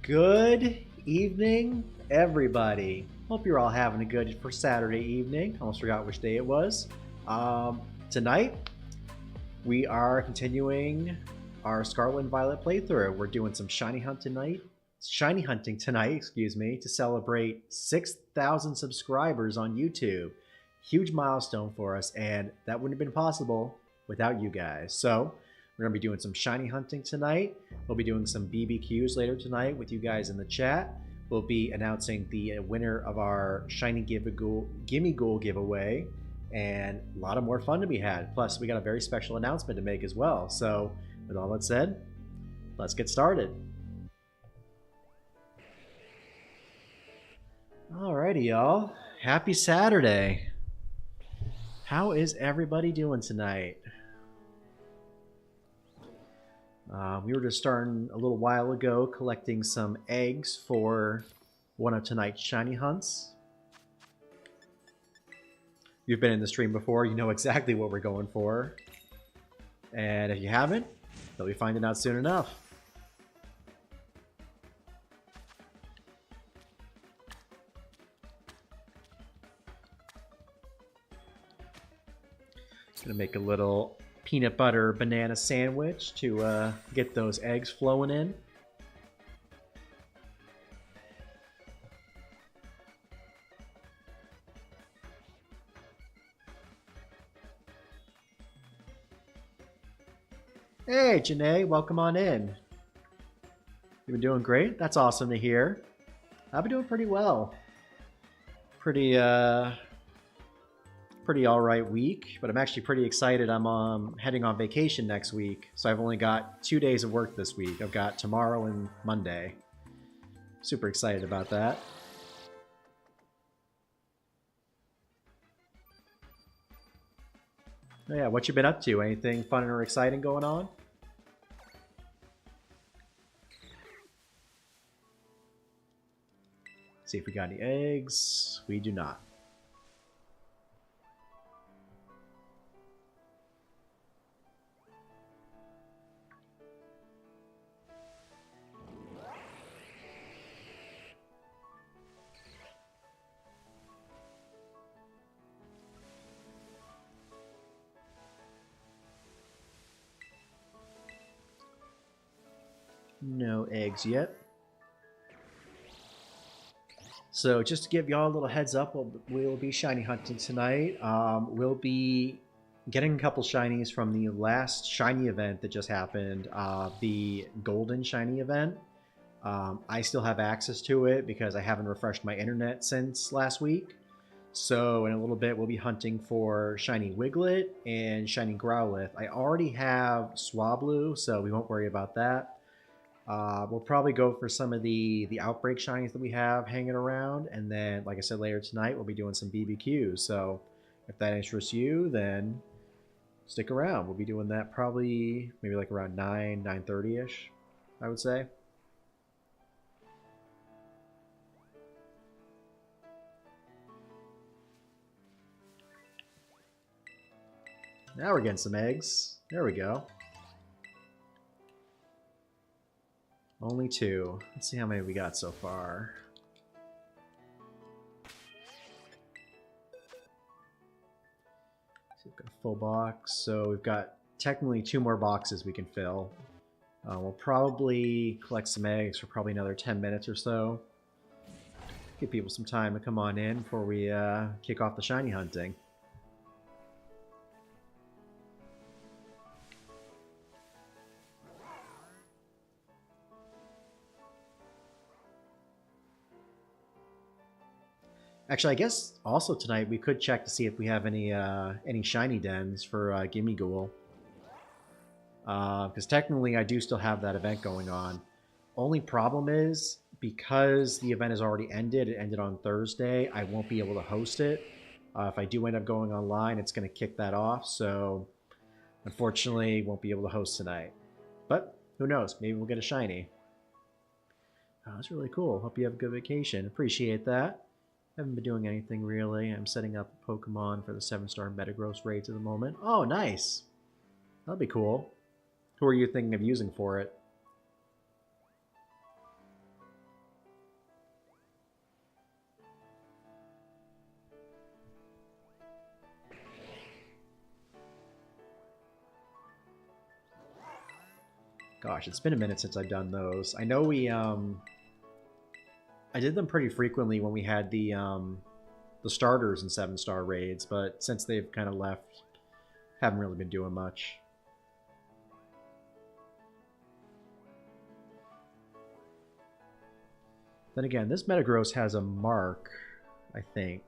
Good evening, everybody. Hope you're all having a good for Saturday evening. Almost forgot which day it was. Tonight, we are continuing our Scarlet and Violet playthrough. We're doing some shiny hunting tonight, excuse me, to celebrate 6,000 subscribers on YouTube. Huge milestone for us, and that wouldn't have been possible without you guys. So we're going to be doing some shiny hunting tonight. We'll be doing some BBQs later tonight with you guys in the chat. We'll be announcing the winner of our Shiny Gimme Ghoul giveaway, and a lot of more fun to be had. Plus, we got a very special announcement to make as well. So, with all that said, let's get started. Alrighty, y'all. Happy Saturday. How is everybody doing tonight? We were just starting a little while ago collecting some eggs for one of tonight's shiny hunts. If you've been in the stream before, you know exactly what we're going for. And if you haven't, you'll be finding out soon enough. Gonna make a little peanut butter banana sandwich to get those eggs flowing in. Hey, Janae, welcome on in. You've been doing great. That's awesome to hear. I've been doing pretty well. Pretty all right week, but I'm actually pretty excited. I'm heading on vacation next week, so I've only got 2 days of work this week. I've got tomorrow and Monday. Super excited about that. Oh yeah, what you been up to? Anything fun or exciting going on? See if we got any eggs. We do not. No eggs yet. So just to give y'all a little heads up, we'll be shiny hunting tonight. We'll be getting a couple shinies from the last shiny event that just happened, the golden shiny event. I still have access to it because I haven't refreshed my internet since last week. So in a little bit, we'll be hunting for shiny Wiglet and shiny Growlithe. I already have Swablu, so we won't worry about that. We'll probably go for some of the Outbreak shinies that we have hanging around. And then, like I said, later tonight, we'll be doing some BBQs. So if that interests you, then stick around. We'll be doing that probably maybe like around 9:30-ish, I would say. Now we're getting some eggs. There we go. Only 2. Let's see how many we got so far. So we've got a full box. So we've got technically 2 more boxes we can fill. We'll probably collect some eggs for probably another 10 minutes or so. Give people some time to come on in before we kick off the shiny hunting. Actually, I guess also tonight we could check to see if we have any shiny dens for Gimme Ghoul. Because technically I do still have that event going on. Only problem is, because the event has already ended, it ended on Thursday, I won't be able to host it. If I do end up going online, it's going to kick that off, so unfortunately won't be able to host tonight. But who knows, maybe we'll get a shiny. Oh, that's really cool. Hope you have a good vacation. Appreciate that. Haven't been doing anything really. I'm setting up Pokemon for the 7-star Metagross raids at the moment. Oh, nice. That'll be cool. Who are you thinking of using for it? Gosh, it's been a minute since I've done those. I know I did them pretty frequently when we had the starters in 7-star raids, but since they've kind of left, haven't really been doing much. Then again, this Metagross has a mark, I think.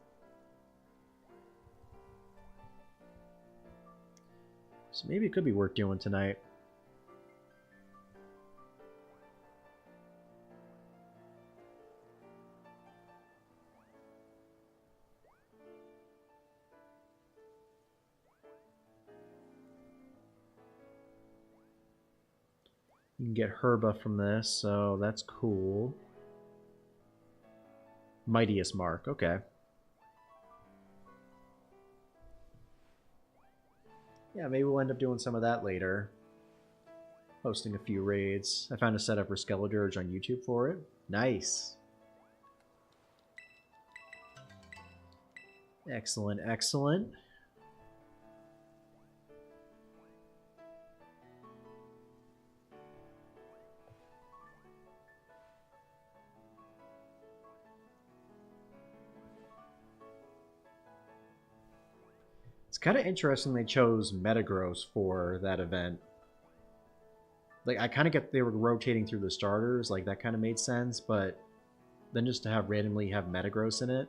So maybe it could be worth doing tonight. You can get Herba from this, so that's cool. Mightiest Mark, okay. Yeah, maybe we'll end up doing some of that later. Posting a few raids. I found a setup for Skeledirge on YouTube for it. Nice. Excellent, excellent. It's kind of interesting they chose Metagross for that event. Like, I kind of get they were rotating through the starters, like that kind of made sense, but then just to have randomly have Metagross in it.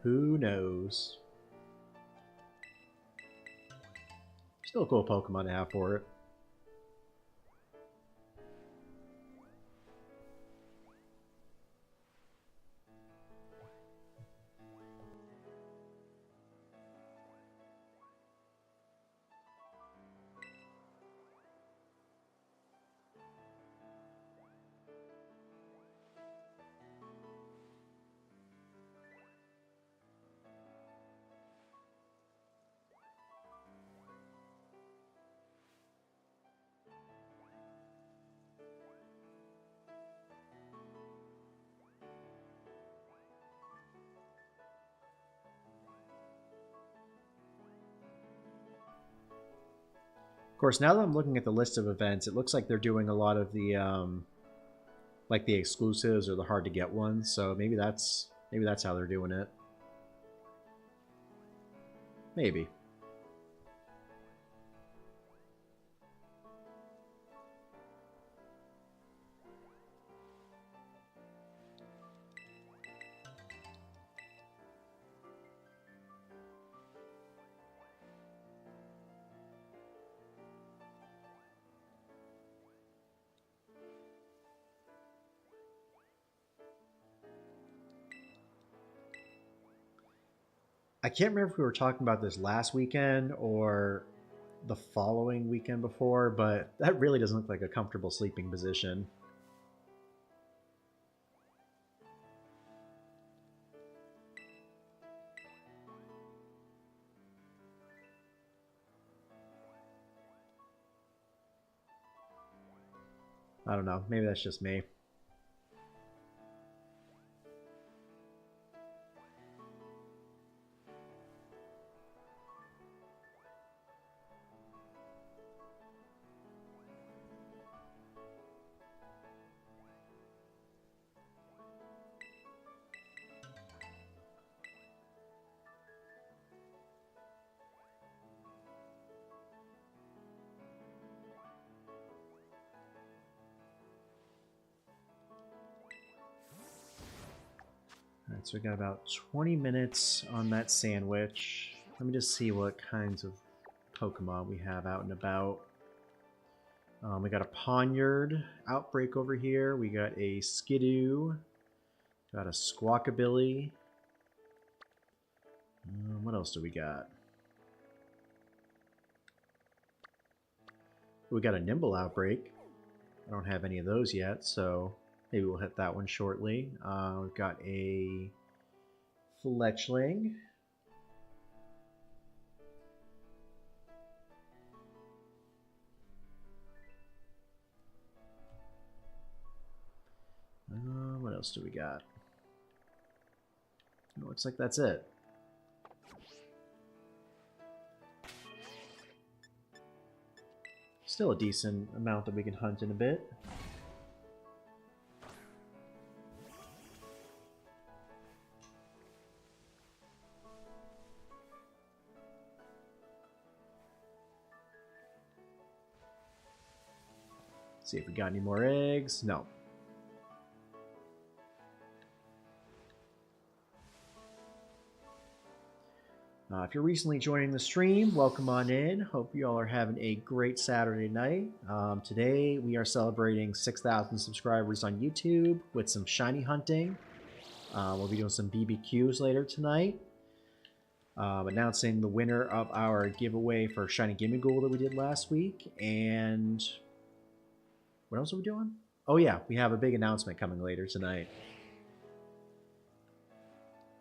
Who knows? Still a cool Pokemon to have for it. Of course, now that I'm looking at the list of events, it looks like they're doing a lot of the like the exclusives or the hard to get ones. So maybe that's how they're doing it. Maybe. I can't remember if we were talking about this last weekend or the following weekend before, but that really doesn't look like a comfortable sleeping position. I don't know. Maybe that's just me. All right, so we got about 20 minutes on that sandwich. Let me just see what kinds of Pokemon we have out and about. We got a Ponyard Outbreak over here. We got a Skidoo. Got a Squawkabilly. What else do we got? We got a Nimble Outbreak. I don't have any of those yet, so maybe we'll hit that one shortly. We've got a Fletchling. else do we got? It looks like that's it. Still a decent amount that we can hunt in a bit. See if we got any more eggs. No. If you're recently joining the stream, welcome on in. Hope you all are having a great Saturday night. Today we are celebrating 6,000 subscribers on YouTube with some shiny hunting. We'll be doing some BBQs later tonight. Announcing the winner of our giveaway for Shiny Gimme Ghoul that we did last week. And what else are we doing? Oh yeah, we have a big announcement coming later tonight.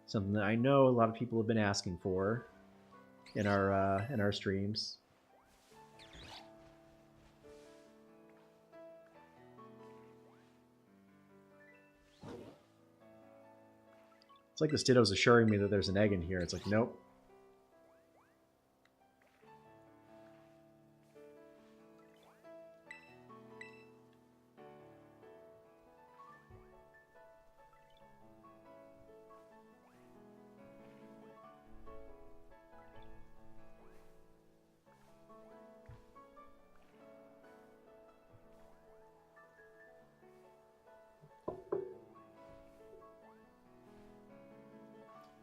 Something that I know a lot of people have been asking for in our streams. It's like this Ditto's assuring me that there's an egg in here. It's like, nope.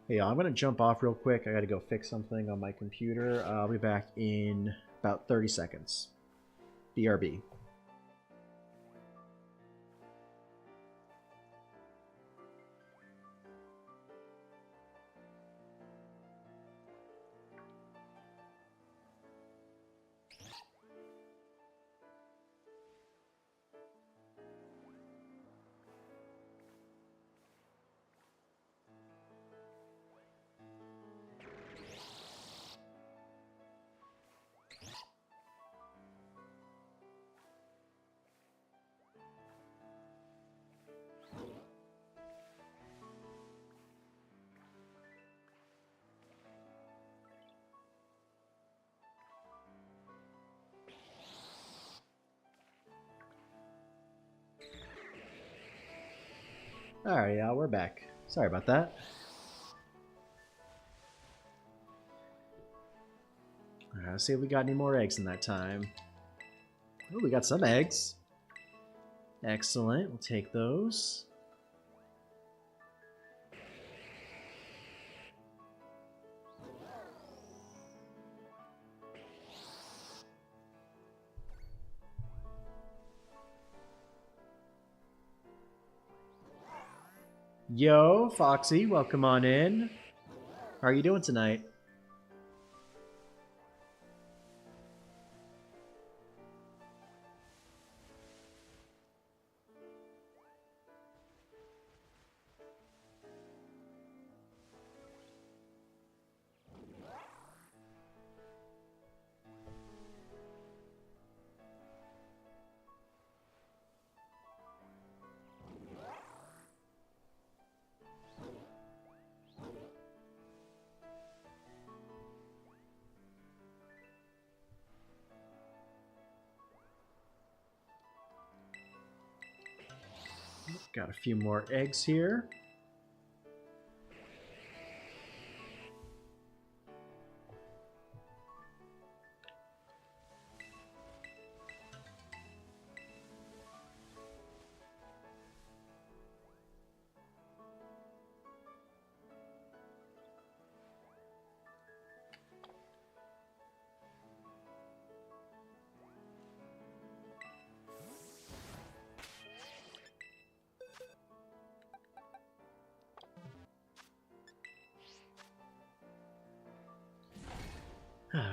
Hey, I'm going to jump off real quick. I got to go fix something on my computer. I'll be back in about 30 seconds. BRB. Alright, yeah, we're back. Sorry about that. Alright, let's see if we got any more eggs in that time. Oh, we got some eggs. Excellent, we'll take those. Yo, Foxy, welcome on in. How are you doing tonight? Got a few more eggs here.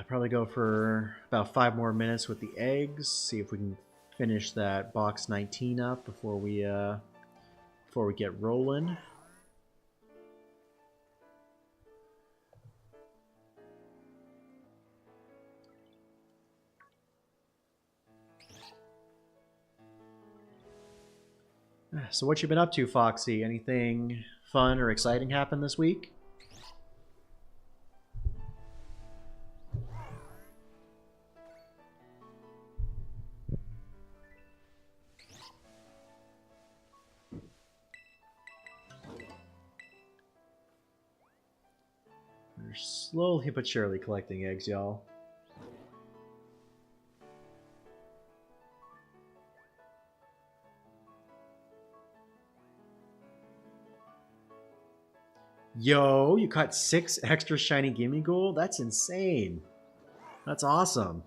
Probably go for about 5 more minutes with the eggs. See if we can finish that box 19 up before we get rolling. So what you been up to, Foxy? Anything fun or exciting happened this week? We're slowly but surely collecting eggs, y'all. Yo, you caught 6 extra shiny gimme gold? That's insane. That's awesome.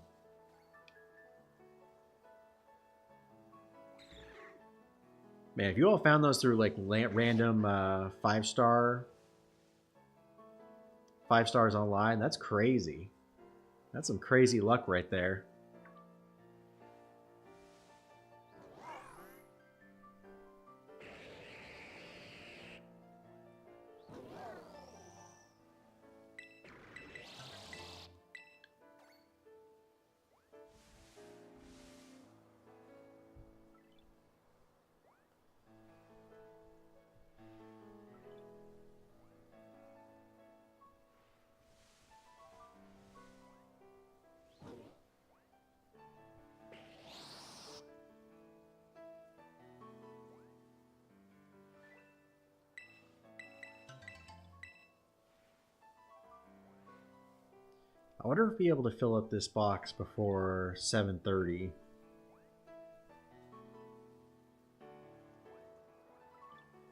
Man, if you all found those through like random 5-star 5 stars online, that's crazy. That's some crazy luck right there. I wonder if we'll be able to fill up this box before 7:30.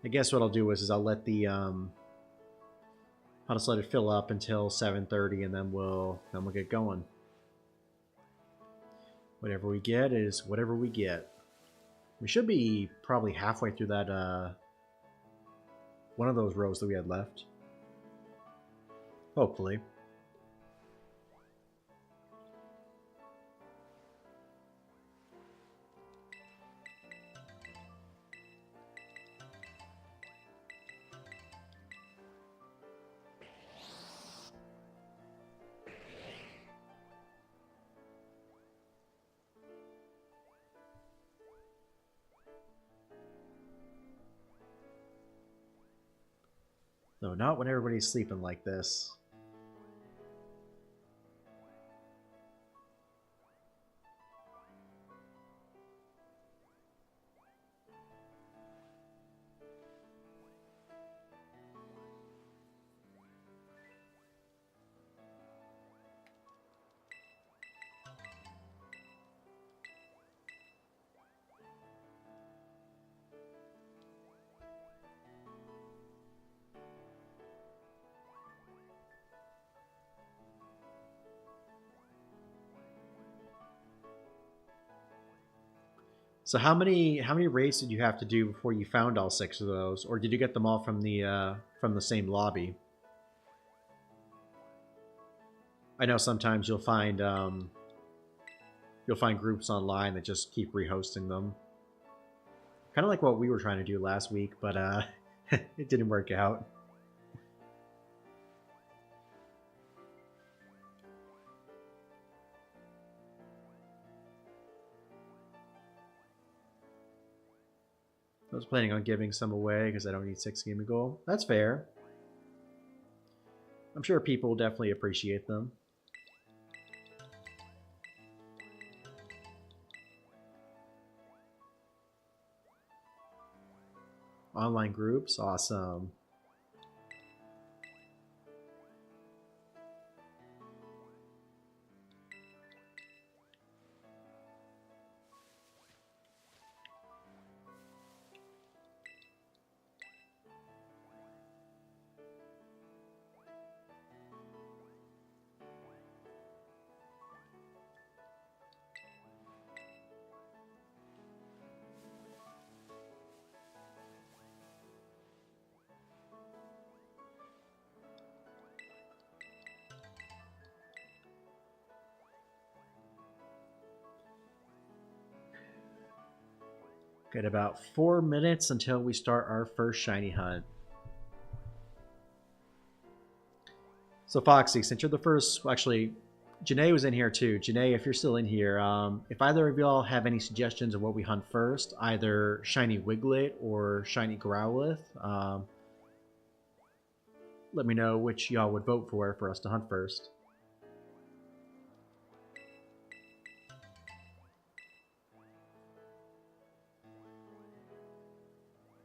I guess what I'll do is I'll let the I'll just let it fill up until 7:30, and then we'll get going. Whatever we get is whatever we get. We should be probably halfway through that one of those rows that we had left. Hopefully. No, not when everybody's sleeping like this. So how many raids did you have to do before you found all 6 of those, or did you get them all from the same lobby? I know sometimes you'll find groups online that just keep rehosting them. Kind of like what we were trying to do last week, but it didn't work out. I was planning on giving some away because I don't need 6 gimme gold. That's fair. I'm sure people will definitely appreciate them. Online groups, awesome. Got about 4 minutes until we start our first shiny hunt. So Foxy, since you're the first, actually, Janae was in here too. Janae, if you're still in here, if either of y'all have any suggestions of what we hunt first, either shiny Wiglet or shiny Growlithe, let me know which y'all would vote for us to hunt first.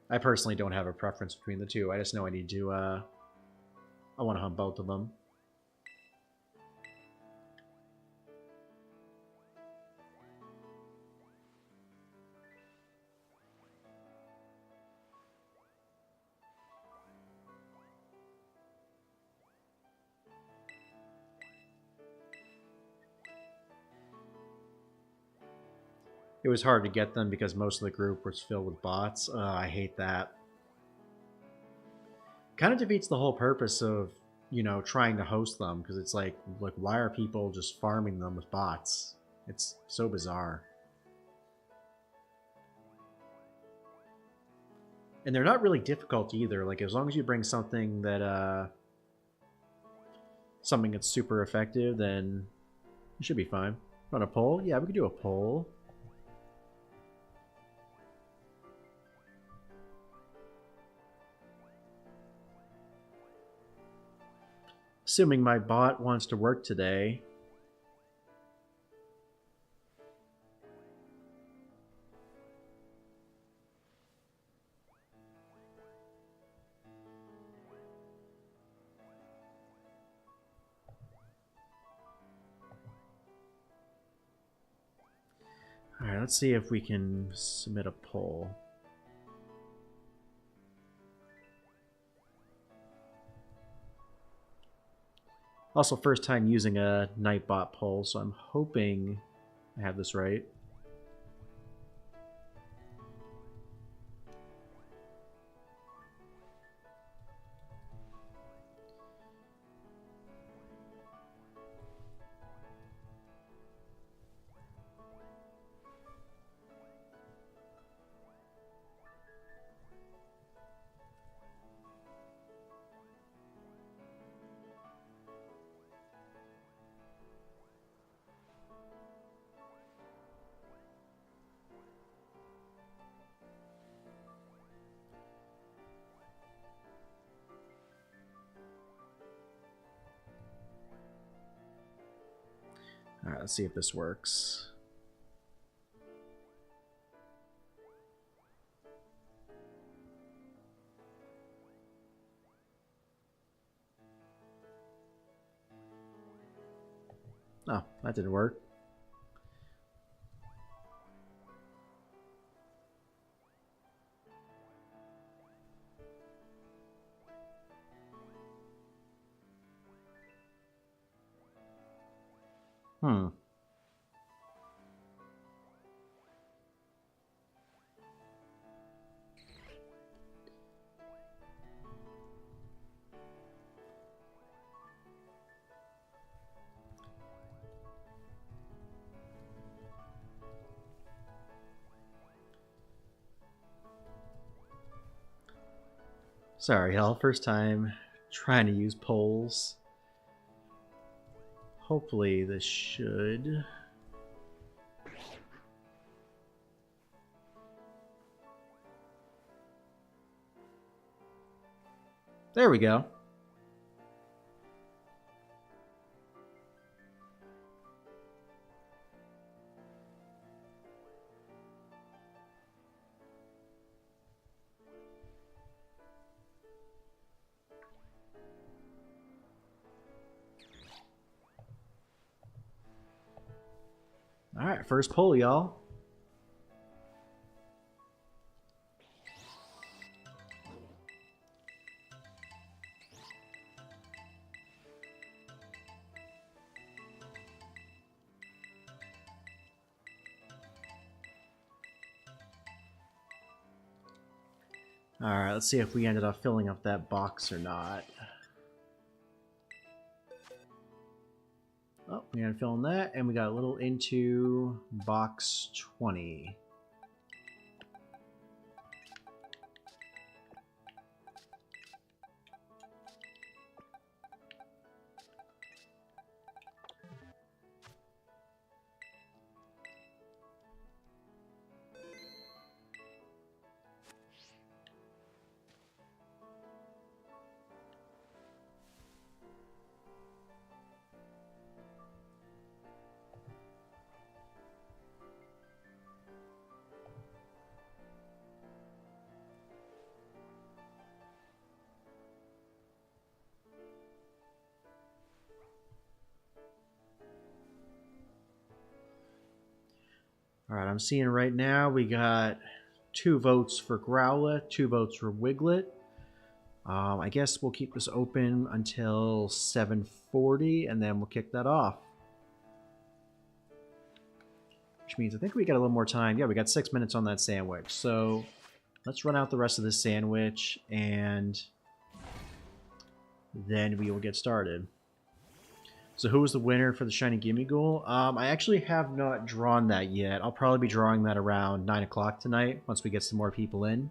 I personally don't have a preference between the two. I just know I need to, I want to hunt both of them. It was hard to get them because most of the group was filled with bots. I hate that. Kind of defeats the whole purpose of, you know, trying to host them, because it's like, why are people just farming them with bots? It's so bizarre. And they're not really difficult either. Like, as long as you bring something that, something that's super effective, then you should be fine. On a poll? Yeah, we could do a poll. Assuming my bot wants to work today. Alright, let's see if we can submit a poll. Also, first time using a Nightbot poll, so I'm hoping I have this right. Alright, let's see if this works. Oh, that didn't work. Hmm. Sorry, y'all. First time trying to use polls. Hopefully this should... There we go. Alright, first poll, y'all. Alright, let's see if we ended up filling up that box or not. Oh, we ended up filling that, and we got a little into box 20. All right, I'm seeing right now we got 2 votes for Growlithe, 2 votes for Wiglet. I guess we'll keep this open until 7:40, and then we'll kick that off. Which means I think we got a little more time. Yeah, we got 6 minutes on that sandwich. So let's run out the rest of this sandwich, and then we will get started. So who was the winner for the Shiny Gimme Ghoul? I actually have not drawn that yet. I'll probably be drawing that around 9 o'clock tonight once we get some more people in.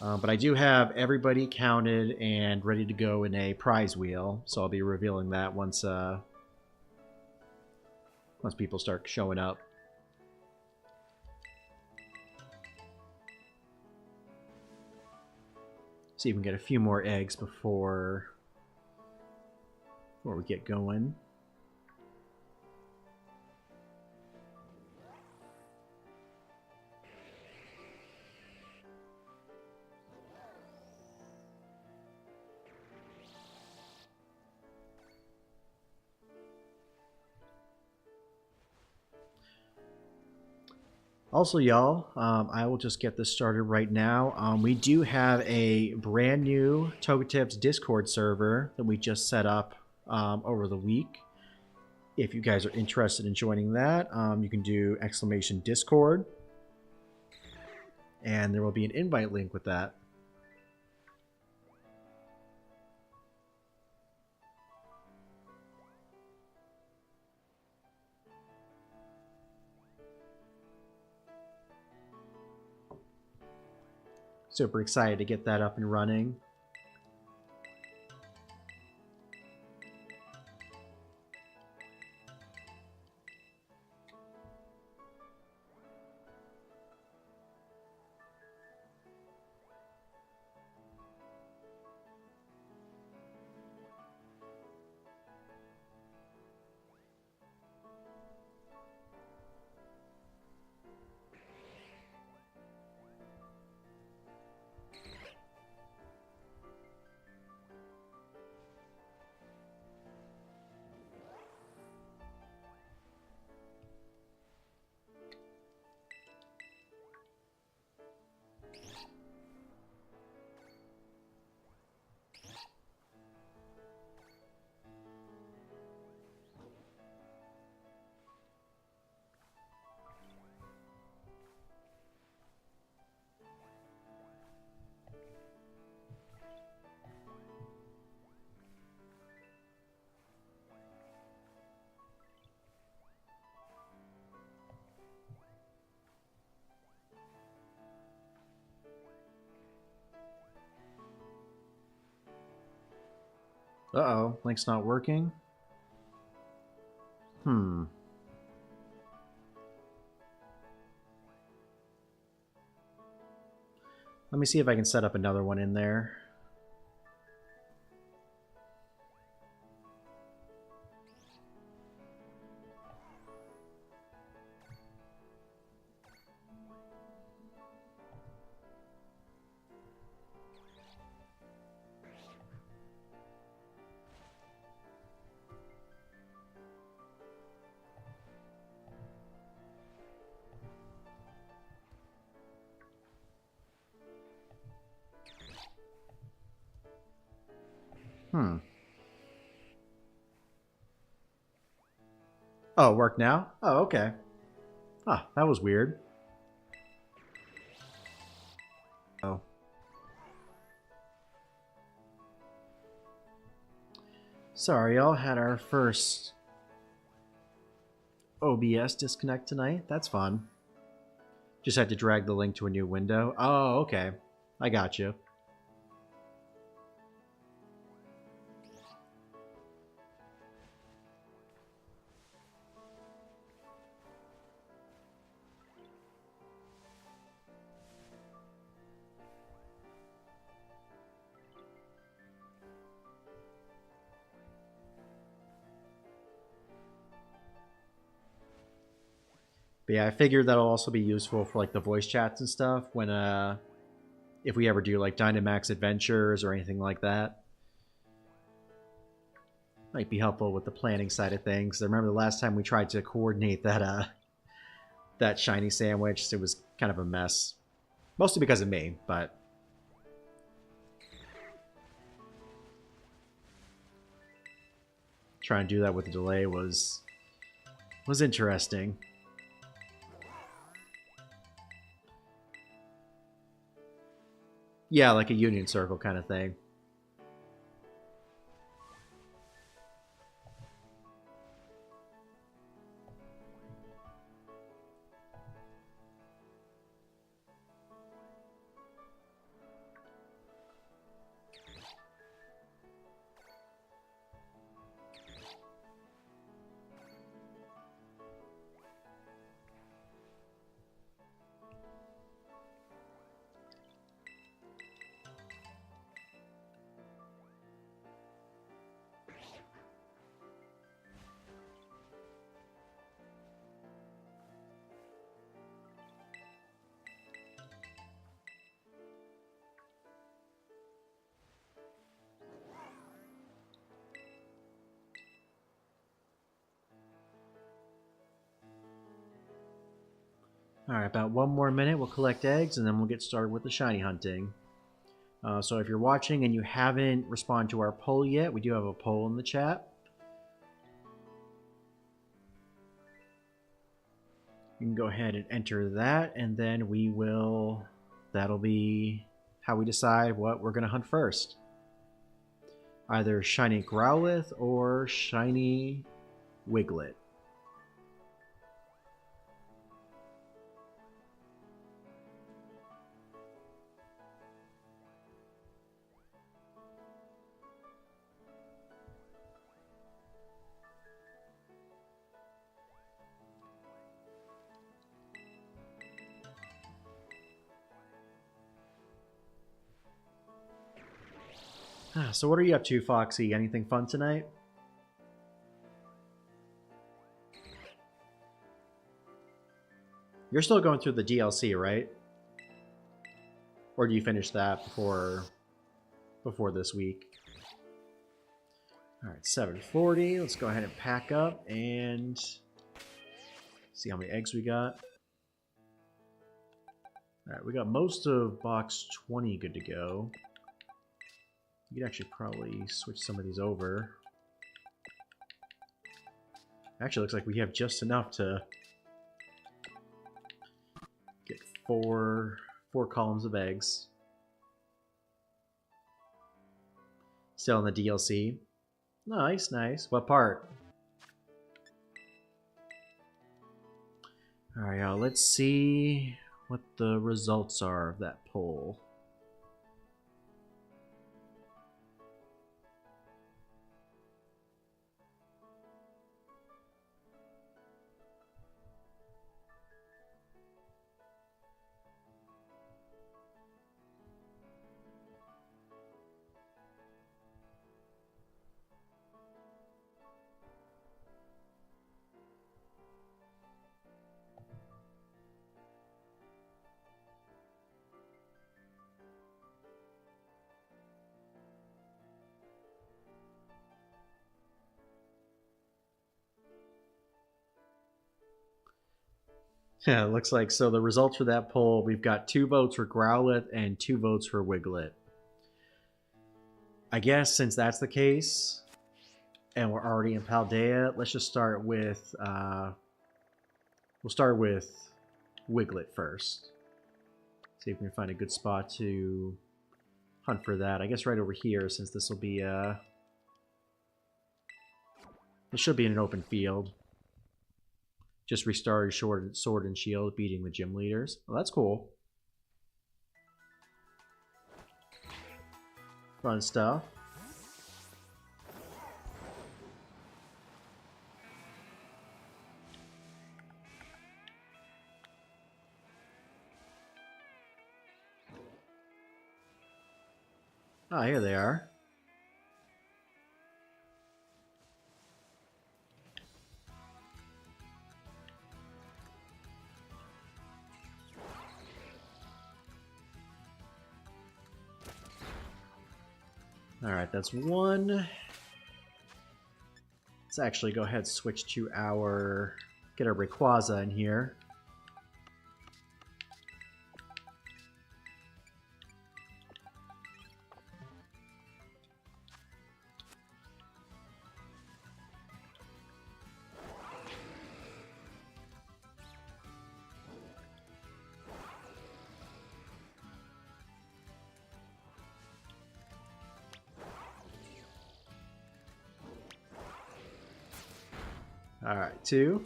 But I do have everybody counted and ready to go in a prize wheel, so I'll be revealing that once people start showing up. See if we can get a few more eggs before we get going. Also, y'all, I will just get this started right now. We do have a brand new Togetips Discord server that we just set up over the week. If you guys are interested in joining that, you can do !Discord, and there will be an invite link with that. Super excited to get that up and running. Uh-oh, link's not working. Let me see if I can set up another one in there. Oh, it worked now? Oh, okay. Ah, that was weird. Oh. Sorry, y'all had our first OBS disconnect tonight. That's fun. Just had to drag the link to a new window. Oh, okay. I got you. But yeah, I figured that'll also be useful for like the voice chats and stuff when if we ever do like Dynamax Adventures or anything like that. Might be helpful with the planning side of things. I remember the last time we tried to coordinate that that shiny sandwich. It was kind of a mess. Mostly because of me, but... trying to do that with a delay was interesting. Yeah, like a union circle kind of thing. Alright, about 1 more minute, we'll collect eggs, and then we'll get started with the shiny hunting. So if you're watching and you haven't responded to our poll yet, we do have a poll in the chat. You can go ahead and enter that, and then that'll be how we decide what we're going to hunt first. Either shiny Growlithe or shiny Wiglet. So what are you up to, Foxy? Anything fun tonight? You're still going through the DLC, right? Or do you finish that before this week? Alright, 740. Let's go ahead and pack up and see how many eggs we got. Alright, we got most of box 20 good to go. You could actually probably switch some of these over. Actually, looks like we have just enough to get four columns of eggs. Still in the DLC. Nice, nice. What part? Alright, let's see what the results are of that poll. Yeah, it looks like, so the results for that poll, we've got 2 votes for Growlithe and 2 votes for Wiglet. I guess since that's the case, and we're already in Paldea, let's just start with, we'll start with Wiglet first. See if we can find a good spot to hunt for that. I guess right over here, since this will be, this should be in an open field. Just restarted Sword and Shield, beating the gym leaders. Well, that's cool. Fun stuff. Ah, here they are. Alright, that's 1. Let's actually go ahead and switch to get our Rayquaza in here. Alright, 2.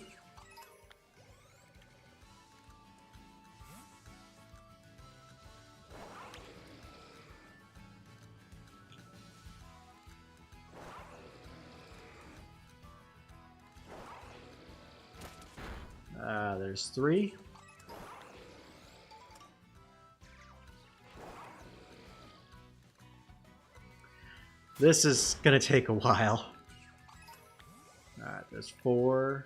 There's 3. This is gonna take a while. Alright, there's 4.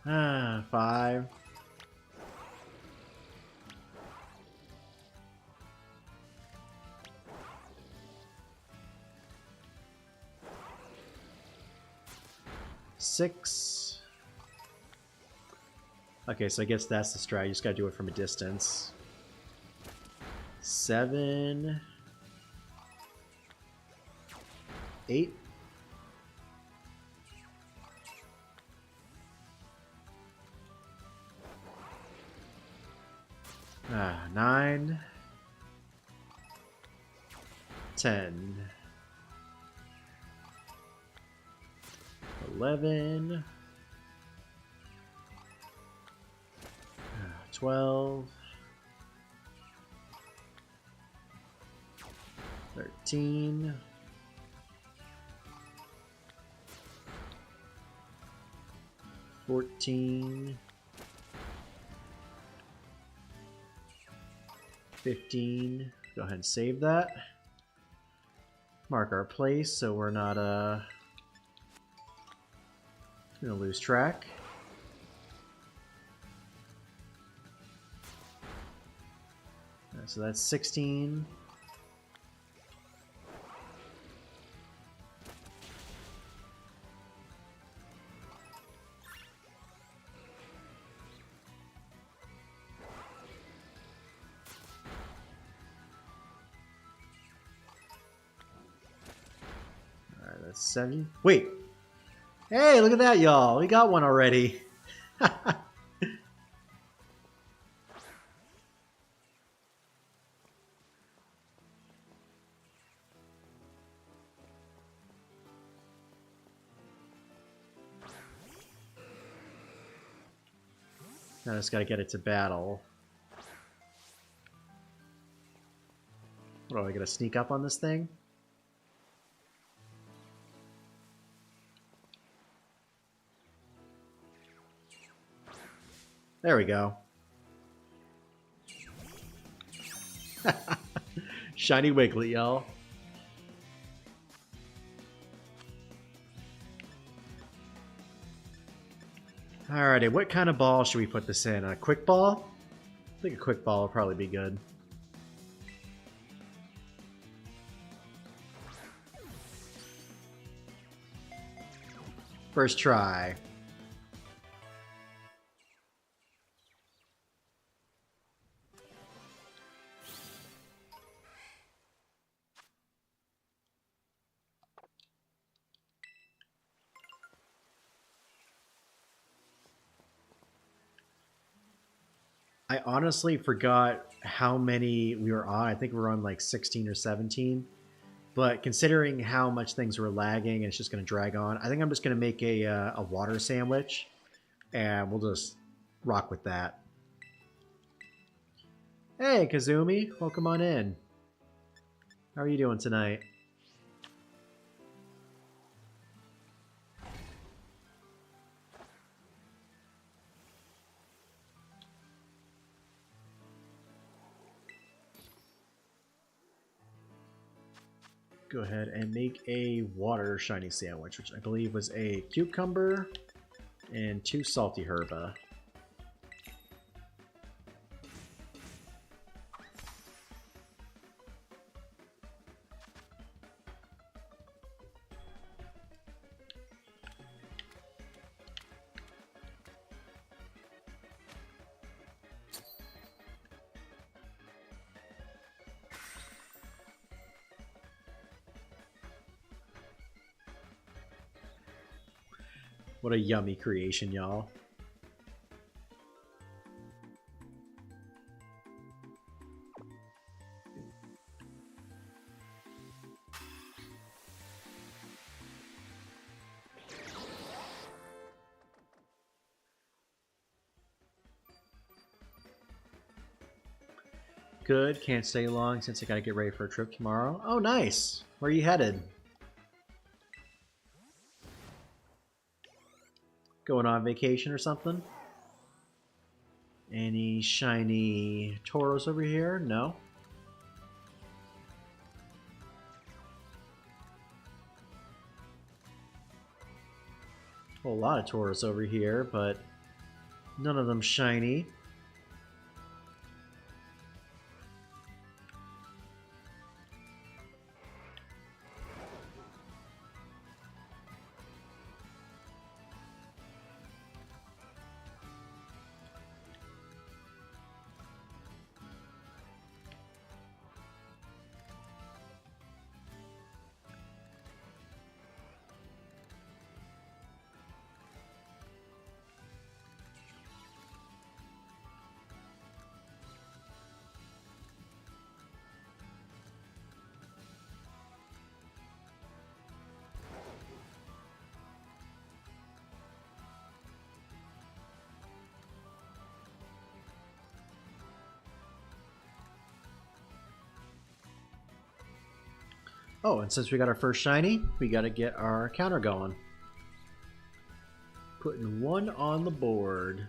Ah, 5. Six. Okay, so I guess that's the strat. You just gotta do it from a distance. 7. 8. 9. 10. 11. 12. 13. 14. 15. Go ahead and save that. Mark our place so we're not gonna lose track. So that's 16. Alright, that's 7. Wait! Hey, look at that, y'all! We got one already! Now I just gotta get it to battle. What do I gotta sneak up on this thing? There we go. Shiny Wiggly, y'all. Alrighty, what kind of ball should we put this in? A quick ball? I think a quick ball would probably be good. First try. I honestly forgot how many we were on. I think we were on like 16 or 17. But considering how much things were lagging and it's just going to drag on, I think I'm just going to make a water sandwich. And we'll just rock with that. Hey, Kazumi. Welcome on in. How are you doing tonight? Go ahead and make a water shiny sandwich, which I believe was a cucumber and 2 salty herba. What a yummy creation, y'all. good. Can't stay long since I gotta get ready for a trip tomorrow. Oh, nice. Where are you headed? Going on vacation or something? Any shiny Tauros over here? No. A whole lot of Tauros over here, but none of them shiny. Oh, and since we got our first shiny, we got to get our counter going. Putting one on the board.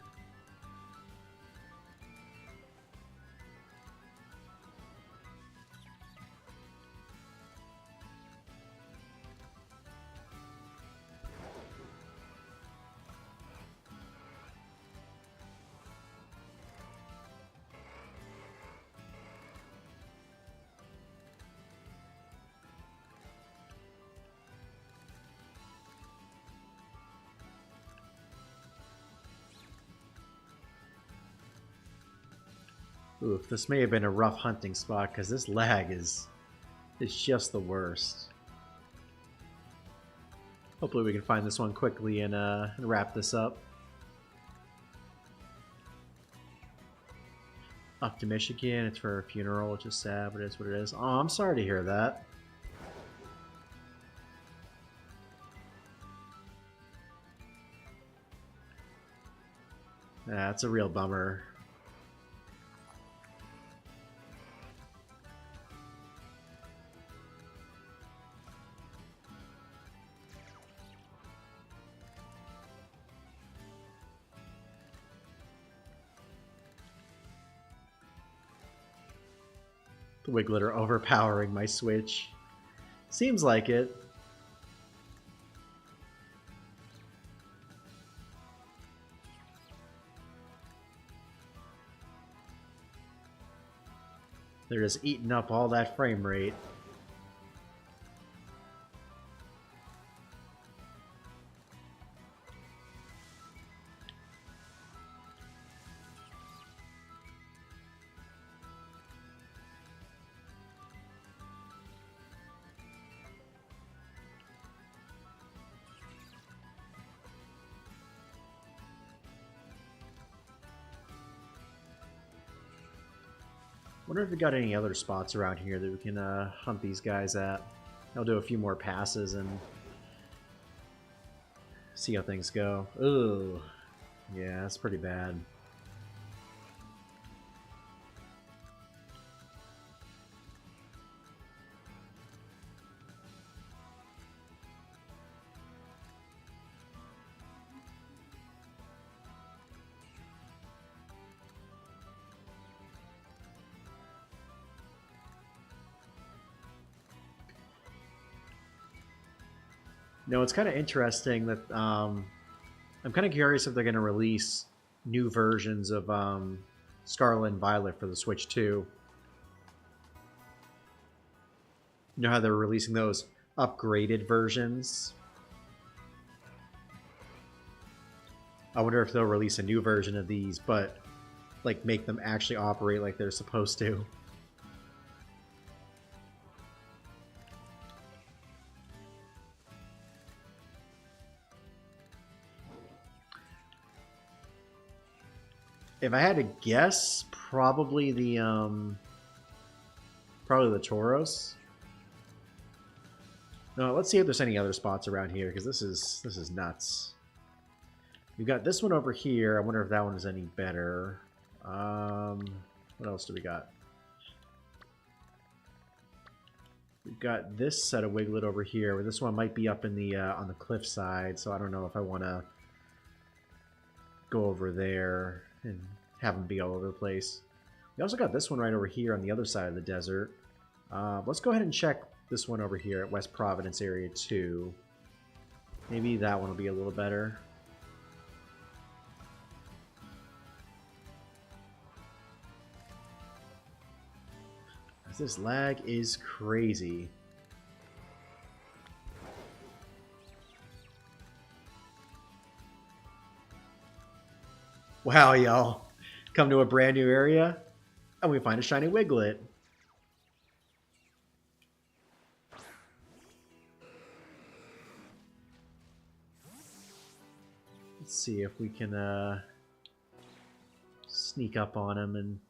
Oof, this may have been a rough hunting spot because this lag is just the worst. Hopefully we can find this one quickly and wrap this up. Up to Michigan, it's for a funeral, which is sad, but it is what it is. Oh, I'm sorry to hear that. That's a real bummer. The Wiglet are overpowering my Switch. Seems like it. They're just eating up all that frame rate. Wonder if we got any other spots around here that we can hunt these guys at. I'll do a few more passes and see how things go. Ooh, yeah, that's pretty bad. No, it's kind of interesting that I'm kind of curious if they're going to release new versions of Scarlet and Violet for the Switch 2. You know how they're releasing those upgraded versions? I wonder if they'll release a new version of these, but like make them actually operate like they're supposed to. If I had to guess, probably the Tauros. No, let's see if there's any other spots around here because this is nuts. We've got this one over here. I wonder if that one is any better. What else do we got? We've got this set of Wiglet over here, but this one might be up in the on the cliff side, so I don't know if I want to go over there and have them be all over the place. We also got this one right over here on the other side of the desert. Let's go ahead and check this one over here at West Providence Area 2. Maybe that one will be a little better. This lag is crazy. Wow, y'all. Come to a brand new area, and we find a shiny Wiglet. Let's see if we can sneak up on him and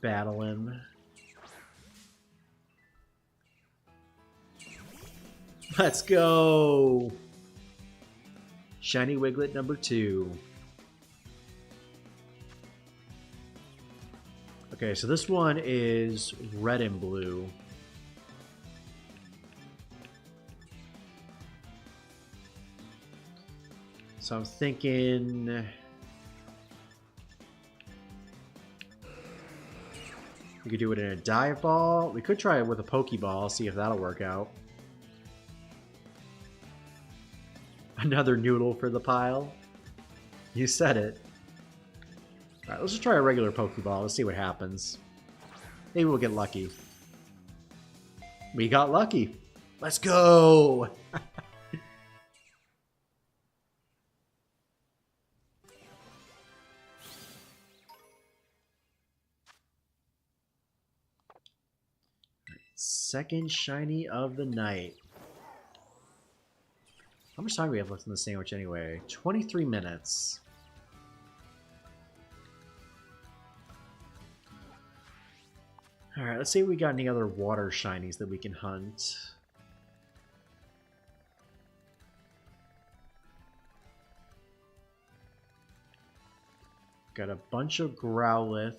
battle him. Let's go! Shiny Wiglet number 2. Okay, so this one is red and blue. So I'm thinking we could do it in a dive ball. We could try it with a Pokeball, see if that'll work out. Another noodle for the pile. You said it. Alright, let's just try a regular Pokeball. Let's see what happens. Maybe we'll get lucky. We got lucky. Let's go! Second shiny of the night. How much time do we have left in the sandwich anyway? 23 minutes. Alright, let's see if we got any other water shinies that we can hunt. Got a bunch of Growlithe,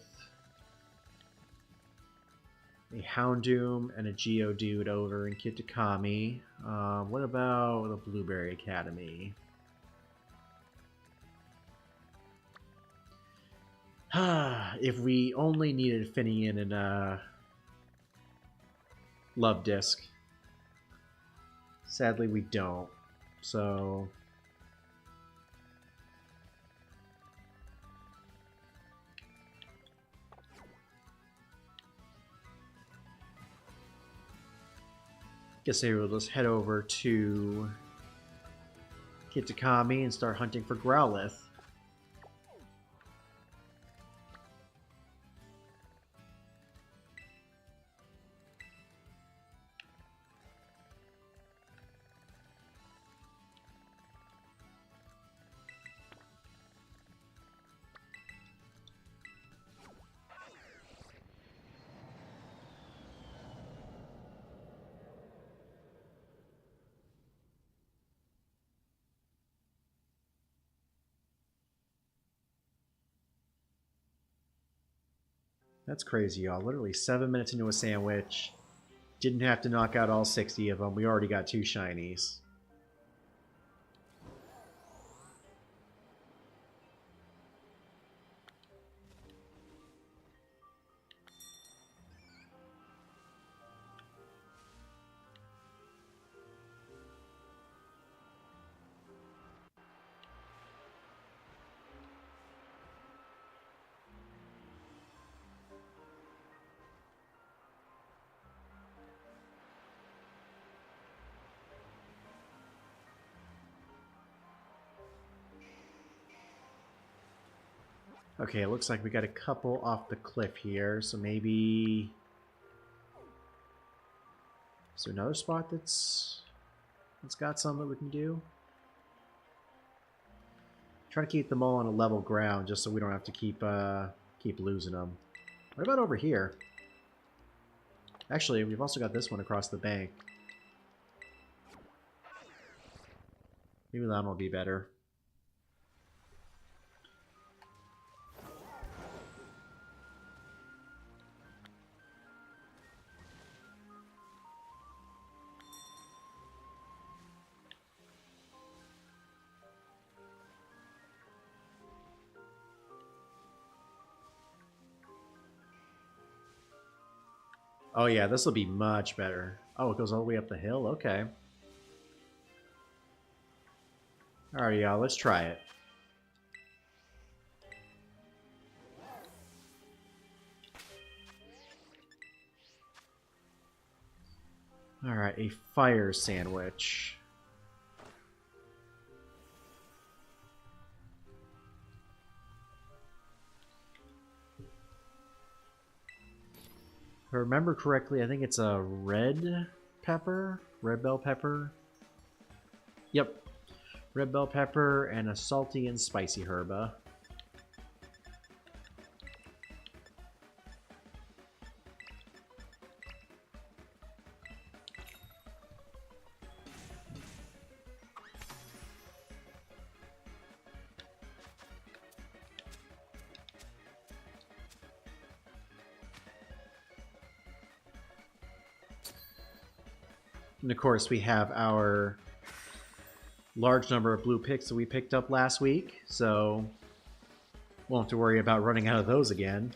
a Houndoom, and a Geodude over in Kitakami. What about the Blueberry Academy? If we only needed Finian and Love Disc. Sadly, we don't. So guess I will just head over to Kitakami and start hunting for Growlithe. That's crazy, y'all. Literally 7 minutes into a sandwich. Didn't have to knock out all 60 of them. We already got 2 shinies. Okay, it looks like we got a couple off the cliff here, so maybe... Is there another spot that's got some that we can do? Try to keep them all on a level ground, just so we don't have to keep losing them. What about over here? Actually, we've also got this one across the bank. Maybe that one will be better. Oh yeah, this will be much better. Oh, it goes all the way up the hill? Okay. Alright, y'all, let's try it. Alright, a fire sandwich. If I remember correctly, I think it's a red pepper? Red bell pepper? Yep. Red bell pepper and a salty and spicy herba. And of course, we have our large number of blue picks that we picked up last week, so won't have to worry about running out of those again.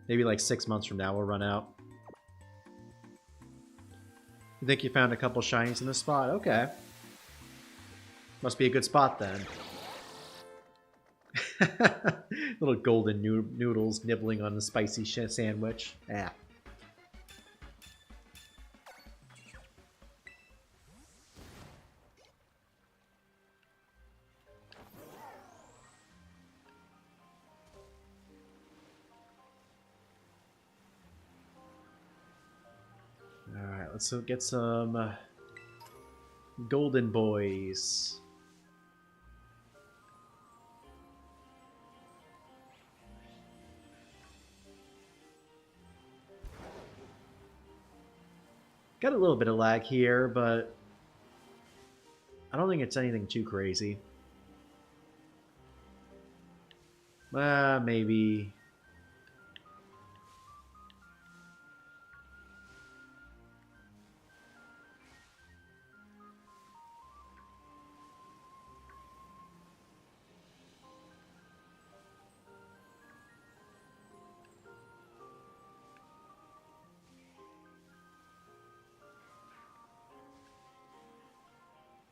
Maybe like 6 months from now we'll run out. You think you found a couple shinies in this spot? Okay. Must be a good spot then. Little golden noodles nibbling on the spicy sandwich. Ah. Alright, let's get some golden boys. Got a little bit of lag here, but I don't think it's anything too crazy. Maybe.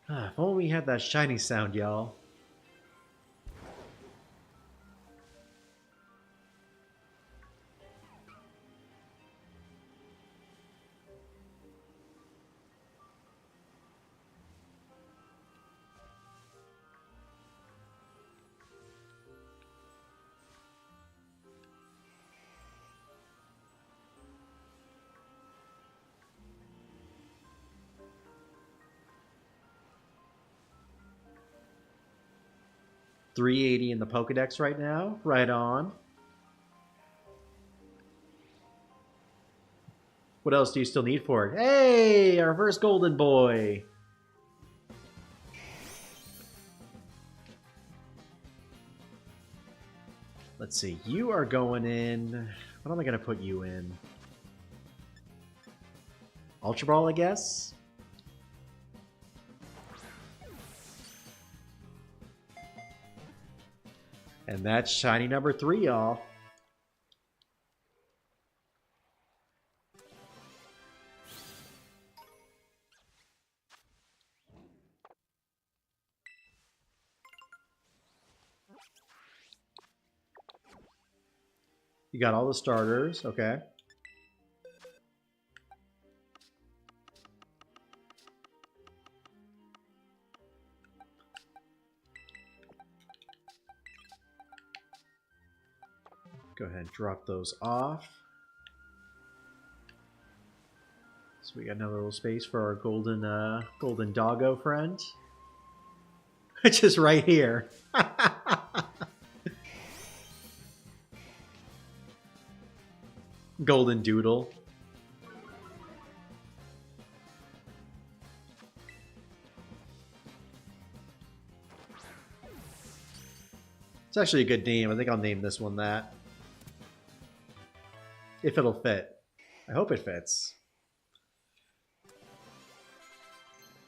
If only we had that shiny sound, y'all. $380 in the Pokedex right now. Right on. What else do you still need for it? Hey, our first golden boy. Let's see. You are going in. What am I going to put you in? Ultra Ball, I guess? And that's shiny number 3, y'all. You got all the starters, okay. Go ahead and drop those off. So we got another little space for our golden doggo friend. Which is right here. Golden doodle. It's actually a good name. I think I'll name this one that. If it'll fit. I hope it fits.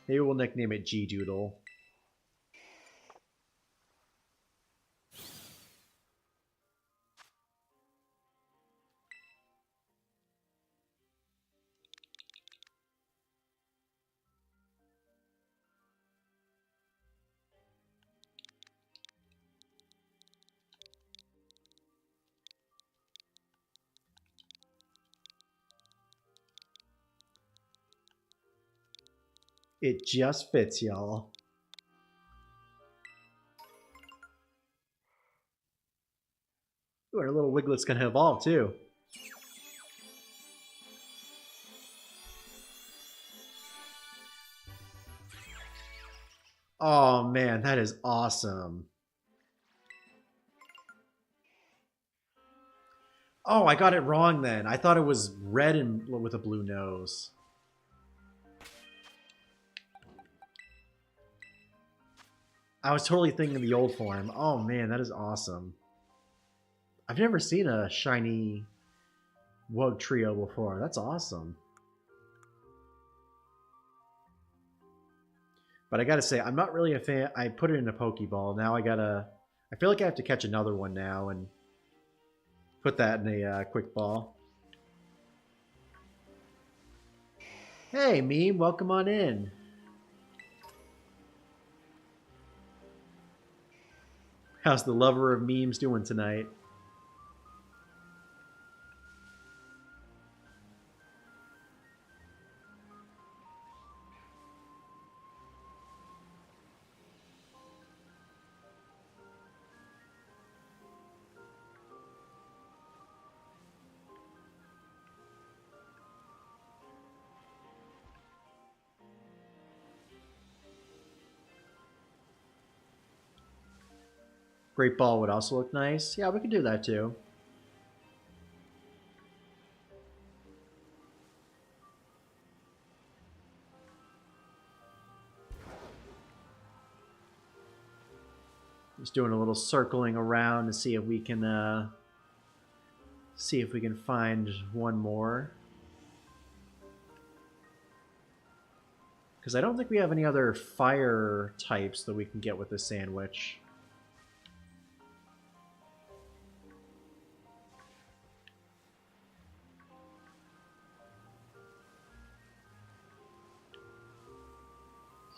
Maybe we'll nickname it G-Doodle. It just fits, y'all. Ooh, our little Wiglet's gonna evolve too. Oh man, that is awesome. Oh, I got it wrong then. I thought it was red and with a blue nose. I was totally thinking of the old form. Oh man, that is awesome. I've never seen a shiny Wug trio before. That's awesome. But I gotta say, I'm not really a fan. I put it in a Pokeball. Now I feel like I have to catch another one now and put that in a quick ball. Hey, Meme, welcome on in. How's the lover of memes doing tonight? Great ball would also look nice. Yeah, we could do that too. Just doing a little circling around to see if we can find one more. Because I don't think we have any other fire types that we can get with this sandwich.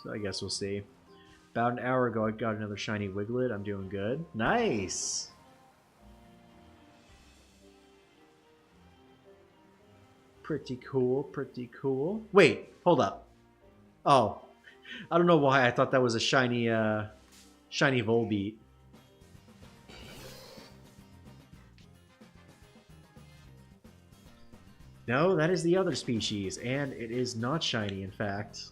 So I guess we'll see. About an hour ago, I got another shiny Wiglet. I'm doing good. Nice! Pretty cool, pretty cool. Wait, hold up. Oh, I don't know why I thought that was a shiny Volbeat. No, that is the other species, and it is not shiny, in fact.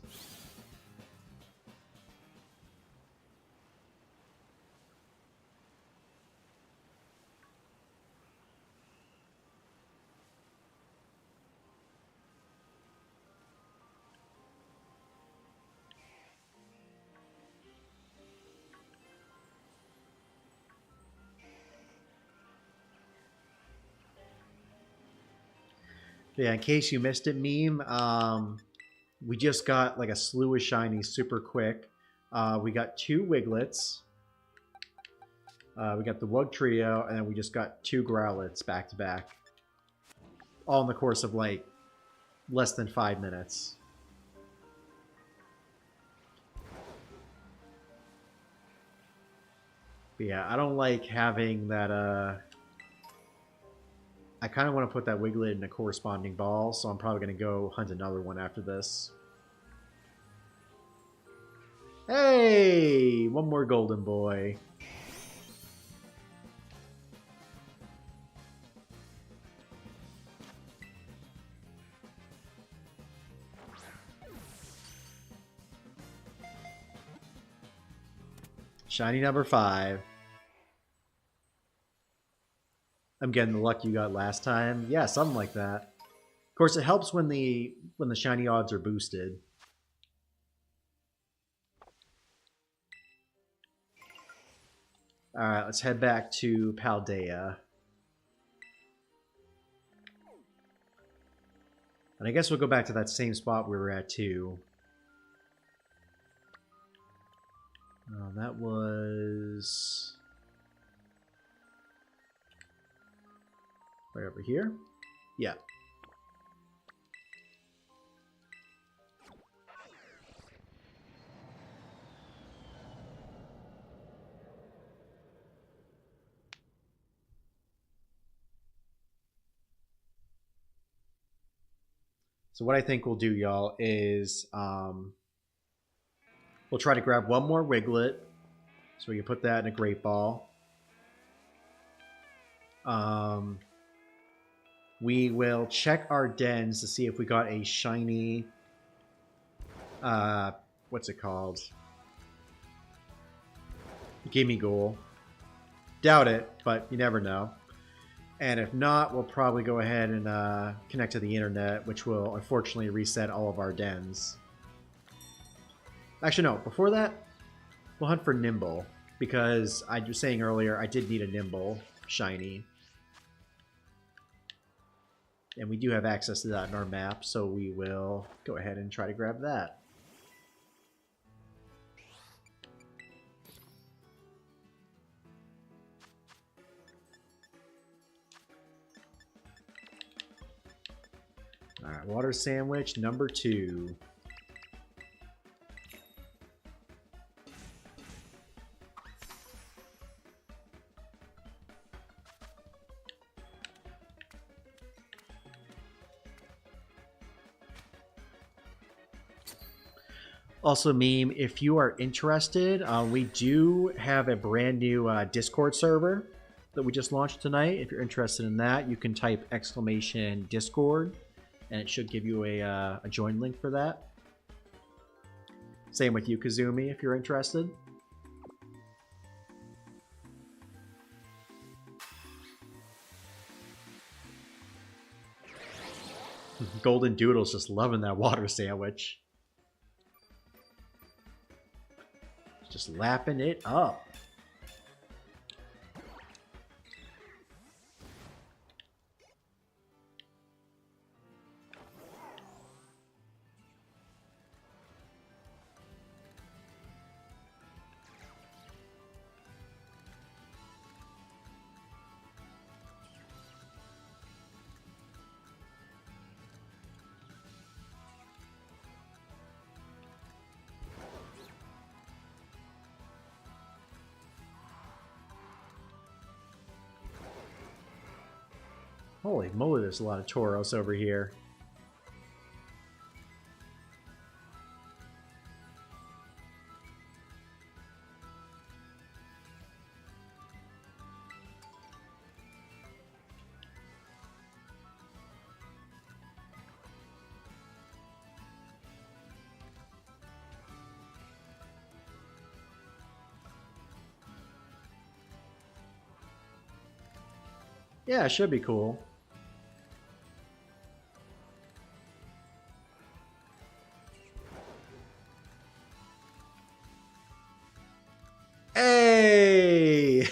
Yeah, in case you missed it, Meme, we just got like a slew of shinies super quick. We got two Wiglets. We got the Wug Trio, and then we just got two Growlits back to back. All in the course of like less than 5 minutes. But yeah, I don't like having that I kind of want to put that Wiglet in a corresponding ball, so I'm probably going to go hunt another one after this. Hey! One more golden boy. Shiny number 5. I'm getting the luck you got last time. Yeah, something like that. Of course, it helps when the shiny odds are boosted. All right, let's head back to Paldea. And I guess we'll go back to that same spot we were at too. That was right over here. Yeah. So what I think we'll do, y'all, is We'll try to grab one more Wiglet, so we can put that in a Great Ball. We will check our dens to see if we got a shiny... what's it called? Gimme Ghoul. Doubt it, but you never know. And if not, we'll probably go ahead and connect to the internet, which will unfortunately reset all of our dens. Actually, no. Before that, we'll hunt for Nimble, because I was saying earlier I did need a Nimble shiny. And we do have access to that in our map, so we will go ahead and try to grab that. Alright, water sandwich number 2. Also, Meme, if you are interested, we do have a brand new Discord server that we just launched tonight. If you're interested in that, you can type !Discord, and it should give you a join link for that. Same with you, Kazumi, if you're interested. Golden Doodle's just loving that water sandwich. Just lapping it up. Holy moly, there's a lot of Tauros over here. Yeah, it should be cool. Hey!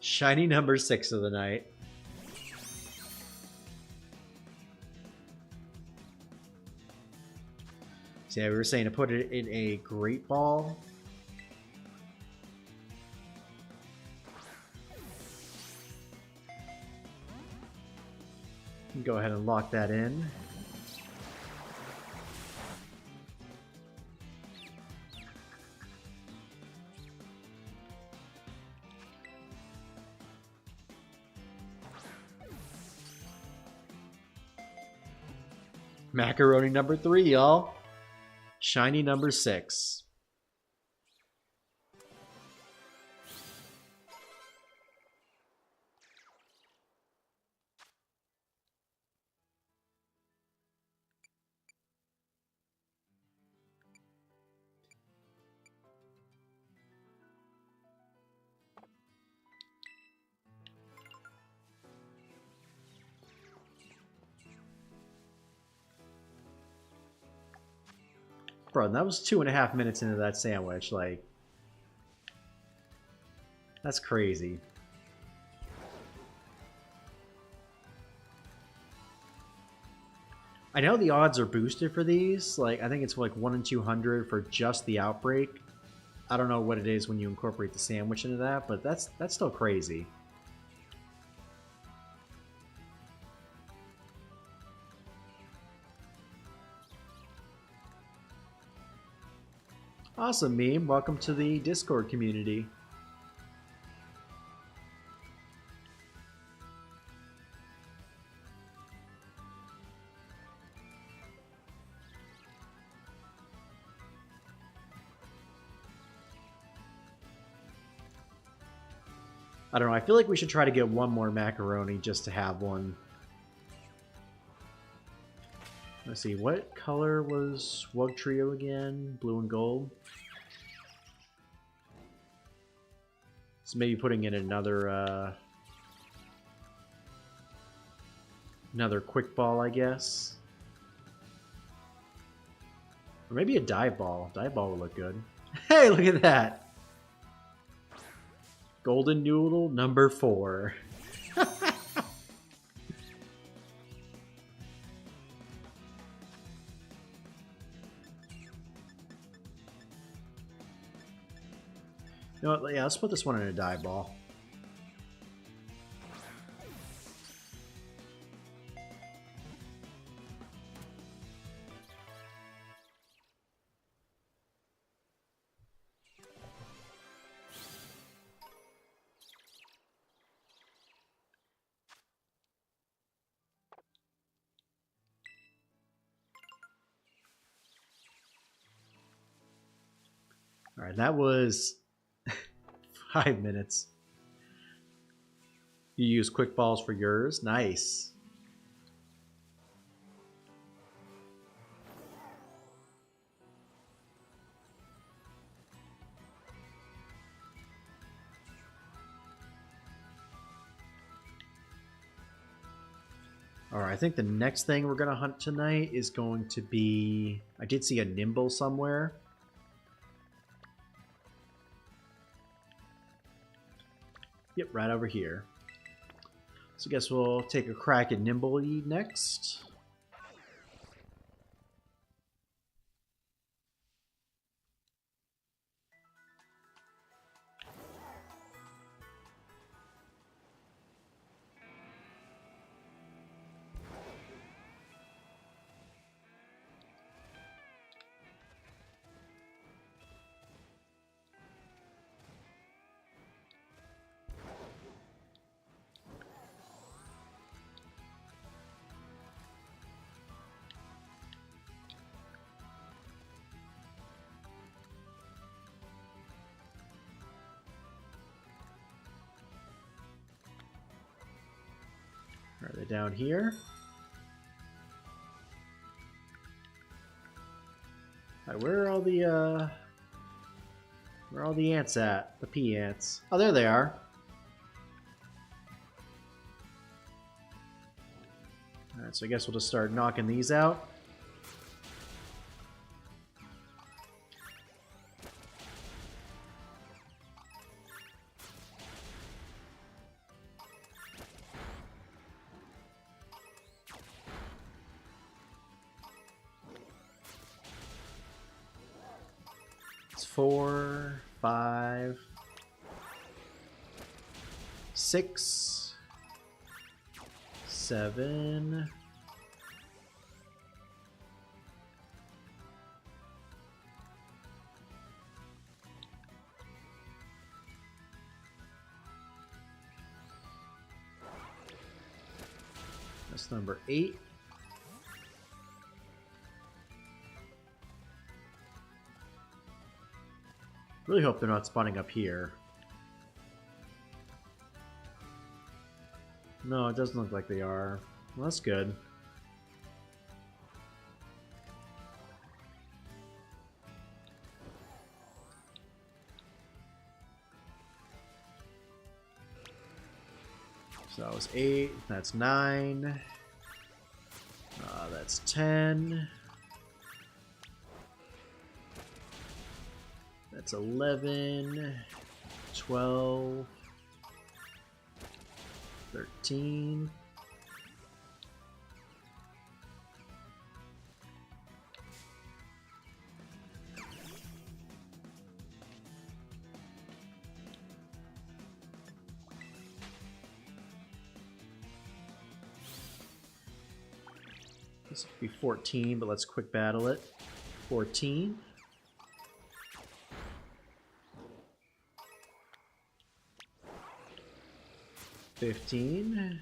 Shiny number 6 of the night. So yeah, we were saying to put it in a Great Ball. Go ahead and lock that in. Macaroni number 3, y'all. Shiny number 6. Bro, that was 2.5 minutes into that sandwich. Like, that's crazy. I know the odds are boosted for these. Like, I think it's like 1 in 200 for just the outbreak. I don't know what it is when you incorporate the sandwich into that, but that's still crazy. Awesome, Meme. Welcome to the Discord community. I don't know. I feel like we should try to get one more macaroni just to have one. Let's see. What color was Swug Trio again? Blue and gold. So maybe putting in another quick ball, I guess. Or maybe a dive ball. Dive ball would look good. Hey, look at that! Golden Noodle number 4. You know what? Yeah, let's put this one in a dive ball. All right, that was 5 minutes. You use quick balls for yours? Nice. Alright, I think the next thing we're going to hunt tonight is going to be... I did see a Nimble somewhere. Yep, right over here. So I guess we'll take a crack at Nimble next. Are they down here? Alright, where are all the ants at? The pea ants. Oh, there they are. Alright, so I guess we'll just start knocking these out. It's 4, 5, 6, 7. That's number 8. Really hope they're not spawning up here. No, it doesn't look like they are. Well, that's good. So that was 8. That's 9. That's 10. That's 11, 12, 13. This would be 14, but let's quick battle it. 14. 15.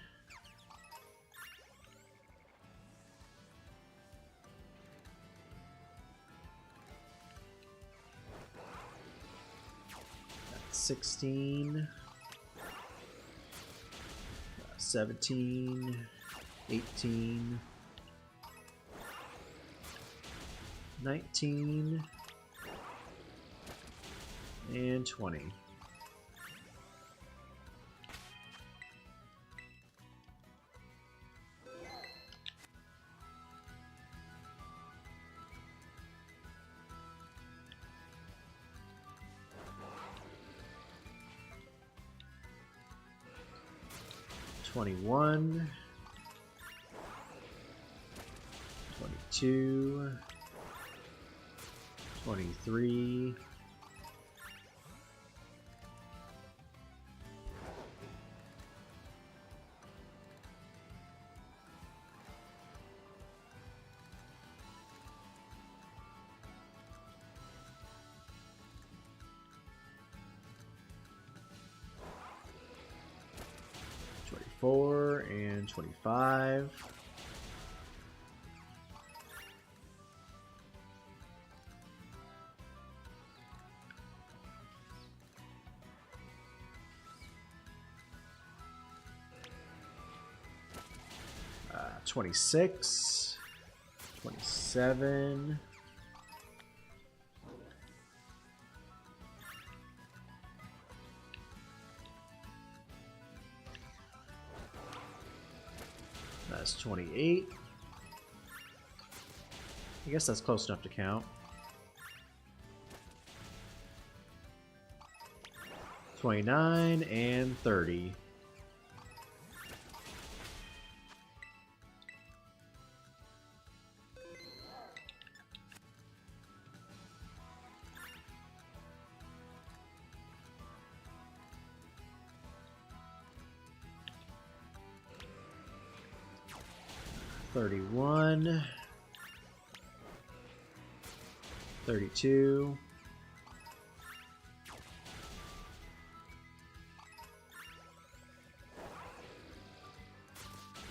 That's 16. 17. 18. 19. And 20. $21, $22, $23, $24 and $25. $26, $27, that's 28. I guess that's close enough to count. 29 and 30. $31, $32,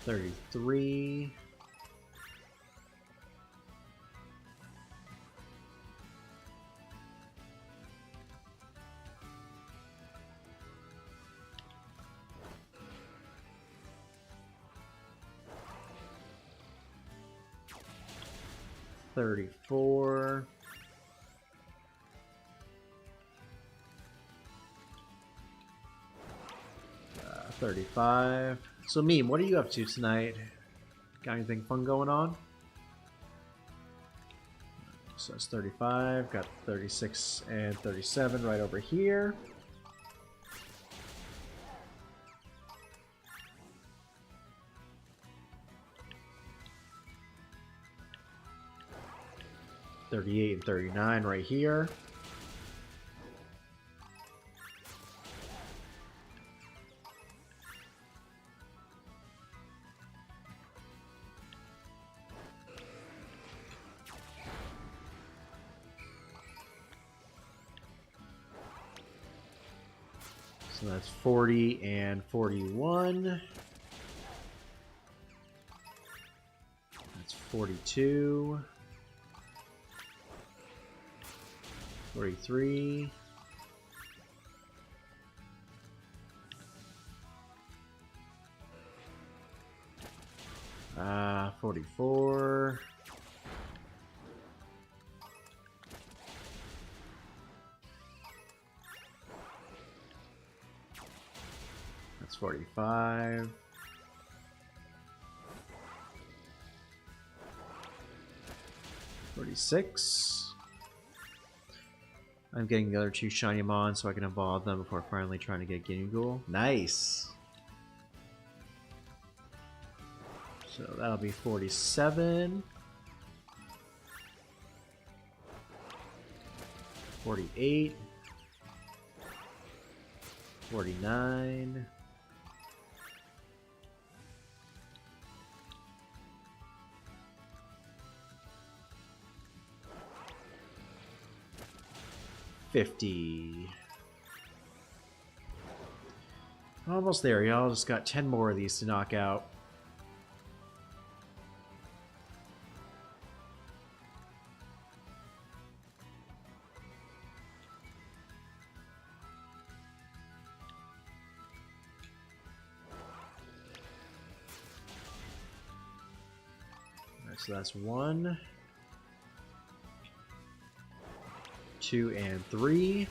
$33, $34, $35. So, Meme, what are you up to tonight? Got anything fun going on? So that's 35. Got 36 and 37 right over here. $38 and 39 right here. So that's 40 and 41. That's 42. 43. 44. 45. 46. I'm getting the other two shiny mons so I can evolve them before finally trying to get Guinea Ghoul. Nice! So that'll be 47. 48. 49. 50. Almost there, y'all. Just got 10 more of these to knock out. Alright, so that's 1, 2, and 3.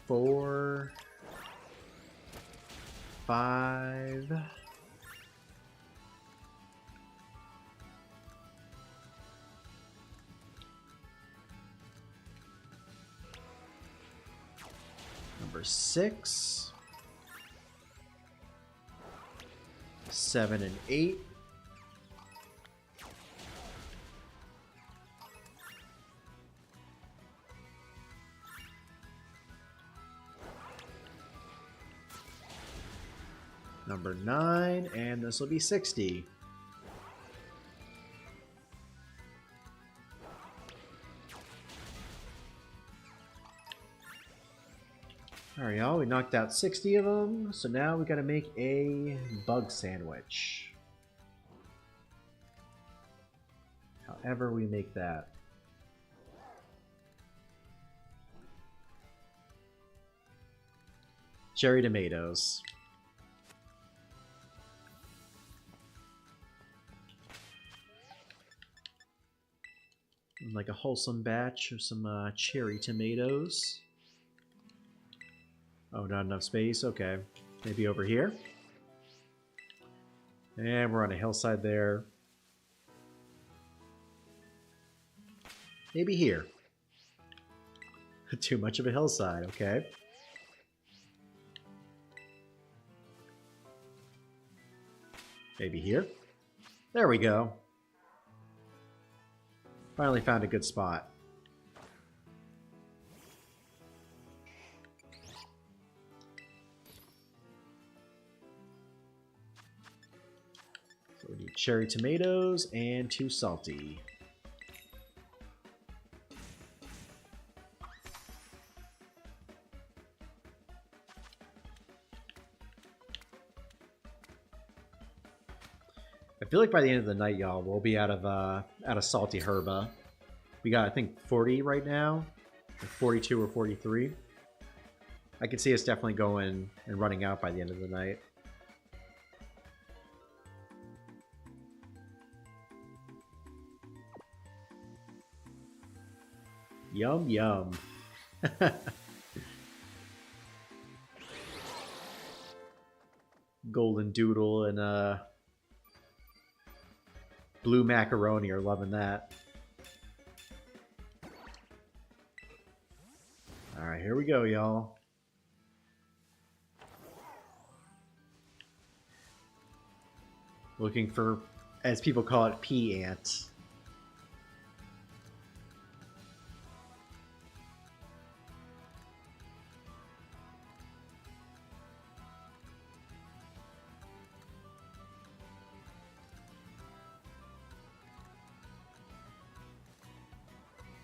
Four, 5. Number 6. 7 and 8. Number 9, and this will be 60. Alright, y'all, we knocked out 60 of them, so now we gotta make a bug sandwich. However we make that. Cherry tomatoes. Like a wholesome batch of some cherry tomatoes. Oh, not enough space? Okay. Maybe over here? And we're on a hillside there. Maybe here. Too much of a hillside, okay. Maybe here. There we go. Finally found a good spot. So we need cherry tomatoes and 2 salty. I feel like by the end of the night, y'all, we'll be out of salty herba. We got, I think, 40 right now, or 42 or 43. I can see us definitely going and running out by the end of the night. Yum, yum. Golden doodle and blue macaroni are loving that. Alright, here we go, y'all. Looking for, as people call it, pea ants.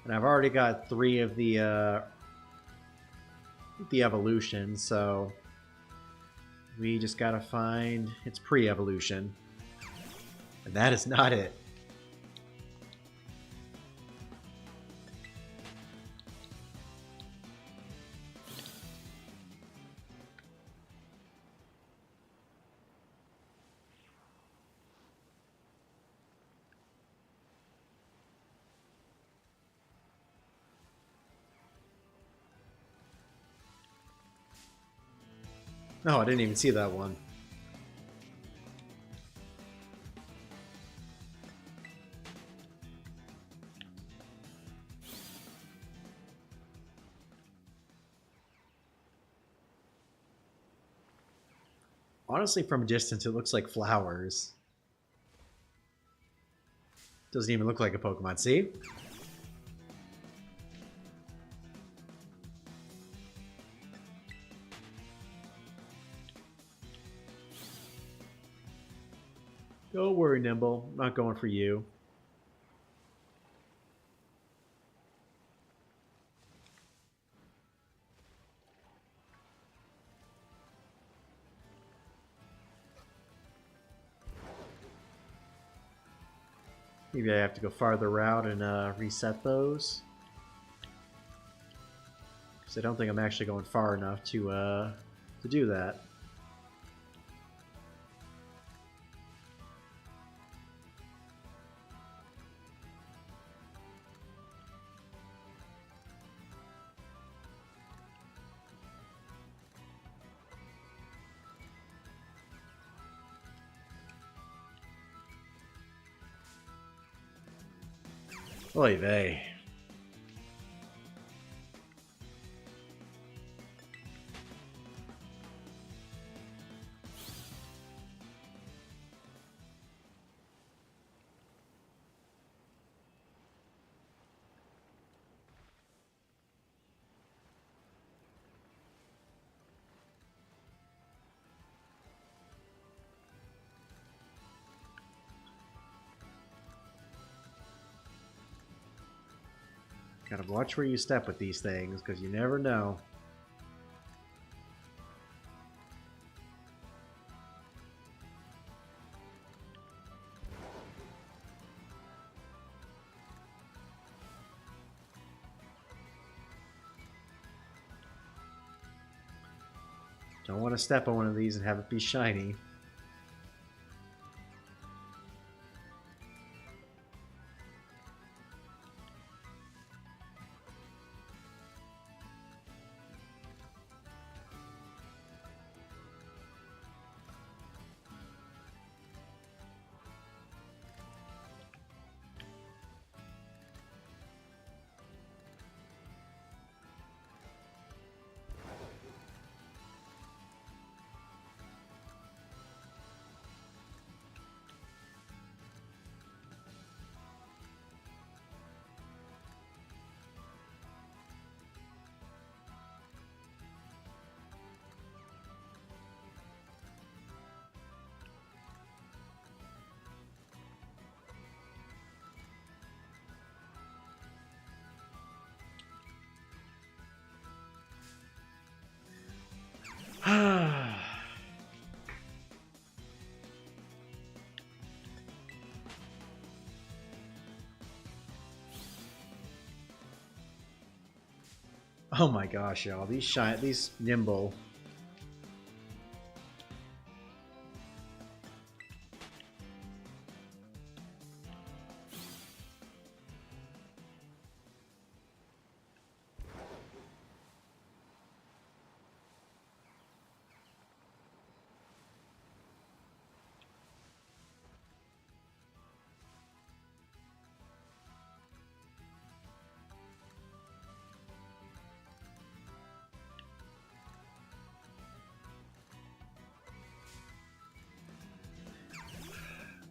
And I've already got 3 of the evolution, so we just gotta find its pre-evolution. And that is not it. No, I didn't even see that one. Honestly, from a distance, it looks like flowers. Doesn't even look like a Pokemon, see? Don't worry, Nimble. I'm not going for you. Maybe I have to go farther out and reset those. Because I don't think I'm actually going far enough to do that. Oy vey. Gotta watch where you step with these things, because you never know. Don't want to step on one of these and have it be shiny. Oh my gosh, y'all. These nimble.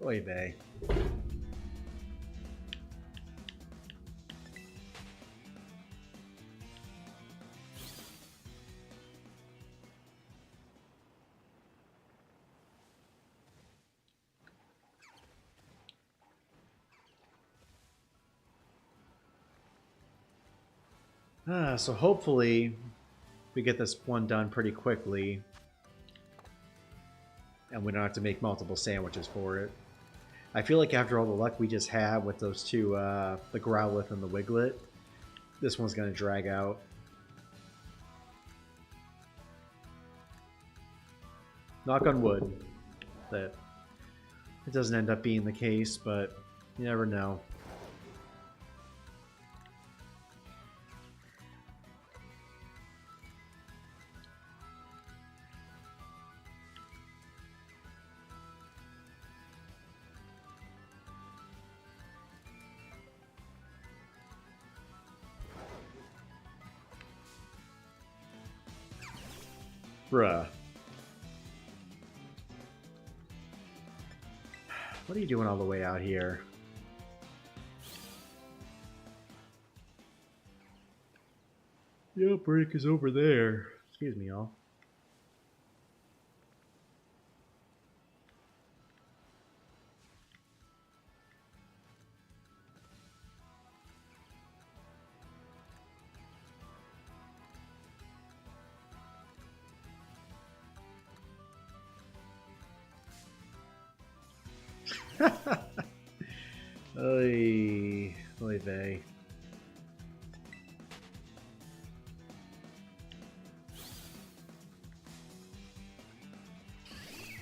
Oy vey. So hopefully we get this one done pretty quickly. And we don't have to make multiple sandwiches for it. I feel like after all the luck we just had with those two, the Growlithe and the Wiglet, this one's going to drag out. Knock on wood that it doesn't end up being the case, but you never know. Bruh. What are you doing all the way out here? The outbreak is over there. Excuse me, y'all. Oy, oy vey.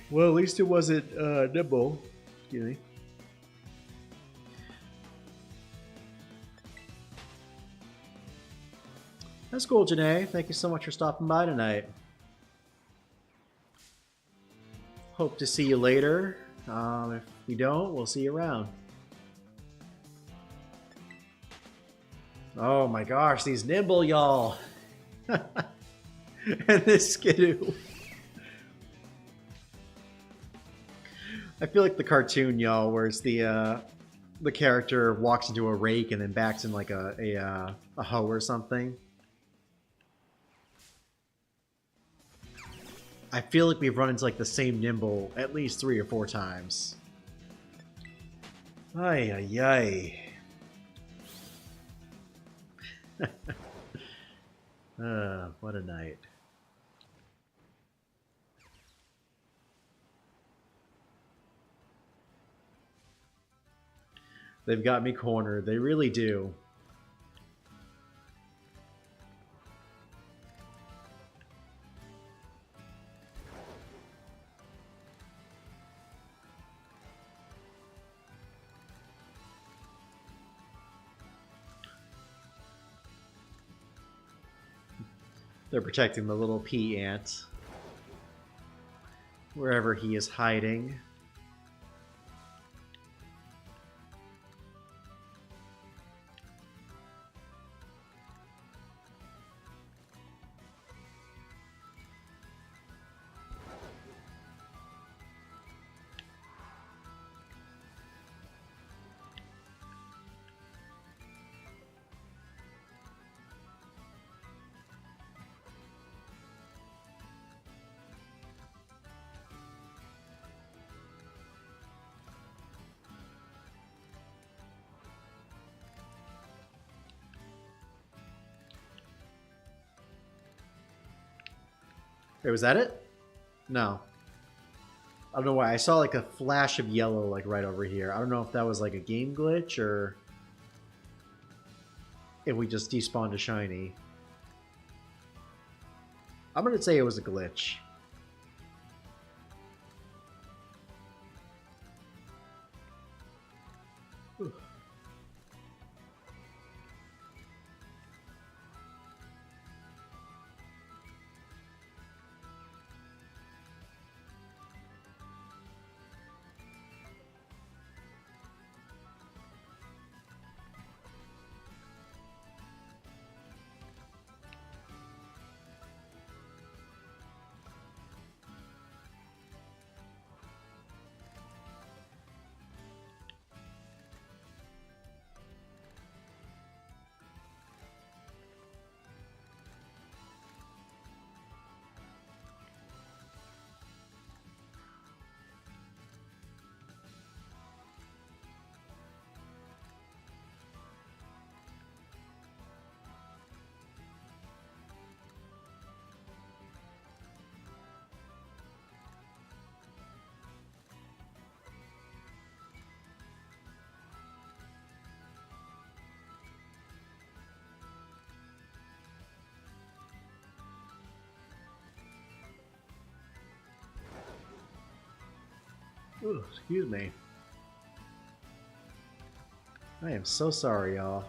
Well, at least it wasn't nibble. Excuse me. That's cool, Janae. Thank you so much for stopping by tonight. Hope to see you later. If we don't, we'll see you around. Oh my gosh, these nimble y'all. And this skidoo. I feel like the cartoon y'all, where it's the character walks into a rake and then backs in like a hoe or something. I feel like we've run into like the same nimble at least 3 or 4 times. Ay ay ay. What a night. They've got me cornered. They really do. They're protecting the little pea ant. Wherever he is hiding. Wait, was that it? No. I don't know why. I saw like a flash of yellow like right over here. I don't know if that was like a game glitch or if we just despawned a shiny. I'm going to say it was a glitch. Ooh. Ooh, excuse me. I am so sorry, y'all.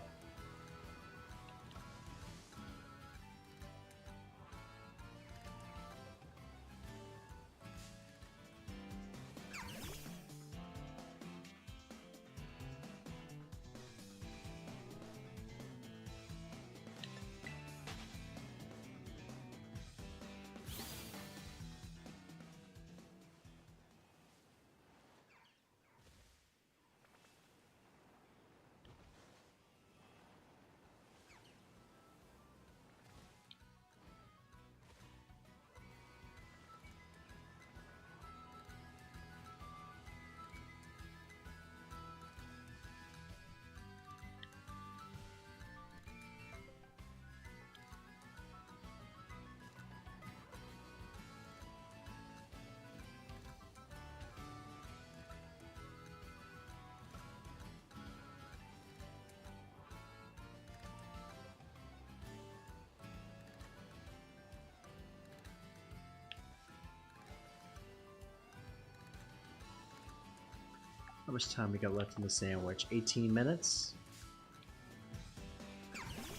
How much time we got left in the sandwich? 18 minutes?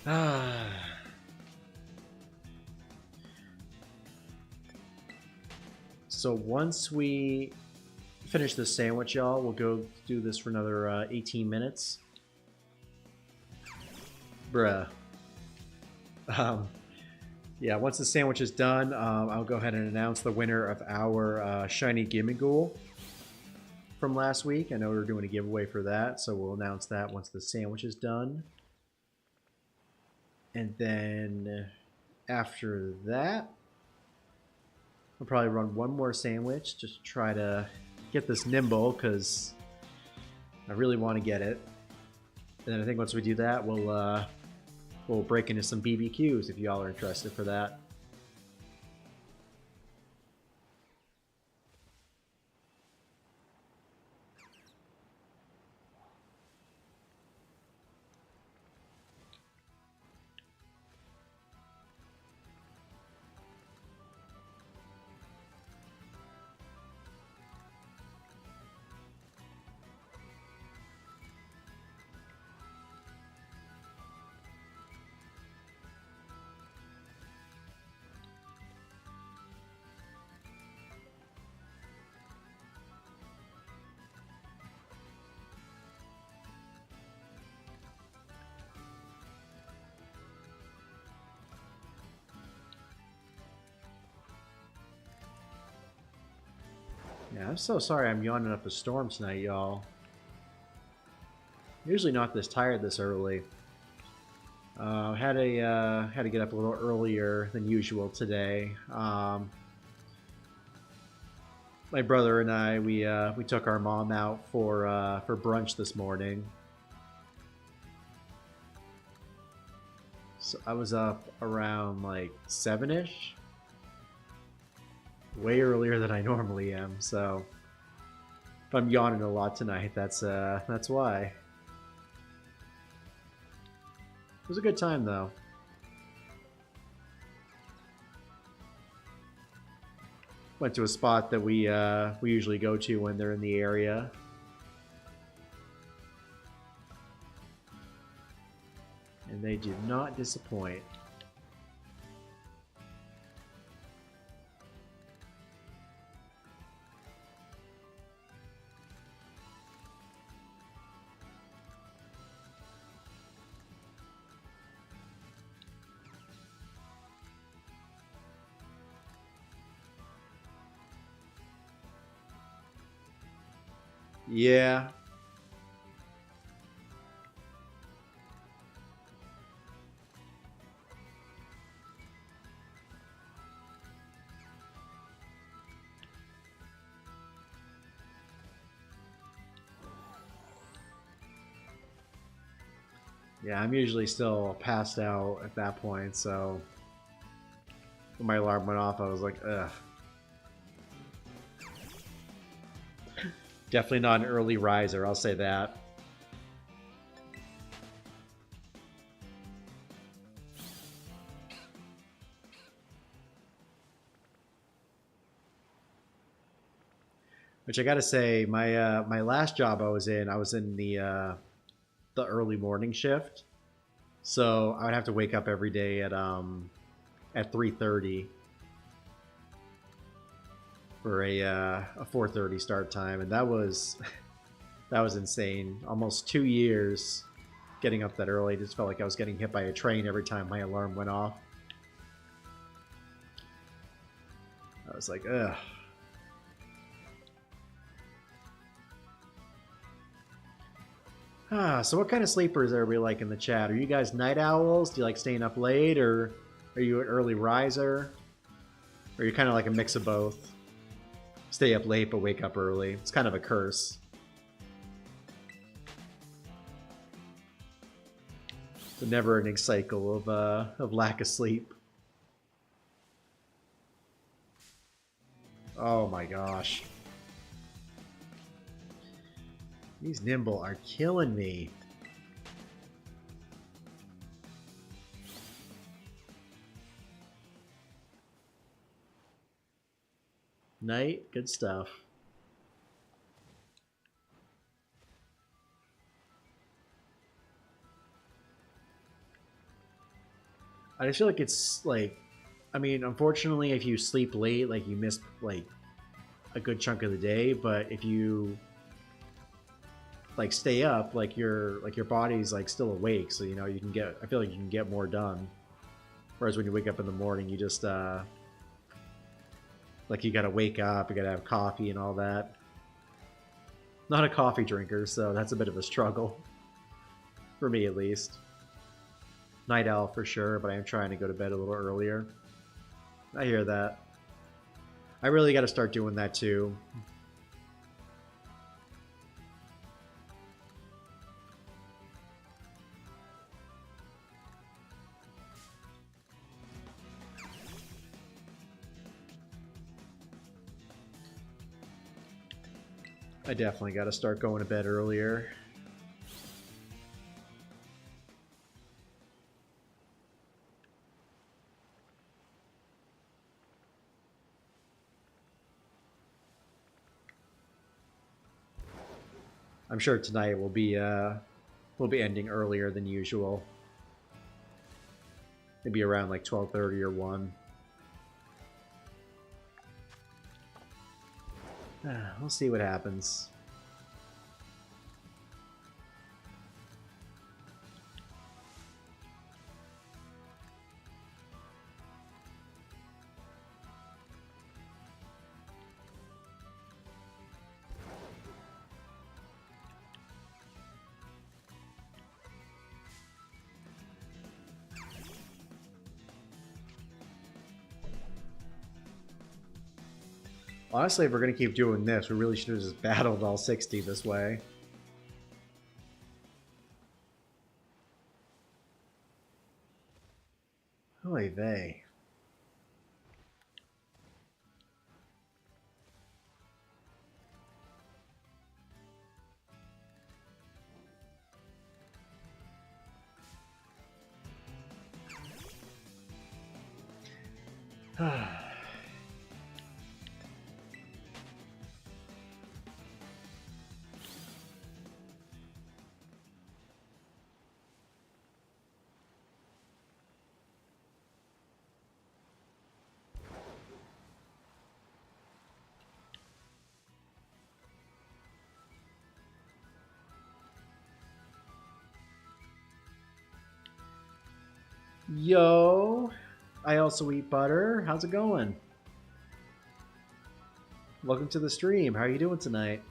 Ah. So once we finish this sandwich, y'all, we'll go do this for another 18 minutes. Bruh. Yeah, once the sandwich is done, I'll go ahead and announce the winner of our Shiny Gimmighoul from last week. I know we were doing a giveaway for that, so we'll announce that once the sandwich is done. And then after that, we'll probably run one more sandwich just to try to get this nimble because I really want to get it. And then I think once we do that, we'll break into some BBQs if y'all are interested for that. Yeah, I'm so sorry I'm yawning up a storm tonight, y'all. Usually not this tired this early. Had to get up a little earlier than usual today. My brother and I we took our mom out for brunch this morning. So I was up around like 7-ish. Way earlier than I normally am, so if I'm yawning a lot tonight, that's why. It was a good time though. Went to a spot that we usually go to when they're in the area. And they did not disappoint. Yeah. Yeah, I'm usually still passed out at that point, so when my alarm went off, I was like, ugh. Definitely not an early riser, I'll say that. Which I gotta say, my last job I was in the early morning shift, so I would have to wake up every day at 3:30 for a 4:30 start time, and that was that was insane. Almost 2 years getting up that early. I just felt like I was getting hit by a train every time my alarm went off. I was like, ugh. So what kind of sleepers are we like in the chat? Are you guys night owls? Do you like staying up late, or are you an early riser? Or are you kind of like a mix of both? Stay up late but wake up early. It's kind of a curse. It's a never-ending cycle of lack of sleep. Oh my gosh. These Nimble are killing me. Night, good stuff. I just feel like it's like, I mean, unfortunately, if you sleep late, like you miss like a good chunk of the day. But if you like stay up, like your body's like still awake, so you know you can get. I feel like you can get more done. Whereas when you wake up in the morning, you just like you gotta wake up, you gotta have coffee and all that. Not a coffee drinker, so that's a bit of a struggle for me at least. Night owl for sure, but I am trying to go to bed a little earlier. I hear that. I really got to start doing that too. I definitely got to start going to bed earlier. I'm sure tonight will be ending earlier than usual. Maybe around like 12:30 or 1. We'll see what happens. Honestly, if we're going to keep doing this, we really should have just battled all 60 this way. Oy vey. Yo, I also eat butter. How's it going? Welcome to the stream. How are you doing tonight?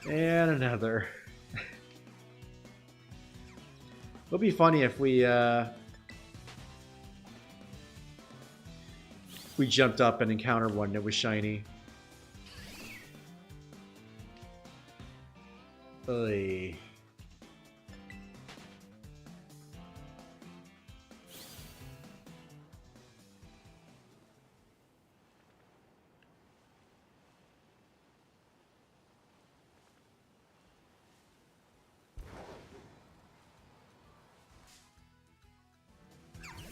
And another. It'll be funny if we jumped up and encountered one that was shiny. Oy.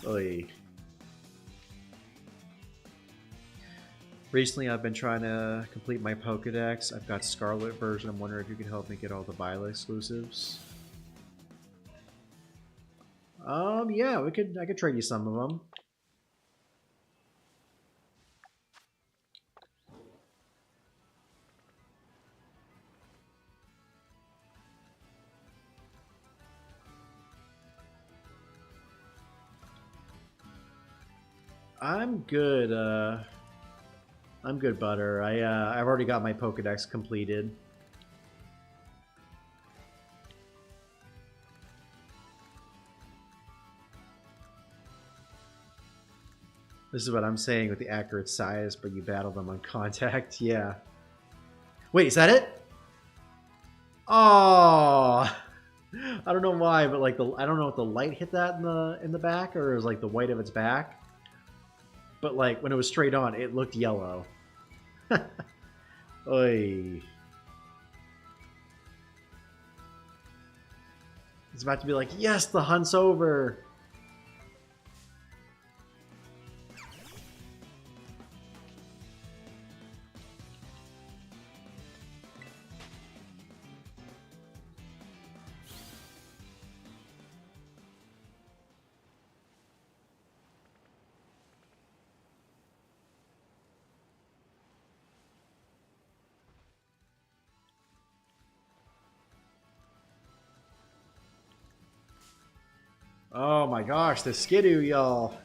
Oy. Recently, I've been trying to complete my Pokedex. I've got Scarlet version. I'm wondering if you can help me get all the Violet exclusives. Yeah, I could trade you some of them. I'm good. I'm good, Butter. I've already got my Pokedex completed. This is what I'm saying with the accurate size, but you battle them on contact. Yeah. Wait, is that it? Oh, I don't know why, but like I don't know if the light hit that in the back or it was like the white of its back. But like when it was straight on, it looked yellow. Oy. It's about to be like, yes, the hunt's over. Oh my gosh, the skidoo, y'all.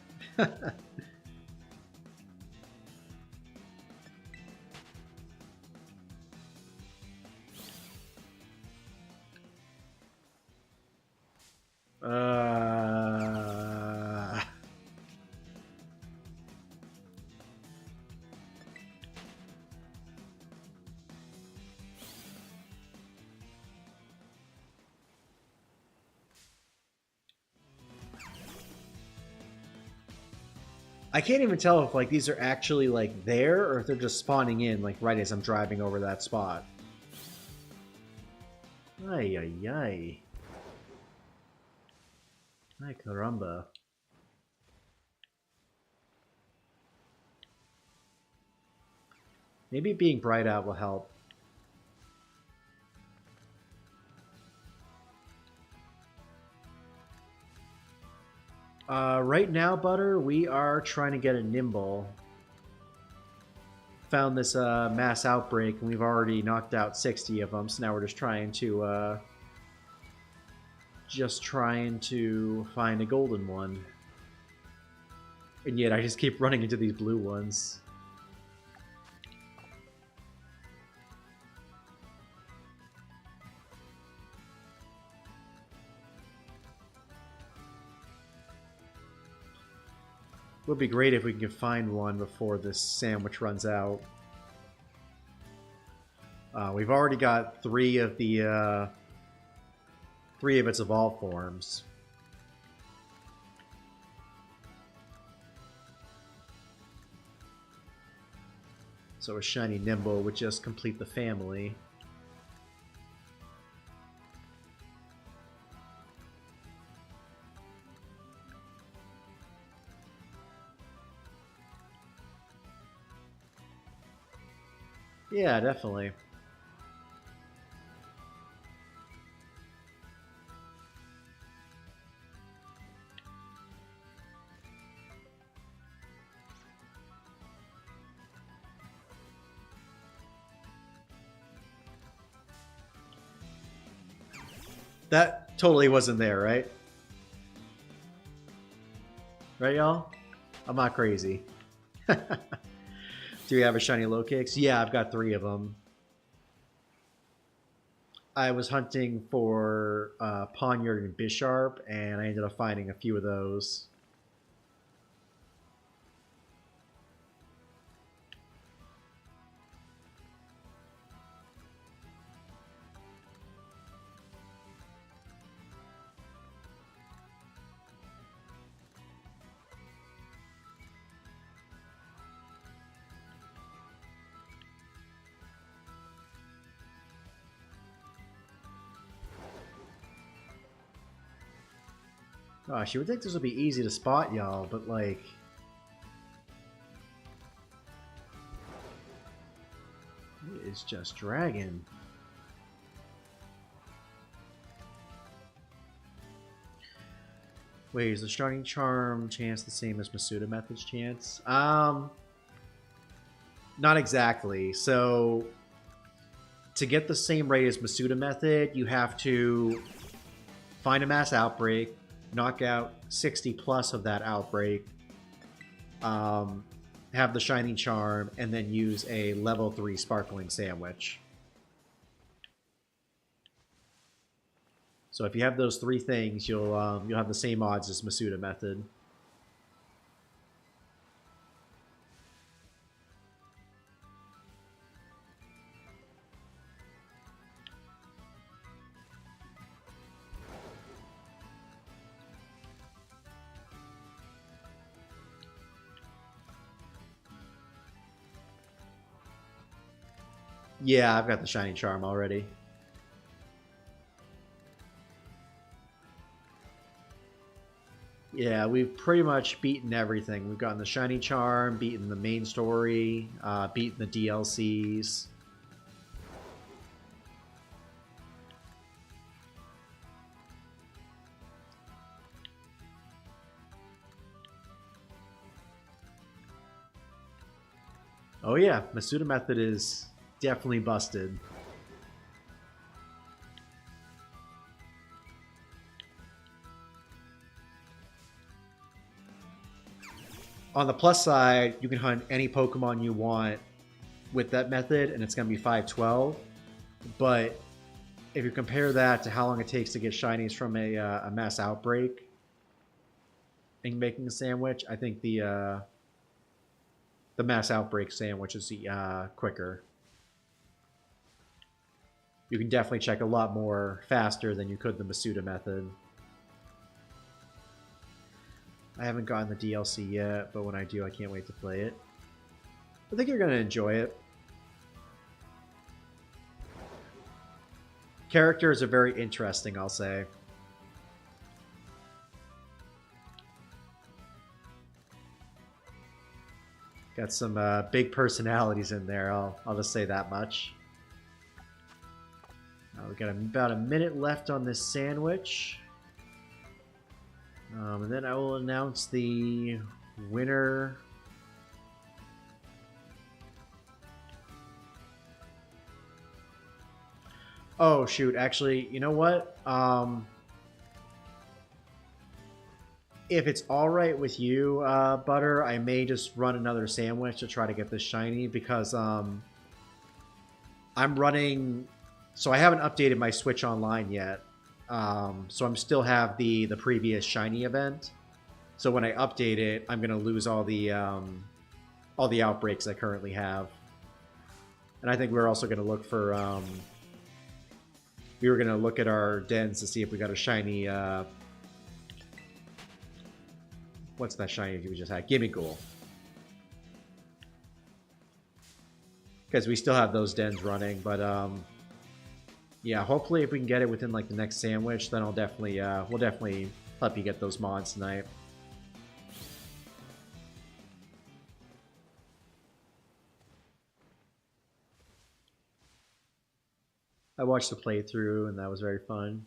I can't even tell if like these are actually like there or if they're just spawning in like right as I'm driving over that spot. Ay ay ay. Ay caramba. Maybe being bright out will help. Right now, Butter, we are trying to get a nimble. Found this mass outbreak, and we've already knocked out 60 of them. So now we're just trying to find a golden one. And yet, I just keep running into these blue ones. Would be great if we could find one before this sandwich runs out. We've already got three of its evolved forms. So a shiny Nimble would just complete the family. Yeah, definitely. That totally wasn't there, right? Right, y'all? I'm not crazy. Do you have a shiny low kicks? Yeah, I've got 3 of them. I was hunting for Poniard and Bisharp, and I ended up finding a few of those. Gosh, you would think this would be easy to spot, y'all, but like... It is just dragging. Wait, is the Starting Charm chance the same as Masuda Method's chance? Not exactly. So, to get the same rate as Masuda Method, you have to find a mass outbreak, knock out 60 plus of that outbreak, have the Shining Charm, and then use a level 3 Sparkling Sandwich. So if you have those 3 things, you'll have the same odds as Masuda Method. Yeah, I've got the shiny charm already. Yeah, we've pretty much beaten everything. We've gotten the shiny charm, beaten the main story, beaten the DLCs. Oh yeah, Masuda method is definitely busted. On the plus side, you can hunt any Pokemon you want with that method, and it's going to be 512. But if you compare that to how long it takes to get shinies from a mass outbreak and making a sandwich, I think the mass outbreak sandwich is quicker. You can definitely check a lot more faster than you could the Masuda method. I haven't gotten the DLC yet, but when I do, I can't wait to play it. I think you're going to enjoy it. Characters are very interesting, I'll say. Got some big personalities in there, I'll just say that much. We've got about a minute left on this sandwich. And then I will announce the winner. Oh, shoot. Actually, you know what? If it's all right with you, Butter, I may just run another sandwich to try to get this shiny because I'm running... So I haven't updated my Switch Online yet. So I'm still have the previous shiny event. So when I update it, I'm gonna lose all the outbreaks I currently have. And I think we're also gonna look for we were gonna look at our dens to see if we got a shiny what's that shiny we just had? Gimme Ghoul. Because we still have those dens running, but yeah, hopefully if we can get it within like the next sandwich, then I'll definitely we'll definitely help you get those mods tonight. I watched the playthrough and that was very fun.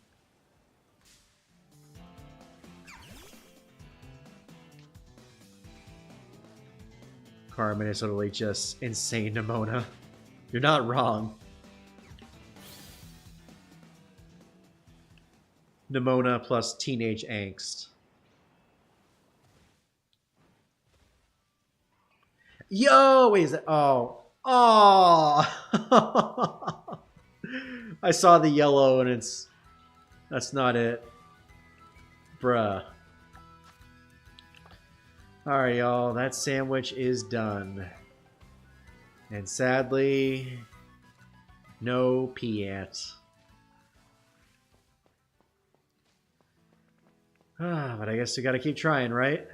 Carmen is totally just insane, Nimona. You're not wrong. Nimona plus teenage angst. Yo, wait, is that? Oh. Oh. I saw the yellow and it's... That's not it. Bruh. Alright, y'all. That sandwich is done. And sadly, no Piant. But I guess we gotta keep trying, right?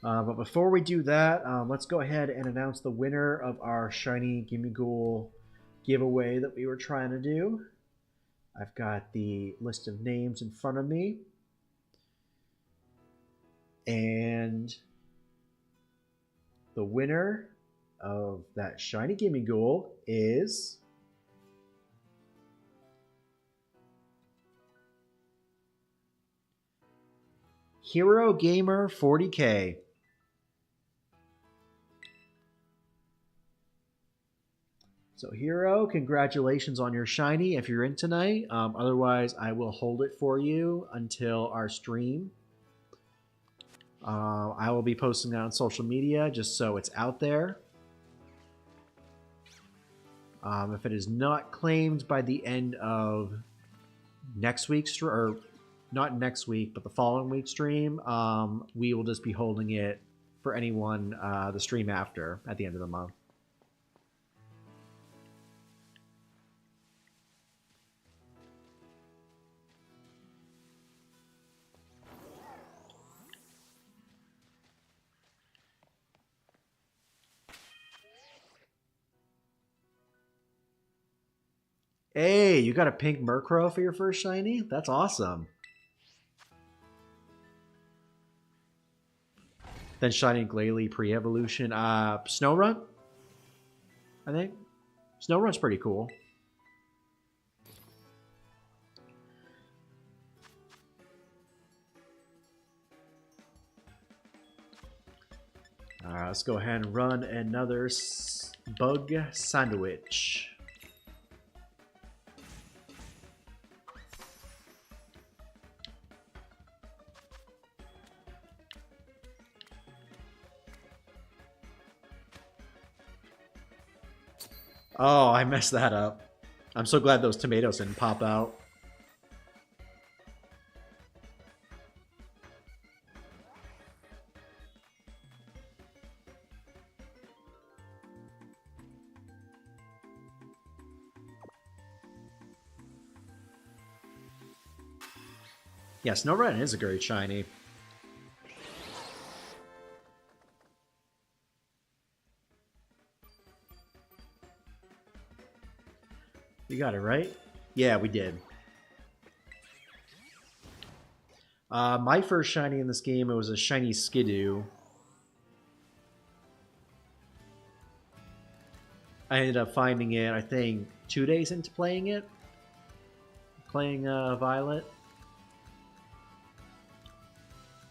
But before we do that, let's go ahead and announce the winner of our Shiny Gimme Ghoul giveaway that we were trying to do. I've got the list of names in front of me. And the winner of that Shiny Gimme Ghoul is... Hero Gamer 40K. So Hero, congratulations on your shiny if you're in tonight. Otherwise, I will hold it for you until our stream. I will be posting it on social media just so it's out there. If it is not claimed by the end of next week's stream, or not next week, but the following week stream, we will just be holding it for anyone the stream after at the end of the month. Hey, you got a pink Murkrow for your first shiny? That's awesome. Then shiny Glalie pre-evolution. Snorunt, I think. Snorunt's pretty cool. Alright, let's go ahead and run another bug sandwich. Oh, I messed that up. I'm so glad those tomatoes didn't pop out. Yeah, Snorunt is a great shiny. You got it, right? Yeah, we did. My first shiny in this game, it was a shiny Skidoo. I ended up finding it, I think, 2 days into playing it. Playing Violet.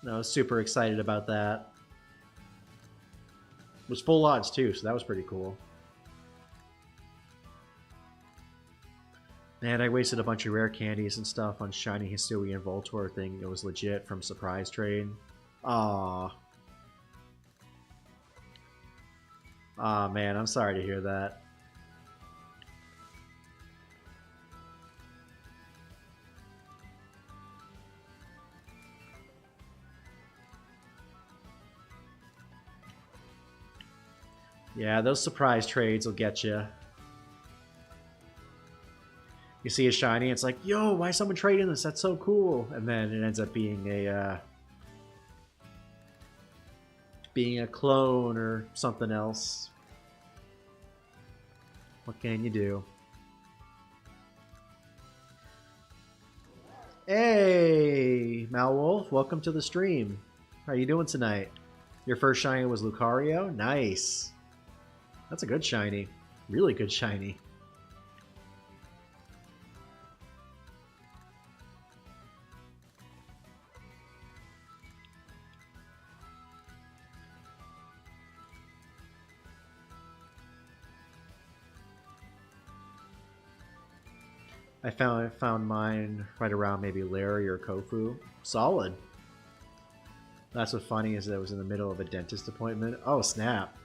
I was super excited about that. It was full odds too, so that was pretty cool. Man, I wasted a bunch of rare candies and stuff on shiny Hisuian and Voltorb thing. It was legit from Surprise Trade. Aww. Aw, man, I'm sorry to hear that. Yeah, those surprise trades will get you. You see a shiny, it's like, yo, why is someone trading this? That's so cool. And then it ends up being a clone or something else. What can you do? Hey, Malwolf, welcome to the stream. How are you doing tonight? Your first shiny was Lucario? Nice. That's a good shiny. Really good shiny. I found mine right around maybe Larry or Kofu. Solid. That's what's funny is that I was in the middle of a dentist appointment. Oh, snap.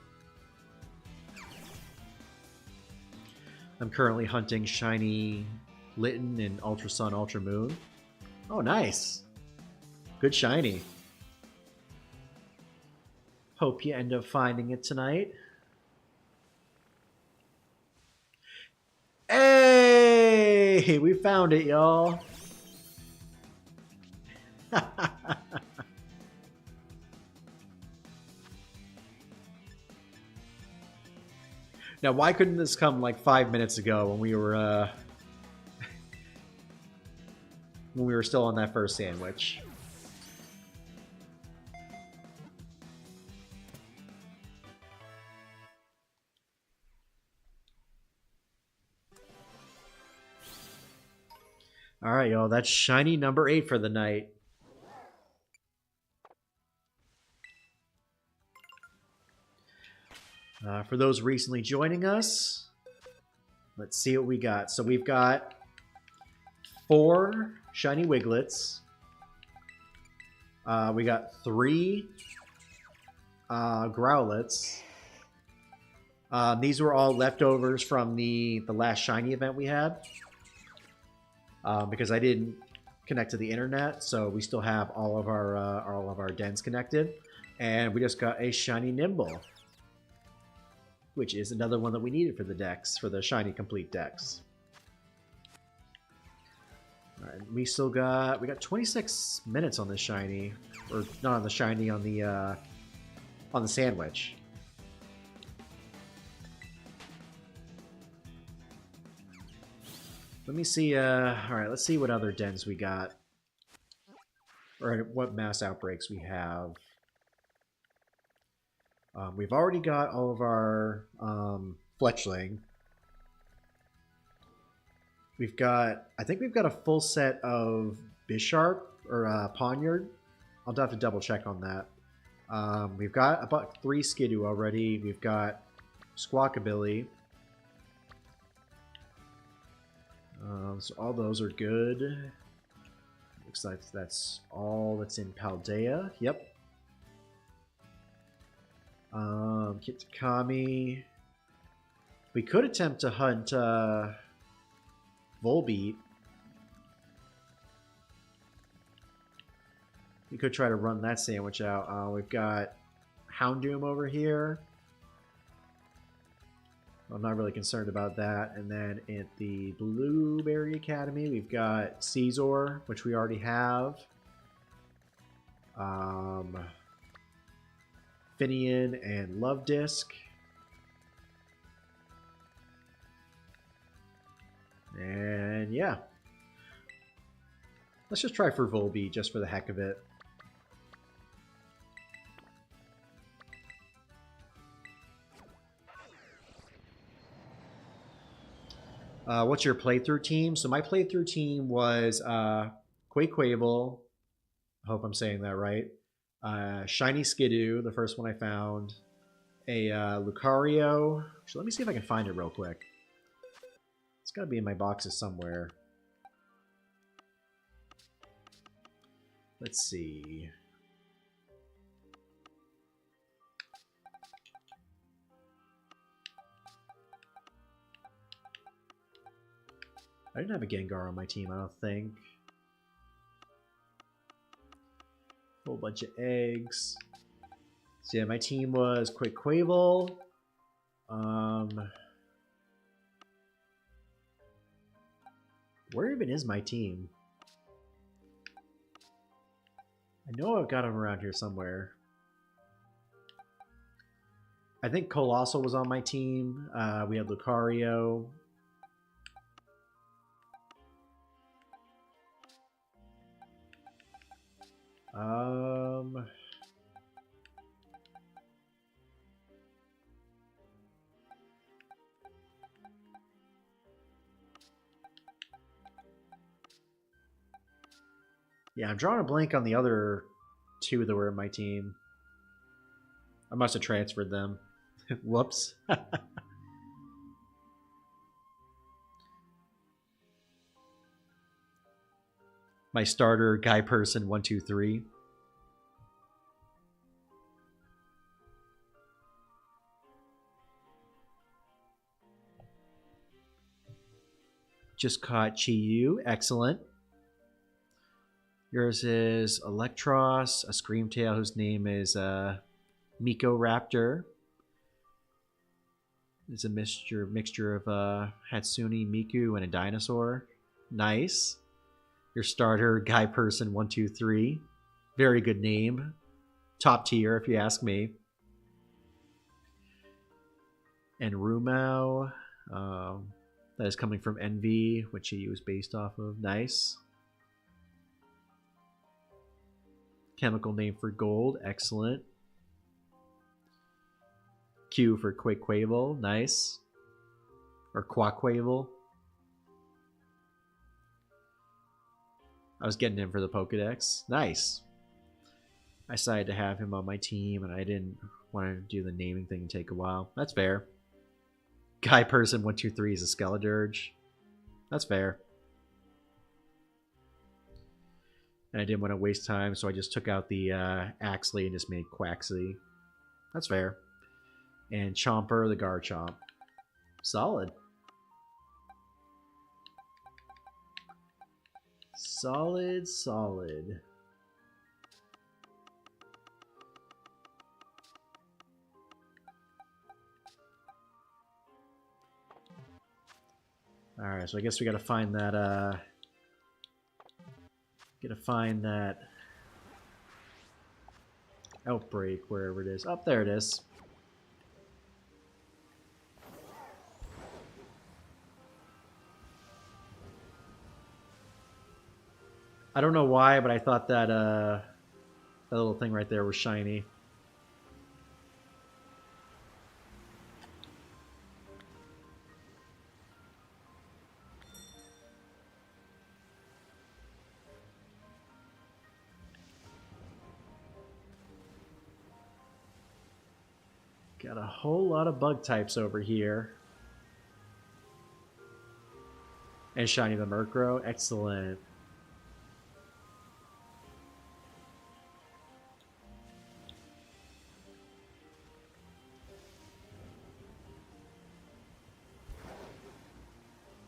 I'm currently hunting shiny Litten and Ultra Sun, Ultra Moon. Oh, nice. Good shiny. Hope you end up finding it tonight. Hey, we found it, y'all. Now, why couldn't this come like 5 minutes ago when we were still on that first sandwich? All right, y'all. That's shiny number 8 for the night. For those recently joining us, let's see what we got. So we've got 4 shiny Wiglets. We got 3 Growlits. These were all leftovers from the last shiny event we had. Because I didn't connect to the internet, so we still have all of our dens connected. And we just got a shiny Nimble, which is another one that we needed for the decks, for the shiny complete decks. All right, we got 26 minutes on this shiny, or not on the shiny, on the sandwich. Let me see. Alright, let's see what other dens we got. Or what mass outbreaks we have. We've already got all of our fletchling. We've got, I think we've got a full set of Bisharp or Poniard. I'll have to double check on that. We've got about 3 Skidoo already. We've got Squawkabilly. So all those are good. Looks like that's all that's in Paldea. Yep. Kitakami. We could attempt to hunt Volbeat. We could try to run that sandwich out. We've got Houndoom over here. I'm not really concerned about that. And then at the Blueberry Academy, we've got Caesar, which we already have. Finian and Love Disc. And yeah. Let's just try for Volbeat just for the heck of it. What's your playthrough team? So my playthrough team was Quaquavel. I hope I'm saying that right. Shiny Skidoo, the first one I found. A Lucario. Actually, let me see if I can find it real quick. It's got to be in my boxes somewhere. Let's see. I didn't have a Gengar on my team, I don't think. Whole bunch of eggs. So yeah, my team was Quaquavel. Where even is my team? I know I've got him around here somewhere. I think Colossal was on my team. We had Lucario. Yeah, I'm drawing a blank on the other 2 that were in my team. I must have transferred them. Whoops. My starter, Guy Person 123. Just caught Chi-Yu. Excellent. Yours is Electros, a Screamtail whose name is Miko Raptor. It's a mixture of Hatsune Miku and a dinosaur. Nice. Your starter, Guy Person 123. Very good name. Top tier, if you ask me. And Rumau. That is coming from Envy, which he was based off of. Nice. Chemical name for gold. Excellent. Q for Quaquavel. Nice. Or Quaquavel. I was getting him for the Pokedex. Nice. I decided to have him on my team, and I didn't want to do the naming thing and take a while. That's fair. Guy Person 123 is a Skeledirge. That's fair. And I didn't want to waste time, so I just took out the Axley and just made Quaxley. That's fair. And Chomper, the Garchomp. Solid. Solid, solid. Alright, so I guess we gotta find that, outbreak, wherever it is. Oh, there it is. I don't know why, but I thought that that little thing right there was shiny. Got a whole lot of bug types over here. And shiny the Murkrow. Excellent.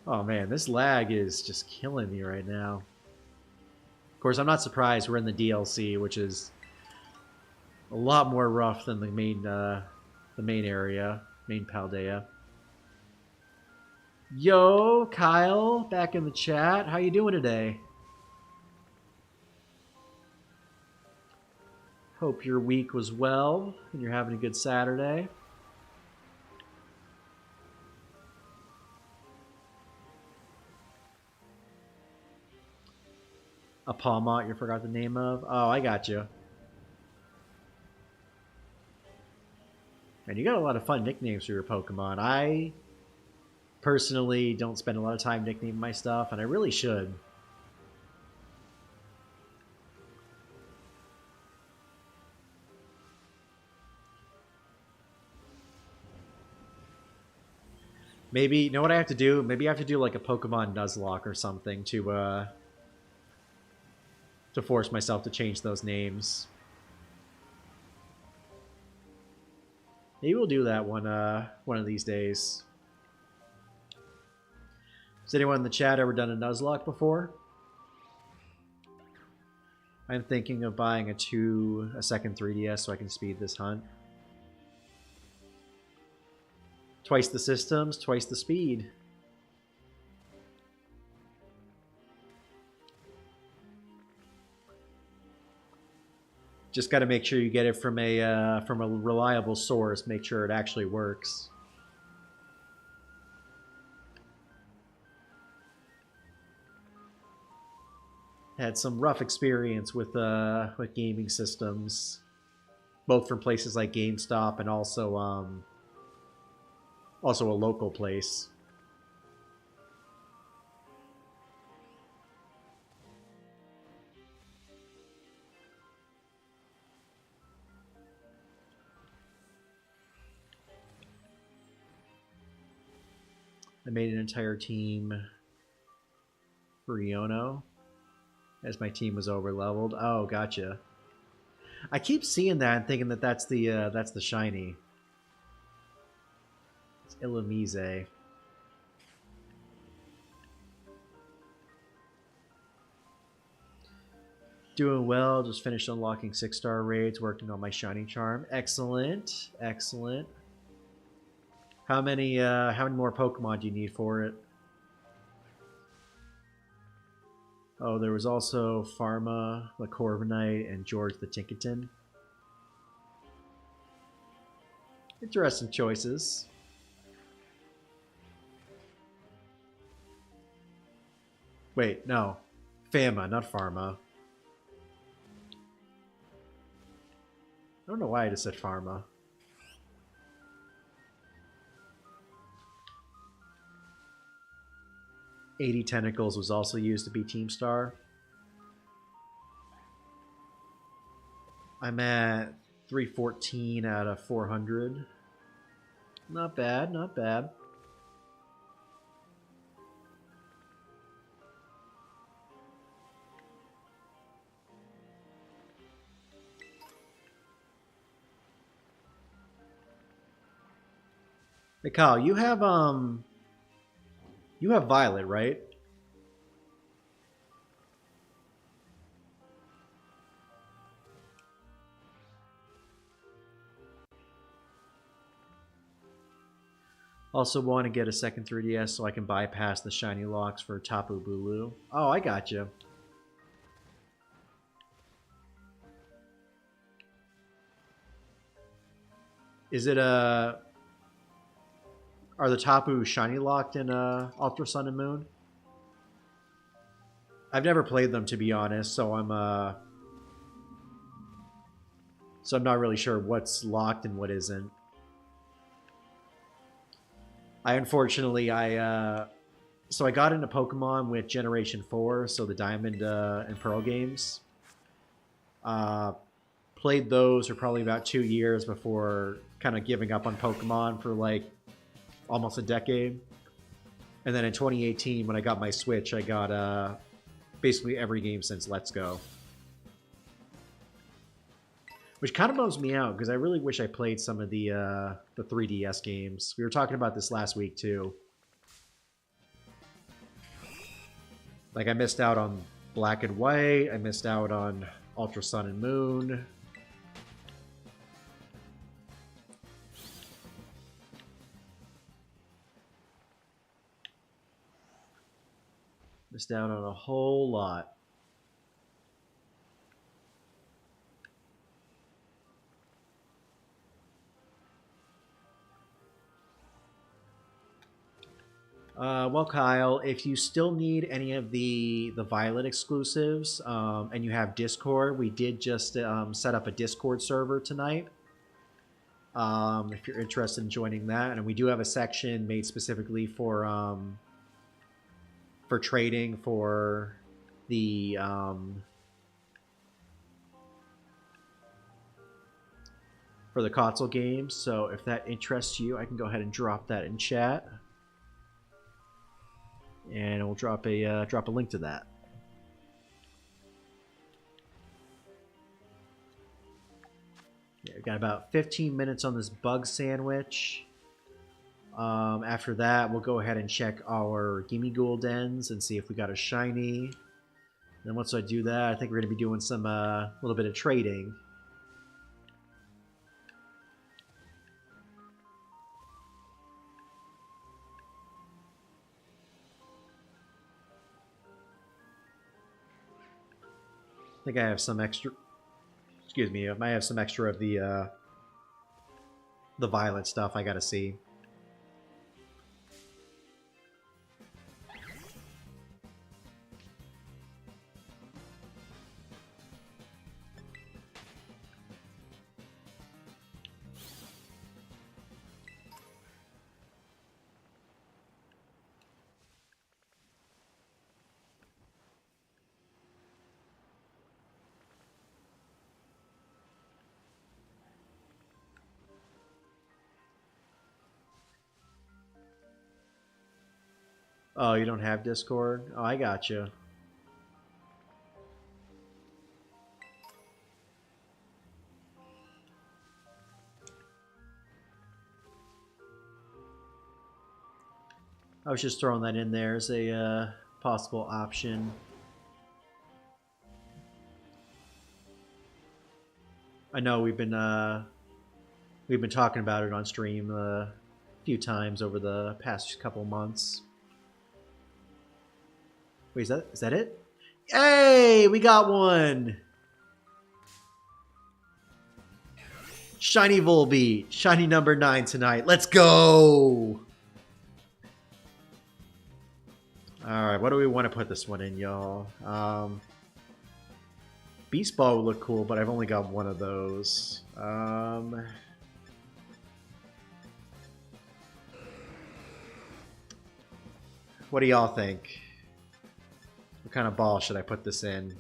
Oh man, this lag is just killing me right now. Of course, I'm not surprised we're in the DLC, which is a lot more rough than the main area, main Paldea. Yo, Kyle, back in the chat. How you doing today? Hope your week was well and you're having a good Saturday. A Palmont you forgot the name of? Oh, I got you. And you got a lot of fun nicknames for your Pokemon. I personally don't spend a lot of time nicknaming my stuff, and I really should. Maybe, you know what I have to do? Maybe I have to do like a Pokemon Nuzlocke or something to force myself to change those names. Maybe we'll do that one of these days. Has anyone in the chat ever done a Nuzlocke before? I'm thinking of buying a second 3DS so I can speed this hunt. Twice the systems, twice the speed. Just got to make sure you get it from a reliable source. Make sure it actually works. Had some rough experience with gaming systems, both from places like GameStop and also a local place. I made an entire team for Iono as my team was over leveled. Oh, gotcha. I keep seeing that and thinking that that's the shiny. It's Illumise. Doing well. Just finished unlocking 6-star raids, working on my shiny charm. Excellent, excellent. How many more Pokemon do you need for it? Oh, there was also Pharma, the Corviknight, and George the Tinkaton. Interesting choices. Wait, no. Fama, not Pharma. I don't know why I just said Pharma. 80 Tentacles was also used to be Team Star. I'm at 314 out of 400. Not bad, not bad. Hey Kyle, you have Violet, right? Also want to get a second 3DS so I can bypass the shiny locks for Tapu Bulu. Oh, I got you. Is it are the Tapu shiny locked in Ultra Sun and Moon? I've never played them, to be honest, so I'm not really sure what's locked and what isn't. I unfortunately so I got into Pokemon with Generation 4, so the Diamond and Pearl games. Uh, Played those for probably about 2 years before kind of giving up on Pokemon for like almost a decade. And then in 2018, when I got my Switch, I got basically every game since Let's Go. Which kind of bums me out because I really wish I played some of the 3DS games. We were talking about this last week too. Like I missed out on Black and White. I missed out on Ultra Sun and Moon. Missed out on a whole lot. Well, Kyle, if you still need any of the Violet exclusives and you have Discord, we did just set up a Discord server tonight. If you're interested in joining that, and we do have a section made specifically for trading for the console games. So if that interests you, I can go ahead and drop that in chat. And we'll drop a link to that. Yeah, we've got about 15 minutes on this bug sandwich. After that, we'll go ahead and check our Gimme Ghoul dens and see if we got a shiny. Then once I do that, I think we're going to be doing some little bit of trading. I think I have some extra. Excuse me. I might have some extra of the Violet stuff. I gotta see. Oh, you don't have Discord? Oh, I gotcha. I was just throwing that in there as a possible option. I know we've been talking about it on stream a few times over the past couple months. Wait, is that it? Hey, we got one! Shiny Volbeat. Shiny number 9 tonight. Let's go! Alright, what do we want to put this one in, y'all? Beast Ball would look cool, but I've only got one of those. What do y'all think? What kind of ball should I put this in?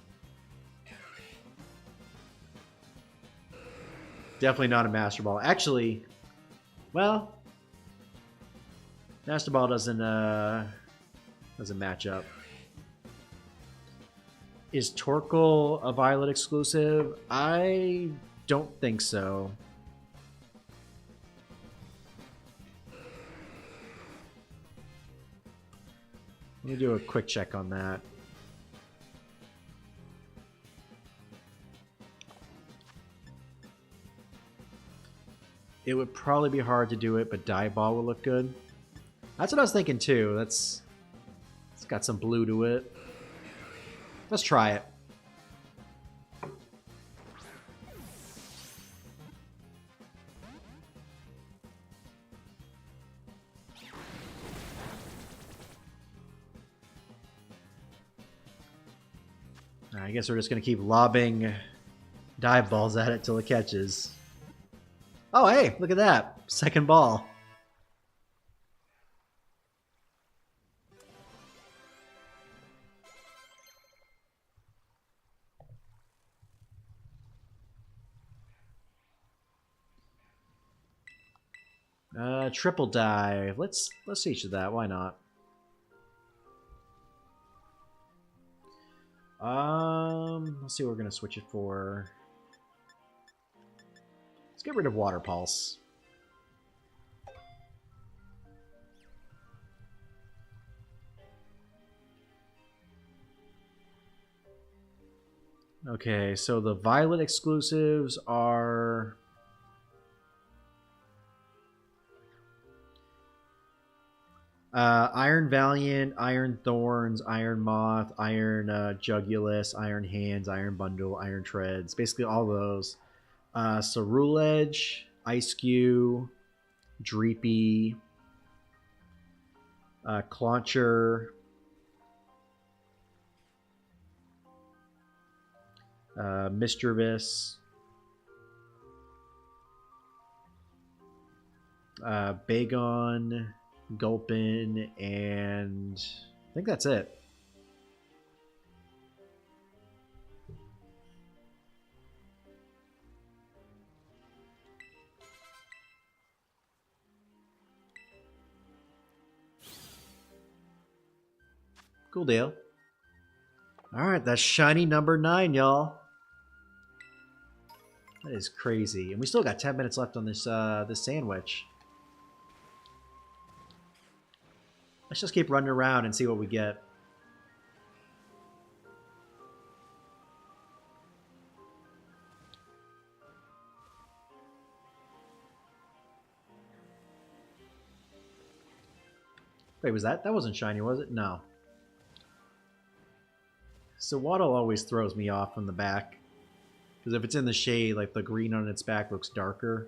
Definitely not a Master Ball. Actually, well, Master Ball doesn't match up. Is Torkoal a Violet exclusive? I don't think so. Let me do a quick check on that. It would probably be hard to do it, but Dive Ball would look good. That's what I was thinking too. It's got some blue to it. Let's try it. I guess we're just going to keep lobbing dive balls at it till it catches. Oh, hey, look at that. Second ball. Triple dive. Let's each of that. Why not? Let's see what we're gonna switch it for. Let's get rid of Water Pulse. Okay, so the Violet exclusives are Iron Valiant, Iron Thorns, Iron Moth, Iron Jugulus, Iron Hands, Iron Bundle, Iron Treads. Basically all those. Ceruledge, Ice-Q, Dreepy, Clauncher, Mischievous, Bagon, Gulpin, and I think that's it. Cool deal. Alright, that's shiny number 9, y'all. That is crazy. And we still got 10 minutes left on this this sandwich. Let's just keep running around and see what we get. Wait, was that? That wasn't shiny, was it? No. So Waddle always throws me off from the back. Because if it's in the shade, like the green on its back looks darker.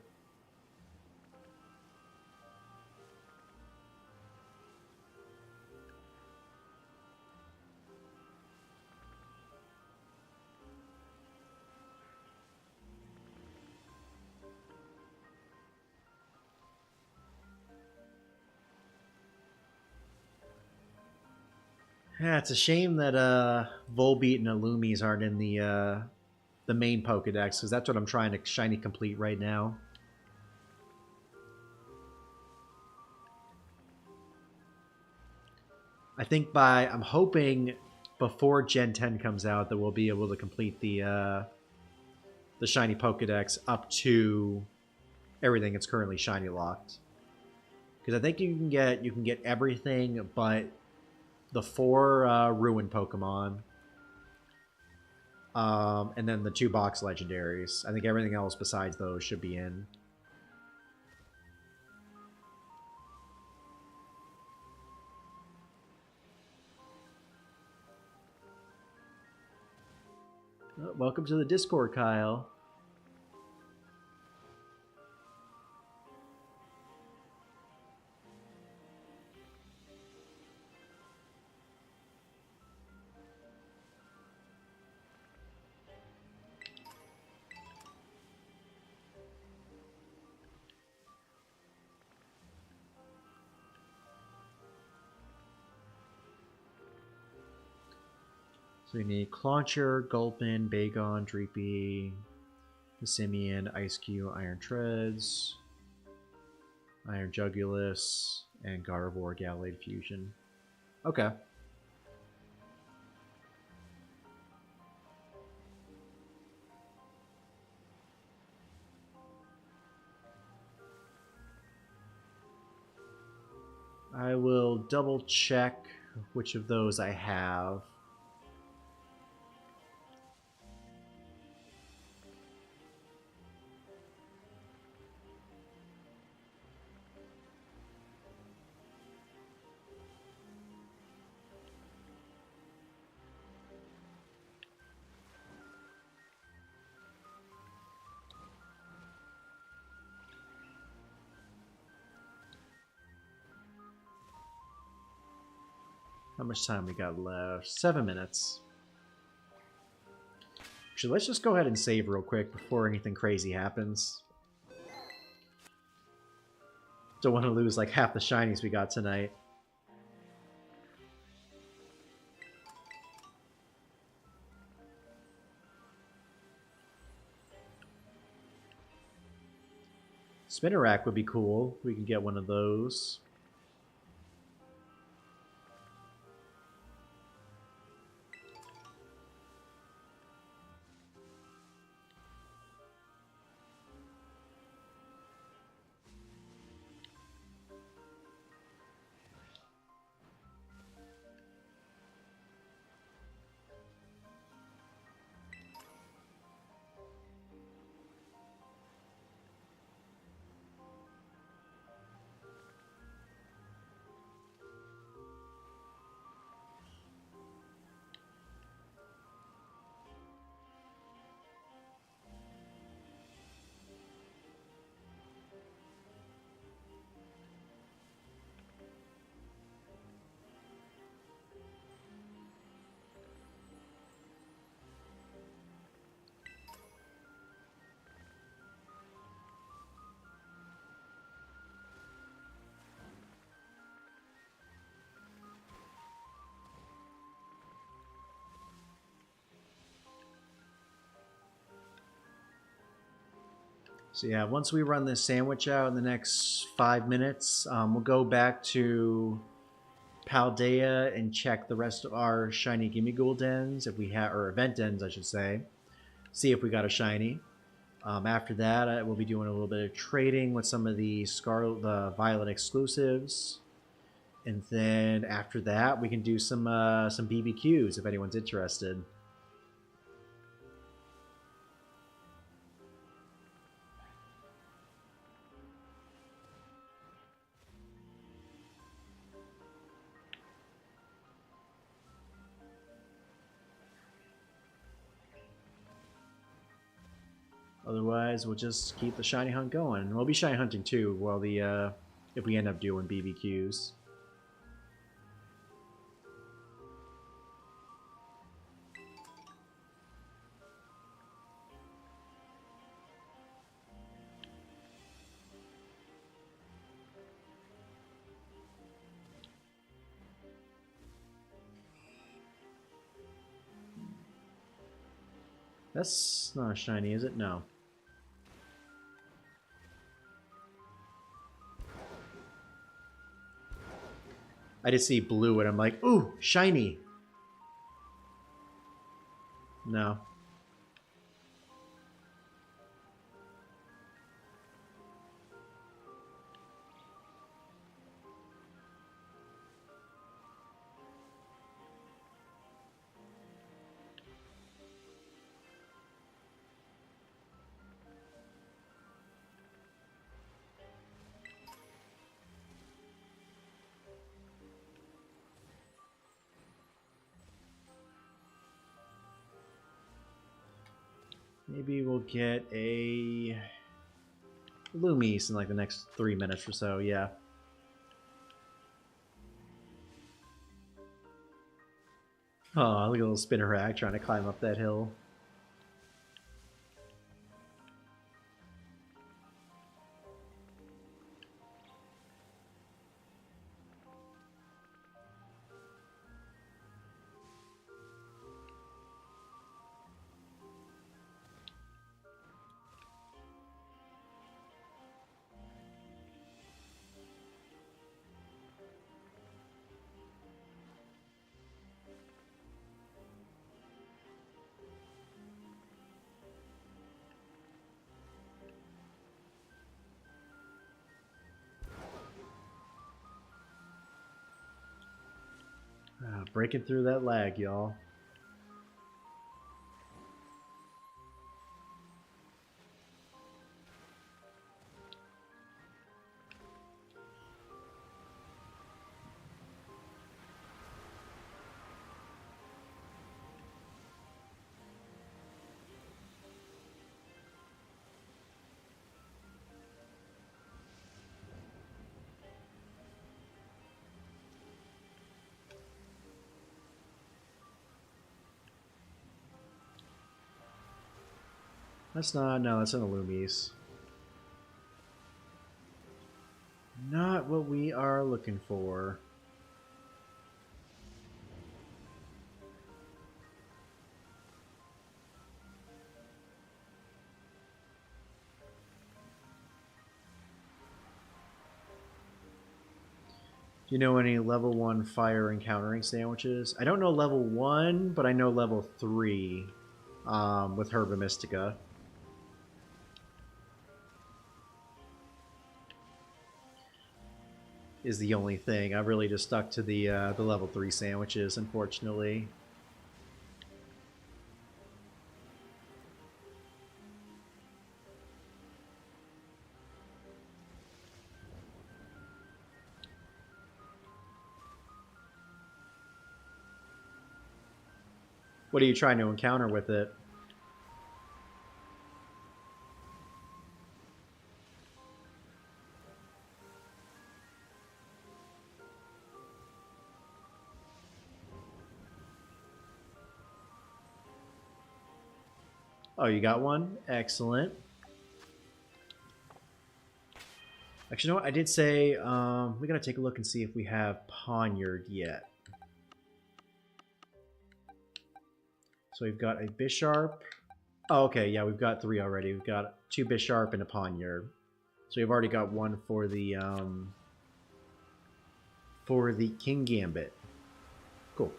Yeah, it's a shame that Volbeat and Illumies aren't in the main Pokedex, because that's what I'm trying to shiny complete right now. I think I'm hoping before Gen 10 comes out that we'll be able to complete the shiny Pokedex up to everything that's currently shiny locked. Because I think you can get everything but the 4 Ruin Pokemon, and then the 2 box legendaries. I think everything else besides those should be in. Oh, welcome to the Discord, Kyle. So we need Clauncher, Gulpin, Bagon, Dreepy, Simeon, Ice-Q, Iron Treads, Iron Jugulus, and Gardevoir Gallade Fusion. Okay. I will double check which of those I have. How much time we got left? 7 minutes. Actually, let's just go ahead and save real quick before anything crazy happens. Don't want to lose like half the shinies we got tonight. Spinner rack would be cool. We can get one of those. So yeah, once we run this sandwich out in the next 5 minutes, we'll go back to Paldea and check the rest of our shiny Gimme Gold dens, if we have, or event dens, I should say. See if we got a shiny. After that, we'll be doing a little bit of trading with some of the the Violet exclusives, and then after that, we can do some BBQs if anyone's interested. Otherwise, we'll just keep the shiny hunt going. We'll be shiny hunting too, while the if we end up doing BBQs. That's not a shiny, is it? No. I just see blue and I'm like, ooh, shiny. No. Maybe we'll get a Loomies in like the next 3 minutes or so, yeah. Oh, look at a little spinner rack trying to climb up that hill. Breaking through that lag, y'all. That's not, no, that's an Illumies. Not what we are looking for. Do you know any level 1 fire encountering sandwiches? I don't know level 1, but I know level 3 with Herba Mystica. Is the only thing. I've really just stuck to the level 3 sandwiches, unfortunately. What are you trying to encounter with it? Oh, you got one? Excellent. Actually, you know what? I did say we gotta take a look and see if we have Poniard yet. So we've got a Bisharp. Oh, okay, yeah, we've got 3 already. We've got 2 Bisharp and a Poniard. So we've already got one for the King Gambit. Cool.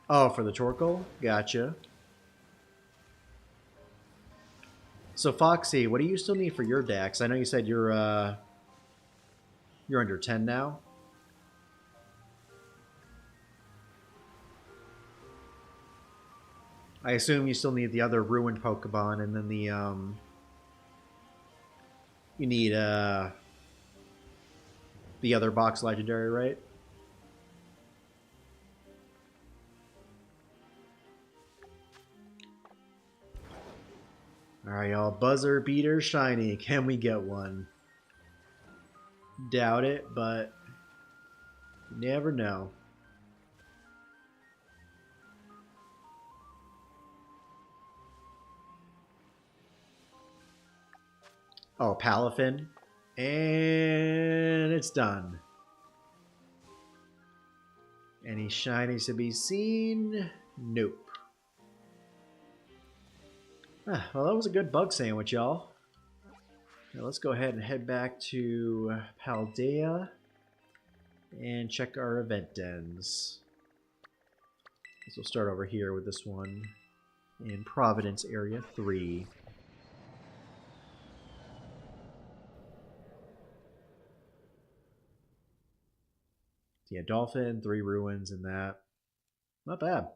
Oh, for the Torkoal? Gotcha. So Foxy, what do you still need for your Dex? I know you said you're under 10 now. I assume you still need the other ruined Pokemon, and then the you need the other box legendary, right? Alright, y'all. Buzzer beater shiny. Can we get one? Doubt it, but you never know. Oh, Palafin. And it's done. Any shinies to be seen? Nope. Well, that was a good bug sandwich, y'all. Now let's go ahead and head back to Paldea and check our event dens. So we'll start over here with this one in Providence Area 3. Yeah, Dolphin, 3 ruins, and that. Not bad.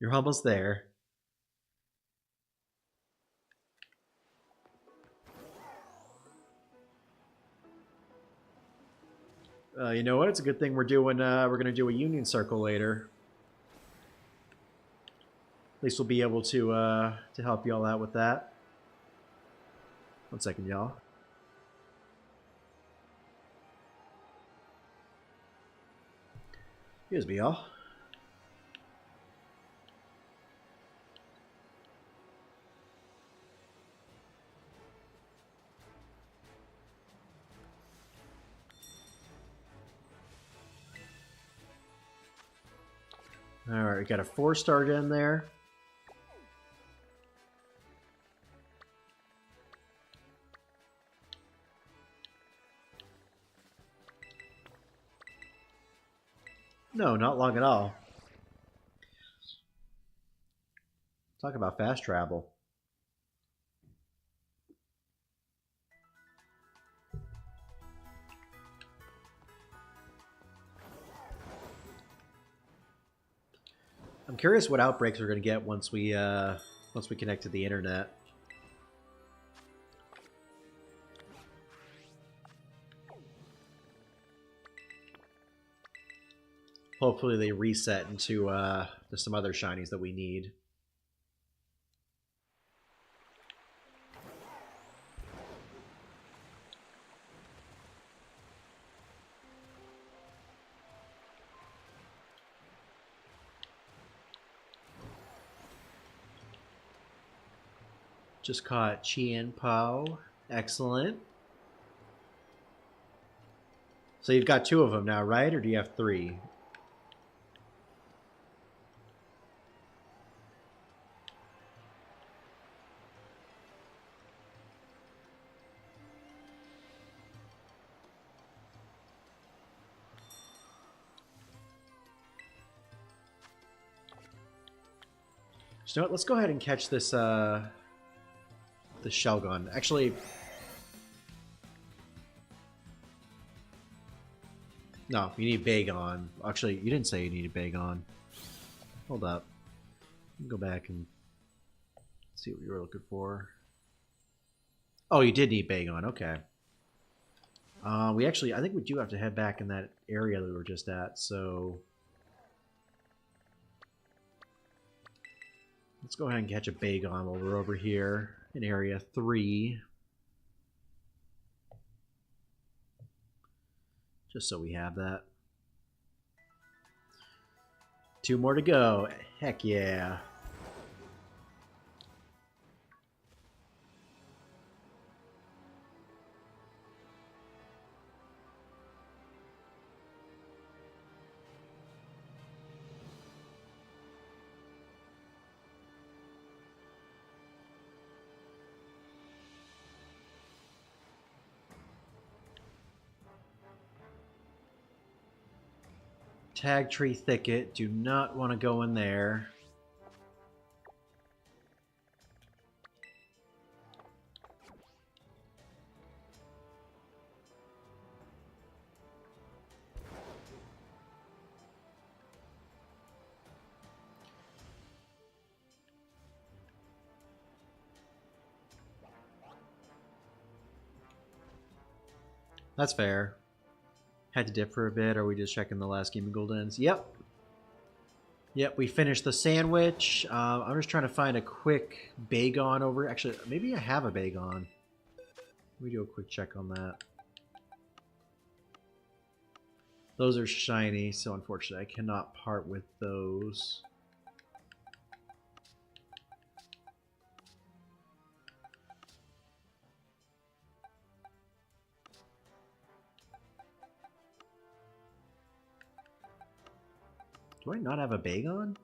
You're almost there. You know what? It's a good thing we're doing. We're gonna do a Union Circle later. At least we'll be able to help y'all out with that. 1 second, y'all. Excuse me, y'all. Alright, we got a 4-star in there. No, not long at all. Talk about fast travel. I'm curious what outbreaks we're going to get once we connect to the internet. Hopefully they reset into to some other shinies that we need. Just caught Chien Po. Excellent. So you've got 2 of them now, right? Or do you have 3? So you know what? Let's go ahead and catch this the shell gun. Actually, no, you need Bagon. Actually, you didn't say you needed Bagon. Hold up. Go back and see what you were looking for. Oh, you did need Bagon. Okay. We actually, I think we do have to head back in that area that we were just at. So let's go ahead and catch a Bagon while we're over here in Area 3. Just so we have that. 2 more to go. Heck yeah. Tag tree thicket. Do not want to go in there. That's fair. Had to dip for a bit. Are we just checking the last game of Gold Ends? Yep. Yep, we finished the sandwich. I'm just trying to find a quick Bagon over. Actually, maybe I have a Bagon. Let me do a quick check on that. Those are shiny, so unfortunately I cannot part with those. Do I not have a Bagon?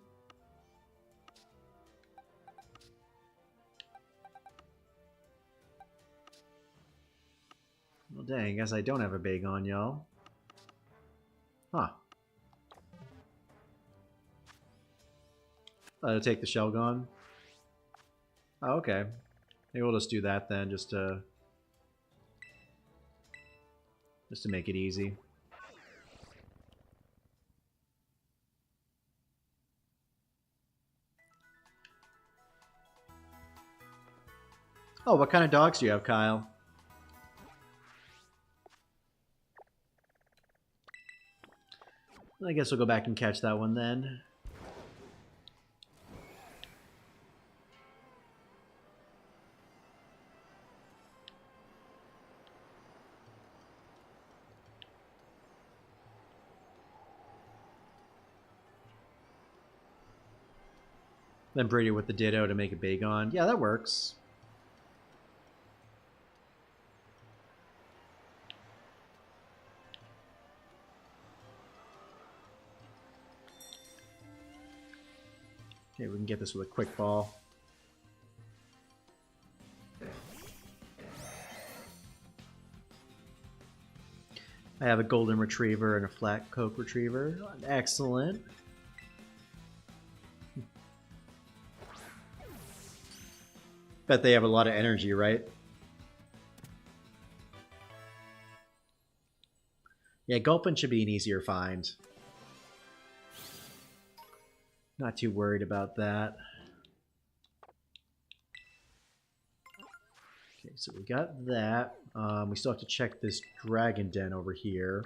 Well, dang, I guess I don't have a Bagon, y'all. Huh. I'll take the Shelgon. Oh, okay. Maybe we'll just do that then, just to make it easy. Oh, what kind of dogs do you have, Kyle? I guess we'll go back and catch that one then. Then breed it with the Ditto to make a Bagon. Yeah, that works. Okay, we can get this with a quick ball. I have a golden retriever and a flat coke retriever. Excellent. Bet they have a lot of energy, right? Yeah, Gulpin should be an easier find. Not too worried about that. Okay, so we got that. We still have to check this dragon den over here.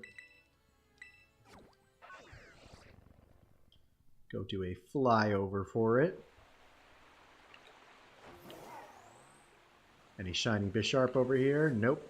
Go do a flyover for it. Any shiny Bisharp over here? Nope.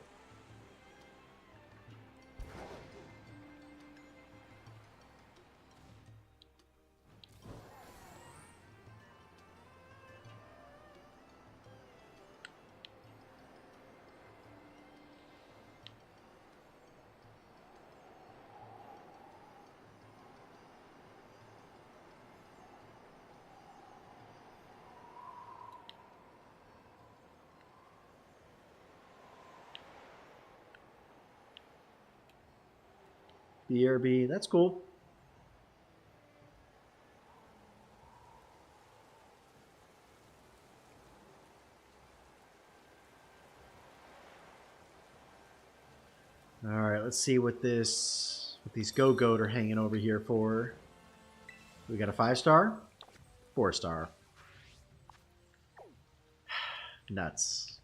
BRB, that's cool. All right, let's see what these go-goat are hanging over here for. We got a 5-star, 4-star. Nuts.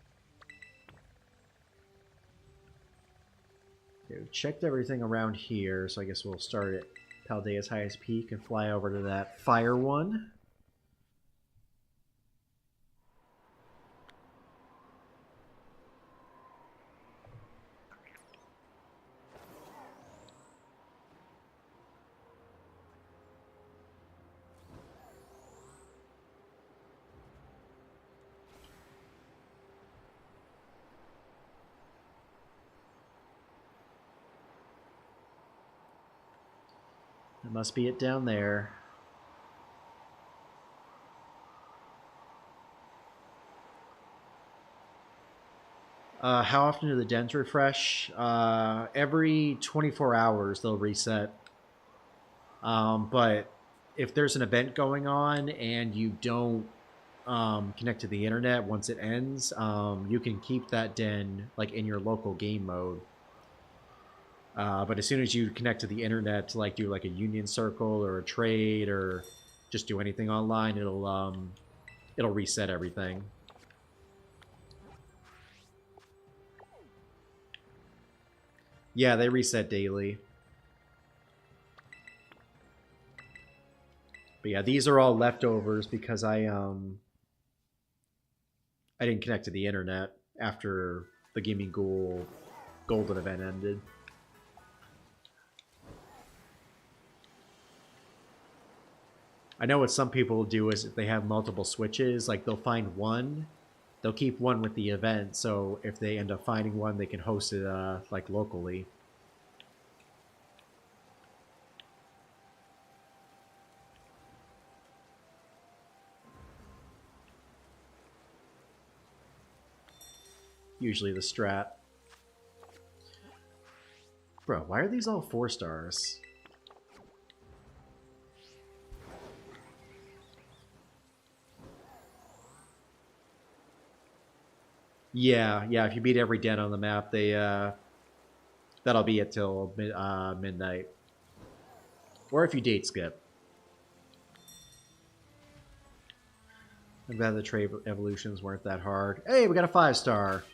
Okay, we've checked everything around here, so I guess we'll start at Paldea's highest peak and fly over to that fire one. That must be it down there. How often do the dens refresh? Every 24 hours they'll reset. But if there's an event going on and you don't connect to the internet once it ends, you can keep that den like in your local game mode. But as soon as you connect to the internet to like do like a union circle or a trade or just do anything online, it'll reset everything. Yeah, they reset daily. But yeah, these are all leftovers because I didn't connect to the internet after the Gimme Ghoul Golden event ended. I know what some people do is if they have multiple switches, like they'll find one, they'll keep one with the event, so if they end up finding one, they can host it like locally. Usually the strat. Bro, why are these all 4 stars? Yeah, if you beat every den on the map, that'll be it till midnight. Or if you date skip. I'm glad the trade evolutions weren't that hard. Hey, we got a 5-star.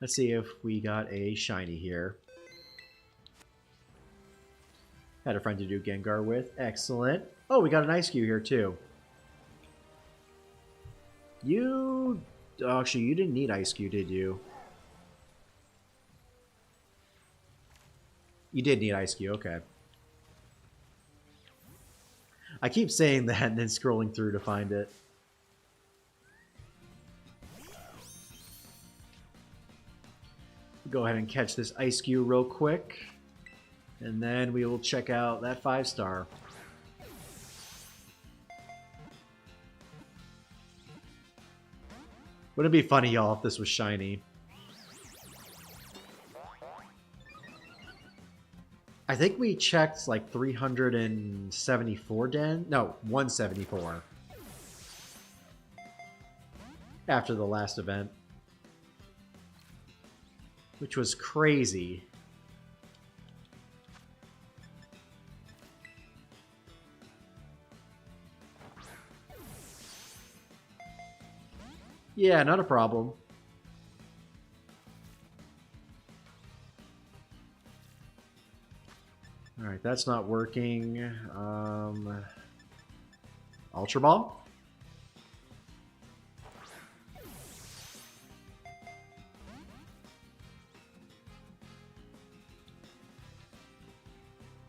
Let's see if we got a shiny here. Had a friend to do Gengar with. Excellent. Oh, we got an Ice Cube here too. You... Oh, actually, you didn't need Ice Cube, did you? You did need Ice Cube, okay. I keep saying that and then scrolling through to find it. Go ahead and catch this Ice Cube real quick. And then we will check out that 5-star. Wouldn't it be funny, y'all, if this was shiny? I think we checked like 374 den? No, 174. After the last event. Which was crazy. Yeah, not a problem. Alright, that's not working. Ultra Ball?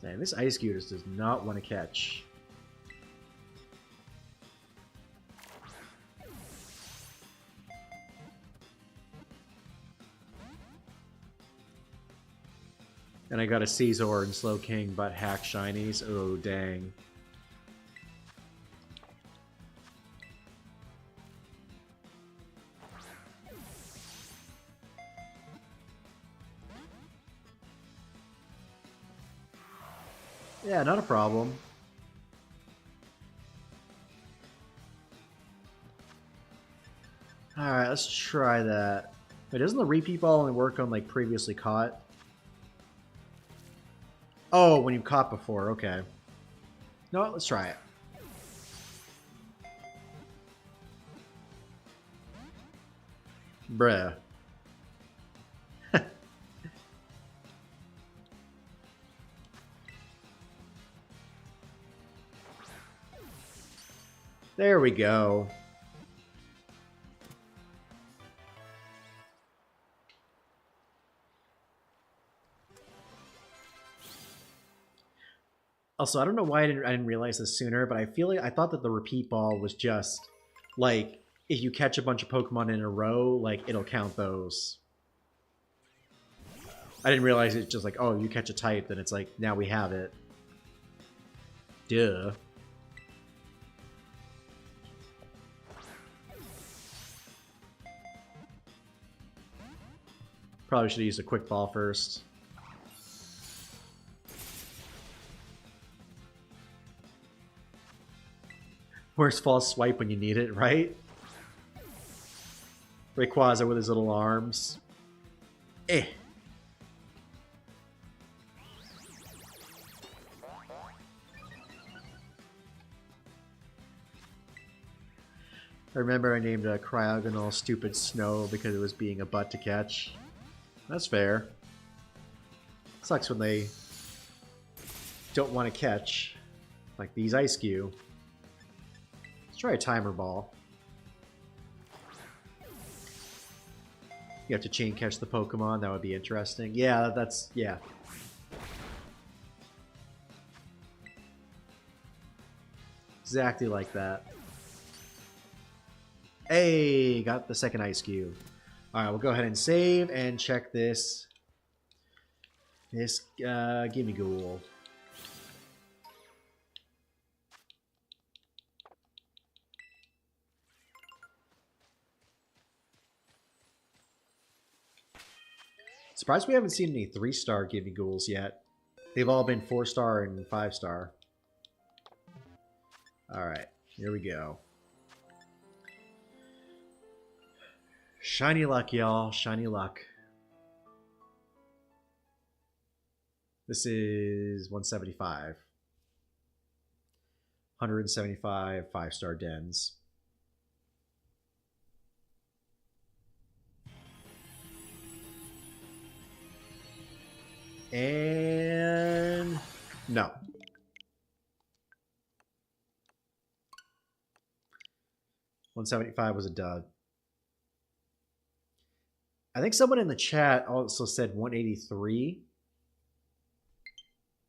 Dang, this Ice Cube just does not want to catch. And I got a Caesar and Slow King, but hack shinies. Oh, dang. Yeah, not a problem. Alright, let's try that. Wait, doesn't the repeat ball only work on, like, previously caught? Oh, when you've caught before, okay. No, let's try it. Bruh. There we go. Also, I don't know why I didn't realize this sooner, but I feel like I thought that the repeat ball was just like if you catch a bunch of Pokemon in a row, like it'll count those. I didn't realize it's just like, oh, you catch a type, then it's like now we have it. Duh. Probably should have used a quick ball first. Where's false swipe when you need it, right? Rayquaza with his little arms. Eh. I remember I named a Cryogonal Stupid Snow because it was being a butt to catch. That's fair. Sucks when they don't want to catch. Like these Ice-Q. Let's try a timer ball. You have to chain catch the Pokemon. That would be interesting. Yeah, that's... yeah. Exactly like that. Hey, got the second Ice-Q. Alright, we'll go ahead and save and check this. Gimme Ghoul. Surprised we haven't seen any 3-star Gimme Ghouls yet. They've all been 4-star and 5-star. Alright, here we go. Shiny luck, y'all. Shiny luck. This is 175. 175 5-star dens. And... no. $175 was a dud. I think someone in the chat also said 183,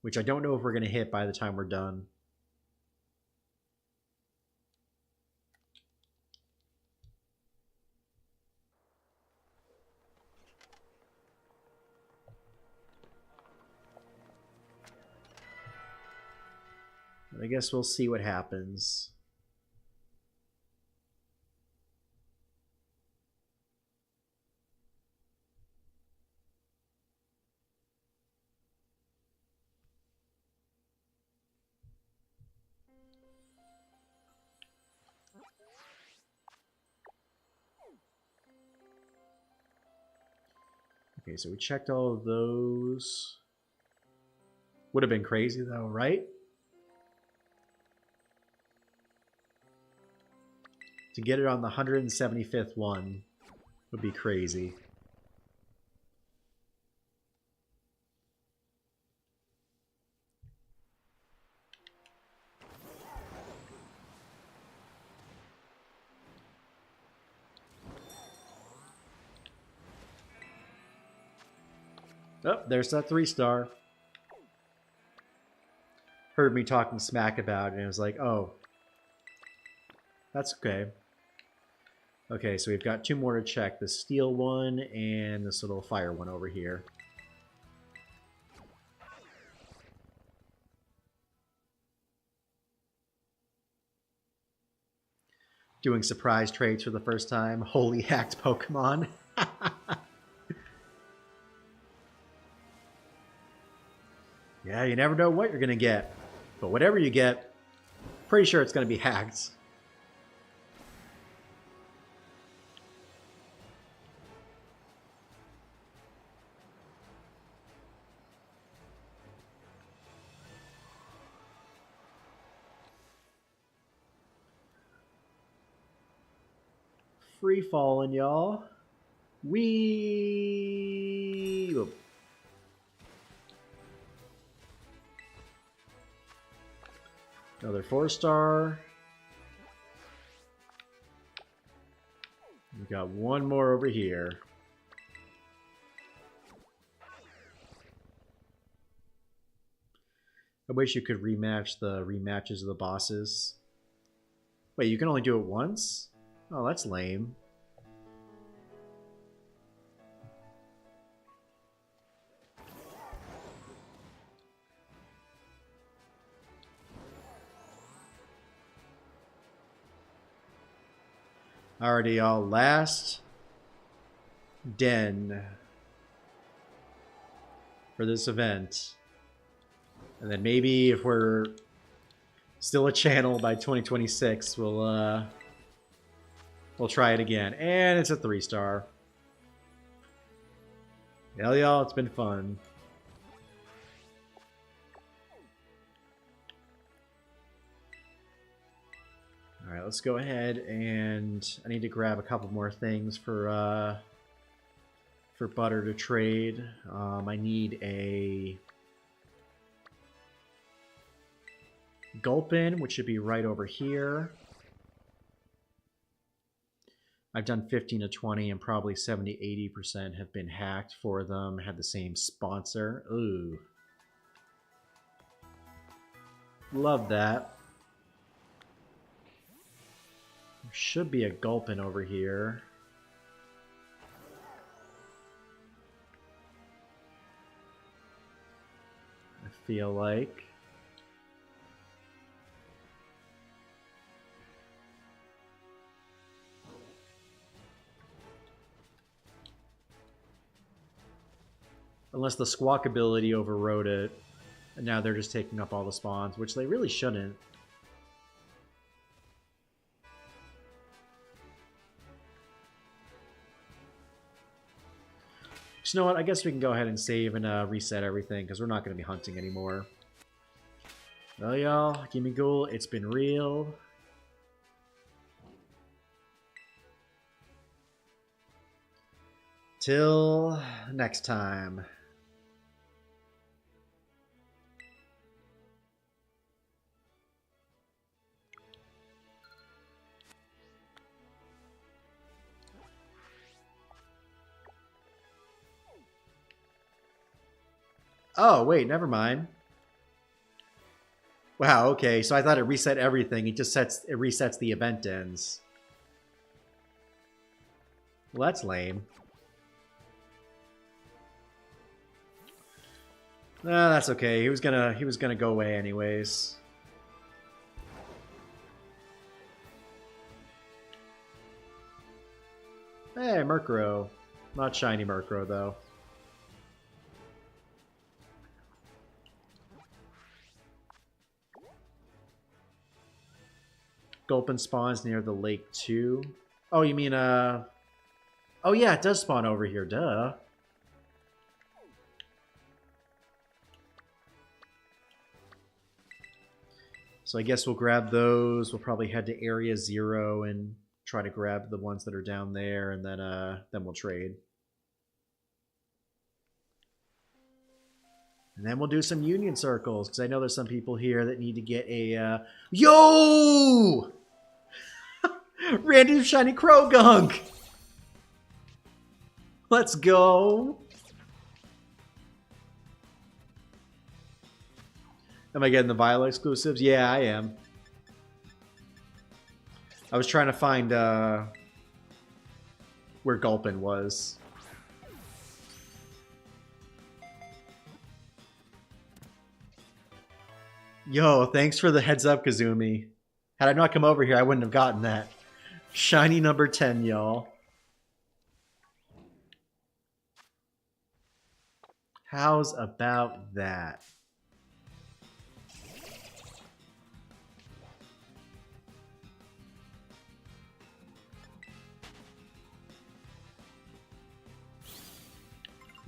which I don't know if we're going to hit by the time we're done. But I guess we'll see what happens. Okay, so we checked all of those. Would have been crazy though, right? To get it on the 175th one would be crazy. Oh, there's that 3-star. Heard me talking smack about it, and it was like, oh, that's okay. Okay, so we've got 2 more to check. The steel one and this little fire one over here. Doing surprise trades for the first time. Holy hacked Pokemon. Yeah, you never know what you're going to get. But whatever you get, pretty sure it's going to be hacked. Free falling, y'all. Wee. Another 4-star. We got one more over here. I wish you could rematch the rematches of the bosses. Wait, you can only do it once? Oh, that's lame. Alrighty, y'all. Last den for this event. And then maybe if we're still a channel by 2026, we'll try it again. And it's a 3-star. Hell, y'all, it's been fun. All right, let's go ahead and I need to grab a couple more things for butter to trade. I need a Gulpin, which should be right over here. I've done 15 to 20 and probably 70-80% have been hacked for them. Had the same sponsor. Ooh. Love that. There should be a Gulpin over here. I feel like. Unless the squawk ability overrode it. And now they're just taking up all the spawns, which they really shouldn't. So you know what? I guess we can go ahead and save and reset everything because we're not going to be hunting anymore. Well, y'all, Gimme Ghoul, it's been real. Till next time. Oh, wait, never mind. Wow, okay, so I thought it reset everything. It resets the event ends. Well, that's lame. That's okay. He was gonna go away anyways. Hey, Murkrow. Not shiny Murkrow though. Gulpin spawns near the lake too. Oh, you mean oh yeah, it does spawn over here, duh. So I guess we'll grab those. We'll probably head to Area 0 and try to grab the ones that are down there, and then we'll trade. And then we'll do some union circles, because I know there's some people here that need to get a... Yo! Random shiny Krogunk! Let's go! Am I getting the Violet exclusives? Yeah, I am. I was trying to find where Gulpin was. Yo, thanks for the heads up, Kazumi. Had I not come over here, I wouldn't have gotten that. Shiny number 10, y'all. How's about that?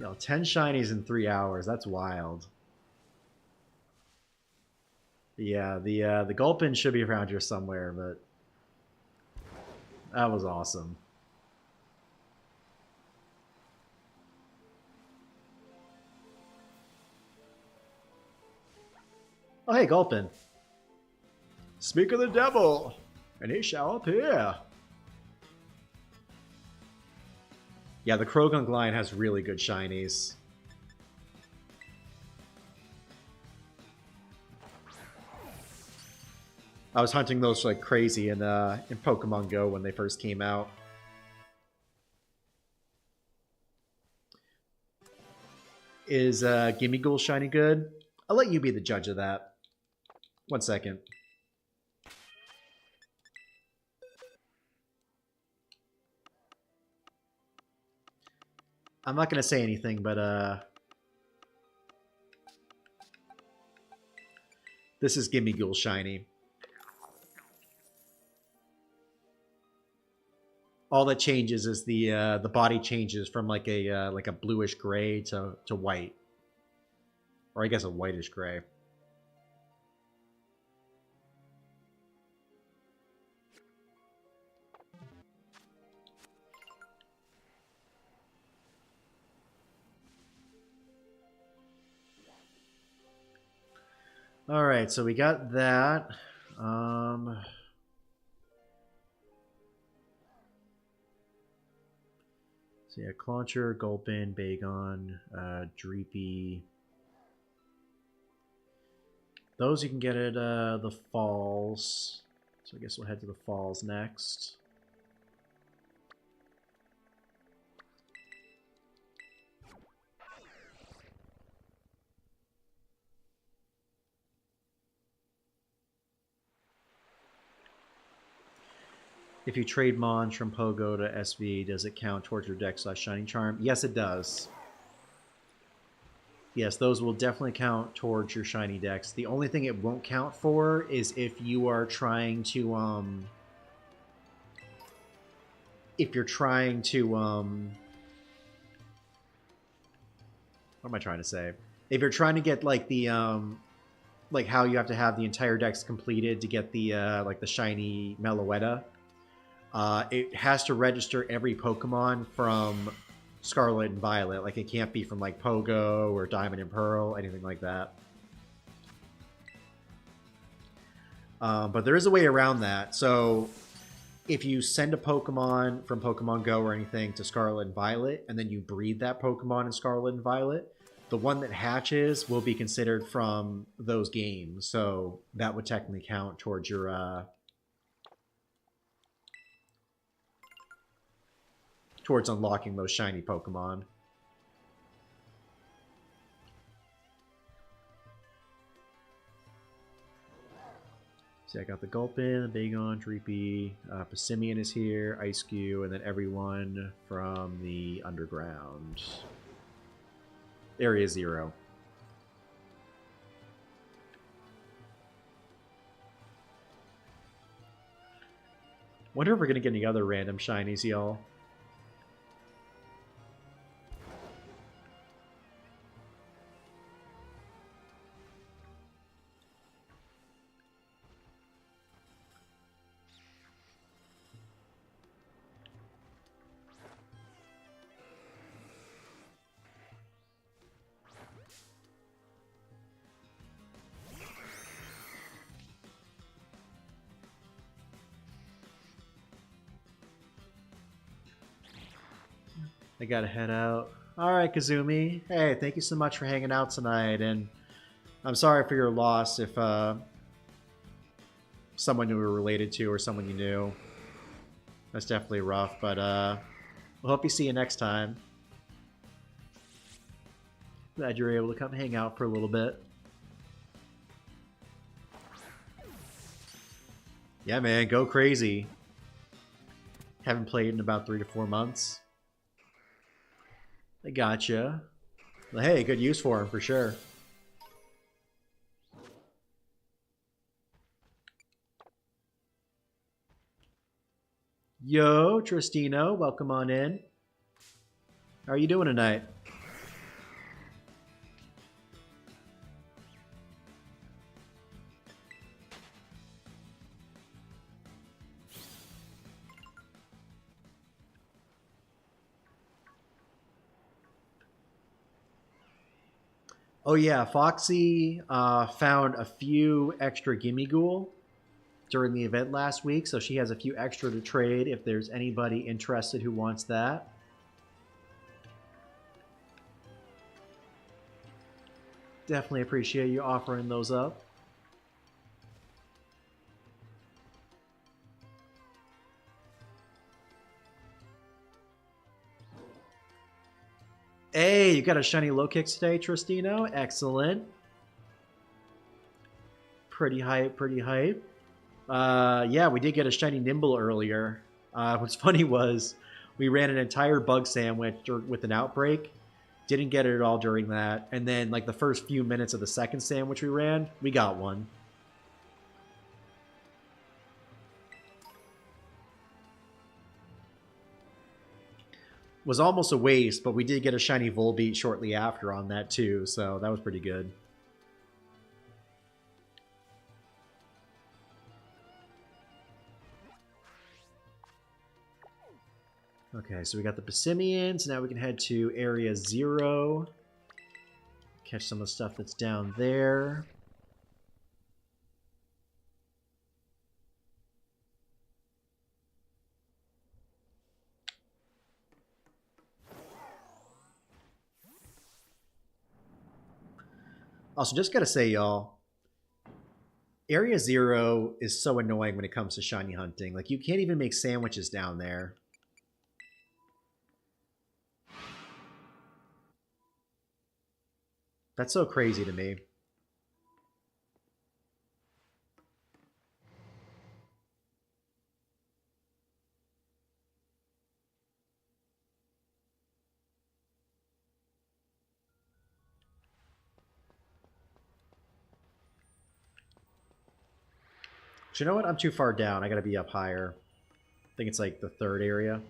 Yo, 10 shinies in 3 hours. That's wild. Yeah, the Gulpin should be around here somewhere, but that was awesome. Oh, hey, Gulpin. Speak of the devil, and he shall appear. Yeah, the Krogunk line has really good shinies. I was hunting those like crazy in Pokemon Go when they first came out. Is Gimmighoul shiny good? I'll let you be the judge of that. 1 second. I'm not gonna say anything, but this is Gimmighoul shiny. All that changes is the body changes from like a bluish gray to white, or I guess a whitish gray. All right, so we got that. So yeah, Clauncher, Gulpin, Bagon, Dreepy. Those you can get at the falls. So I guess we'll head to the falls next. If you trade Mons from Pogo to SV, does it count towards your deck / Shining Charm? Yes, it does. Yes, those will definitely count towards your shiny decks. The only thing it won't count for is if you are trying to if you're trying to what am I trying to say? If you're trying to get like the like how you have to have the entire decks completed to get the like the shiny Meloetta, it has to register every Pokemon from Scarlet and Violet. Like, it can't be from like Pogo or Diamond and Pearl, anything like that. But there is a way around that. So if you send a Pokemon from Pokemon Go or anything to Scarlet and Violet, and then you breed that Pokemon in Scarlet and Violet, the one that hatches will be considered from those games. So that would technically count towards your towards unlocking those shiny Pokemon. See, I got the Gulpin, the Bagon, Dreepy, Passimian is here, Ice-Cube, and then everyone from the underground. Area 0. Wonder if we're gonna get any other random shinies, y'all. I gotta head out. Alright, Kazumi. Hey, thank you so much for hanging out tonight, and I'm sorry for your loss if someone you were related to or someone you knew. That's definitely rough, but we'll hope you see you next time. Glad you were able to come hang out for a little bit. Yeah, man, go crazy. Haven't played in about 3 to 4 months. I gotcha. Well, hey, good use for him for sure. Yo, Tristino, welcome on in. How are you doing tonight? Oh yeah, Foxy found a few extra Gimme Ghoul during the event last week, so she has a few extra to trade if there's anybody interested who wants that. Definitely appreciate you offering those up. Hey, you got a shiny low kicks today, Tristino. Excellent. Pretty hype, pretty hype. Yeah, we did get a shiny Nimble earlier. What's funny was we ran an entire bug sandwich with an outbreak. Didn't get it at all during that. And then, like, the first few minutes of the second sandwich we ran, we got one. Was almost a waste, but we did get a shiny Volbeat shortly after on that too, so that was pretty good. Okay, so we got the Passimians. Now we can head to Area 0. Catch some of the stuff that's down there. Also, just gotta say, y'all, Area 0 is so annoying when it comes to shiny hunting. Like, you can't even make sandwiches down there. That's so crazy to me. But you know what? I'm too far down. I gotta be up higher. I think it's like the third area.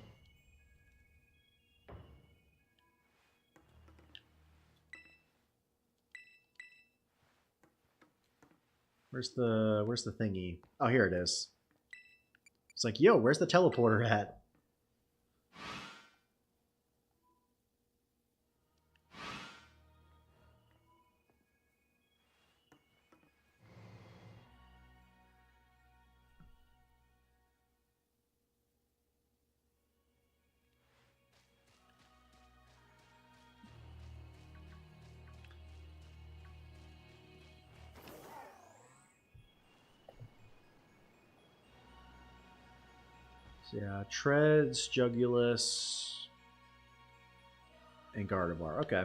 Where's the thingy? Oh, here it is. It's like, yo, where's the teleporter at? So yeah, Treads, Jugulus, and Gardevoir. Okay.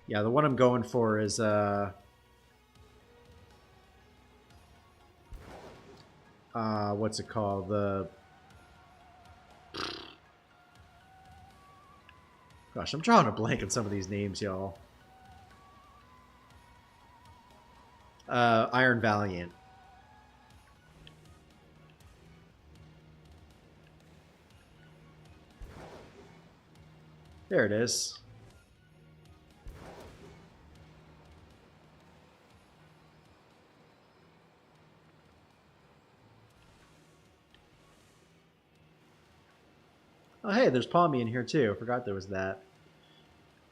Yeah, the one I'm going for is what's it called? Gosh, I'm drawing a blank on some of these names, y'all. Iron Valiant. There it is. Oh, hey, there's Palmy in here too. Forgot there was that.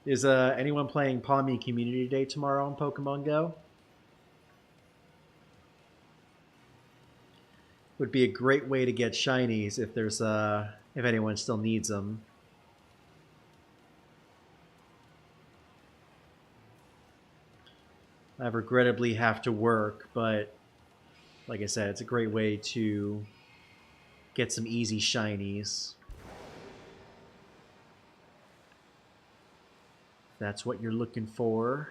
Is anyone playing Palmy Community Day tomorrow on Pokemon Go? Would be a great way to get shinies if there's if anyone still needs them. I regrettably have to work, but like I said, it's a great way to get some easy shinies. If that's what you're looking for.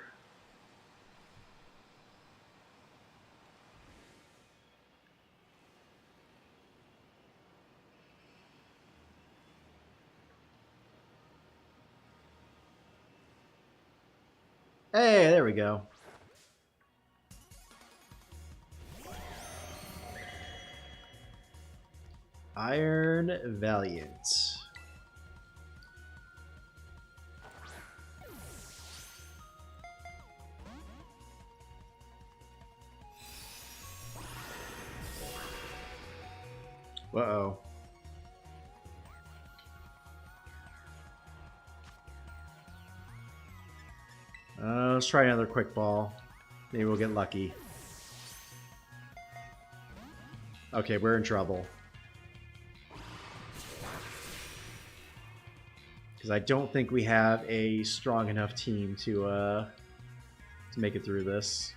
Hey, there we go. Iron Valiant. Uh-oh. Let's try another quick ball. Maybe we'll get lucky. Okay, we're in trouble. Because I don't think we have a strong enough team to make it through this.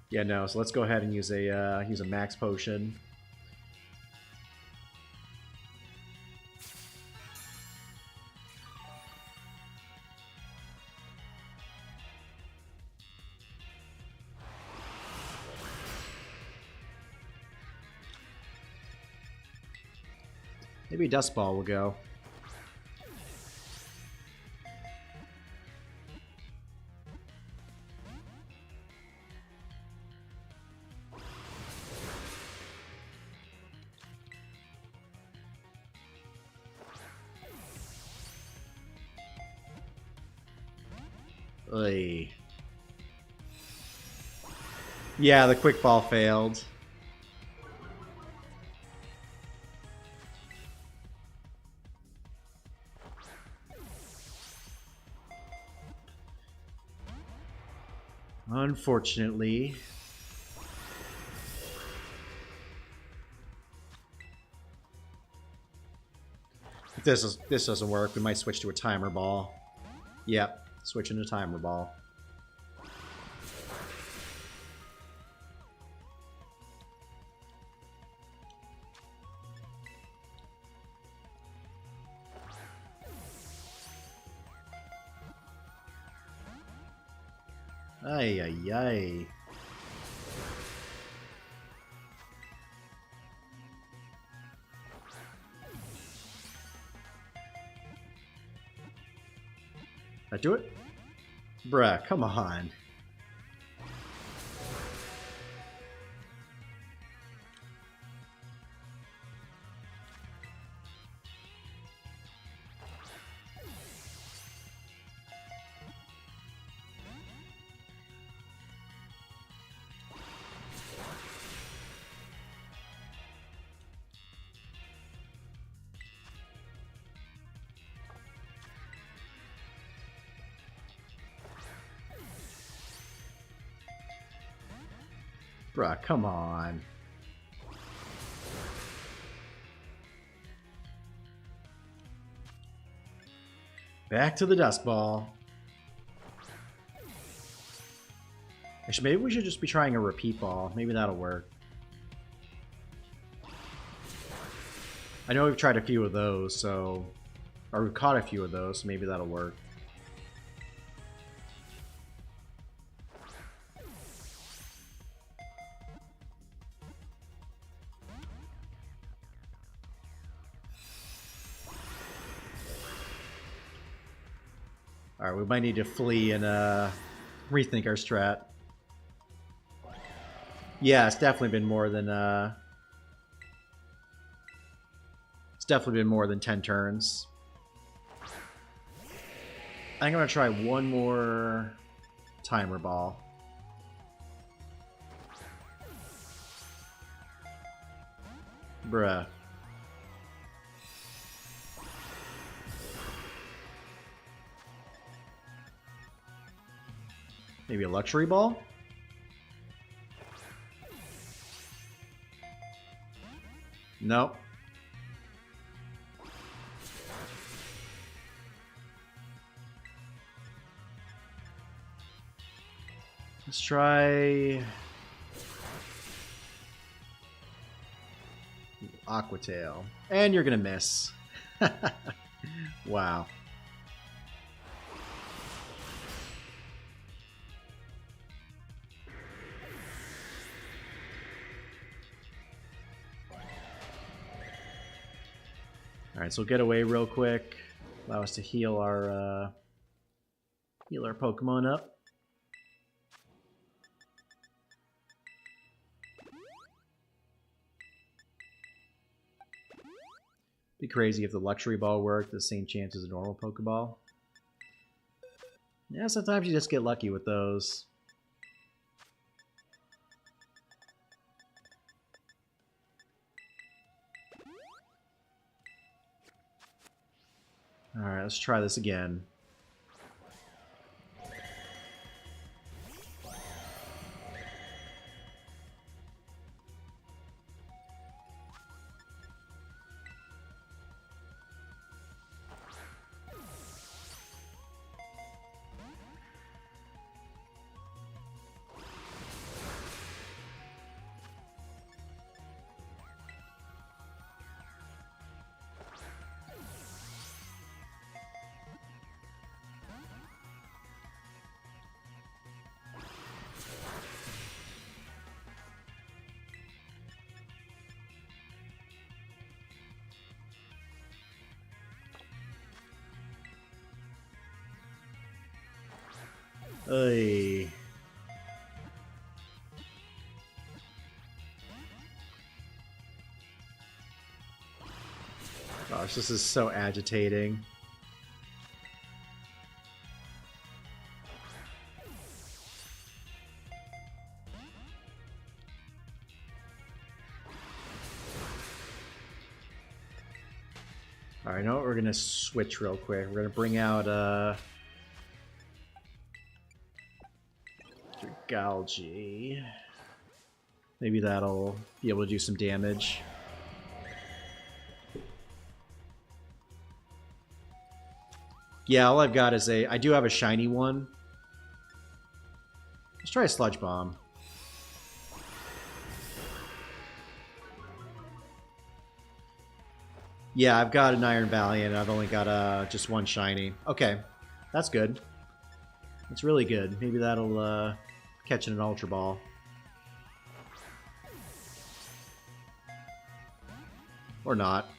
Yeah, no. So let's go ahead and use a max potion. Maybe a dust ball will go. Oy. Yeah, the quick ball failed. Unfortunately. If this doesn't work, we might switch to a timer ball. Yep, switching to timer ball. Ay, ay, ay. That do it? Bruh, come on. Bruh, come on. Back to the dust ball. Actually, maybe we should just be trying a repeat ball. Maybe that'll work. I know we've tried a few of those, so... Or we've caught a few of those, so maybe that'll work. Alright, we might need to flee and rethink our strat. Yeah, it's definitely been more than 10 turns. I'm gonna try one more timer ball. Bruh. Maybe a luxury ball? Nope. Let's try... Aquatail. And you're gonna miss. Wow. Alright, so we'll get away real quick. Allow us to heal our Pokemon up. Be crazy if the luxury ball worked, the same chance as a normal Pokeball. Yeah, sometimes you just get lucky with those. Alright, let's try this again. Oy. Gosh, this is so agitating. Alright, you know what? We're gonna switch real quick. We're gonna bring out Galgi. Maybe that'll be able to do some damage. Yeah, all I've got is I do have a shiny one. Let's try a Sludge Bomb. Yeah, I've got an Iron Valiant. I've only got just one shiny. Okay, that's good. That's really good. Maybe that'll catch in an Ultra Ball. Or not.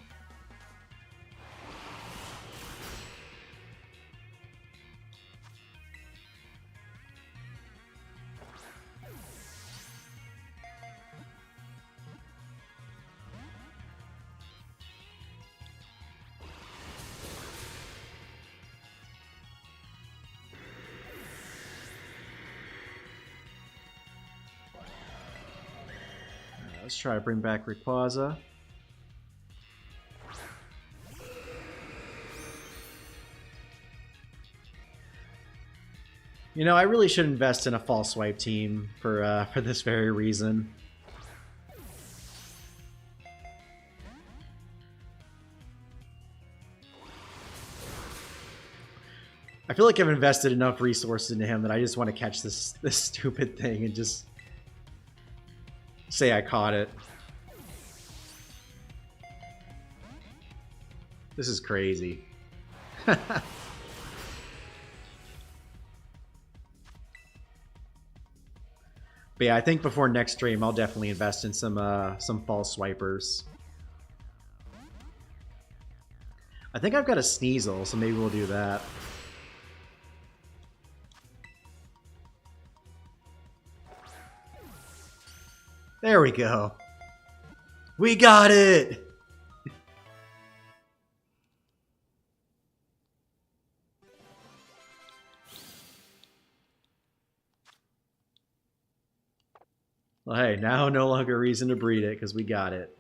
Let's try to bring back Rayquaza. You know, I really should invest in a False Swipe team for this very reason. I feel like I've invested enough resources into him that I just want to catch this stupid thing and just say I caught it. This is crazy. But yeah, I think before next stream, I'll definitely invest in some False Swipers. I think I've got a Sneasel, so maybe we'll do that. There we go. We got it! Well, hey, now no longer reason to breed it because we got it.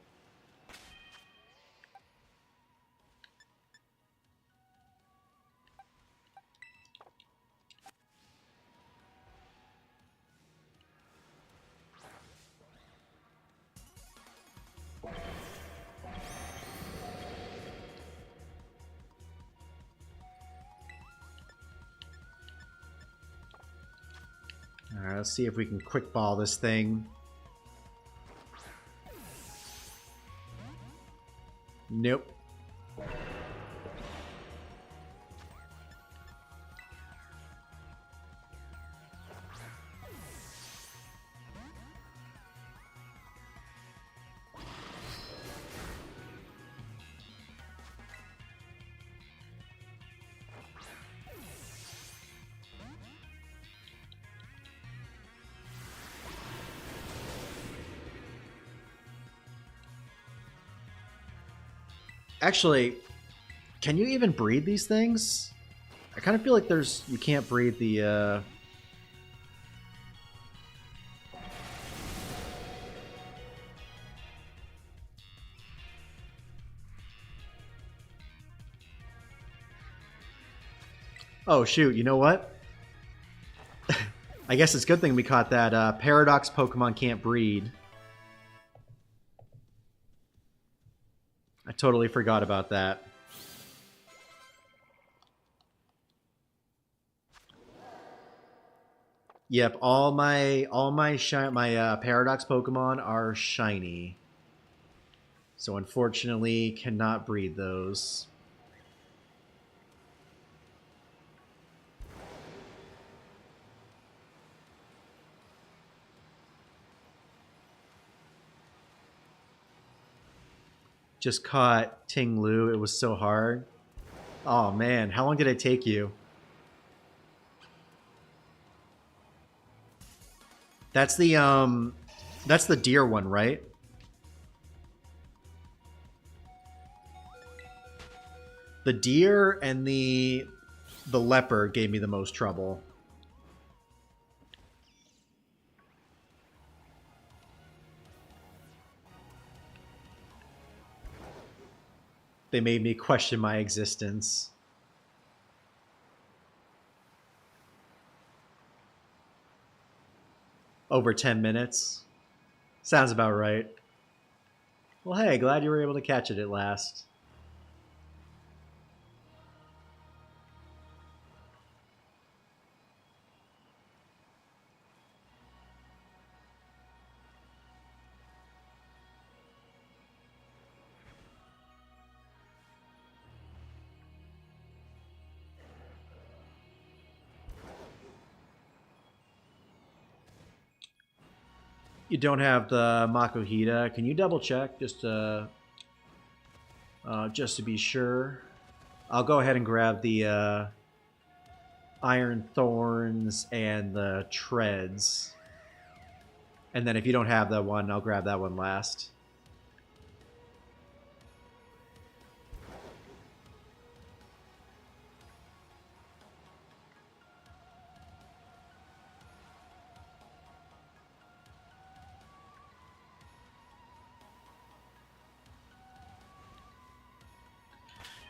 Alright, let's see if we can quick ball this thing. Nope. Actually, can you even breed these things? I kind of feel like you can't breed the Oh shoot, you know what? I guess it's a good thing we caught that Paradox Pokemon can't breed. I totally forgot about that. Yep, all my Paradox Pokemon are shiny. So unfortunately cannot breed those. Just caught Ting Lu. It was so hard. Oh man, how long did it take you? That's the deer one, right? The deer and the leopard gave me the most trouble. They made me question my existence. Over 10 minutes. Sounds about right. Well, hey, glad you were able to catch it at last. You don't have the Makuhita. Can you double check just to be sure? I'll go ahead and grab the Iron Thorns and the Treads. And then if you don't have that one, I'll grab that one last.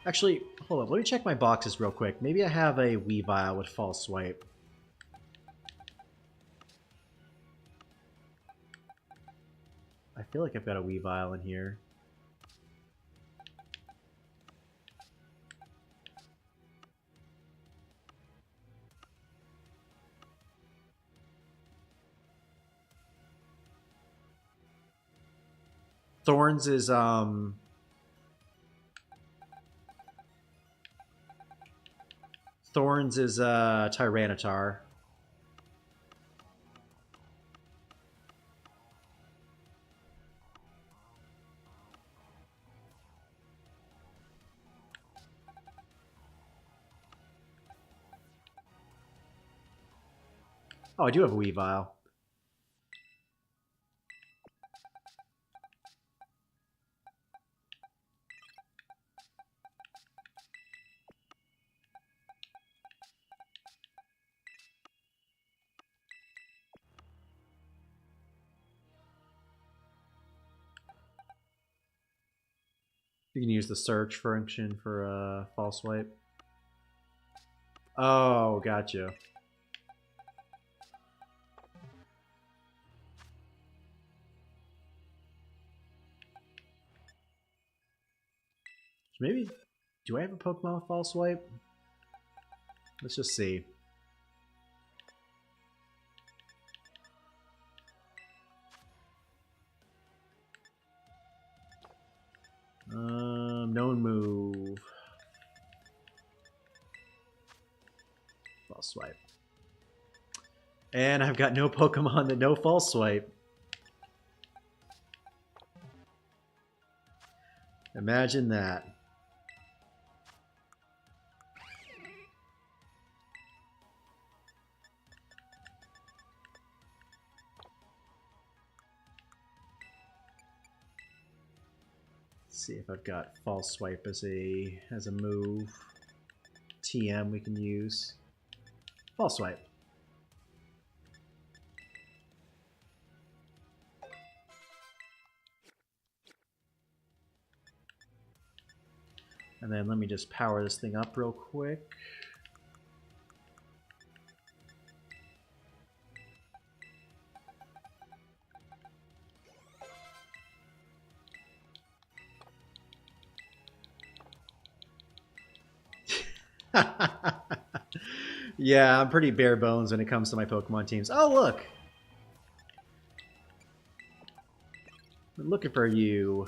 Actually, hold on. Let me check my boxes real quick. Maybe I have a Weavile with False Swipe. I feel like I've got a Weavile in here. Thorns is Tyranitar. Oh, I do have a Weavile. You can use the search function for False Swipe. Oh, gotcha. Maybe, do I have a Pokemon with False Swipe? Let's just see. Known move. False Swipe. And I've got no Pokemon that know False Swipe. Imagine that. Let's see if I've got False Swipe as a move. TM we can use. False Swipe. And then let me just power this thing up real quick. Yeah, I'm pretty bare bones when it comes to my Pokemon teams. Oh, look! I'm looking for you.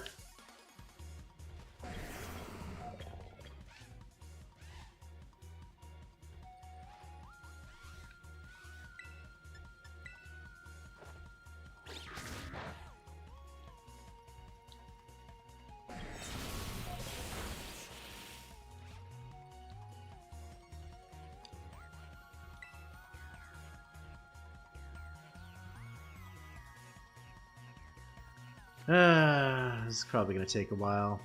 This is probably going to take a while.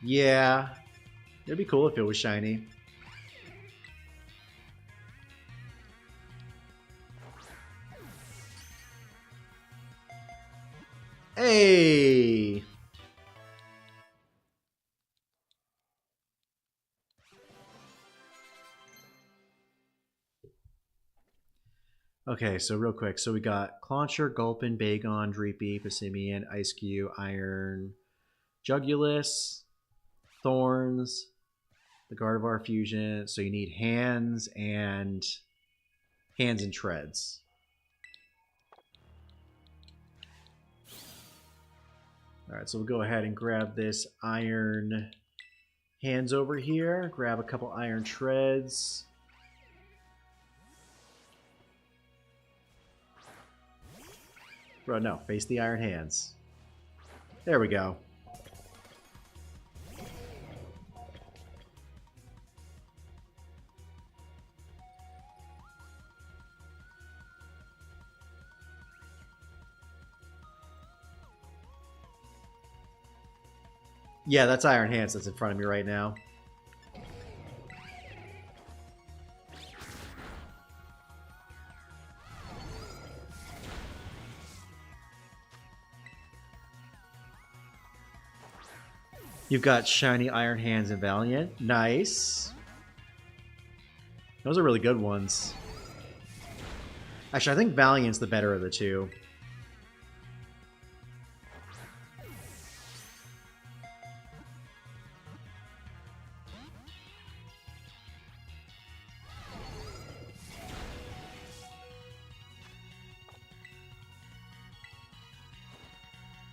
Yeah. It'd be cool if it was shiny. Hey! Okay, so real quick. So we got Clauncher, Gulpin, Bagon, Dreepy, Passimian, Ice-Q, Iron, Jugulus, Thorns, the Gardevoir fusion. So you need hands and treads. All right, so we'll go ahead and grab this iron hands over here. Grab a couple iron treads. Bro, no, face the iron hands. There we go. Yeah, that's Iron Hands that's in front of me right now. You've got Shiny Iron Hands and Valiant. Nice. Those are really good ones. Actually, I think Valiant's the better of the two.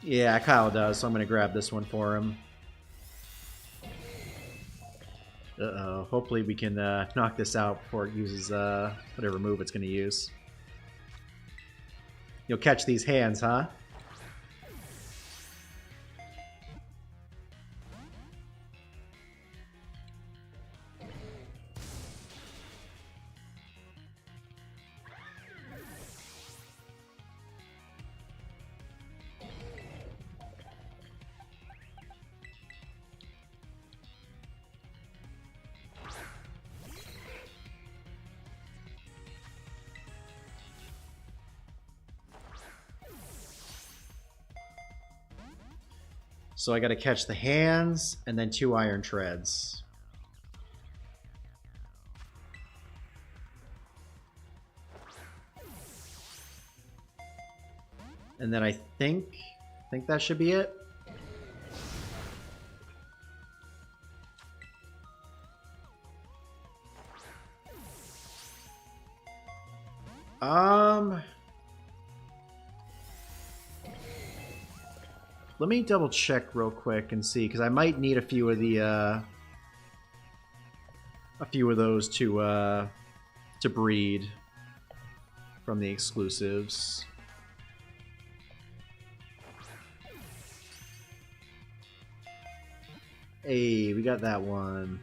Yeah, Kyle does, so I'm going to grab this one for him. Uh-oh. Hopefully we can knock this out before it uses whatever move it's going to use. You'll catch these hands, huh? So I got to catch the hands and then 2 iron treads. And then I think that should be it. Let me double check real quick and see, because I might need a few of those to breed from the exclusives. Hey, we got that one.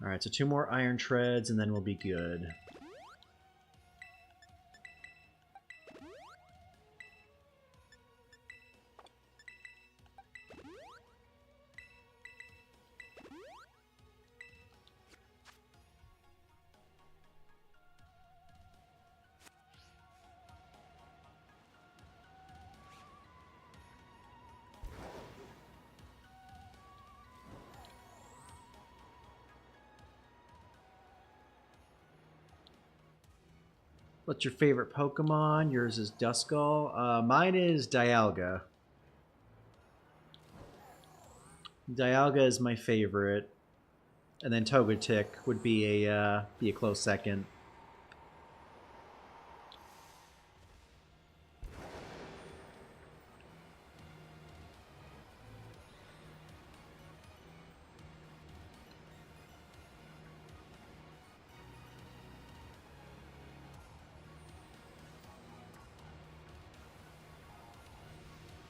Alright, so 2 more iron treads and then we'll be good. What's your favorite Pokemon? Yours is Duskull. Mine is Dialga. Dialga is my favorite, and then Togetic would be a close second.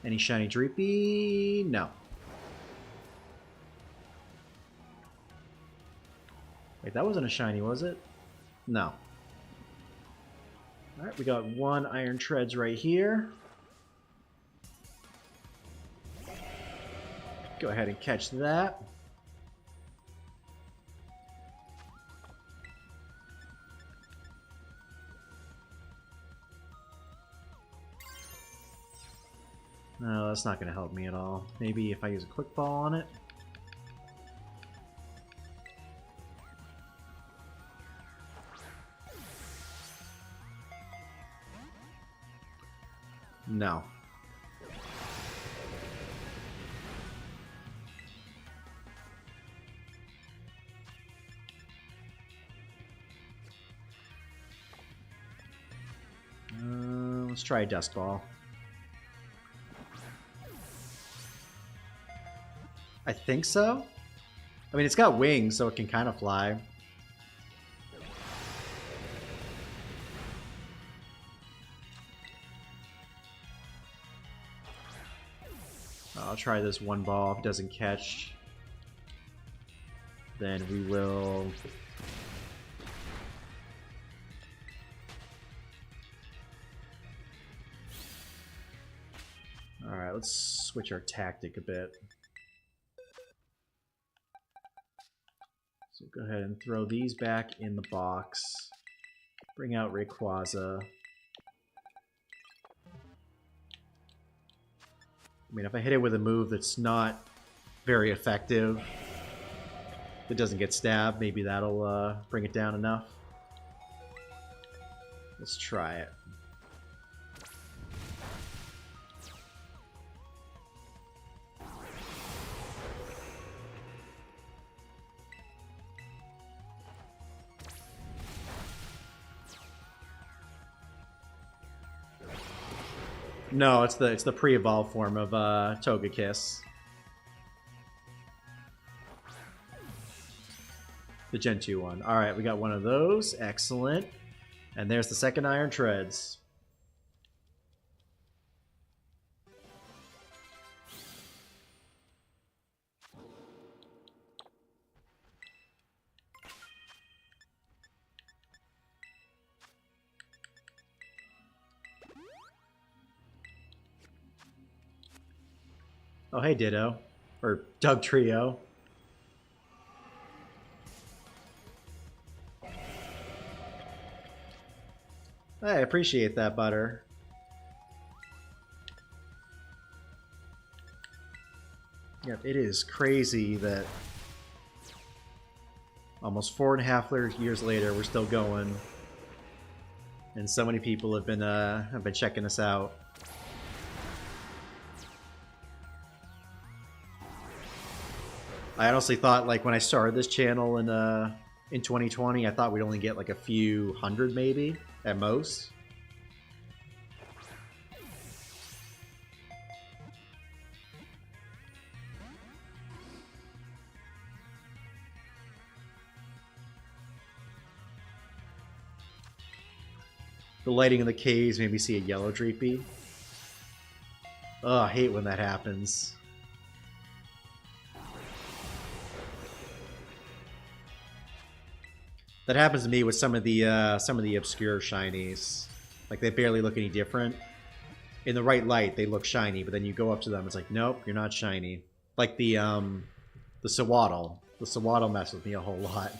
Any shiny Dreepy? No. Wait, that wasn't a shiny, was it? No. Alright, we got one Iron Treads right here. Go ahead and catch that. No, that's not going to help me at all. Maybe if I use a Quick Ball on it. No. Let's try a Dust Ball. I think so. I mean, it's got wings, so it can kind of fly. I'll try this one ball. If it doesn't catch, then we will... Alright, let's switch our tactic a bit. So go ahead and throw these back in the box. Bring out Rayquaza. I mean, if I hit it with a move that's not very effective, that doesn't get stabbed, maybe that'll bring it down enough. Let's try it. No, it's the pre-evolved form of Togekiss. The Gen 2 one. Alright, we got one of those. Excellent. And there's the second Iron Treads. Oh, hey, Ditto. Or Doug Trio. I appreciate that, Butter. Yep, it is crazy that almost 4.5 years later, we're still going. And so many people have been checking us out. I honestly thought, like, when I started this channel in 2020, I thought we'd only get like a few hundred, maybe, at most. The lighting of the caves made me see a yellow Dreepy. Oh, I hate when that happens. That happens to me with some of the obscure shinies. Like, they barely look any different. In the right light, they look shiny, but then you go up to them, it's like, nope, you're not shiny. Like the Sawaddle. The Sawaddle messes with me a whole lot.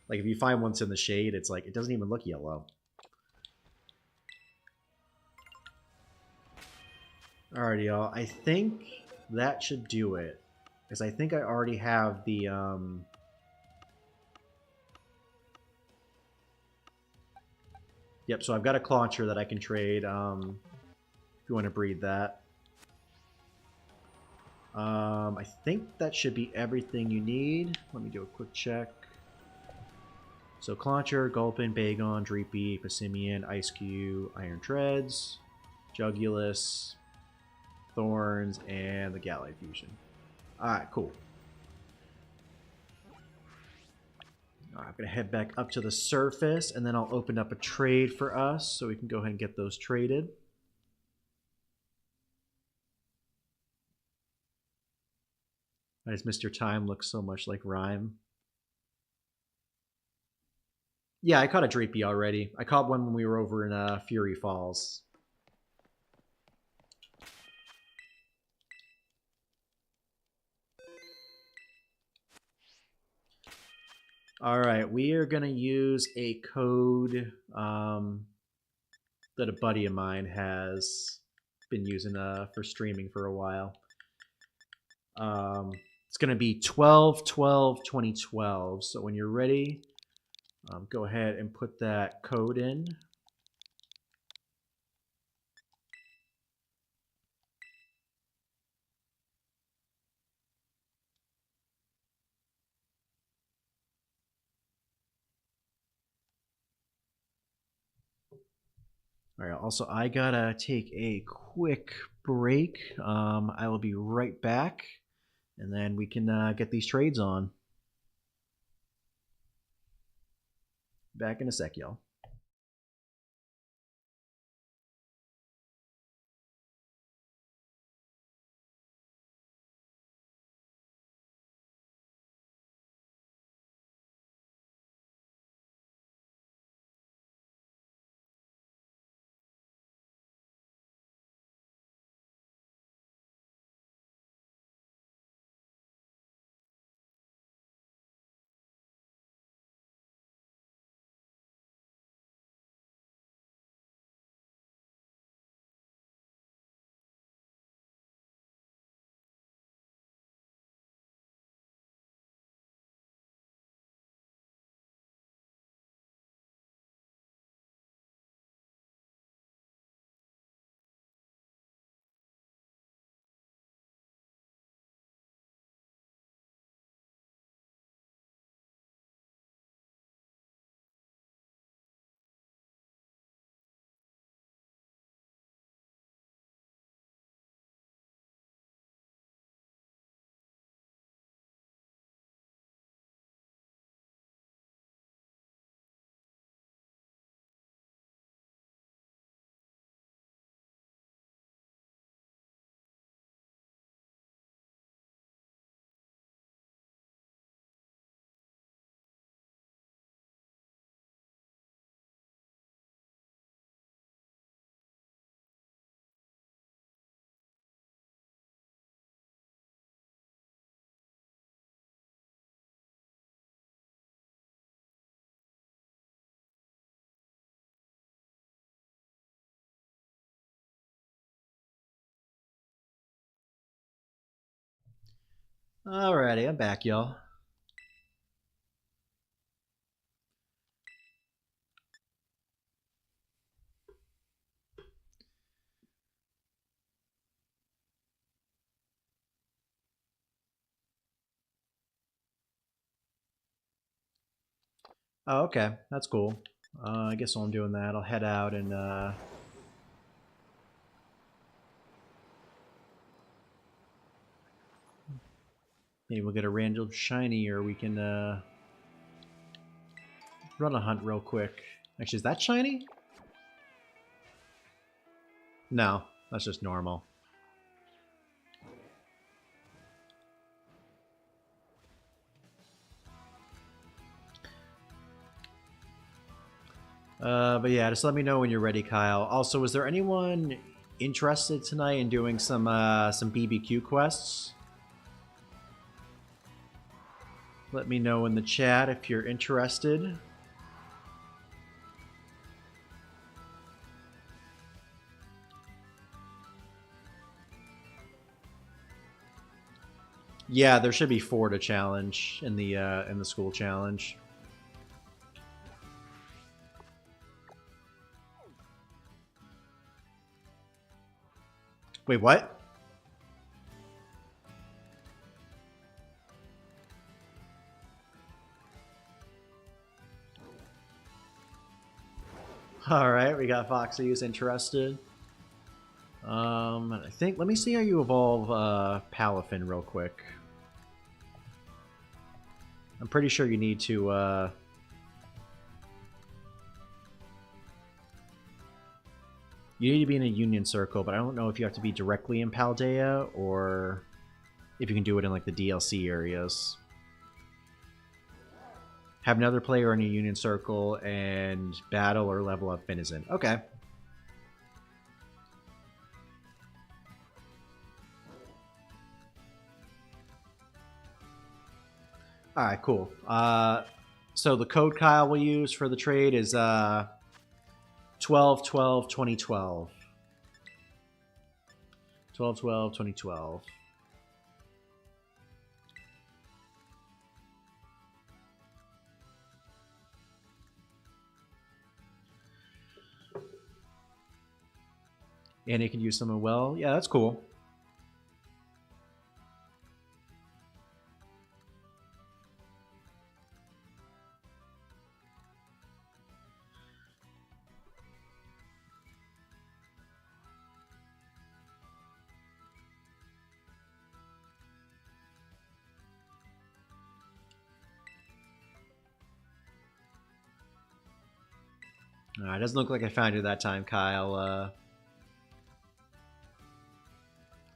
Like, if you find one that's in the shade, it's like, it doesn't even look yellow. Alrighty, y'all. I think that should do it. Because I think I already have the, Yep, so I've got a Clauncher that I can trade if you want to breed that. I think that should be everything you need. Let me do a quick check. So Clauncher, Gulpin, Bagon, Dreepy, Passimian, Ice Cube, Iron Treads, Jugulus, Thorns, and the Galley Fusion. Alright, cool. Alright, I'm going to head back up to the surface, and then I'll open up a trade for us, so we can go ahead and get those traded. I just missed your time. Looks so much like Rhyme. Yeah, I caught a Dreepy already. I caught one when we were over in Fury Falls. Alright, we are going to use a code that a buddy of mine has been using for streaming for a while. It's going to be 12/12/2012. So when you're ready, go ahead and put that code in. All right, also, I gotta take a quick break. I will be right back, and then we can get these trades on. Back in a sec, y'all. Alrighty, I'm back, y'all. Oh, okay, that's cool. I guess while I'm doing that, I'll head out and maybe we'll get a random shiny, or we can run a hunt real quick. Actually, is that shiny? No, that's just normal. But yeah, just let me know when you're ready, Kyle. Also, is there anyone interested tonight in doing some BBQ quests? Let me know in the chat if you're interested. Yeah, there should be 4 to challenge in the school challenge. Wait, what? Alright, we got Foxy who's interested. I think, let me see how you evolve Palafin real quick. I'm pretty sure you need to, you need to be in a union circle, but I don't know if you have to be directly in Paldea or if you can do it in like the DLC areas. Have another player in a union circle and battle or level up Finizen. Okay. All right, cool. So the code Kyle will use for the trade is 12-12-2012. 12-12-2012. And it can use someone well. Yeah, that's cool. It doesn't look like I found you that time, Kyle.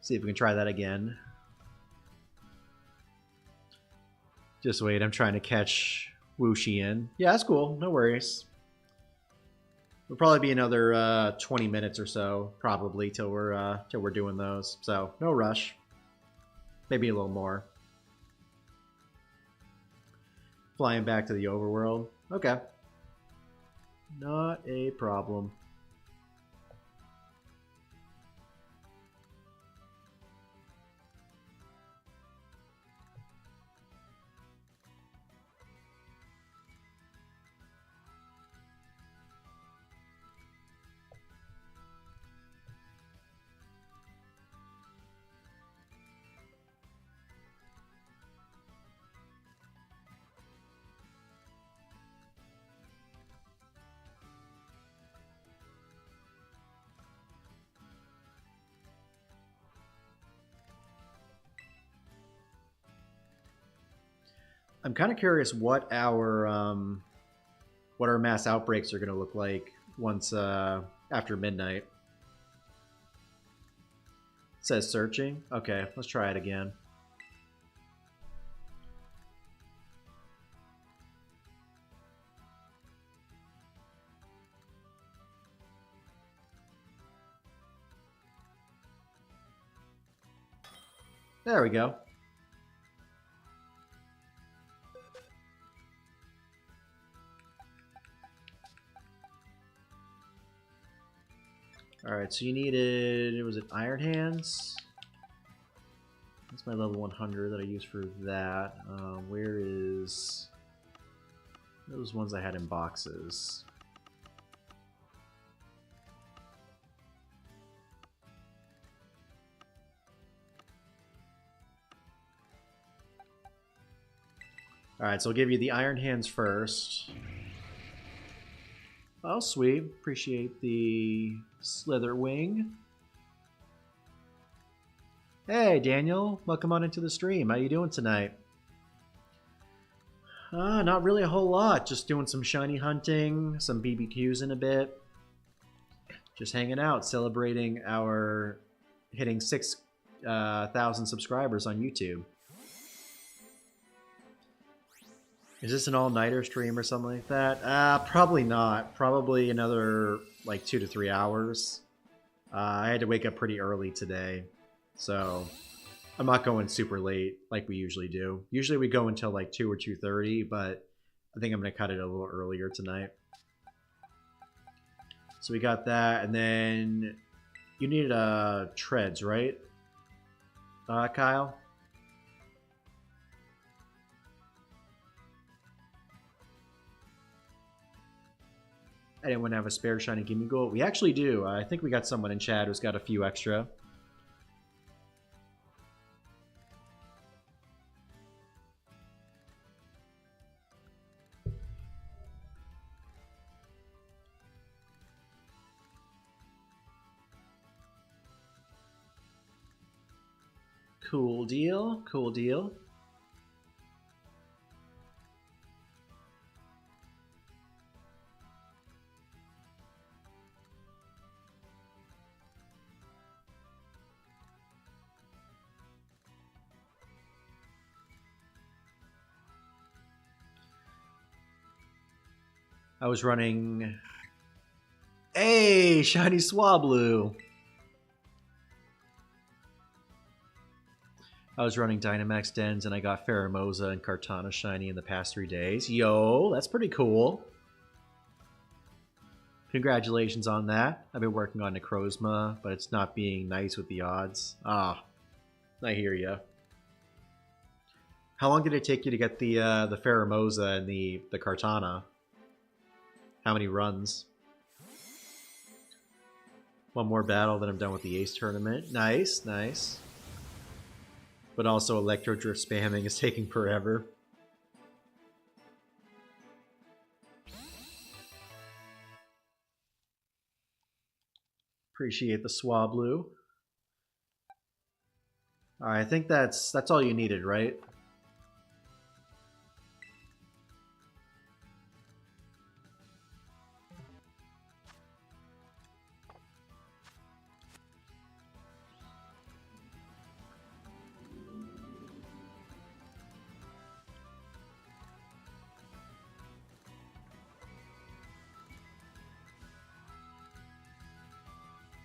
See if we can try that again. Just wait, I'm trying to catch Wuxi in. Yeah, that's cool. No worries. It'll probably be another 20 minutes or so, probably, till we're doing those. So no rush. Maybe a little more. Flying back to the overworld. Okay. Not a problem. I'm kind of curious what our mass outbreaks are going to look like once after midnight. It says searching. Okay, let's try it again. There we go. Alright, so you needed, was it Iron Hands? That's my level 100 that I use for that. Where is those ones I had in boxes? Alright, so I'll give you the Iron Hands first. Oh, sweet. Appreciate the Slither Wing. Hey, Daniel. Welcome on into the stream. How you doing tonight? Not really a whole lot. Just doing some shiny hunting, some BBQs in a bit. Just hanging out, celebrating our hitting 6,000 subscribers on YouTube. Is this an all-nighter stream or something like that? Probably not. Probably another, like, 2 to 3 hours. I had to wake up pretty early today, so I'm not going super late like we usually do. Usually we go until, like, 2 or 2:30, but I think I'm going to cut it a little earlier tonight. So we got that, and then you needed treads, right, Kyle? I didn't want to have a spare shiny gimme gold. We actually do. I think we got someone in chat who's got a few extra. Cool deal, cool deal. I was running... Hey, shiny Swablu! I was running Dynamax Dens and I got Pheromosa and Kartana shiny in the past 3 days. Yo, that's pretty cool. Congratulations on that. I've been working on Necrozma, but it's not being nice with the odds. Ah, I hear ya. How long did it take you to get the Pheromosa and the Kartana? How many runs? One more battle, then I'm done with the Ace tournament. Nice, nice. But also Electro Drift spamming is taking forever. Appreciate the Swablu. Alright, I think that's all you needed, right?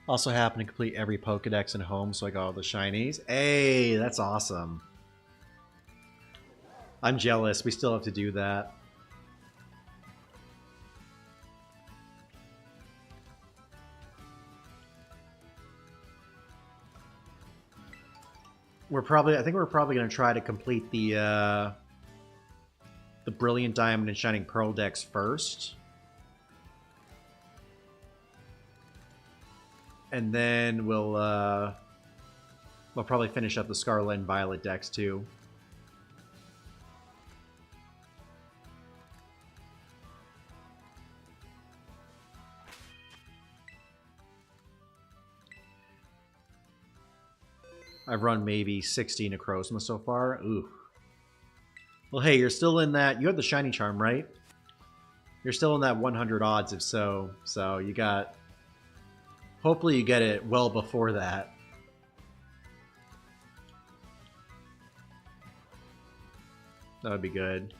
Also happened to complete every Pokedex in home, so I got all the shinies. Hey, that's awesome. I'm jealous. We still have to do that. I think we're probably going to try to complete the Brilliant Diamond and Shining Pearl decks first. And then we'll probably finish up the Scarlet and Violet decks too. I've run maybe 60 Necrozma so far. Ooh. Well, hey, you're still in that... You have the Shiny Charm, right? You're still in that 100 odds if so. So you got... Hopefully you get it well before that. That would be good.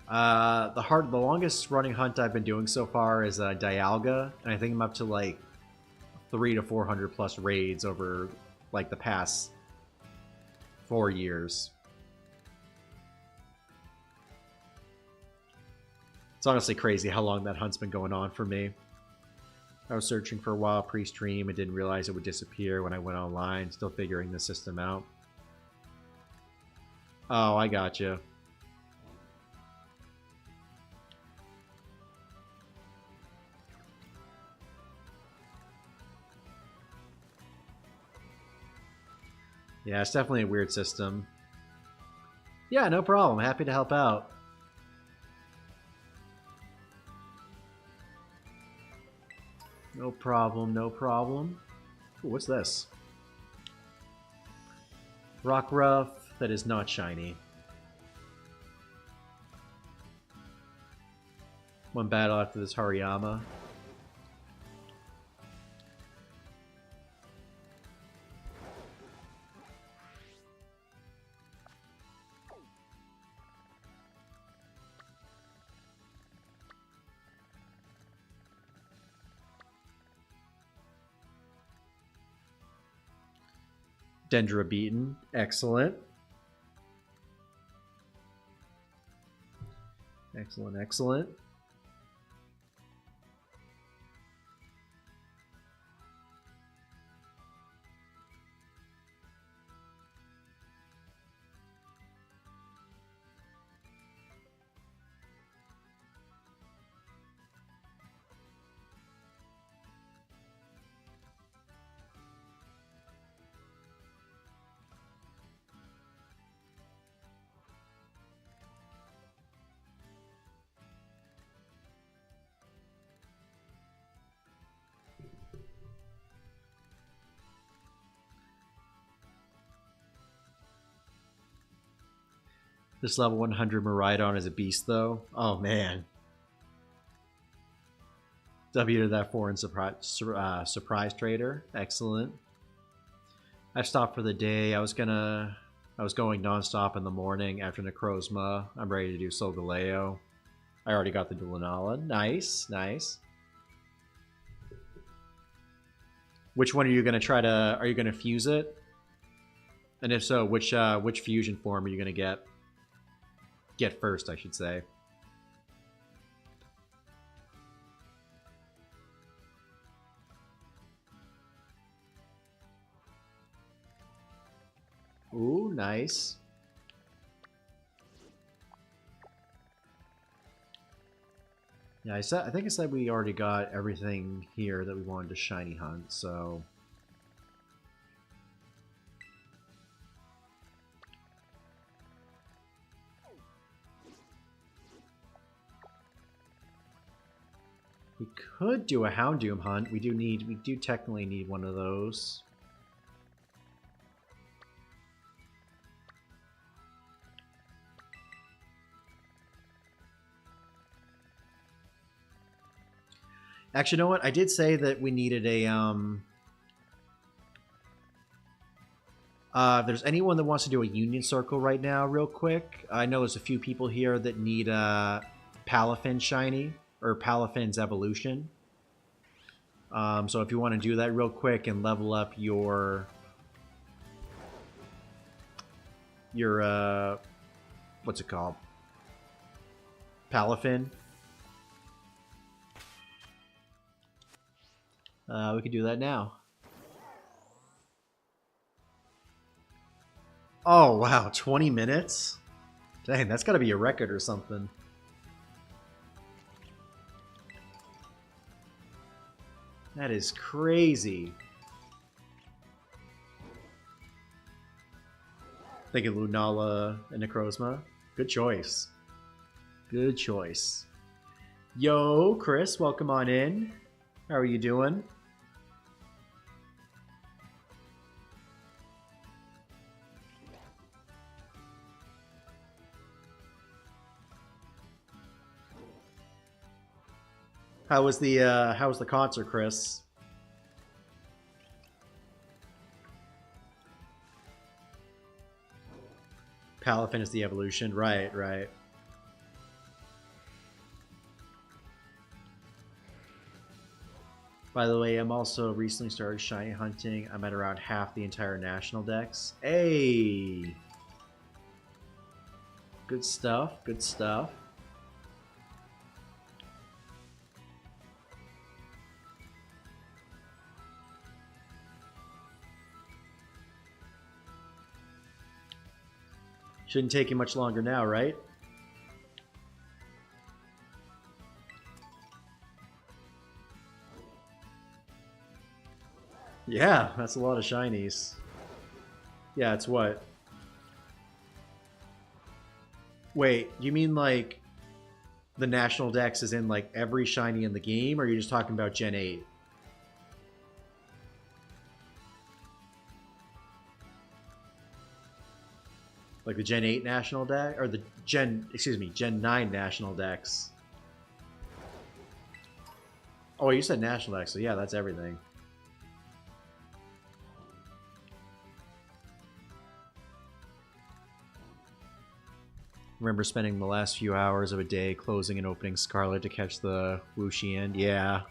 The longest running hunt I've been doing so far is Dialga, and I think I'm up to like 300 to 400 plus raids over like the past 4 years. It's honestly crazy how long that hunt's been going on for me. I was searching for a while pre-stream and didn't realize it would disappear when I went online, still figuring the system out. Oh, I gotcha. Yeah, it's definitely a weird system. Yeah, no problem. Happy to help out. No problem, no problem. Ooh, what's this? Rockruff that is not shiny. One battle after this Hariyama. Dendra beaten. Excellent. Excellent, excellent. This level 100 Miraidon is a beast, though. Oh, man. W to that foreign surprise trader. Excellent. I've stopped for the day. I was going nonstop in the morning after Necrozma. I'm ready to do Solgaleo. I already got the Lunala. Nice, nice. Which one are you going to try to... Are you going to fuse it? And if so, which fusion form are you going to get? Get first, I should say. Ooh, nice. Yeah, I think I said we already got everything here that we wanted to shiny hunt, so... We could do a Houndoom hunt. We do technically need one of those. Actually, you know what? I did say that we needed a, if there's anyone that wants to do a Union Circle right now, real quick, I know there's a few people here that need Palafin Shiny, or Palafin's Evolution. So if you want to do that real quick and level up your what's it called? Palafin. We could do that now. Oh, wow. 20 minutes? Dang, that's got to be a record or something. That is crazy. Thinking Lunala and Necrozma. Good choice. Good choice. Yo, Chris, welcome on in. How are you doing? How was the concert, Chris? Palafin is the evolution, right, right. By the way, I'm also recently started shiny hunting. I'm at around half the entire national decks. Hey! Good stuff, good stuff. Shouldn't take you much longer now, right? Yeah, that's a lot of shinies. Yeah, it's what? Wait, you mean like the national dex is in like every shiny in the game, or are you just talking about Gen 8? Like the Gen 8 national deck, or the Gen 9 national decks. Oh, you said national deck, so yeah, that's everything. Remember spending the last few hours of a day closing and opening Scarlet to catch the Wuxian. Yeah.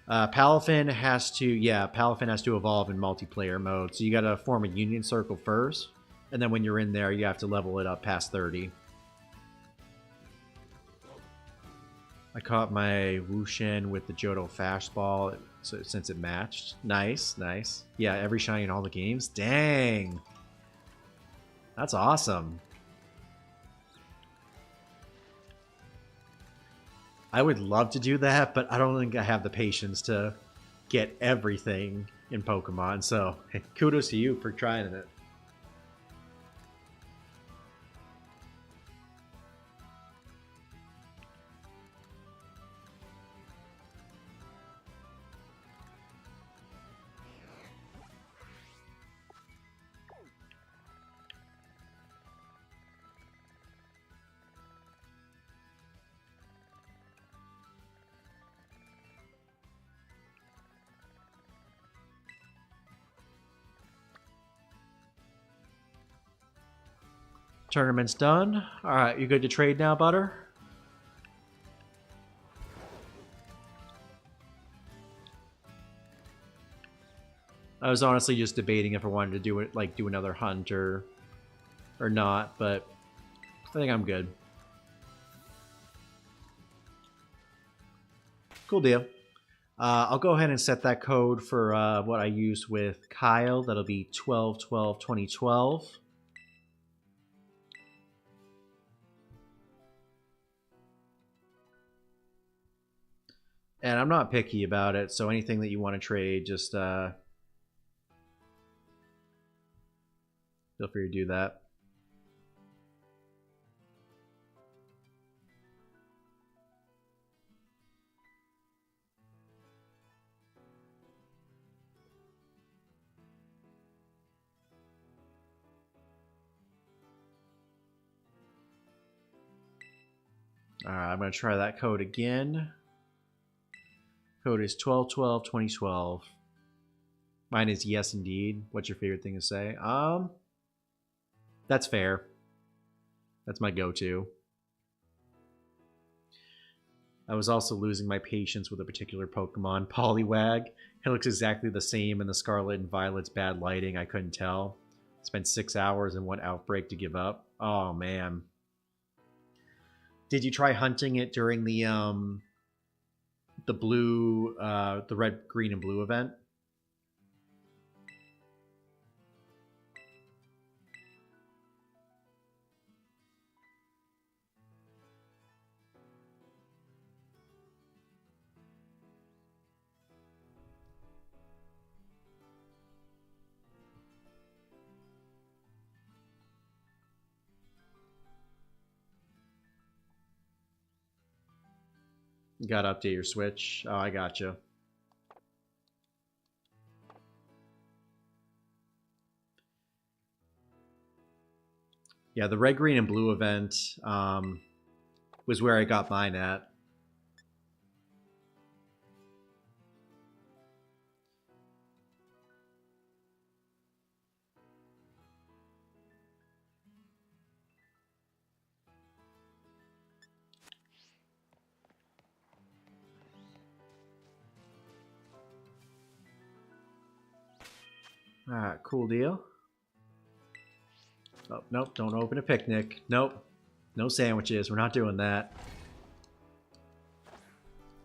Palafin has to evolve in multiplayer mode. So you gotta form a Union Circle first, and then when you're in there, you have to level it up past 30. I caught my Wuxian with the Johto Fastball since it matched. Nice, nice. Yeah, every shiny in all the games. Dang. That's awesome. I would love to do that, but I don't think I have the patience to get everything in Pokemon. So kudos to you for trying it. Tournament's done. Alright, you good to trade now, Butter? I was honestly just debating if I wanted to do it, like do another hunt or not, but I think I'm good. Cool deal. I'll go ahead and set that code for what I used with Kyle. That'll be 12/12/2012. And I'm not picky about it, so anything that you want to trade, just feel free to do that. Alright, I'm going to try that code again. Code is 12/12/2012. Mine is yes indeed. What's your favorite thing to say? That's fair. That's my go-to. I was also losing my patience with a particular Pokemon, Poliwag. It looks exactly the same in the Scarlet and Violet's bad lighting. I couldn't tell. Spent 6 hours in one outbreak to give up. Oh man. Did you try hunting it during the blue, the red, green, and blue event? You gotta update your Switch. Oh, I gotcha. Yeah, the red, green, and blue event was where I got mine at. Alright, cool deal. Oh, nope, don't open a picnic. Nope. No sandwiches. We're not doing that.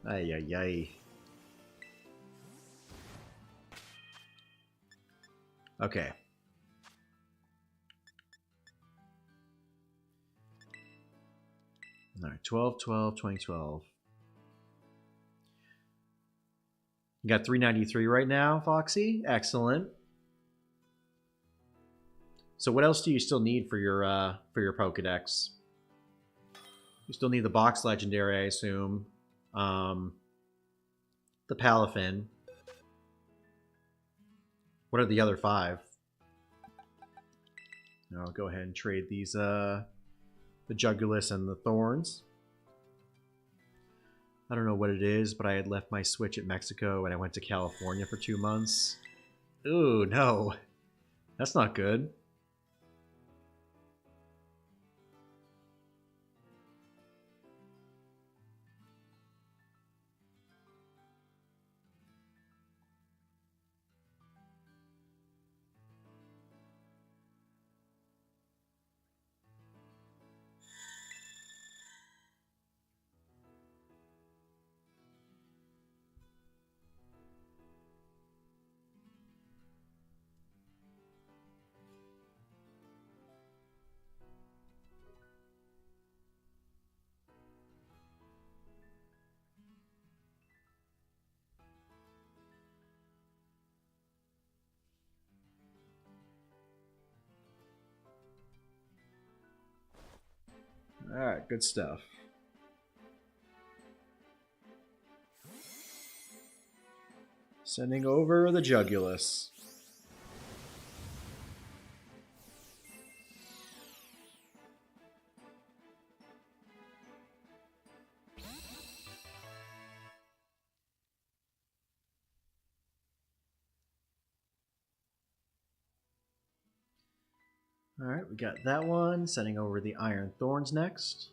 Ay, ay, ay. Okay. Alright, 12/12/2012. You got 393 right now, Foxy. Excellent. So what else do you still need for your Pokedex? You still need the box legendary, I assume. The Palafin. What are the other 5? Now I'll go ahead and trade these the Jugulus and the Thorns. I don't know what it is, but I had left my Switch at Mexico and I went to California for 2 months. Ooh, no. That's not good. Alright, good stuff. Sending over the Jugulus. Alright, we got that one. Sending over the Iron Thorns next.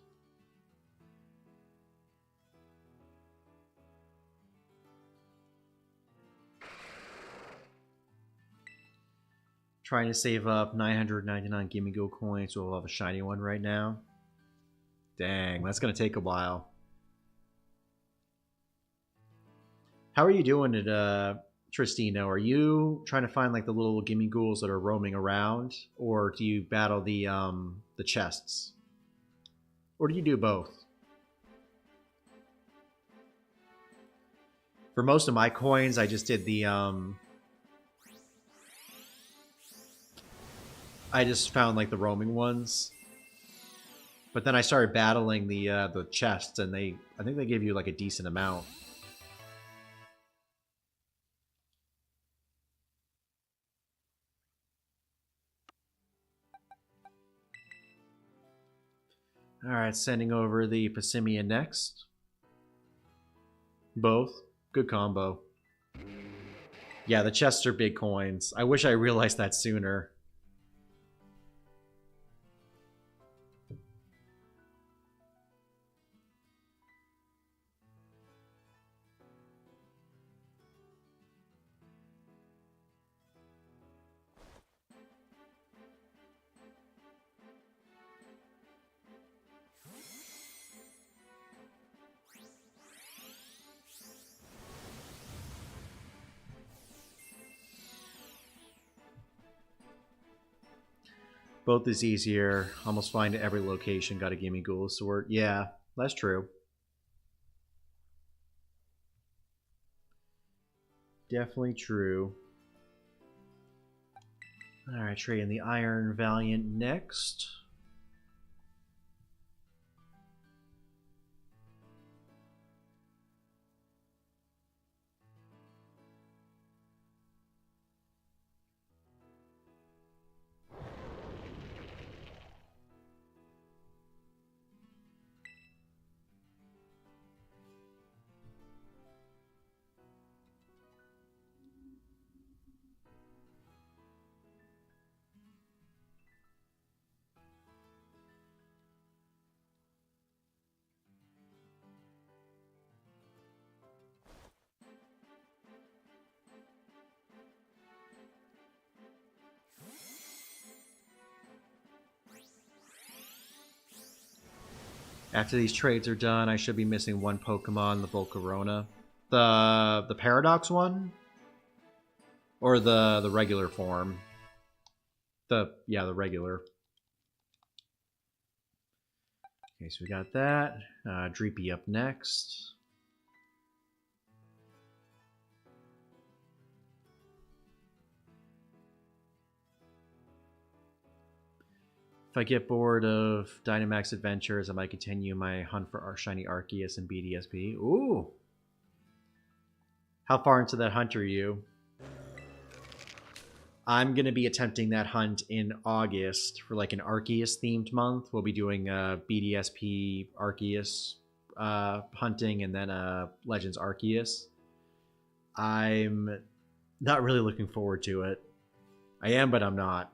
Trying to save up 999 Gimme Go coins, so we'll have a shiny one right now. Dang, that's going to take a while. How are you doing it, Tristino? Are you trying to find like the little gimme ghouls that are roaming around, or do you battle the chests, or do you do both? For most of my coins, I just did the I just found like the roaming ones, but then I started battling the chests, and I think they give you like a decent amount. Alright, sending over the Pessimian next. Both. Good combo. Yeah, the chests are big coins. I wish I realized that sooner. Both is easier. Almost find every location. Got a gimme ghoul sword. Yeah, that's true. Definitely true. Alright, trading the Iron Valiant next. After these trades are done, I should be missing one Pokemon, the Volcarona. The Paradox one? Or the regular form? The regular. Okay, so we got that. Dreepy up next. If I get bored of Dynamax Adventures, I might continue my hunt for our shiny Arceus and BDSP. Ooh! How far into that hunt are you? I'm going to be attempting that hunt in August for like an Arceus themed month. We'll be doing BDSP Arceus hunting, and then Legends Arceus. I'm not really looking forward to it. I am, but I'm not.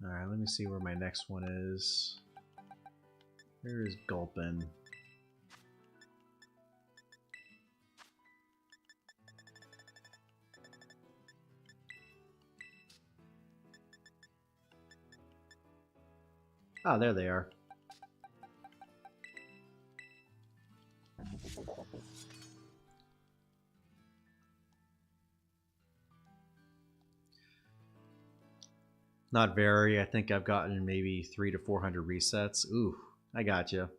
Alright, let me see where my next one is. Where is Gulpin? Oh, there they are. Not very. I think I've gotten maybe 300 to 400 resets. Ooh, I gotcha.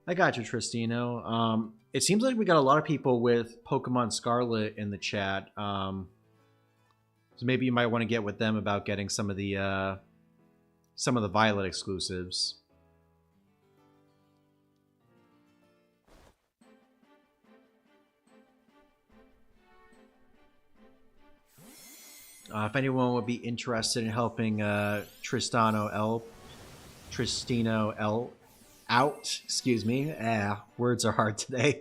I got you, Tristino. It seems like we got a lot of people with Pokemon Scarlet in the chat. So maybe you might want to get with them about getting some of the Violet exclusives. If anyone would be interested in helping Tristino L out, excuse me. Words are hard today.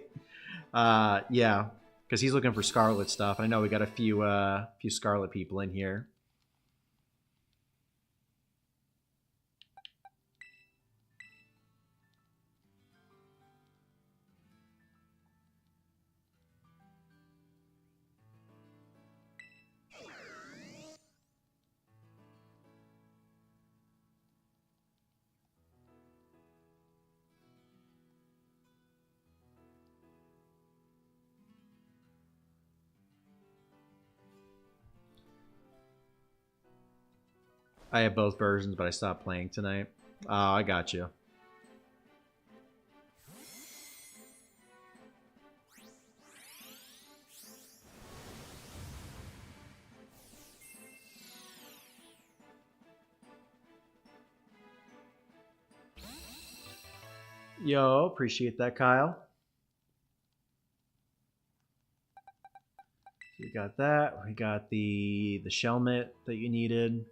Yeah, because he's looking for Scarlet stuff. I know we got a few Scarlet people in here. I have both versions, but I stopped playing tonight. Oh, I got you. Yo, appreciate that, Kyle. We got that. We got the Shelmet that you needed.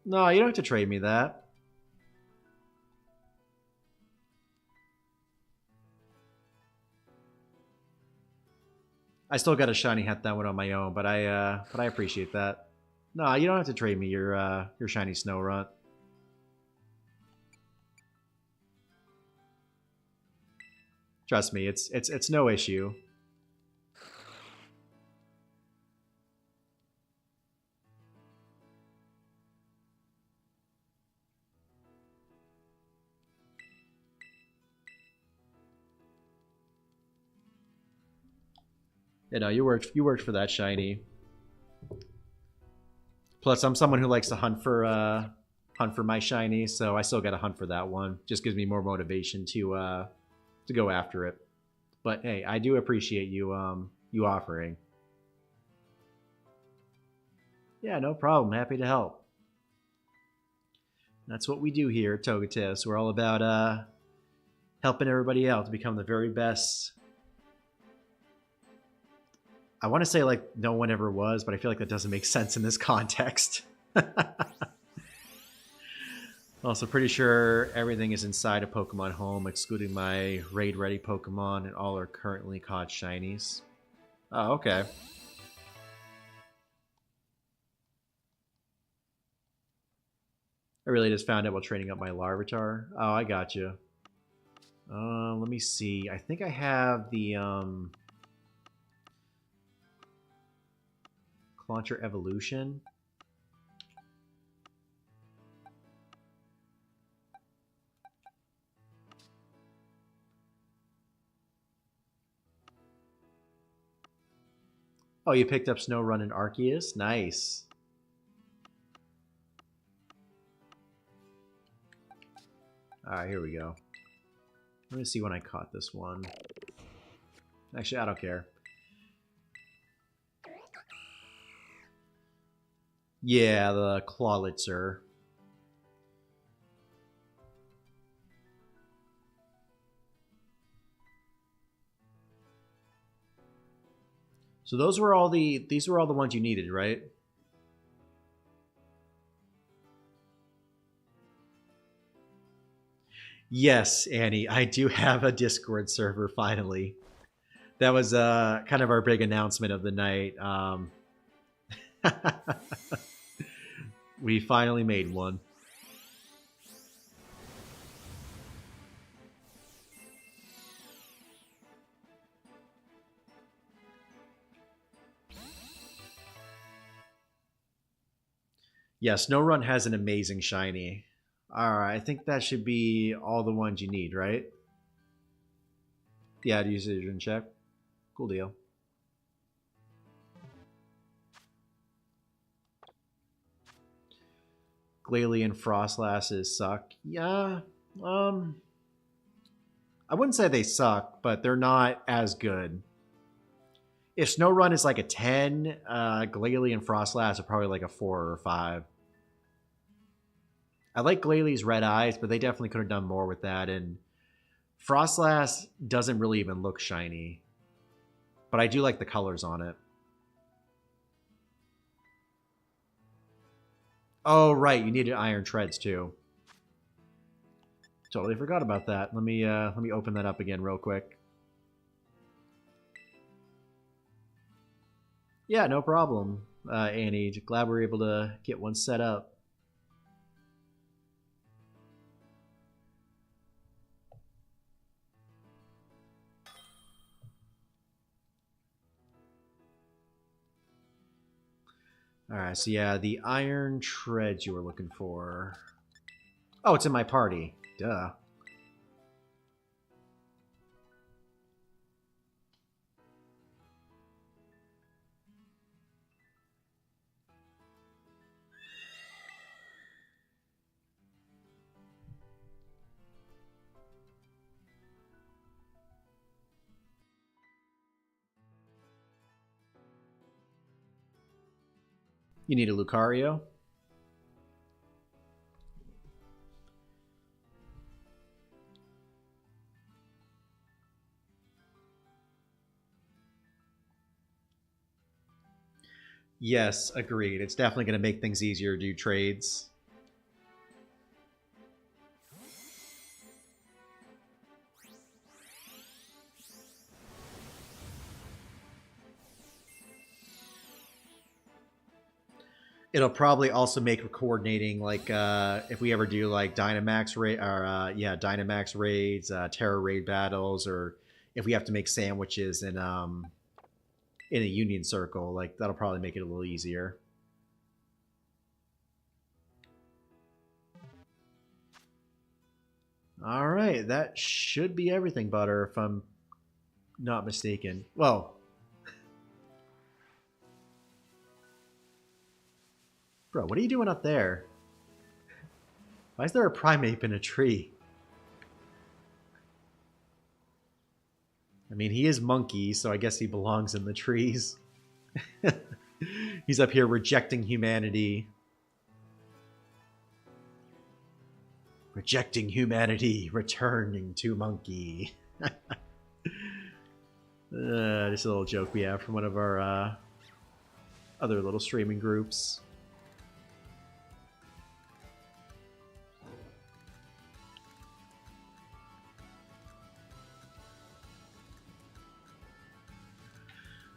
No, you don't have to trade me that. I still got a shiny hat that one on my own, but I appreciate that. No, you don't have to trade me your shiny Snorunt. Trust me, it's no issue. You know, you worked for that shiny. Plus, I'm someone who likes to hunt for my shiny, so I still got to hunt for that one. Just gives me more motivation to go after it. But hey, I do appreciate you offering. Yeah, no problem. Happy to help. That's what we do here at Togetis. We're all about helping everybody out to become the very best. I want to say like no one ever was, but I feel like that doesn't make sense in this context. Also, pretty sure everything is inside of Pokemon Home, excluding my raid-ready Pokemon and all are currently caught shinies. Oh, okay. I really just found out while training up my Larvitar. Oh, I got you. Let me see. I think I have the Clauncher Evolution. Oh, you picked up Snorunt and Arceus? Nice. Alright, here we go. Let me see when I caught this one. Actually, I don't care. Yeah, the Clawlitzer. So these were all the ones you needed, right? Yes, Annie, I do have a Discord server finally. That was kind of our big announcement of the night. We finally made one. Yeah, Snorunt has an amazing shiny. Alright, I think that should be all the ones you need, right? Yeah, usage and check. Cool deal. Glalie and Frostlasses suck. Yeah, um, I wouldn't say they suck, but they're not as good. If Snowrun is like a 10, Glalie and Frostlass are probably like a 4 or a 5. I like Glalie's red eyes, but they definitely could have done more with that. And Frostlass doesn't really even look shiny, but I do like the colors on it. Oh, right, you needed iron treads too. Totally forgot about that. Let me open that up again real quick. Yeah, no problem, Annie. Glad we were able to get one set up. Alright, so yeah, the iron treads you were looking for. Oh, it's in my party. Duh. You need a Lucario? Yes, agreed. It's definitely going to make things easier to do trades. It'll probably also make coordinating, like if we ever do like Dynamax raid or Dynamax raids, Terror raid battles, or if we have to make sandwiches in a Union circle, like that'll probably make it a little easier. All right, that should be everything, Butter, if I'm not mistaken. Well, bro, what are you doing up there? Why is there a Primeape in a tree? I mean, he is monkey, so I guess he belongs in the trees. He's up here rejecting humanity. Rejecting humanity, returning to monkey. Just a little joke we have from one of our other little streaming groups.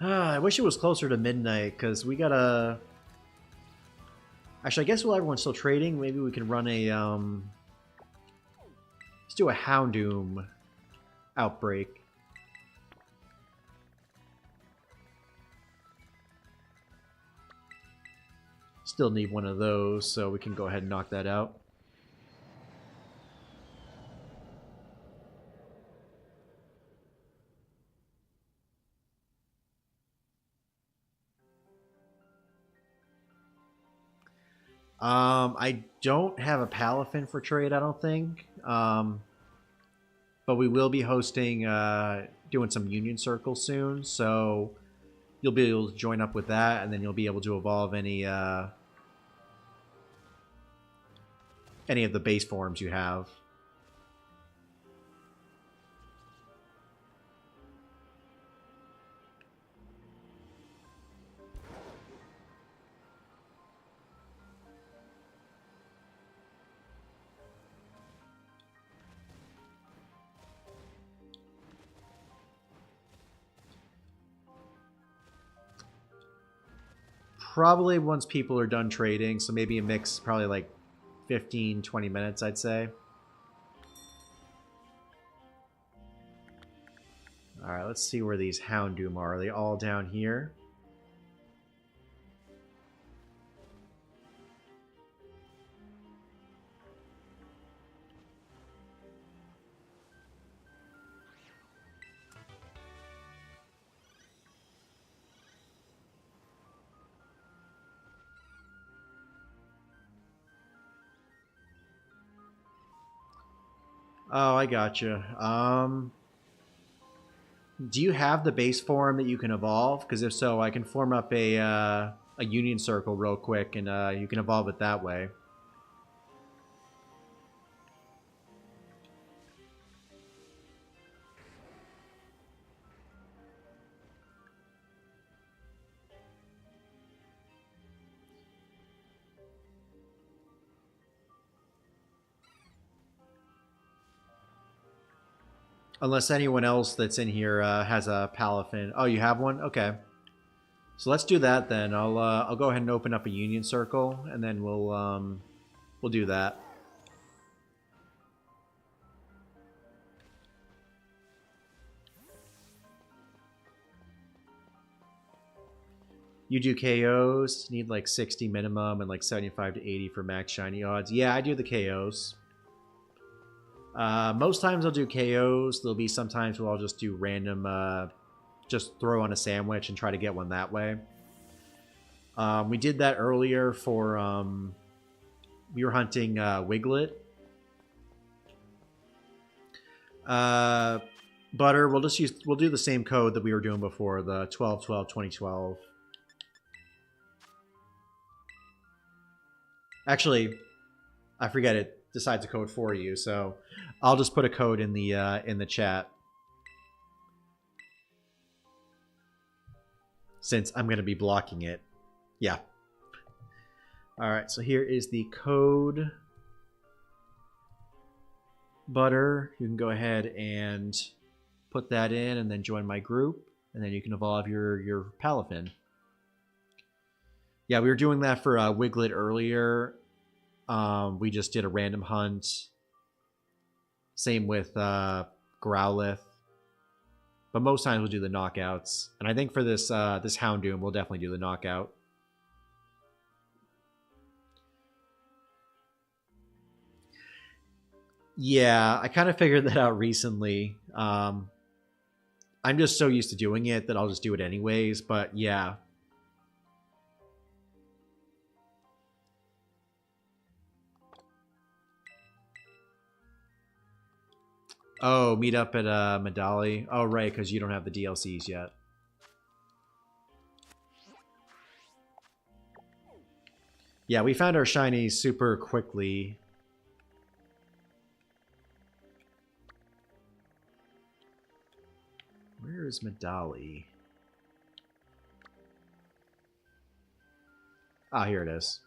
I wish it was closer to midnight, because we gotta... Actually, I guess while everyone's still trading, maybe we can run a... Let's do a Houndoom outbreak. Still need one of those, so we can go ahead and knock that out. I don't have a Palafin for trade, I don't think. But we will be hosting, doing some Union Circles soon, so you'll be able to join up with that, and then you'll be able to evolve any of the base forms you have. Probably once people are done trading, so maybe a mix, probably like 15, 20 minutes, I'd say. Alright, let's see where these Houndoom are. Are they all down here? Oh, I gotcha. Do you have the base form that you can evolve? Because if so, I can form up a union circle real quick, and you can evolve it that way. Unless anyone else that's in here has a palafin. Oh, you have one? Okay. So let's do that then. I'll go ahead and open up a union circle, and then we'll do that. You do KOs, need like 60 minimum and like 75 to 80 for max shiny odds. Yeah, I do the KOs. Most times I'll do KOs. There'll be sometimes where I'll just do random, just throw on a sandwich and try to get one that way. We did that earlier for, we were hunting Wiglet. Butter, we'll do the same code that we were doing before, the 12-12-2012. Actually, I forget it decides a code for you, so I'll just put a code in the chat. Since I'm going to be blocking it. Yeah. All right, so here is the code. Butter, you can go ahead and put that in and then join my group, and then you can evolve your palafin. Yeah, we were doing that for Wiglet earlier. We just did a random hunt. Same with Growlithe. But most times we'll do the knockouts. And I think for this this Houndoom, we'll definitely do the knockout. Yeah, I kind of figured that out recently. I'm just so used to doing it that I'll just do it anyways. But yeah. Oh, meet up at Medali. Oh, right, because you don't have the DLCs yet. Yeah, we found our shinies super quickly. Where is Medali? Ah, here it is.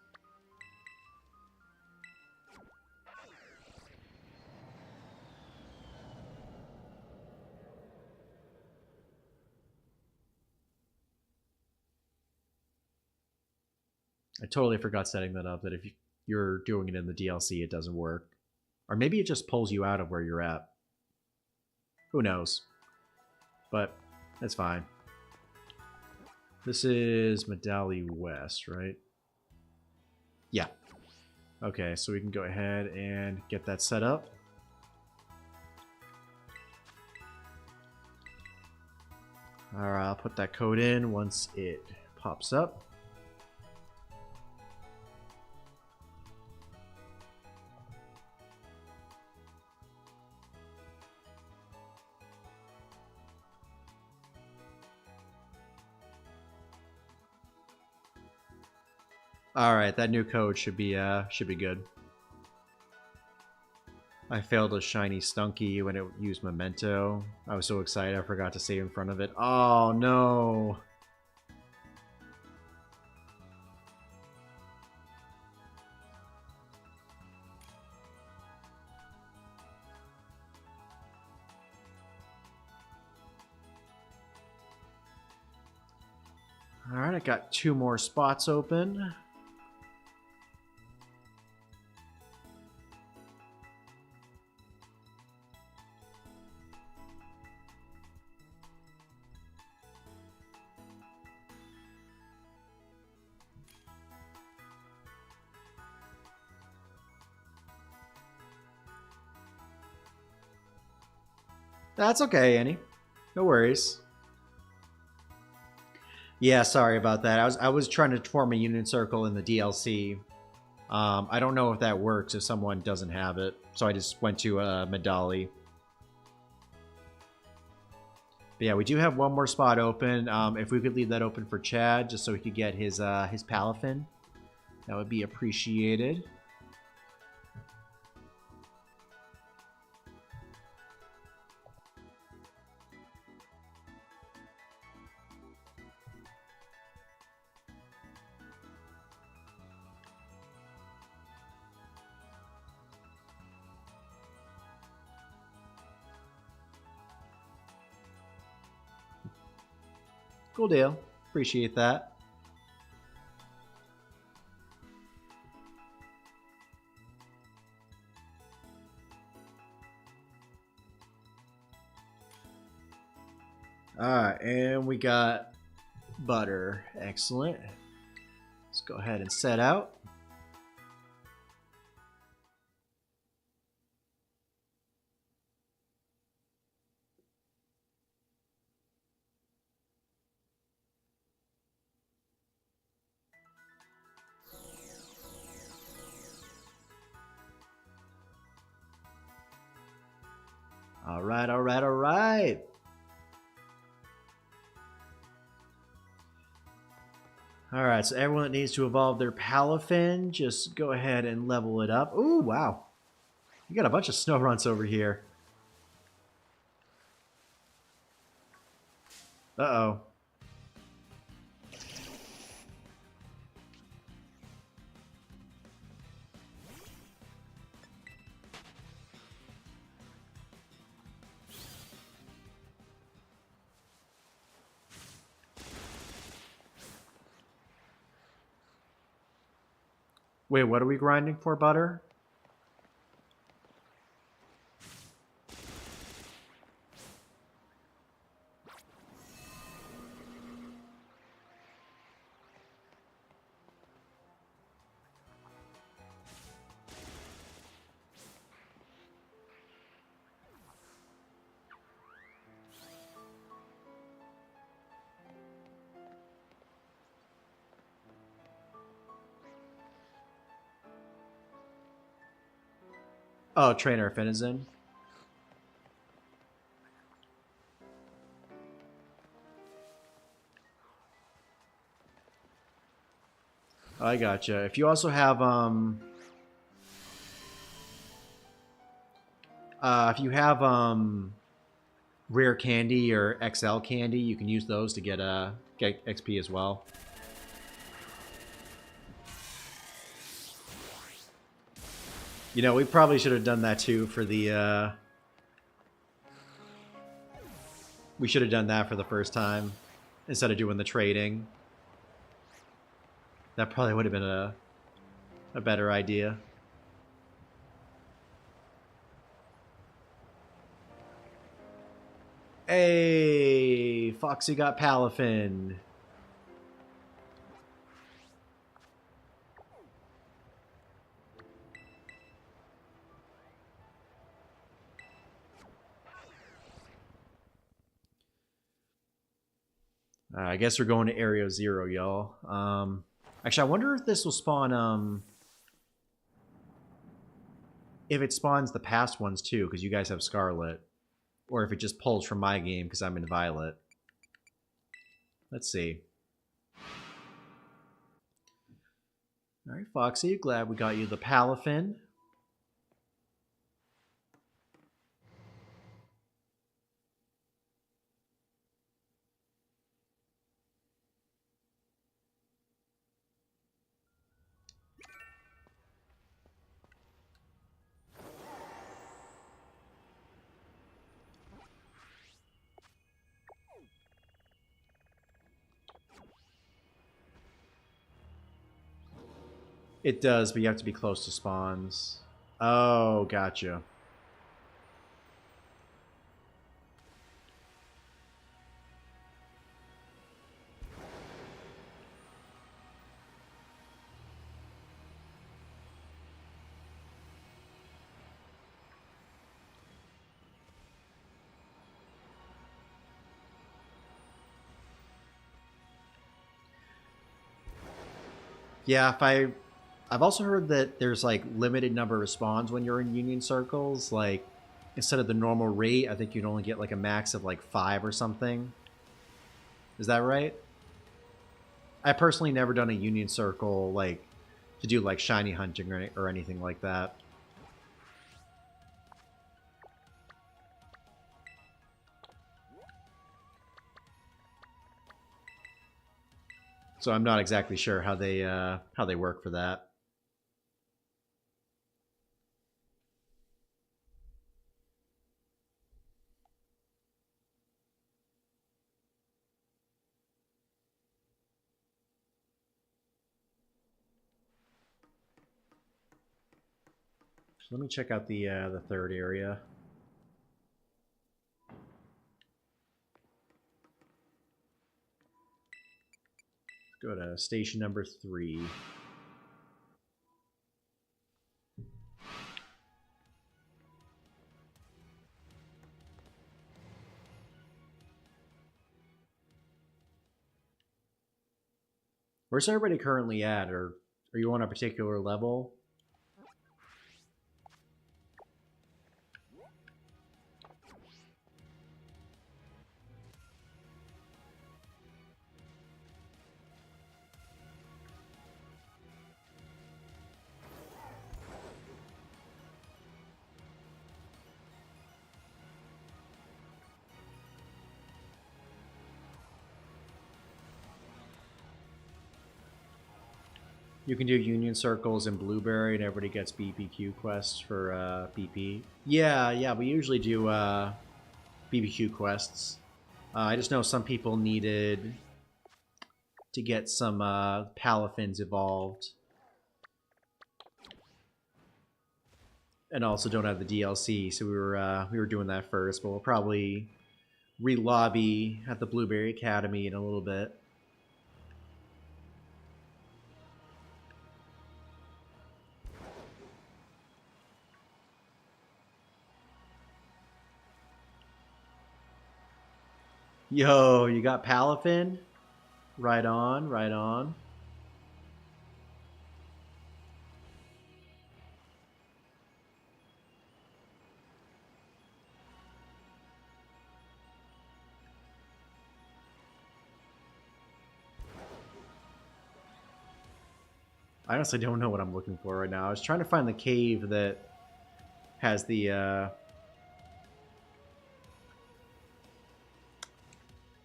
I totally forgot setting that up, that if you're doing it in the DLC, it doesn't work. Or maybe it just pulls you out of where you're at. Who knows? But that's fine. This is Medali West, right? Yeah. Okay, so we can go ahead and get that set up. Alright, I'll put that code in once it pops up. All right, that new code should be good. I failed a shiny Stunky when it used Memento. I was so excited I forgot to save in front of it. Oh no. All right, I got 2 more spots open. That's okay, Annie. No worries. Yeah, sorry about that. I was trying to form a union circle in the DLC. I don't know if that works if someone doesn't have it, so I just went to Medali. But yeah, we do have one more spot open. If we could leave that open for Chad, just so he could get his Palafin, that would be appreciated. Cool deal. Appreciate that. Alright, and we got butter. Excellent. Let's go ahead and set out. Alright, alright, alright. Alright, so everyone that needs to evolve their Palafin, just go ahead and level it up. Ooh, wow. You got a bunch of snow runts over here. Uh-oh. Wait, what are we grinding for, butter? Oh, trainer Finizen. I gotcha. If you also have if you have rare candy or XL candy, you can use those to get XP as well. You know, we probably should have done that too for the we should have done that for the first time instead of doing the trading. That probably would have been a better idea. Hey, Foxy got Palafin. I guess we're going to Area 0, y'all. Actually, I wonder if this will spawn, if it spawns the past ones too, because you guys have Scarlet. Or if it just pulls from my game because I'm in Violet. Let's see. Alright, Foxy, glad we got you the Palafin. It does, but you have to be close to spawns. Oh, gotcha. Yeah, if I I've also heard that there's like limited number of spawns when you're in union circles. Like instead of the normal rate, I think you'd only get like a max of like 5 or something. Is that right? I personally never done a union circle like to do like shiny hunting or anything like that. So I'm not exactly sure how they work for that. So let me check out the third area. Go to station number 3. Where's everybody currently at? Or are you on a particular level? You can do union circles in Blueberry, and everybody gets BBQ quests for BP. Yeah, yeah, we usually do BBQ quests. I just know some people needed to get some palafins evolved, and also don't have the DLC, so we were doing that first. But we'll probably re-lobby at the Blueberry Academy in a little bit. Yo, you got Palafin? Right on, right on. I honestly don't know what I'm looking for right now. I was trying to find the cave that has the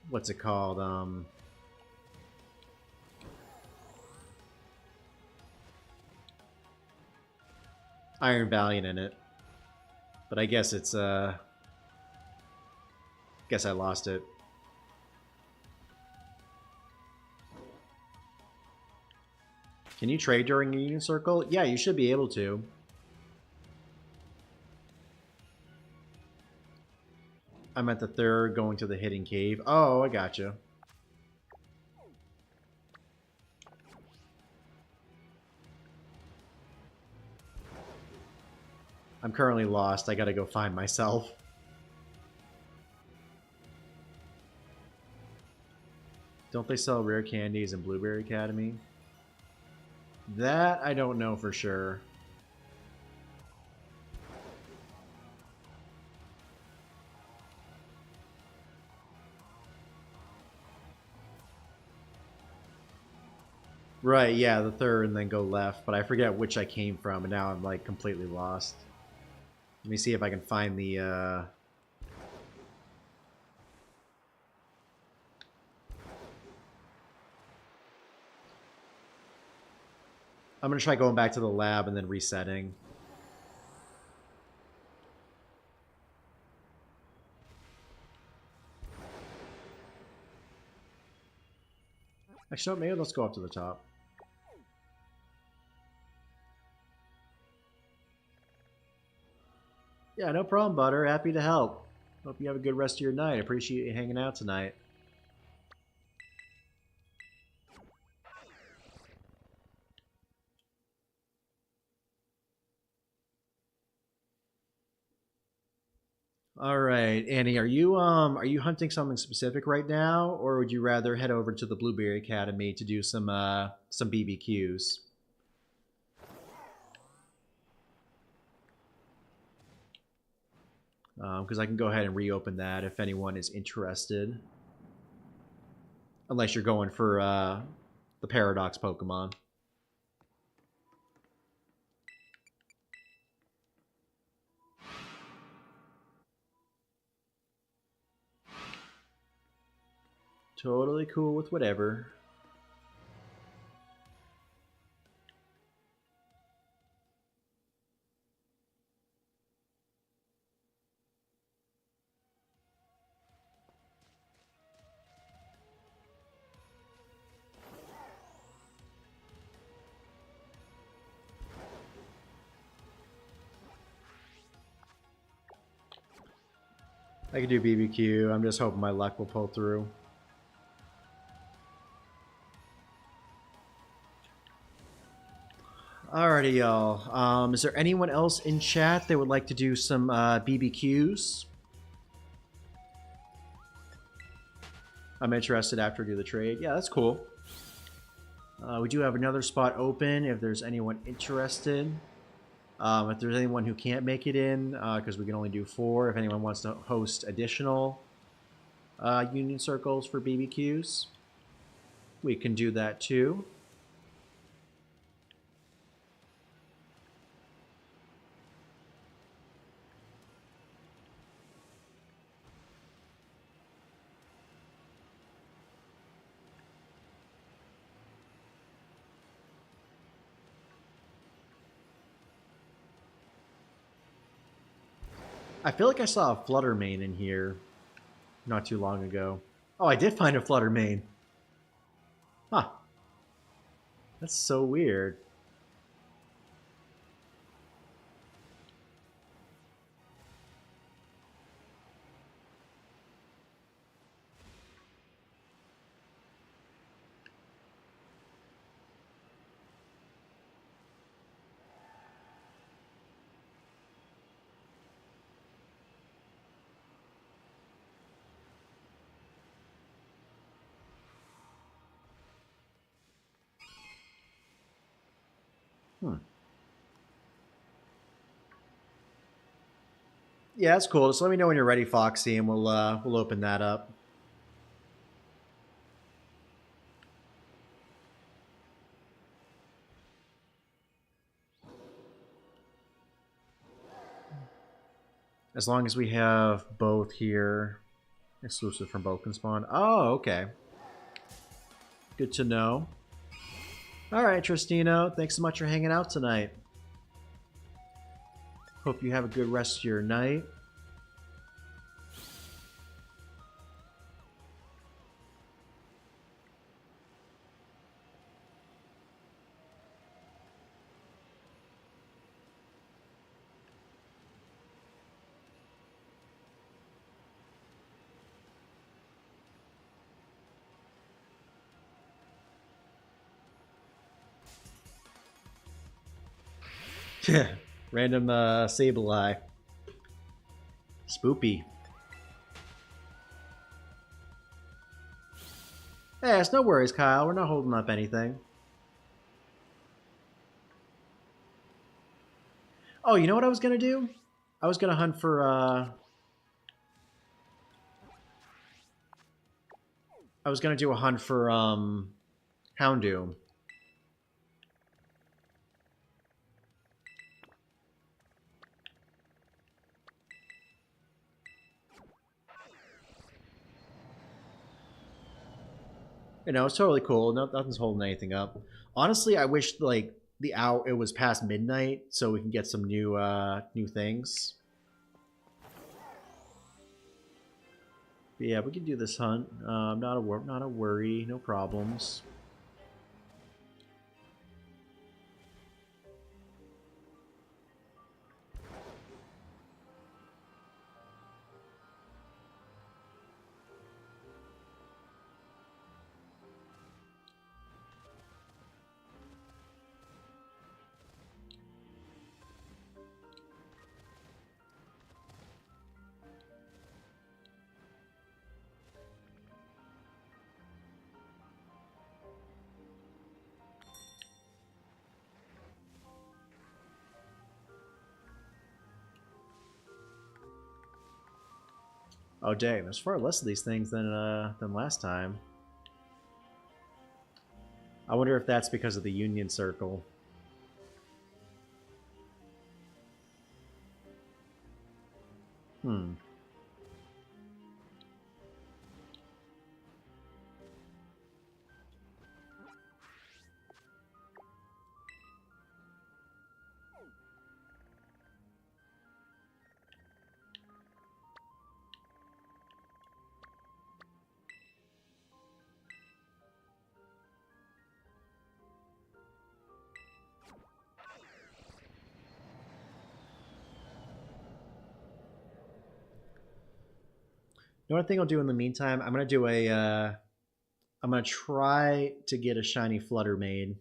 what's it called? Iron Valiant in it. But I guess it's guess I lost it. Can you trade during a Union Circle? Yeah, you should be able to. I'm at the third, going to the hidden cave. Oh, I gotcha. I'm currently lost. I gotta go find myself. Don't they sell rare candies in Blueberry Academy? That I don't know for sure. Right, yeah, the third and then go left, but I forget which I came from, and now I'm like completely lost. Let me see if I can find the I'm gonna try going back to the lab and then resetting. Actually, no, maybe let's go up to the top. Yeah, no problem, Butter. Happy to help. Hope you have a good rest of your night. Appreciate you hanging out tonight. All right, Annie, are you hunting something specific right now, or would you rather head over to the Blueberry Academy to do some BBQs? because I can go ahead and reopen that if anyone is interested. Unless you're going for the Paradox Pokemon. Totally cool with whatever. I could do BBQ. I'm just hoping my luck will pull through. Alrighty, y'all. Is there anyone else in chat that would like to do some BBQs? I'm interested after I do the trade. Yeah, that's cool. We do have another spot open if there's anyone interested. If there's anyone who can't make it in, because we can only do 4, if anyone wants to host additional union circles for BBQs, we can do that too. I feel like I saw a Fluttermane in here not too long ago. Oh, I did find a Fluttermane. Huh. That's so weird. Yeah, that's cool. Just let me know when you're ready, Foxy, and we'll open that up. As long as we have both here, exclusive from both can spawn. Oh, okay. Good to know. All right, Tristino, thanks so much for hanging out tonight. Hope you have a good rest of your night. Random Sableye. Spoopy. Hey, it's no worries, Kyle. We're not holding up anything. Oh, you know what I was going to do? I was going to hunt for... I was going to do a hunt for Houndoom. You know, it's totally cool. No, nothing's holding anything up. Honestly, I wish like it was past midnight so we can get some new things. But yeah, we can do this hunt. Not a worry, no problems. Oh dang, there's far less of these things than last time. I wonder if that's because of the Union Circle. Hmm. You know what I think I'll do in the meantime? I'm gonna do a. I'm gonna try to get a shiny Flutter made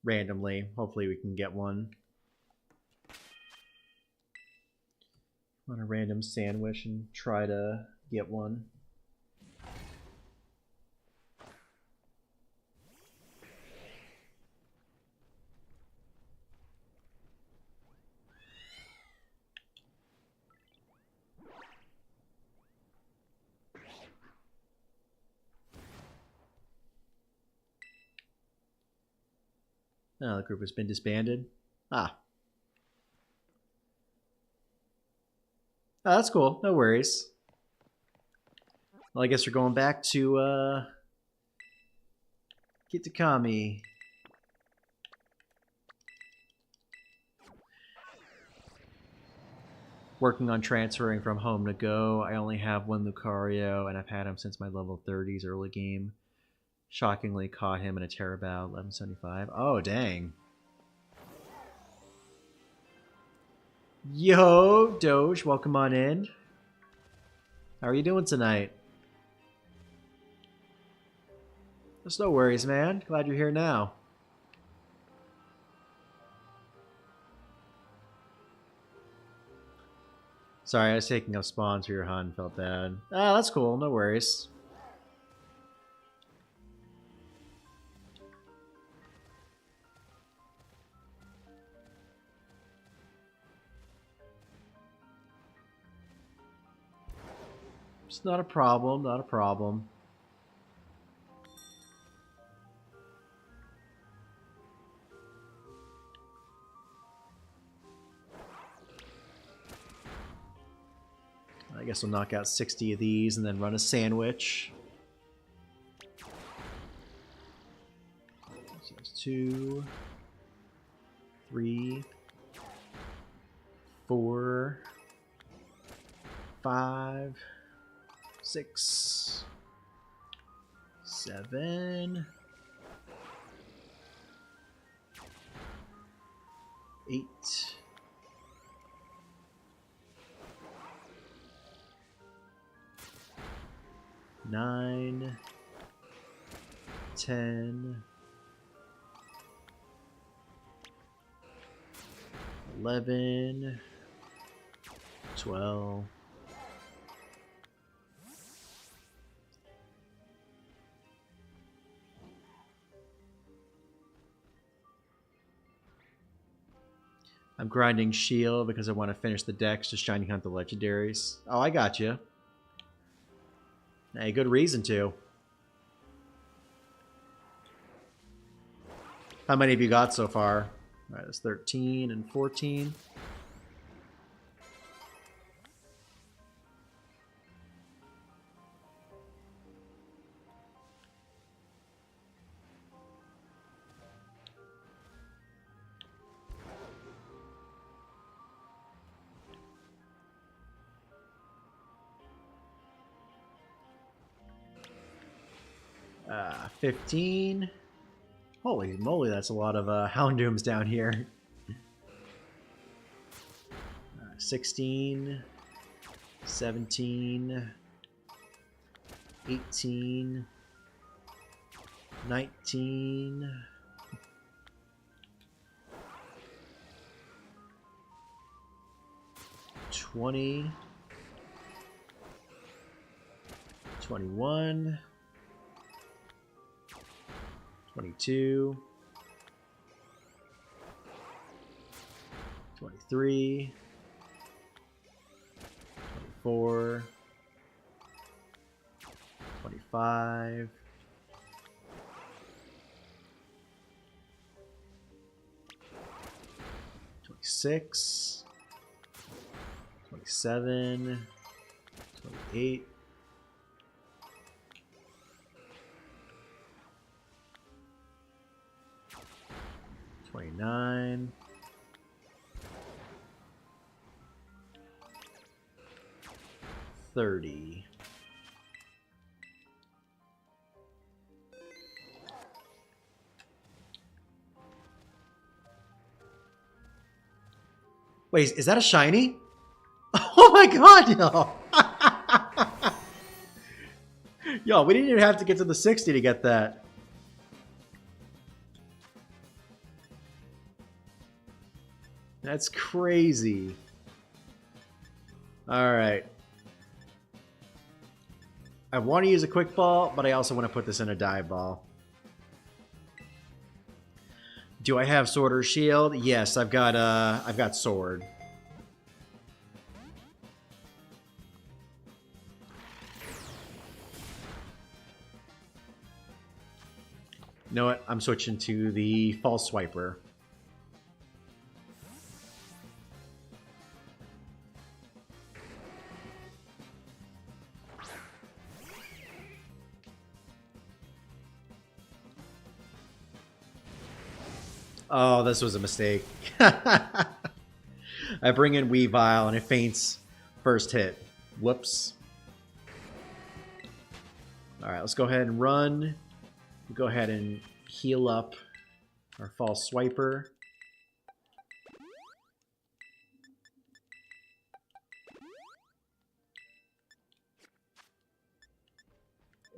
randomly. Hopefully, we can get one on a random sandwich and try to get one. Oh, the group has been disbanded. Ah. Oh, that's cool. No worries. Well, I guess we're going back to Kitakami. Working on transferring from home to Go. I only have one Lucario, and I've had him since my level 30s early game. Shockingly caught him in a Terrabao 1175. Oh, dang. Yo, Doge, welcome on in. How are you doing tonight? There's no worries, man. Glad you're here now. Sorry, I was taking up spawns for your hunt. Felt bad. Ah, that's cool. No worries. It's not a problem. Not a problem. I guess we'll knock out 60 of these and then run a sandwich. So there's 2, 3, 4, 5, 6, 7, 8, 9, 10, 11, 12. I'm grinding shield because I want to finish the decks to shiny hunt the legendaries. Oh, I got you. Hey, good reason to. How many have you got so far? All right, that's 13 and 14. Uh, 15. Holy moly, that's a lot of Houndooms down here. 16, 17, 18, 19, 20, 21, 22, 23, 24, 25, 26, 27, 28, 29, 30. Wait, is that a shiny? Oh my god, yo! Yo, we didn't even have to get to the 60 to get that. That's crazy. Alright. I want to use a quick ball, but I also want to put this in a dive ball. Do I have sword or shield? Yes, I've got sword. You know what? I'm switching to the false swiper. Oh, this was a mistake. I bring in Weavile and it faints first hit. Whoops. Alright, let's go ahead and run. We'll go ahead and heal up our false swiper.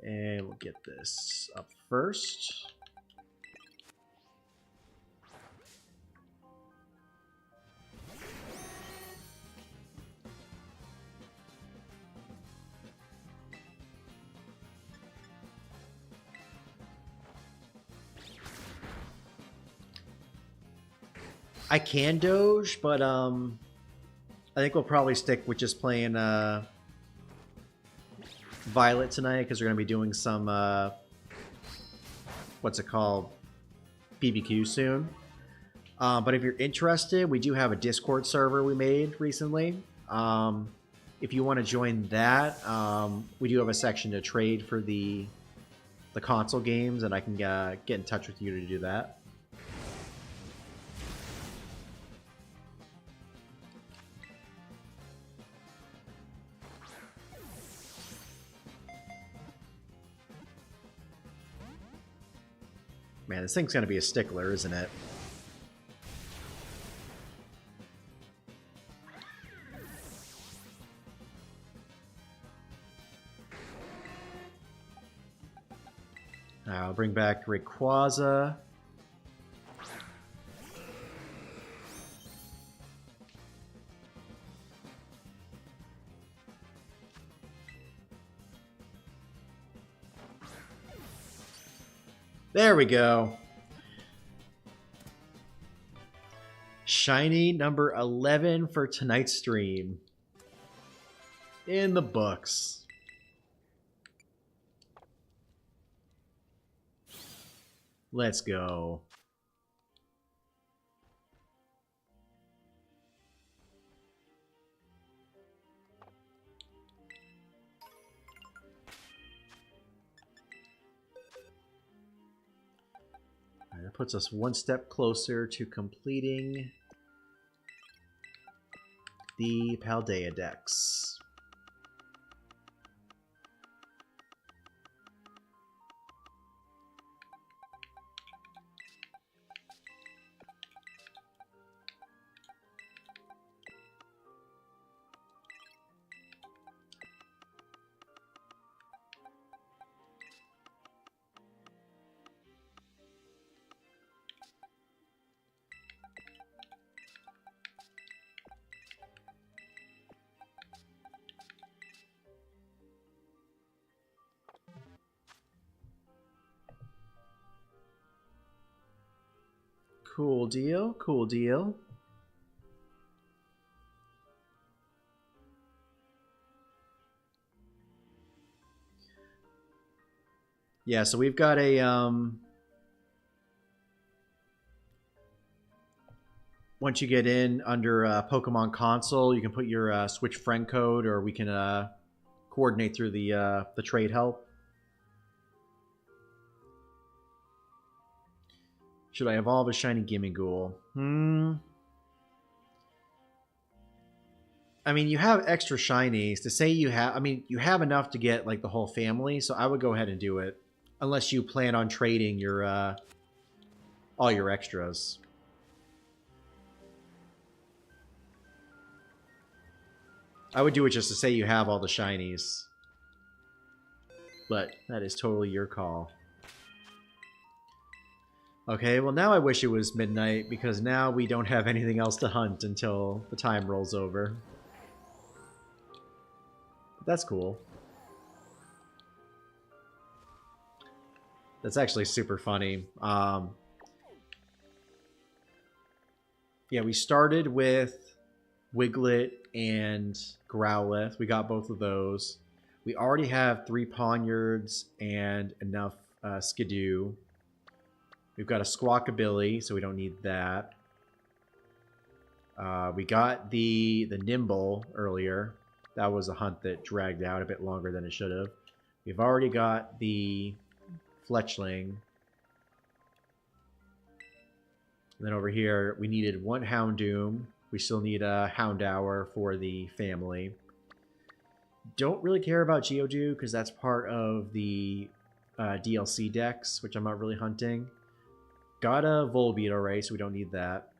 And we'll get this up first. I can Doge, but I think we'll probably stick with just playing Violet tonight because we're going to be doing some what's it called? BBQ soon. But if you're interested, we do have a Discord server we made recently. If you want to join that, we do have a section to trade for the console games, and I can get in touch with you to do that. Man, this thing's going to be a stickler, isn't it? I'll bring back Rayquaza. There we go. Shiny number 11 for tonight's stream. In the books. Let's go. That puts us one step closer to completing the Paldea Dex. Cool deal, cool deal. Yeah, so we've got a once you get in under Pokemon console, you can put your Switch friend code, or we can coordinate through the trade help. Should I evolve a shiny Gimmighoul? I mean, you have extra shinies. To say you have, I mean, you have enough to get like the whole family, so I would go ahead and do it, unless you plan on trading your all your extras. I would do it just to say you have all the shinies. But that is totally your call. Okay, well now I wish it was midnight, because now we don't have anything else to hunt until the time rolls over. But that's cool. That's actually super funny. Yeah, we started with Wiglet and Growlithe. We got both of those. We already have 3 Ponyards and enough Skidoo. We've got a Squawkabilly, so we don't need that. We got the Nimble earlier. That was a hunt that dragged out a bit longer than it should have. We've already got the Fletchling. And then over here, we needed 1 Houndoom. We still need a Houndour for the family. Don't really care about Geodude, because that's part of the DLC decks, which I'm not really hunting. Got a Volbeat already, so we don't need that.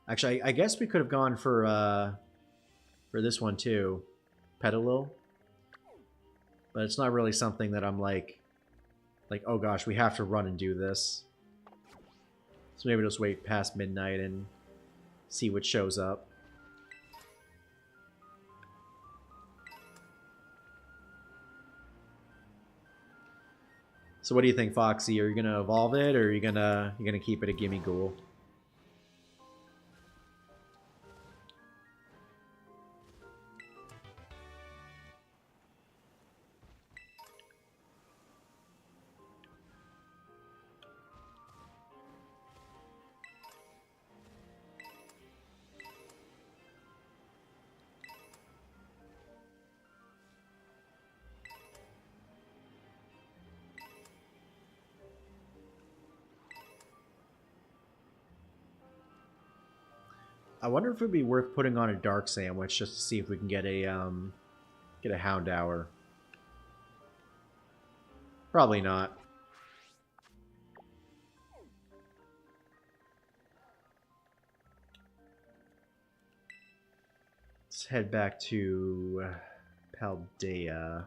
Actually, I guess we could have gone for this one too, Petalil. But it's not really something that I'm like, oh gosh, we have to run and do this. So maybe we'll just wait past midnight and see what shows up. So what do you think, Foxy? Are you gonna evolve it, or are you gonna keep it a Gimmighoul? I wonder if it would be worth putting on a Dark Sandwich just to see if we can get a Houndour. Probably not. Let's head back to Paldea.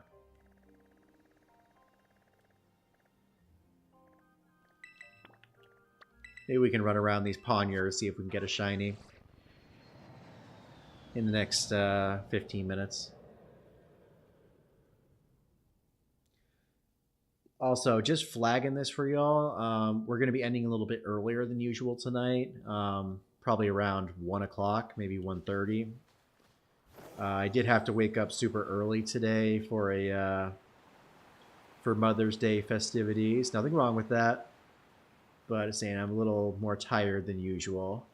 Maybe we can run around these Ponyards, see if we can get a shiny in the next 15 minutes. Also, just flagging this for y'all, we're going to be ending a little bit earlier than usual tonight, probably around 1 o'clock, maybe 1:30. I did have to wake up super early today for for Mother's Day festivities. Nothing wrong with that, but it's saying I'm a little more tired than usual.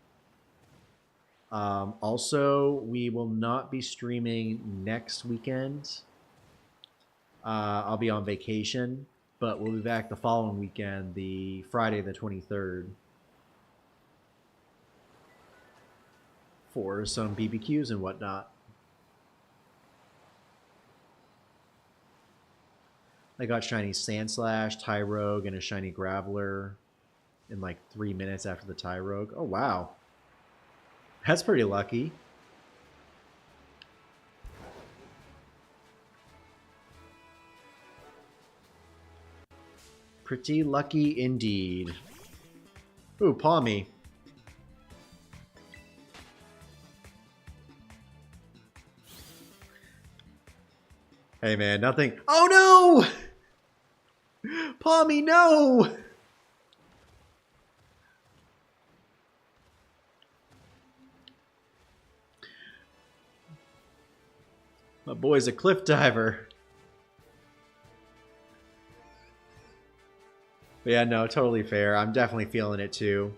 Also, we will not be streaming next weekend. I'll be on vacation, but we'll be back the following weekend, the Friday the 23rd, for some BBQs and whatnot. I got shiny Sandslash, Tyrogue, and a shiny Graveler in like 3 minutes after the Tyrogue. Oh, wow. That's pretty lucky. Pretty lucky indeed. Ooh, Palmy. Hey man, nothing. Oh no! Palmy, no! My boy's a cliff diver. Yeah, no, totally fair. I'm definitely feeling it too.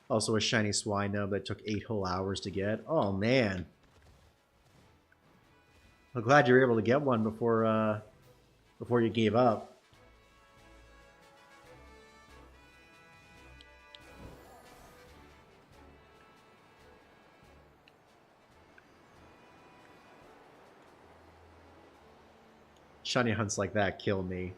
Also a shiny swine nub that took 8 whole hours to get. Oh man. I'm glad you were able to get one before you gave up. Shiny hunts like that kill me.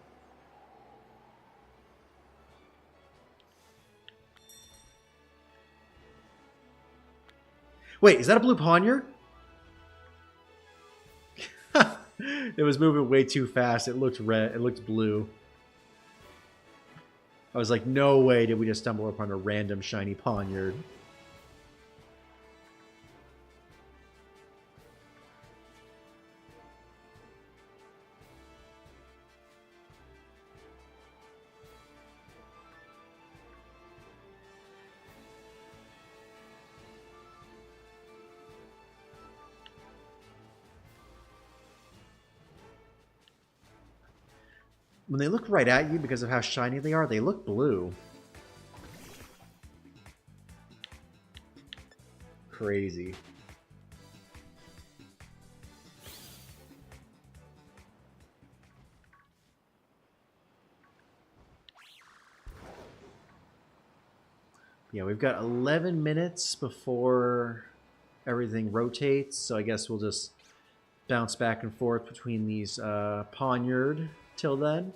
Wait, is that a blue Poniard? It was moving way too fast. It looked red. It looked blue. I was like, no way did we just stumble upon a random shiny Poniard. When they look right at you because of how shiny they are, they look blue. Crazy. Yeah, we've got 11 minutes before everything rotates, so I guess we'll just bounce back and forth between these Poniard till then.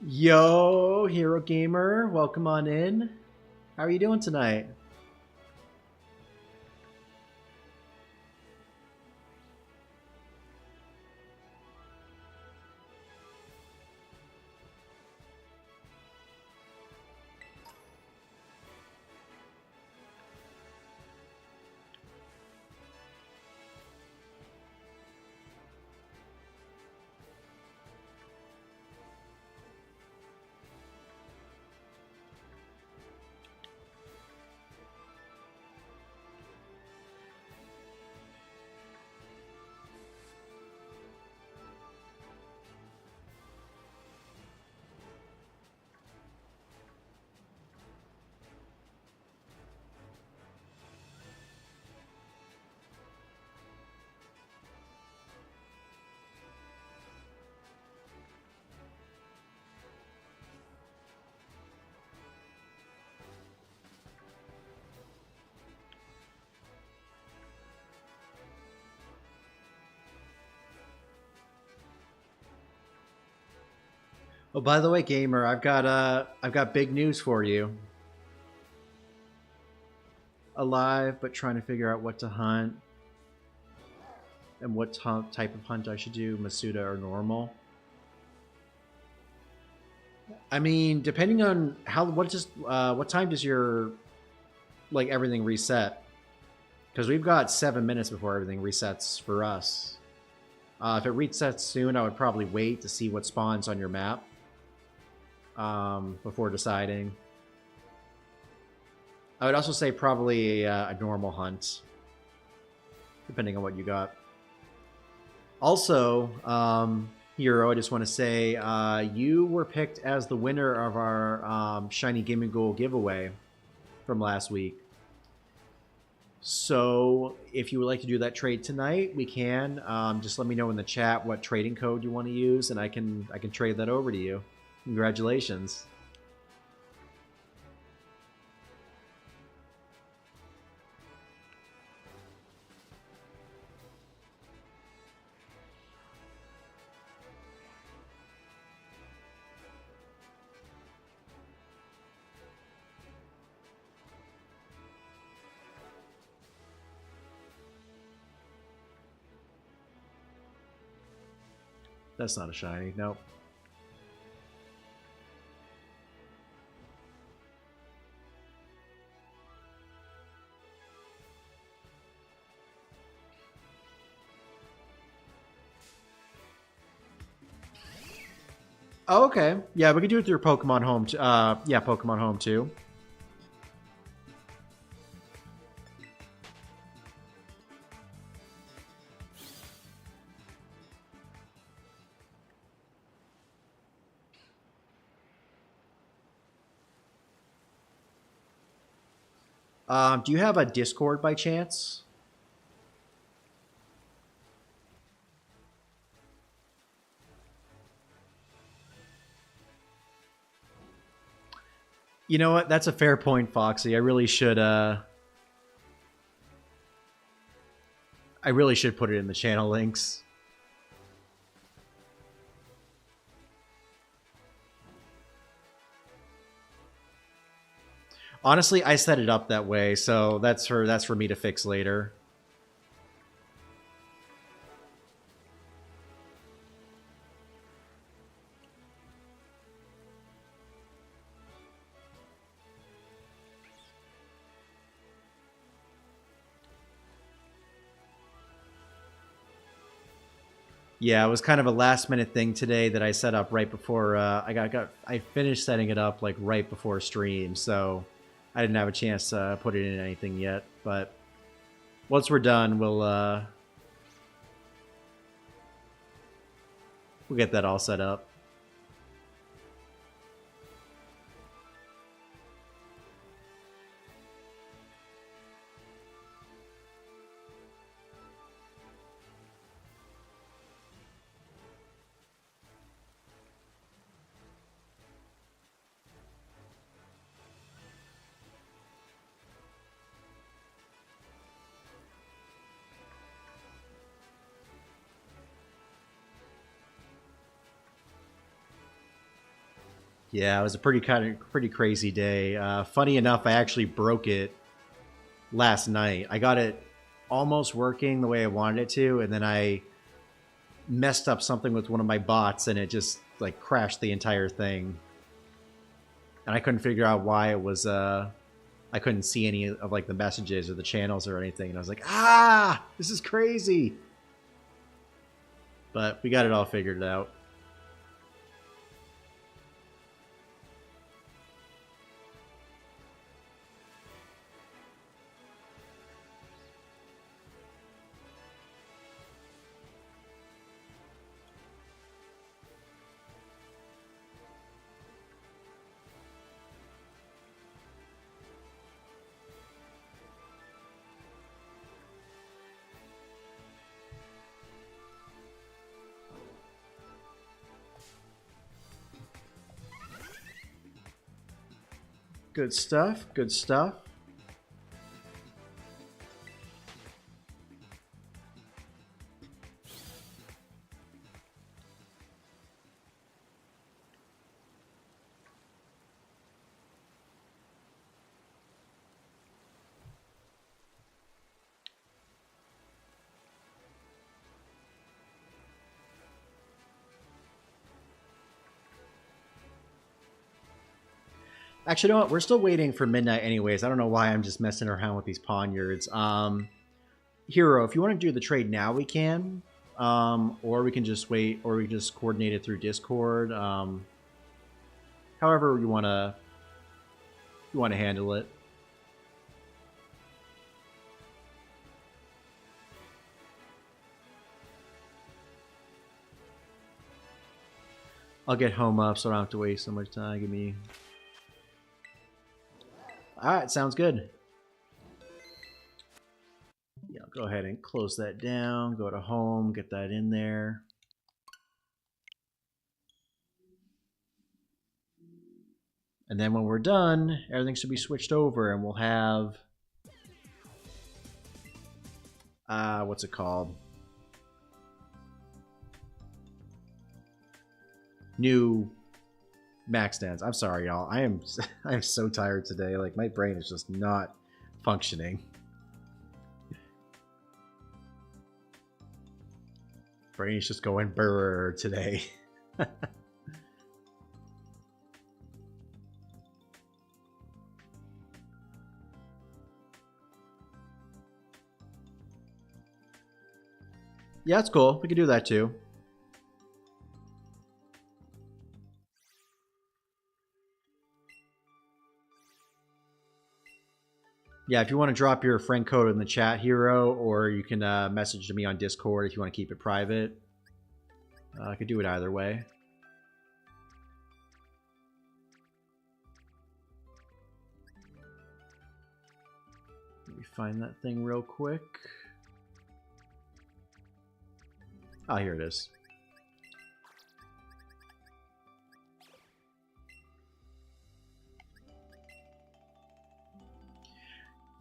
Yo, Hero Gamer, welcome on in. How are you doing tonight? Oh, by the way, gamer, I've got big news for you. Alive, but trying to figure out what to hunt and what type of hunt I should do, Masuda or normal. I mean, depending on what time does your like everything reset, because we've got 7 minutes before everything resets for us. If it resets soon, I would probably wait to see what spawns on your map before deciding. I would also say probably a normal hunt, depending on what you got. Also, Hero, I just want to say you were picked as the winner of our Shiny Gaming Goal giveaway from last week. So if you would like to do that trade tonight, we can. Just let me know in the chat what trading code you want to use, and I can trade that over to you. Congratulations. That's not a shiny. Nope. Oh, okay. Yeah, we could do it through Pokemon Home. Yeah, Pokemon Home too. Do you have a Discord by chance? You know what? That's a fair point, Foxy. I really should put it in the channel links. Honestly, I set it up that way, so that's for me to fix later. Yeah, it was kind of a last minute thing today that I set up right before I finished setting it up like right before stream, so I didn't have a chance to put it in anything yet. But once we're done, we'll get that all set up. Yeah, it was a pretty crazy day. Funny enough, I actually broke it last night. I got it almost working the way I wanted it to, and then I messed up something with one of my bots, and it just like crashed the entire thing. And I couldn't figure out why it was. I couldn't see any of like the messages or the channels or anything, and I was like, "Ah, this is crazy." But we got it all figured out. Good stuff. Good stuff. Actually, you know what? We're still waiting for midnight anyways. I don't know why I'm just messing around with these poniards. Hero, if you want to do the trade now, we can. Or we can just wait, or we can just coordinate it through Discord. However you want to handle it. I'll get home up so I don't have to waste so much time. Give me. Alright, sounds good. Yeah, I'll go ahead and close that down. Go to home, get that in there. And then when we're done, everything should be switched over and we'll have what's it called? New max stands. I'm sorry, y'all. I am so tired today. Like my brain is just not functioning. Brain is just going brrr today. Yeah, that's cool. We can do that too. Yeah, if you want to drop your friend code in the chat, Hero, or you can message to me on Discord if you want to keep it private. I could do it either way. Let me find that thing real quick. Oh, here it is.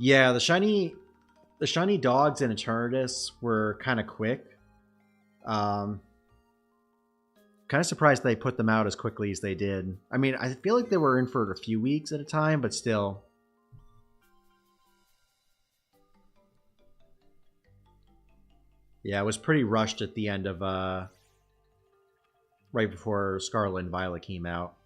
Yeah, the shiny dogs in Eternatus were kind of quick. Kind of surprised they put them out as quickly as they did. I mean, I feel like they were in for a few weeks at a time, but still. Yeah, it was pretty rushed at the end of right before Scarlet and Violet came out.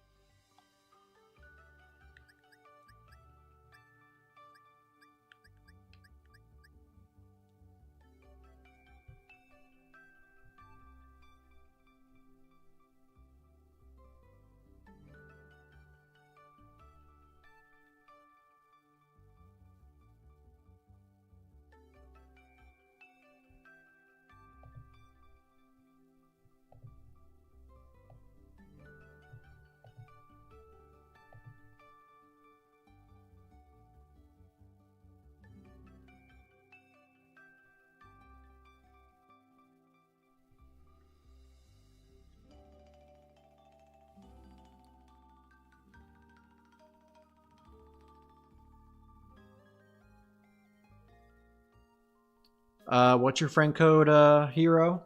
What's your friend code, Hero?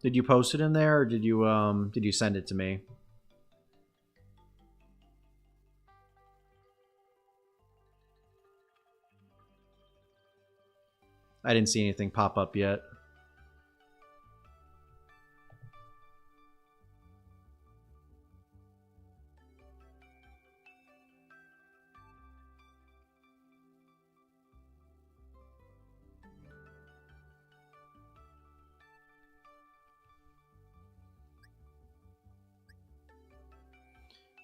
Did you post it in there, or did you send it to me? I didn't see anything pop up yet.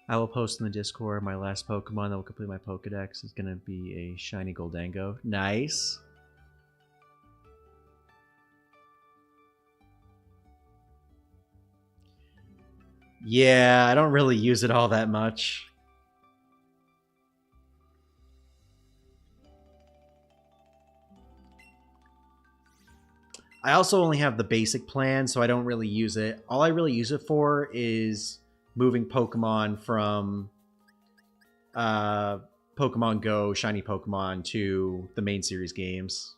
I will post in the Discord my last Pokemon that will complete my Pokedex is going to be a shiny Goldango. Nice. Yeah, I don't really use it all that much. I also only have the basic plan, so I don't really use it. All I really use it for is moving Pokemon from Pokemon Go, shiny Pokemon, to the main series games.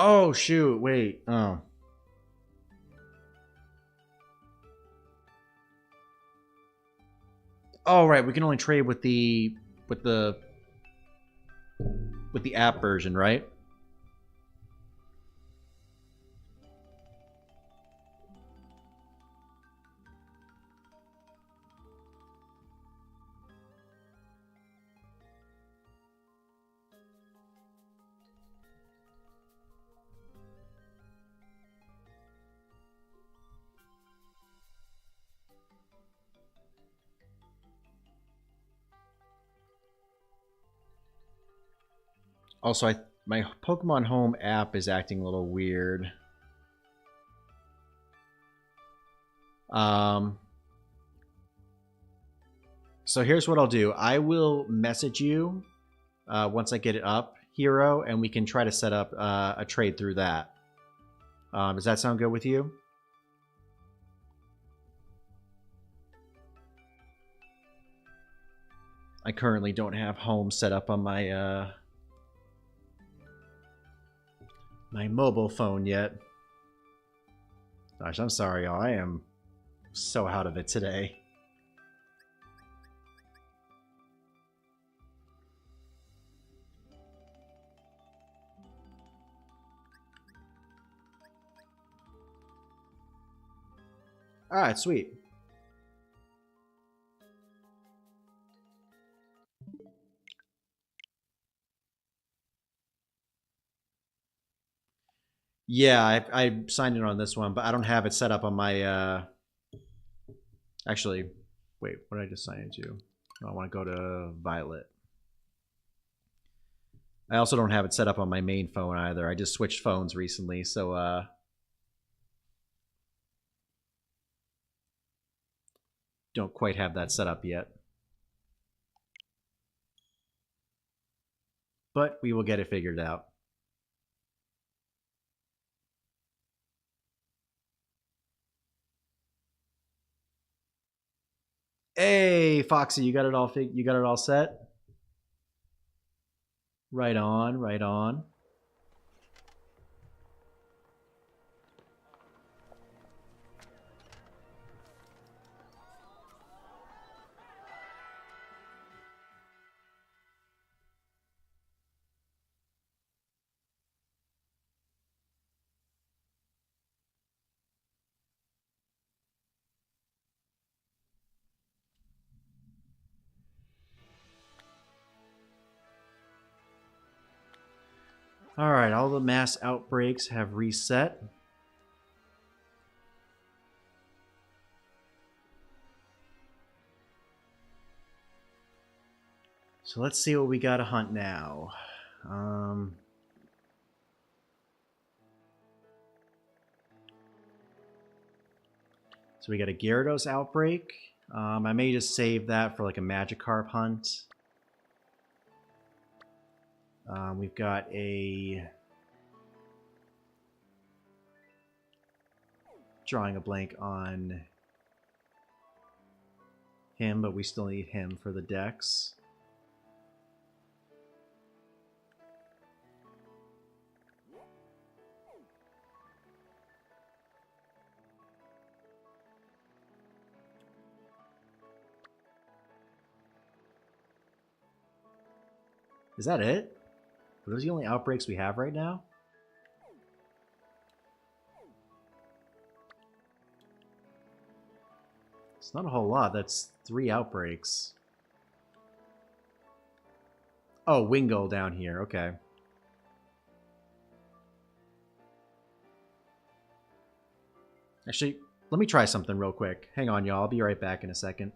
Oh shoot! Wait. Oh. Oh right. We can only trade with with the the app version, right? Also, my Pokemon Home app is acting a little weird. Um, so here's what I'll do. I will message you once I get it up, Hero, and we can try to set up a trade through that. Does that sound good with you? I currently don't have Home set up on my my mobile phone yet. Gosh, I'm sorry, y'all. I am so out of it today. All right, sweet. Yeah, I signed in on this one, but I don't have it set up on my. Actually, wait, what did I just sign into? I want to go to Violet. I also don't have it set up on my main phone either. I just switched phones recently, so don't quite have that set up yet. But we will get it figured out. Hey, Foxy, you got it all you got it all set? Right on, right on. All right, all the mass outbreaks have reset. So let's see what we got to hunt now. So we got a Gyarados outbreak. I may just save that for like a Magikarp hunt. We've got a... Drawing a blank on him, but we still need him for the dex. Is that it? Are those the only outbreaks we have right now? It's not a whole lot. That's 3 outbreaks. Oh, Wingull down here. Okay. Actually, let me try something real quick. Hang on, y'all. I'll be right back in a second.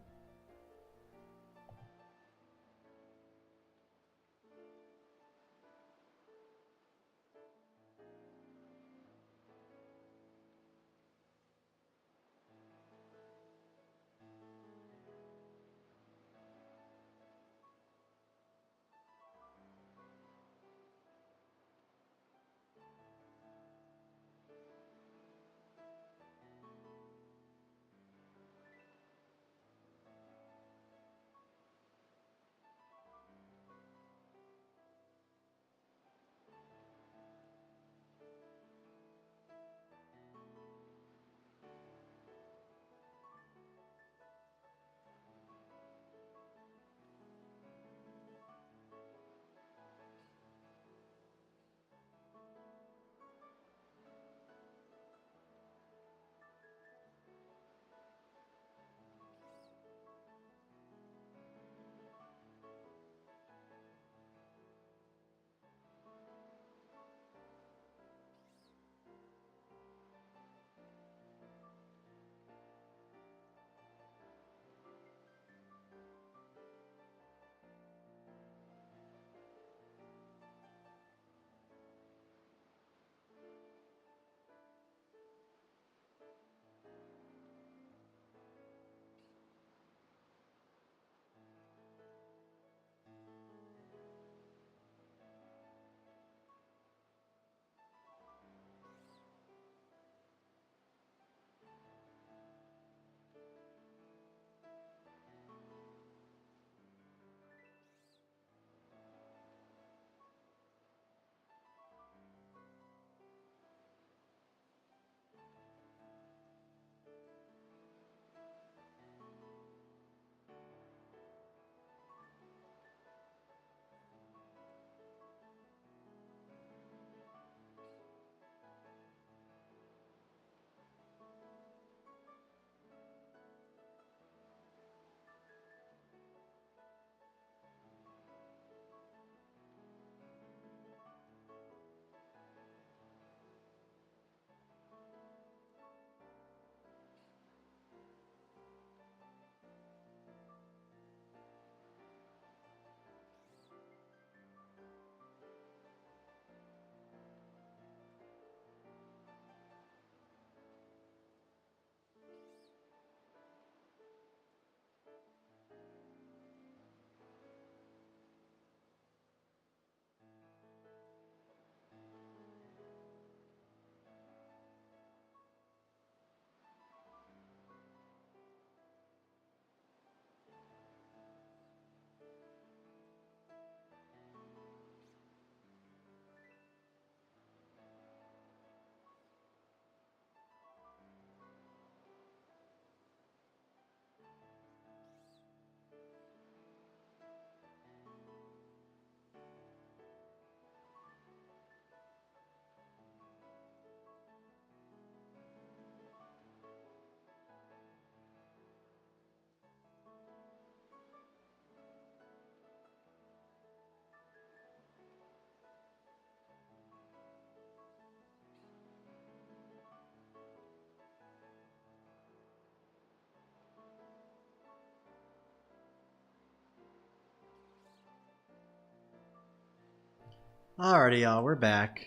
Alrighty, y'all, we're back.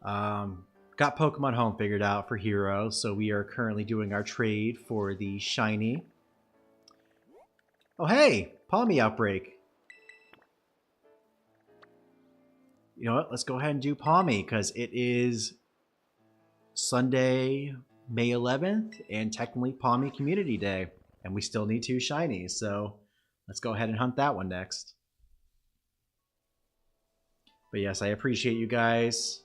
Got Pokemon Home figured out for Hero, so we are currently doing our trade for the shiny. Oh, hey! Palmy Outbreak. You know what? Let's go ahead and do Palmy, because it is Sunday, May 11th, and technically Palmy Community Day. And we still need 2 shinies, so let's go ahead and hunt that one next. But yes, I appreciate you guys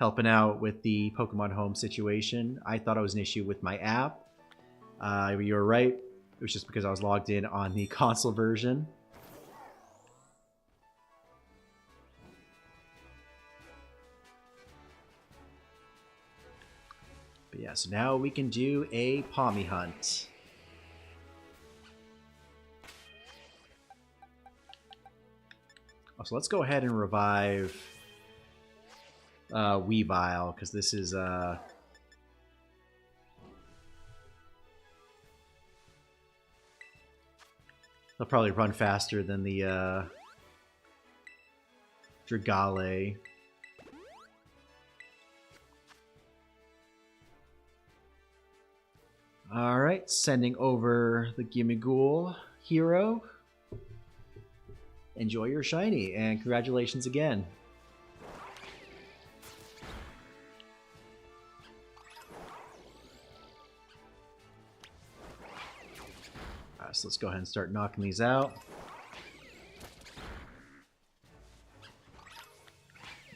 helping out with the Pokemon Home situation. I thought it was an issue with my app. You were right. It was just because I was logged in on the console version. But yeah, so now we can do a Palmy hunt. So let's go ahead and revive Weavile, because this is they'll probably run faster than the Dragale. Alright, sending over the Gimmighoul hero. Enjoy your shiny, and congratulations again. So let's go ahead and start knocking these out.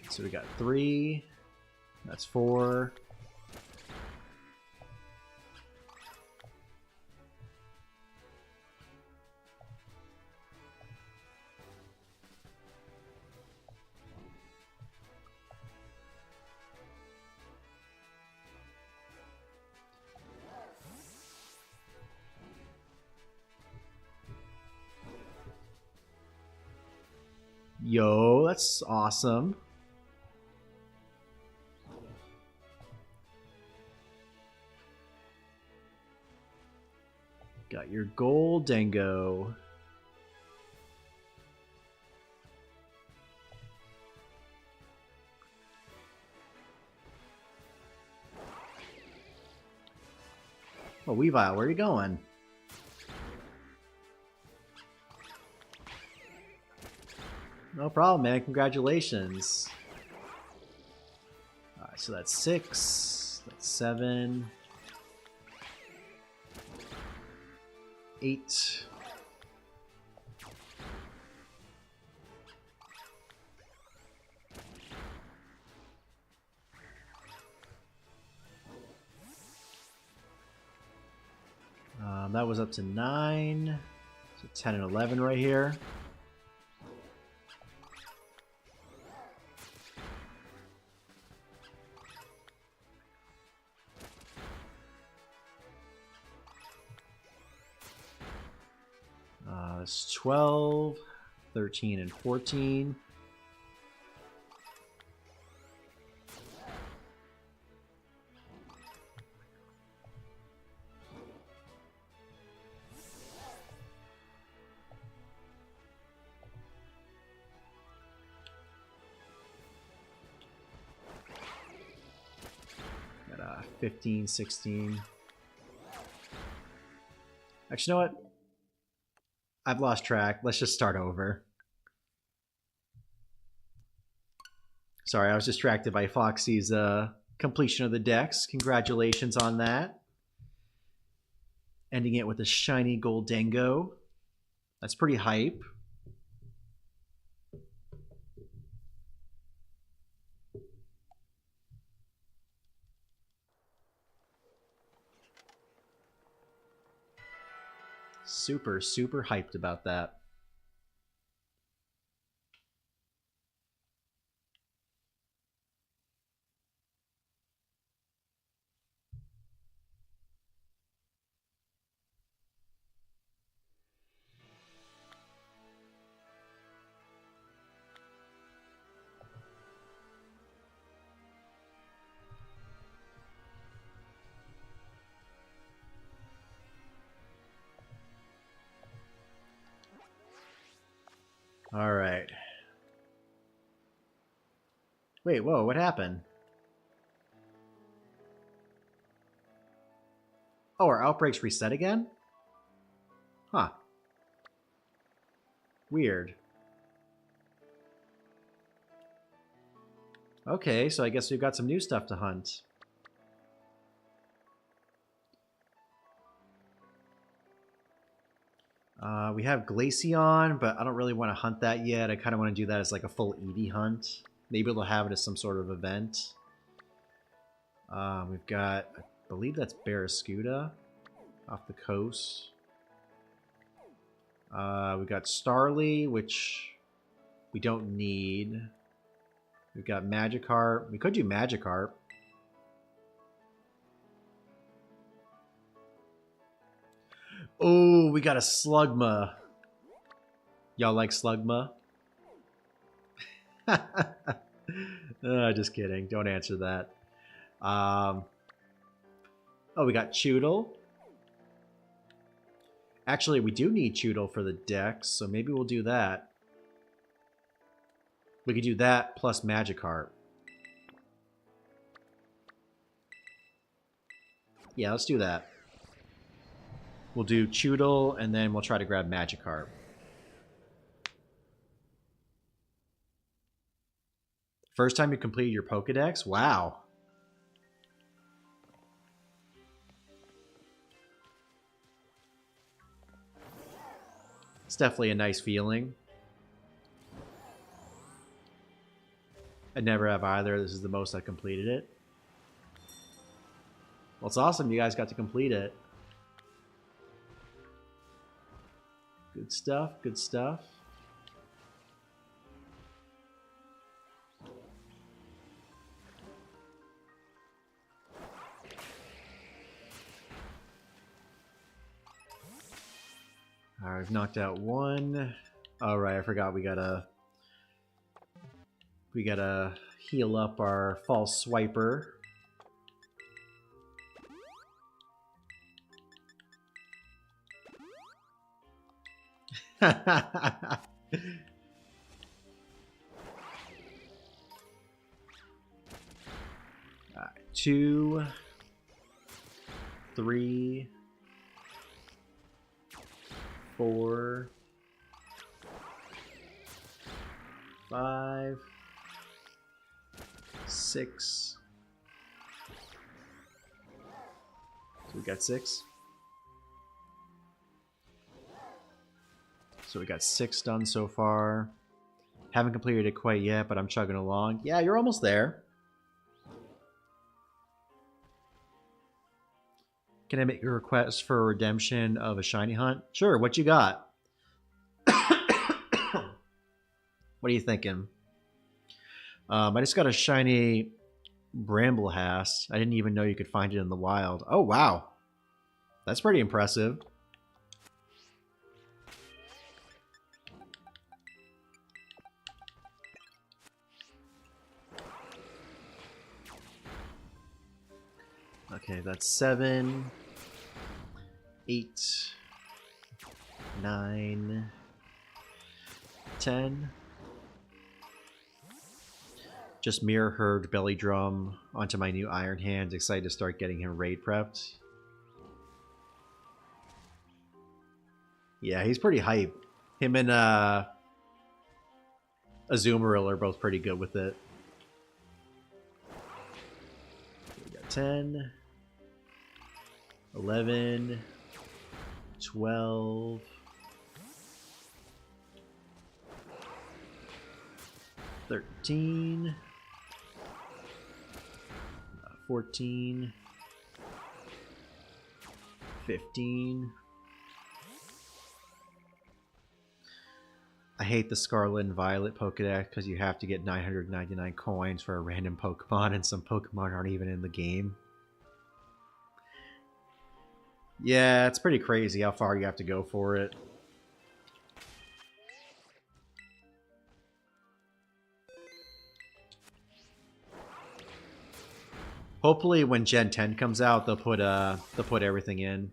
So we got 3. That's 4. Yo, that's awesome. Got your gold Dango. Oh, Weavile, where are you going? No problem, man. Congratulations. Alright, so that's 6. That's 7. 8. That was up to 9. So 10 and 11 right here. It's 12, 13, and 14. Got 15, 16. Actually, you know what? I've lost track. Let's just start over. Sorry, I was distracted by Foxy's completion of the decks. Congratulations on that. Ending it with a shiny gold Dango. That's pretty hype. Super, super hyped about that. All right. Wait, whoa, what happened? Oh, our outbreaks reset again? Huh. Weird. Okay, so I guess we've got some new stuff to hunt. We have Glaceon, but I don't really want to hunt that yet. I kind of want to do that as like a full Eevee hunt. Maybe they'll have it as some sort of event. We've got, I believe that's Barraskewda off the coast. We've got Starly, which we don't need. We've got Magikarp. We could do Magikarp. Oh, we got a Slugma. Y'all like Slugma? Just kidding. Don't answer that. Oh, we got Choodle. Actually, we do need Choodle for the Dex, so maybe we'll do that. We could do that plus Magikarp. Yeah, let's do that. We'll do Choodle, and then we'll try to grab Magikarp. First time you completed your Pokedex? Wow. It's definitely a nice feeling. I never have either. This is the most I completed it. Well, it's awesome you guys got to complete it. Good stuff, good stuff. Alright, I've knocked out one. Alright, I forgot we gotta heal up our false swiper. Alright, 2, 3, 4, 5, 6. So we got 6. So we got 6 done so far. Haven't completed it quite yet, but I'm chugging along. Yeah, you're almost there. Can I make a request for redemption of a shiny hunt? Sure, what you got? What are you thinking? I just got a shiny Bramblehast. I didn't even know you could find it in the wild. Oh, wow. That's pretty impressive. Okay, that's 7, 8, 9, 10. Just mirror herd Belly Drum onto my new Iron Hands. Excited to start getting him raid prepped. Yeah, he's pretty hype. Him and Azumarill are both pretty good with it. We got 10, 11, 12, 13, 14, 15. I hate the Scarlet and Violet Pokedex because you have to get 999 coins for a random Pokemon, and some Pokemon aren't even in the game. Yeah, it's pretty crazy how far you have to go for it. Hopefully when Gen 10 comes out, they'll put everything in.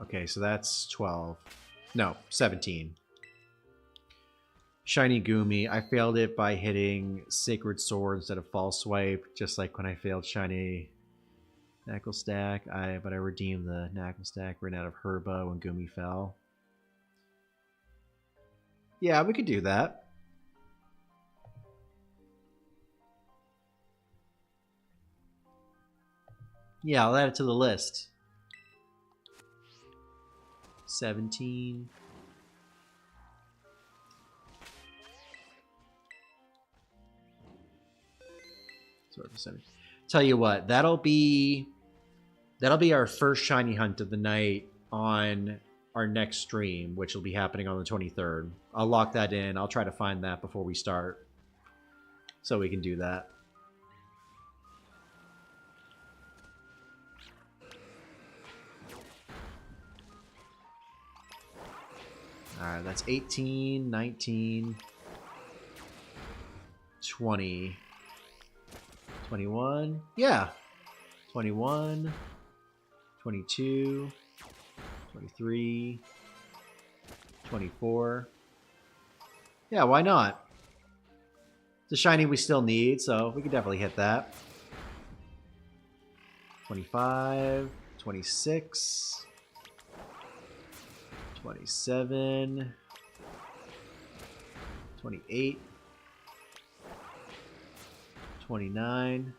Okay, so that's 12. No, 17. Shiny Gumi. I failed it by hitting Sacred Sword instead of False Swipe, just like when I failed Shiny Knuckle Stack. But I redeemed the Knuckle Stack, ran out of Herba when Gumi fell. Yeah, we could do that. Yeah, I'll add it to the list. 17. Sort of 17. Tell you what, that'll be our first shiny hunt of the night on our next stream, which will be happening on the 23rd. I'll lock that in. I'll try to find that before we start, so we can do that. Alright, that's 18, 19, 20, 21. Yeah. 21, 22, 23, 24. Yeah, why not? It's a shiny we still need, so we can definitely hit that. 25, 26, 27, 28, 29,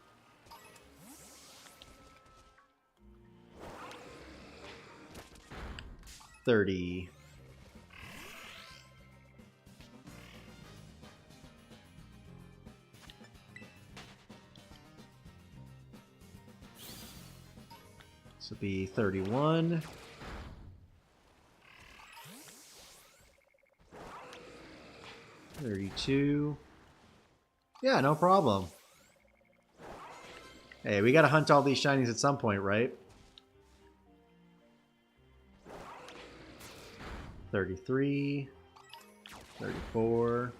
30. This will be 31. 32. Yeah, no problem. Hey, we gotta hunt all these shinies at some point, right? 33. 34.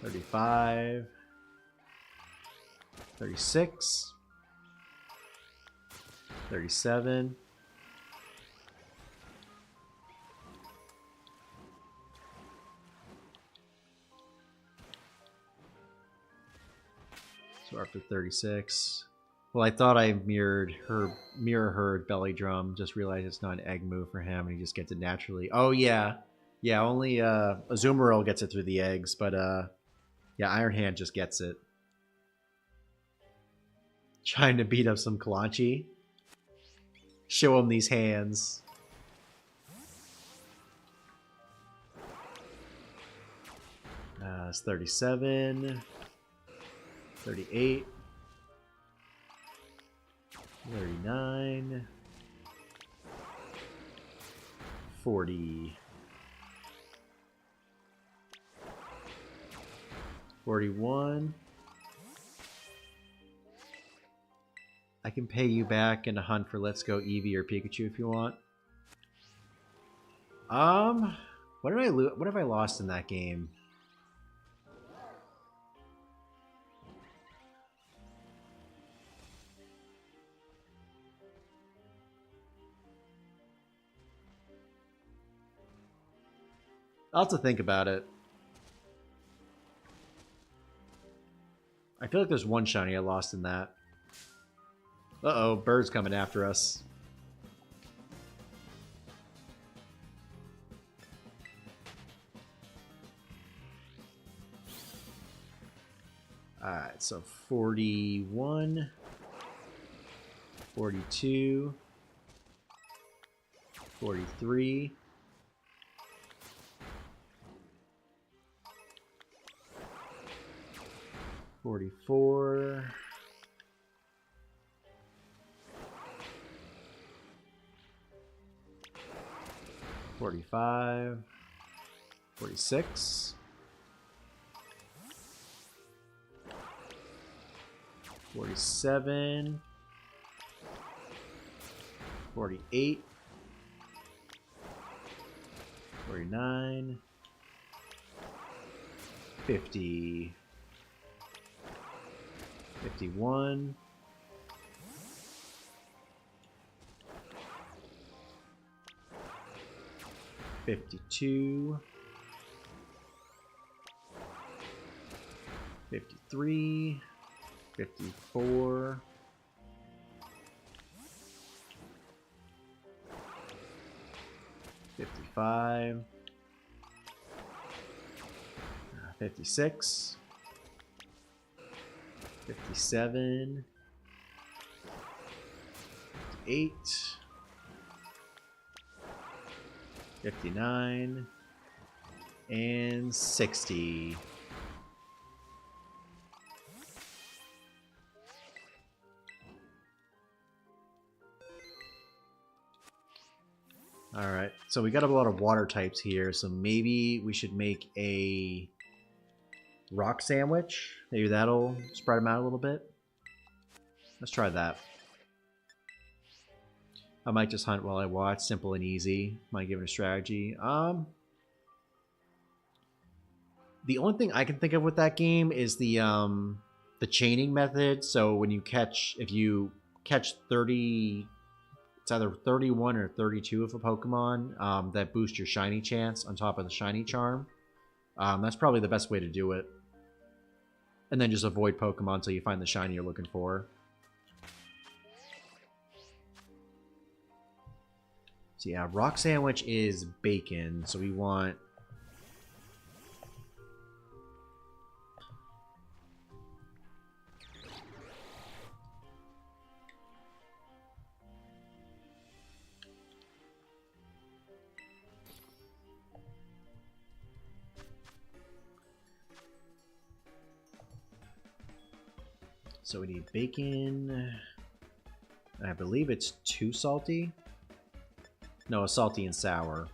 35. 36. 37. So after 36. Well, I thought I mirror her belly drum. Just realized it's not an egg move for him, and he just gets it naturally. Oh yeah, yeah. Only Azumarill gets it through the eggs, but yeah, Iron Hand just gets it. Trying to beat up some Kalanchi. Show him these hands. It's 37, 38, 39, 40, 41. I can pay you back in a hunt for Let's Go Eevee or Pikachu if you want. What did I lose? What have I lost in that game? I'll have to think about it. I feel like there's one shiny I lost in that. Uh-oh, bird's coming after us. Alright, so 41, 42, 43, 44, 45, 46, 47, 48, 49, 50, 51, 52, 53, 54, 55, 56, 57, 58, 59, and 60. All right, so we got a lot of water types here, so maybe we should make a rock sandwich. Maybe that'll spread them out a little bit. Let's try that. I might just hunt while I watch, simple and easy. Might give it a strategy. The only thing I can think of with that game is the chaining method. So when you catch, if you catch 30, it's either 31 or 32 of a Pokemon, that boosts your shiny chance on top of the shiny charm. That's probably the best way to do it. And then just avoid Pokemon until you find the shiny you're looking for. So yeah, rock sandwich is bacon, so we want... So we need bacon. I believe it's too salty. No, salty and sour.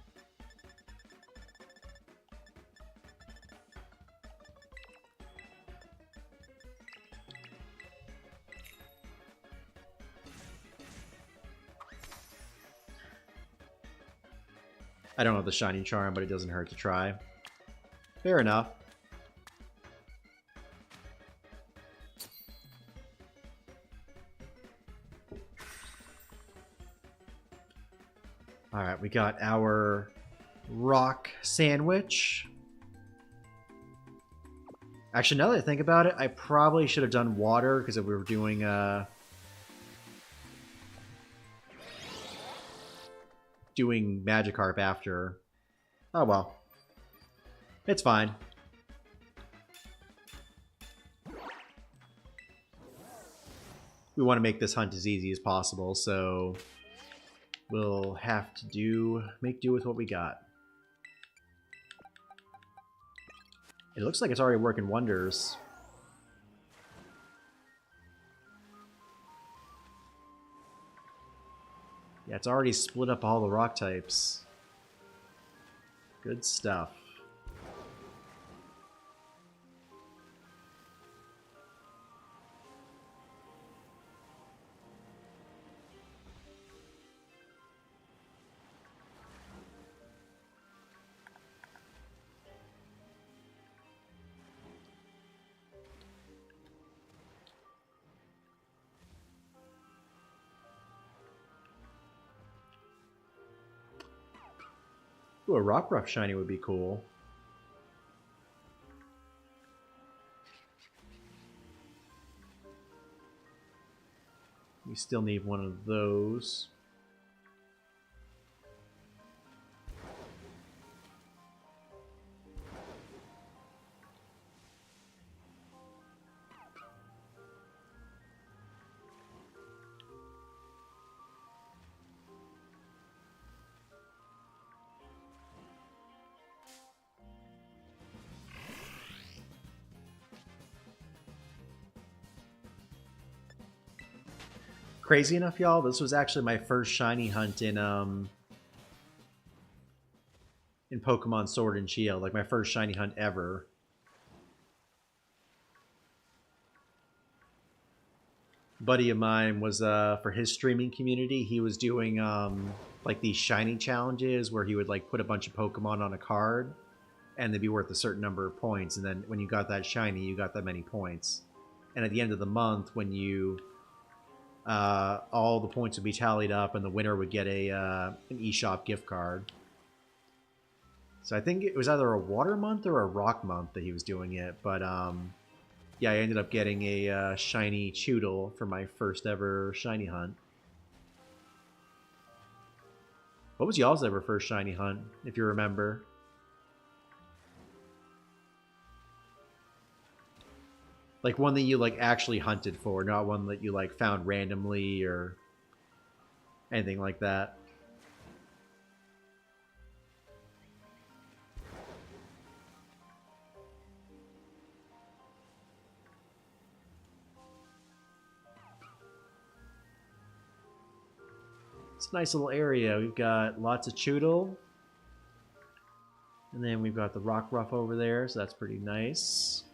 I don't know the shiny charm, but it doesn't hurt to try. Fair enough. Alright, we got our rock sandwich. Actually, now that I think about it, I probably should have done water, because if we were doing Magikarp after. Oh well. It's fine. We want to make this hunt as easy as possible, so we'll have to make do with what we got. It looks like it's already working wonders. Yeah, it's already split up all the rock types. Good stuff. Ooh, a Rockruff shiny would be cool. We still need one of those. Crazy enough, y'all, this was actually my first shiny hunt in Pokemon Sword and Shield, like my first shiny hunt ever. Buddy of mine was for his streaming community, he was doing like these shiny challenges where he would like put a bunch of Pokemon on a card and they'd be worth a certain number of points, and then when you got that shiny, you got that many points. And at the end of the month, when you all the points would be tallied up, and the winner would get an eShop gift card. So I think it was either a water month or a rock month that he was doing it, but Yeah, I ended up getting a shiny Choodle for my first ever shiny hunt. What was y'all's ever first shiny hunt, if you remember? Like one that you like actually hunted for, not one that you like found randomly or anything like that. It's a nice little area. We've got lots of Choodle. And then we've got the Rock Ruff over there, so that's pretty nice.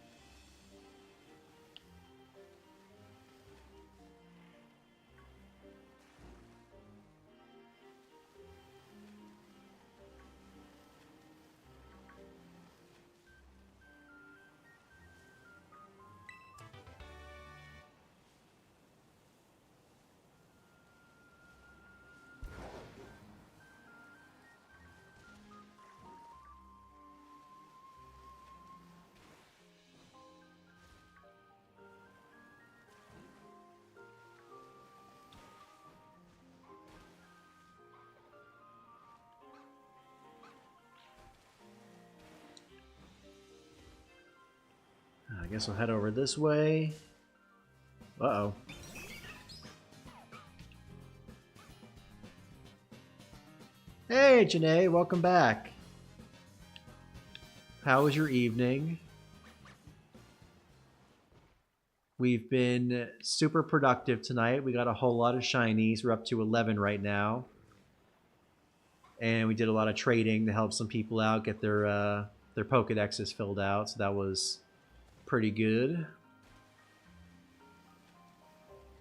I guess we'll head over this way. Uh-oh. Hey, Janae, welcome back. How was your evening? We've been super productive tonight. We got a whole lot of shinies. We're up to 11 right now. And we did a lot of trading to help some people out get their Pokedexes filled out. So that was pretty good.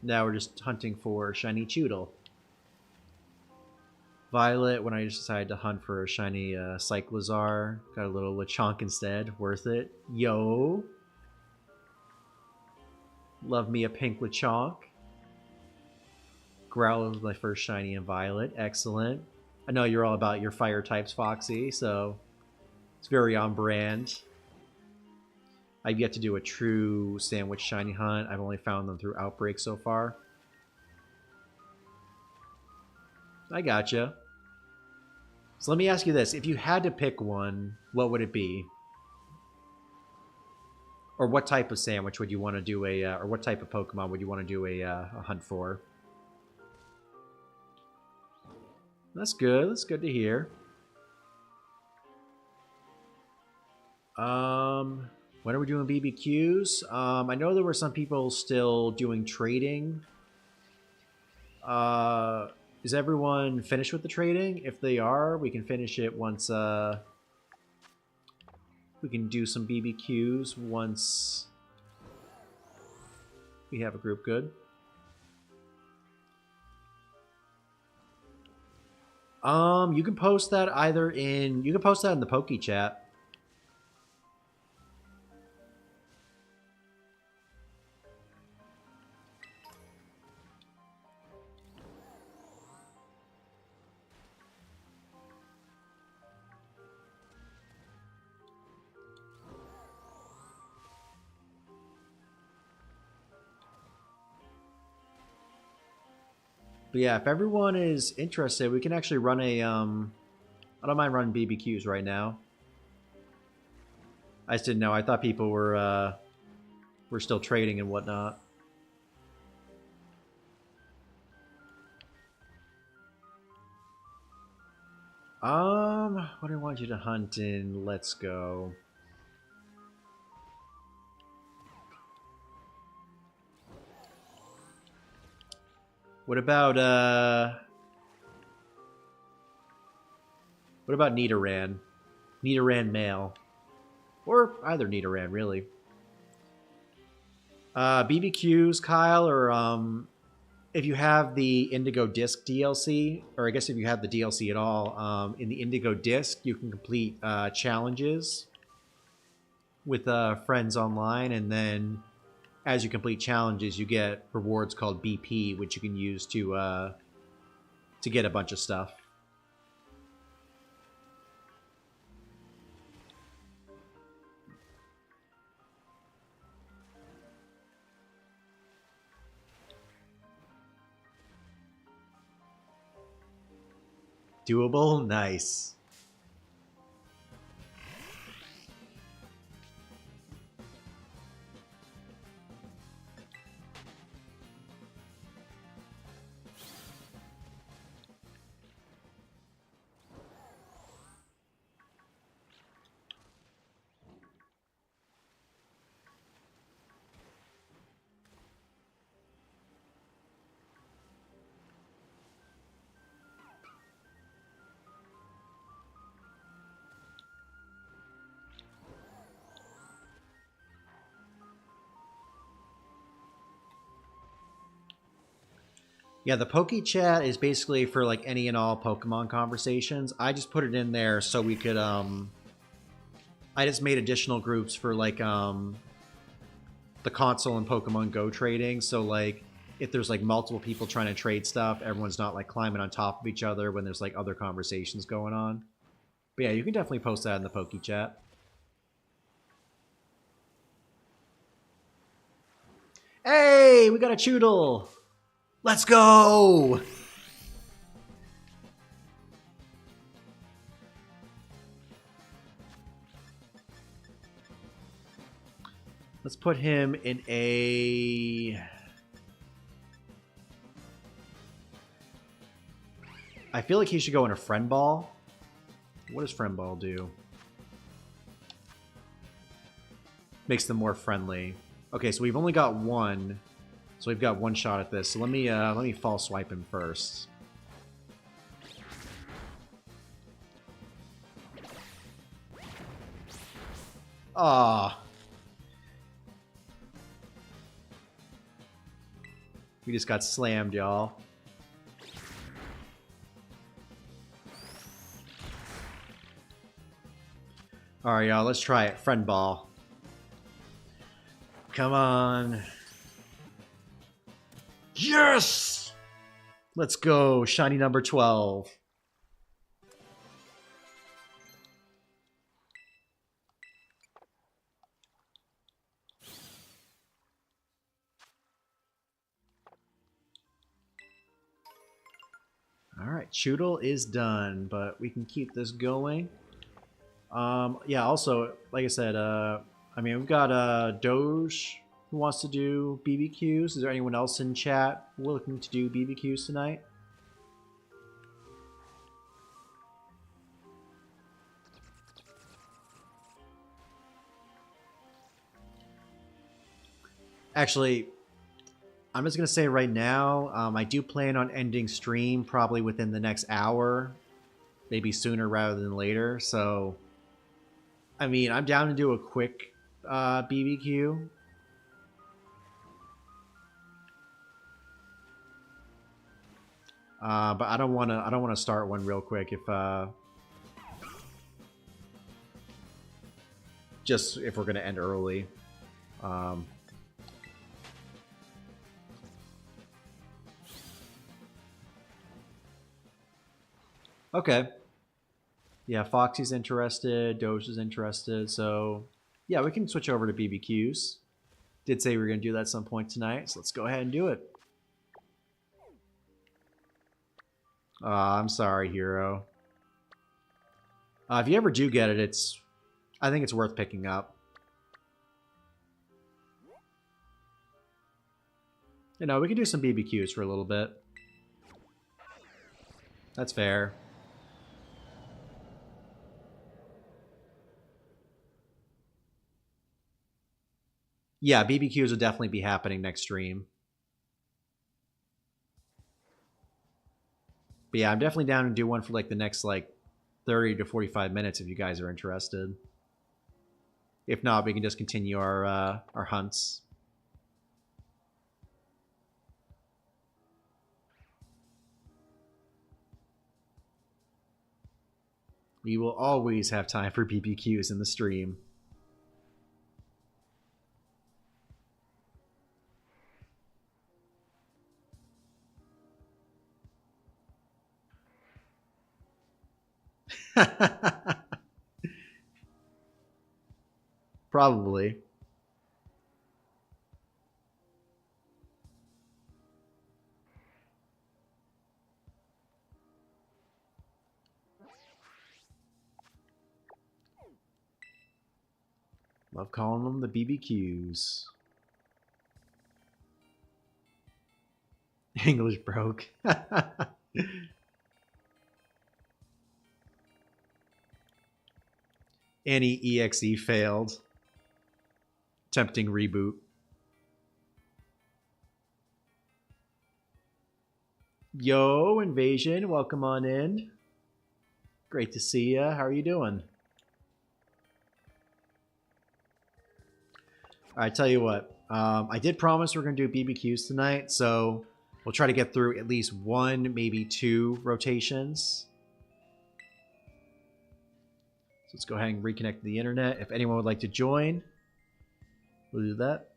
Now we're just hunting for shiny Choodle. Violet, when I just decided to hunt for a shiny Cyclizar. Got a little Lechonk instead. Worth it. Yo! Love me a pink Lechonk. Growl was my first shiny in Violet. Excellent. I know you're all about your fire types, Foxy, so it's very on brand. I've yet to do a true sandwich shiny hunt. I've only found them through Outbreak so far. I gotcha. So let me ask you this. If you had to pick one, what would it be? Or what type of sandwich would you want to do or what type of Pokemon would you want to do a hunt for? That's good. That's good to hear. When are we doing BBQs? I know there were some people still doing trading. Is everyone finished with the trading? If they are, we can finish it once, we can do some BBQs once we have a group good. You can post that either in, you can post that in the Poke chat. But yeah, if everyone is interested, we can actually run a, I don't mind running BBQs right now. I just didn't know. I thought people were still trading and whatnot. What do I want you to hunt in? Let's go. What about Nidoran? Nidoran male. Or either Nidoran, really. BBQs, Kyle, or if you have the Indigo Disc DLC, or I guess if you have the DLC at all, in the Indigo Disc, you can complete challenges with friends online, and then as you complete challenges, you get rewards called BP, which you can use to get a bunch of stuff. Doable? Nice. Yeah, the Poke Chat is basically for like any and all Pokemon conversations. I just put it in there so we could I just made additional groups for like the console and Pokemon Go trading. So like if there's like multiple people trying to trade stuff, everyone's not like climbing on top of each other when there's like other conversations going on. But yeah, you can definitely post that in the Poke Chat. Hey, we got a Choodle! Let's go! Let's put him in a... I feel like he should go in a Friend Ball. What does Friend Ball do? Makes them more friendly. Okay, so we've only got one. So we've got one shot at this. So let me false swipe him first. Ah. We just got slammed, y'all. Alright, y'all, let's try it. Friend Ball. Come on. Yes! Let's go. Shiny number 12. Alright, Choodle is done, but we can keep this going. Yeah, also, like I said, I mean, we've got Doge who wants to do BBQs. Is there anyone else in chat looking to do BBQs tonight? Actually, I'm just going to say right now, I do plan on ending stream probably within the next hour. Maybe sooner rather than later. So, I mean, I'm down to do a quick BBQ. But I don't want to start one real quick if just if we're going to end early. Okay. Yeah, Foxy's interested, Doge is interested, so yeah, we can switch over to BBQs. Did say we were going to do that at some point tonight, so let's go ahead and do it. I'm sorry, Hero. If you ever do get it, I think it's worth picking up. You know, we can do some BBQs for a little bit. That's fair. Yeah, BBQs will definitely be happening next stream. But yeah, I'm definitely down to do one for like the next like 30 to 45 minutes if you guys are interested. If not, we can just continue our hunts. We will always have time for BBQs in the stream. Probably. Love calling them the BBQs. English broke. Any EXE failed. Tempting reboot. Yo, Invasion, welcome on in. Great to see ya. How are you doing? All right, tell you what. I did promise we're going to do BBQs tonight, so we'll try to get through at least one, maybe two rotations. So let's go ahead and reconnect to the internet. If anyone would like to join, we'll do that.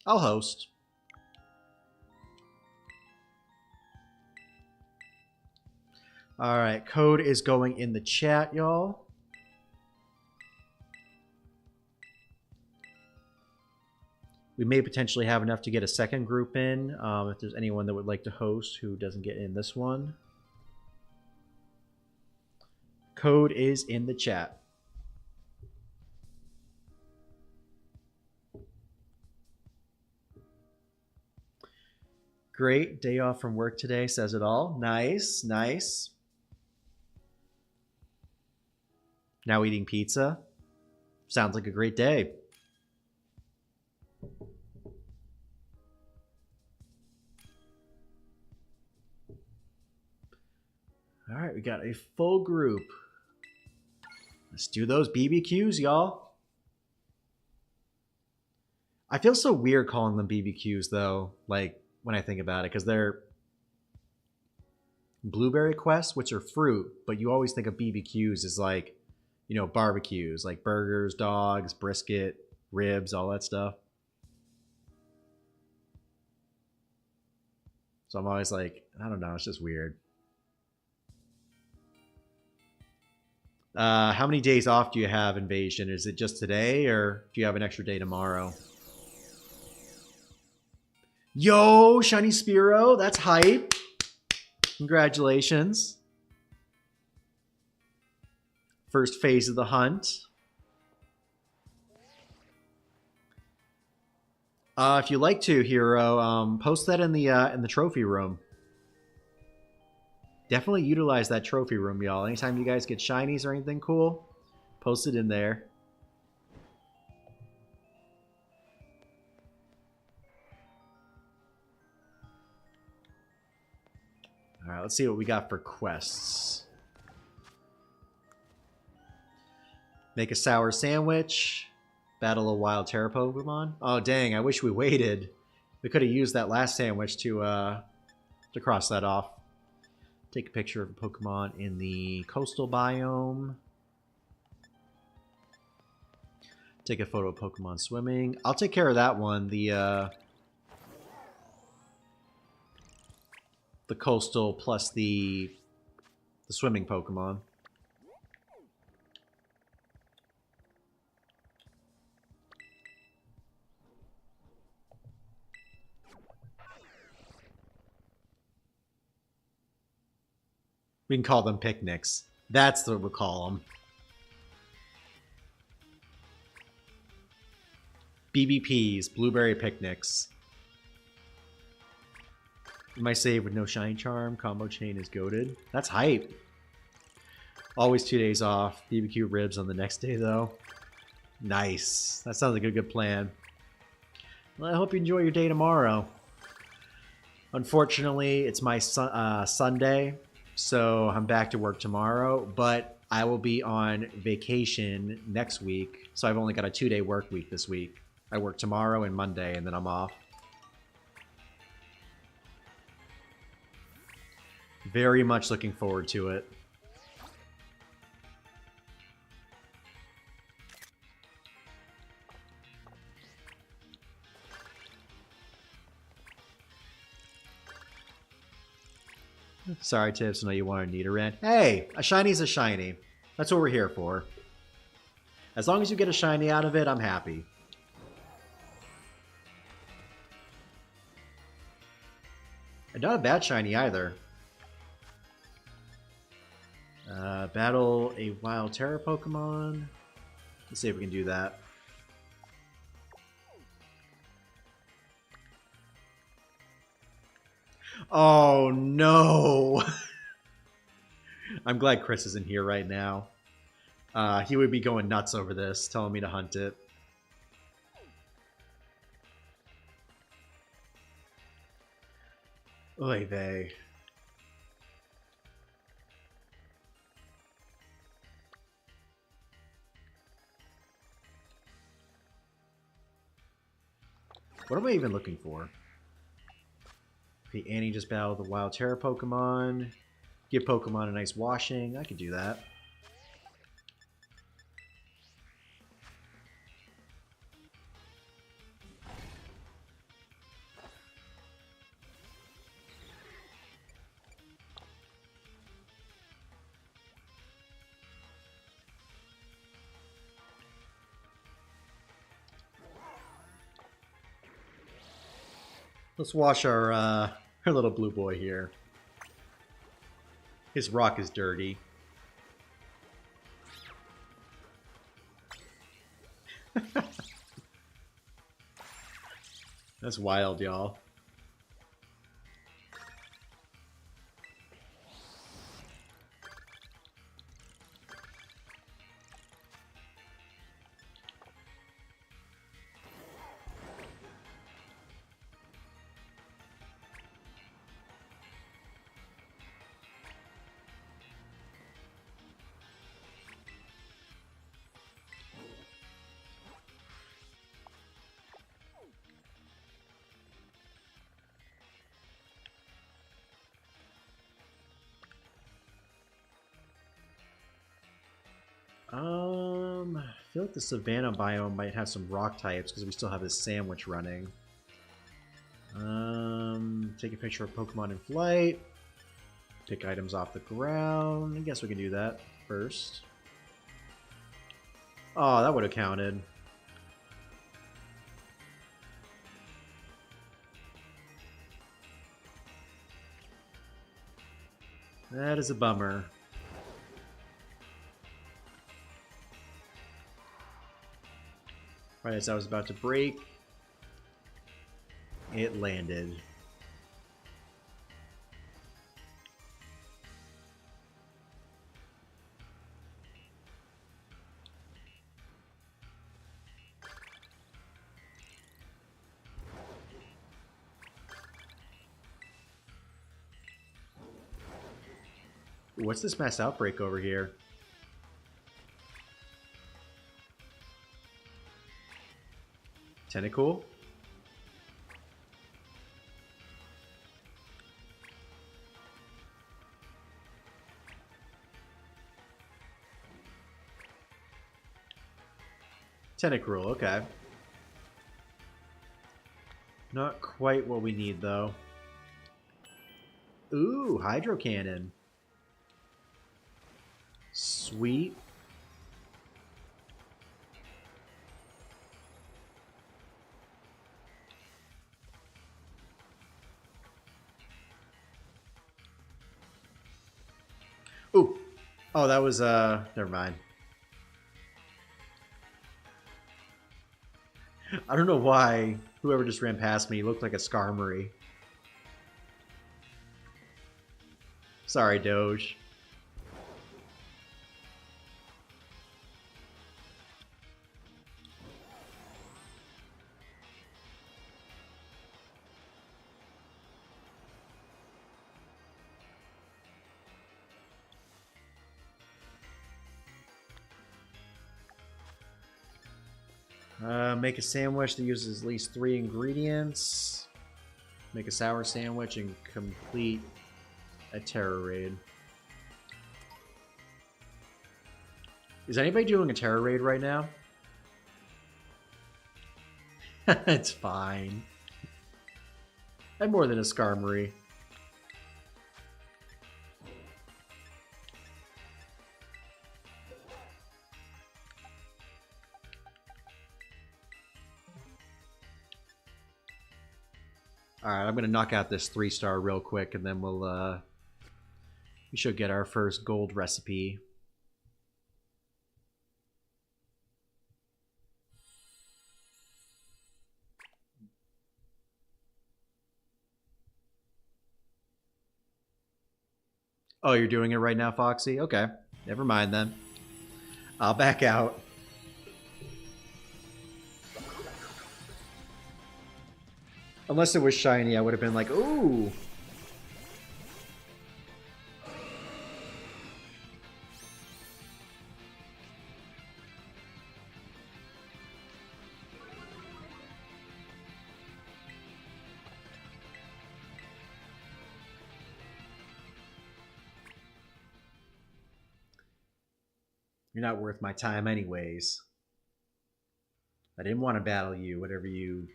I'll host. All right, code is going in the chat, y'all. We may potentially have enough to get a second group in if there's anyone that would like to host who doesn't get in this one. Code is in the chat. Great. Day off from work today says it all. Nice, nice. Now eating pizza. Sounds like a great day. All right, we got a full group. Let's do those BBQs, y'all. I feel so weird calling them BBQs, though, like, when I think about it, because they're blueberry quests, which are fruit, but you always think of BBQs as, like, you know, barbecues, like burgers, dogs, brisket, ribs, all that stuff. So I'm always like, I don't know, it's just weird. How many days off do you have, Invasion? Is it just today, or do you have an extra day tomorrow? Yo, Shiny Spearow, that's hype. Congratulations. First phase of the hunt. If you like to, Hero, post that in the trophy room. Definitely utilize that trophy room, y'all. Anytime you guys get shinies or anything cool, post it in there. All right, let's see what we got for quests. Make a sour sandwich. Battle a wild Terra Pokemon. Oh, dang, I wish we waited. We could have used that last sandwich to cross that off. Take a picture of a Pokemon in the coastal biome. Take a photo of Pokemon swimming. I'll take care of that one. The coastal plus the swimming Pokemon. We can call them picnics. That's what we'll call them. BBPs, blueberry picnics. My save with no shine charm. Combo chain is goated. That's hype. Always 2 days off. BBQ ribs on the next day, though. Nice. That sounds like a good plan. Well, I hope you enjoy your day tomorrow. Unfortunately, it's my Sunday, so I'm back to work tomorrow, but I will be on vacation next week, so I've only got a 2-day work week this week. I work tomorrow and Monday, and then I'm off. Very much looking forward to it. Sorry, Tips. I know you wanted Nidoran. Hey, a shiny's a shiny. That's what we're here for. As long as you get a shiny out of it, I'm happy. And not a bad shiny either. Battle a wild Terra Pokemon. Let's see if we can do that. Oh no! I'm glad Chris isn't here right now. He would be going nuts over this, telling me to hunt it. Oy vey. What am I even looking for? Okay, Annie just battled the wild Terra Pokemon. Give Pokemon a nice washing. I could do that. Let's wash our little blue boy here. His rock is dirty. That's wild, y'all. I feel like the Savannah biome might have some rock types because we still have this sandwich running. Take a picture of Pokemon in flight. Pick items off the ground. I guess we can do that first. Oh, that would have counted. That is a bummer. Right as I was about to break, it landed. What's this mass outbreak over here? Tentacool? Tentacruel, okay. Not quite what we need, though. Ooh, Hydro Cannon. Sweet. Ooh. Oh, that was, never mind. I don't know why whoever just ran past me looked like a Skarmory. Sorry, Doge. Make a sandwich that uses at least 3 ingredients. Make a sour sandwich and complete a terror raid. Is anybody doing a terror raid right now? It's fine. I'm more than a Skarmory. Alright, I'm going to knock out this 3-star real quick, and then we'll We should get our first gold recipe. Oh, you're doing it right now, Foxy? Okay. Never mind then. I'll back out. Unless it was shiny, I would have been like, ooh. You're not worth my time anyways. I didn't want to battle you, whatever you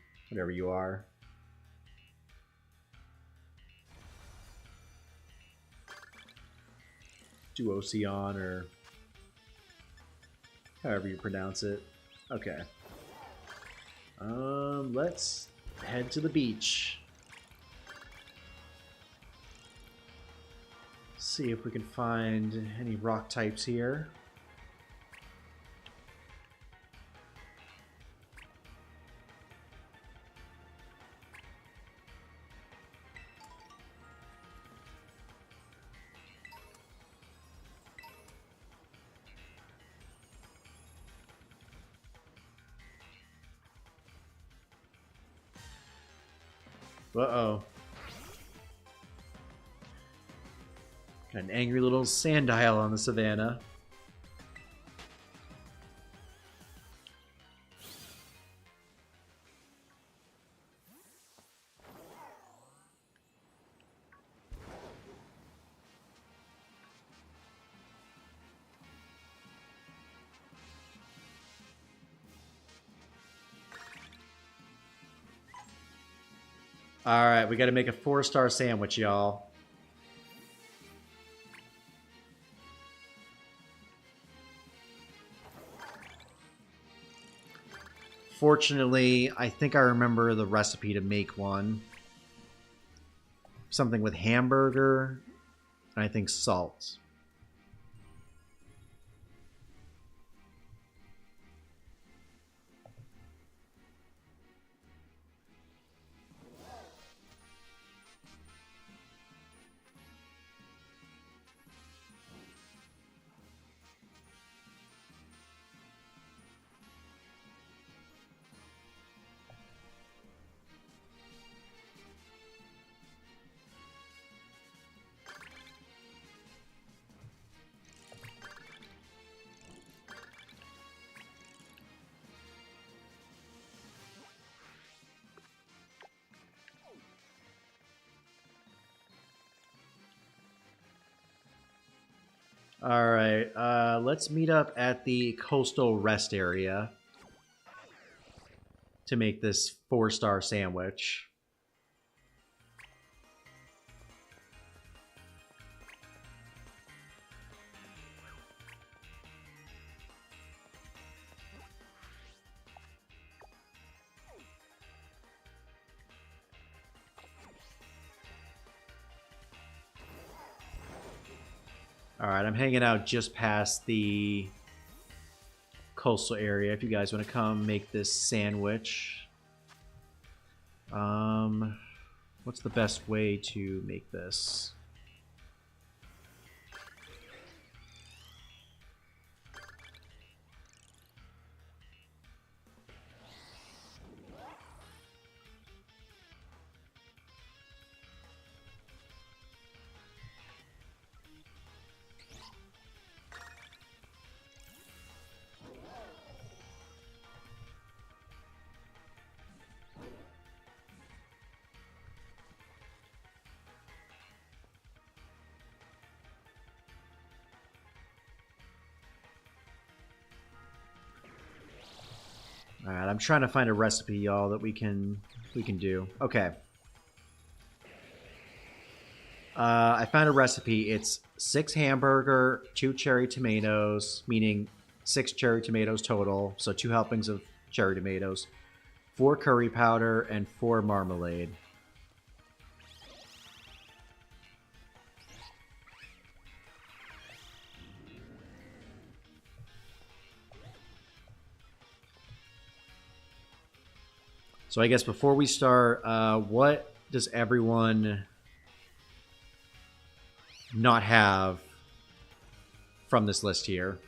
are. Duoceon or however you pronounce it. Okay. Let's head to the beach. See if we can find any rock types here. Uh-oh. Got an angry little sandile on the savannah. Alright, we gotta make a 4-star sandwich, y'all. Fortunately, I think I remember the recipe to make one. Something with hamburger, and I think salt. Alright, let's meet up at the coastal rest area to make this 4-star sandwich. Alright, I'm hanging out just past the coastal area if you guys want to come make this sandwich. What's the best way to make this? Alright, I'm trying to find a recipe, y'all, that we can do. Okay. I found a recipe. It's 6 hamburger, 2 cherry tomatoes, meaning 6 cherry tomatoes total, so 2 helpings of cherry tomatoes, 4 curry powder, and 4 marmalade. So I guess before we start, what does everyone not have from this list here?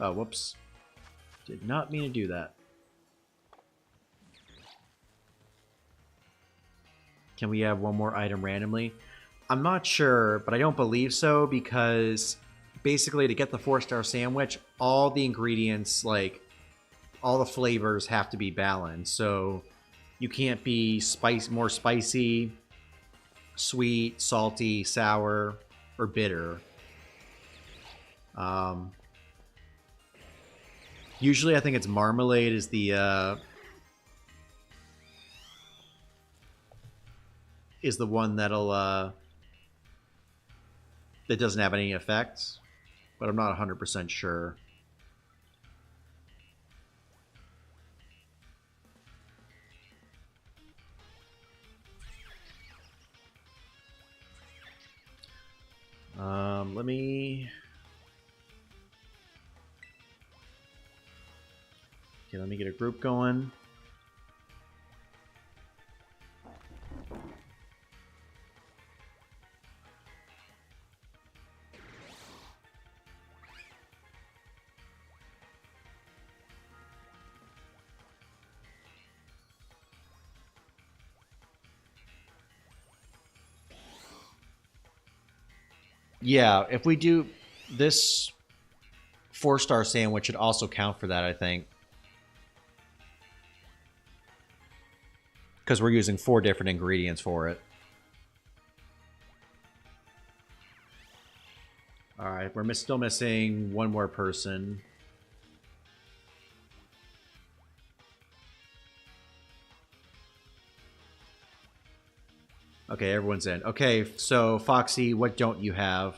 Oh, whoops. Did not mean to do that. Can we have one more item randomly? I'm not sure, but I don't believe so, because basically to get the 4-star sandwich, all the ingredients, like all the flavors have to be balanced. So you can't be more spicy, sweet, salty, sour, or bitter. Usually I think it's marmalade is the one that'll that doesn't have any effects, but I'm not 100% sure. Let me... Okay, let me get a group going. Yeah, if we do this 4-star sandwich, should also count for that, I think. Because we're using 4 different ingredients for it. Alright, we're still missing one more person. Okay, everyone's in. Okay, so Foxy, what don't you have?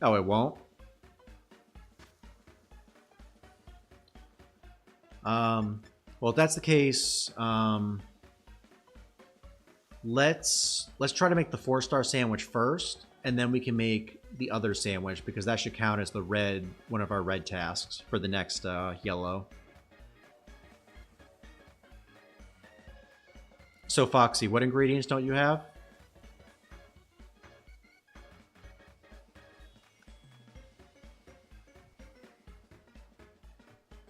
Oh, it won't? Well, if that's the case, let's try to make the 4-star sandwich first, and then we can make the other sandwich, because that should count as the one of our red tasks for the next yellow. So Foxy, what ingredients don't you have?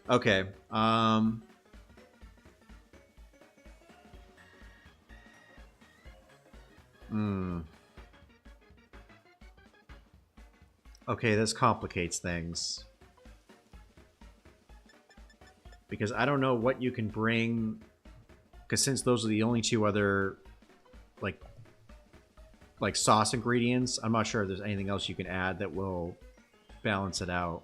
Okay. Okay, this complicates things. Because I don't know what you can bring, because since those are the only 2 other like sauce ingredients, I'm not sure if there's anything else you can add that will balance it out.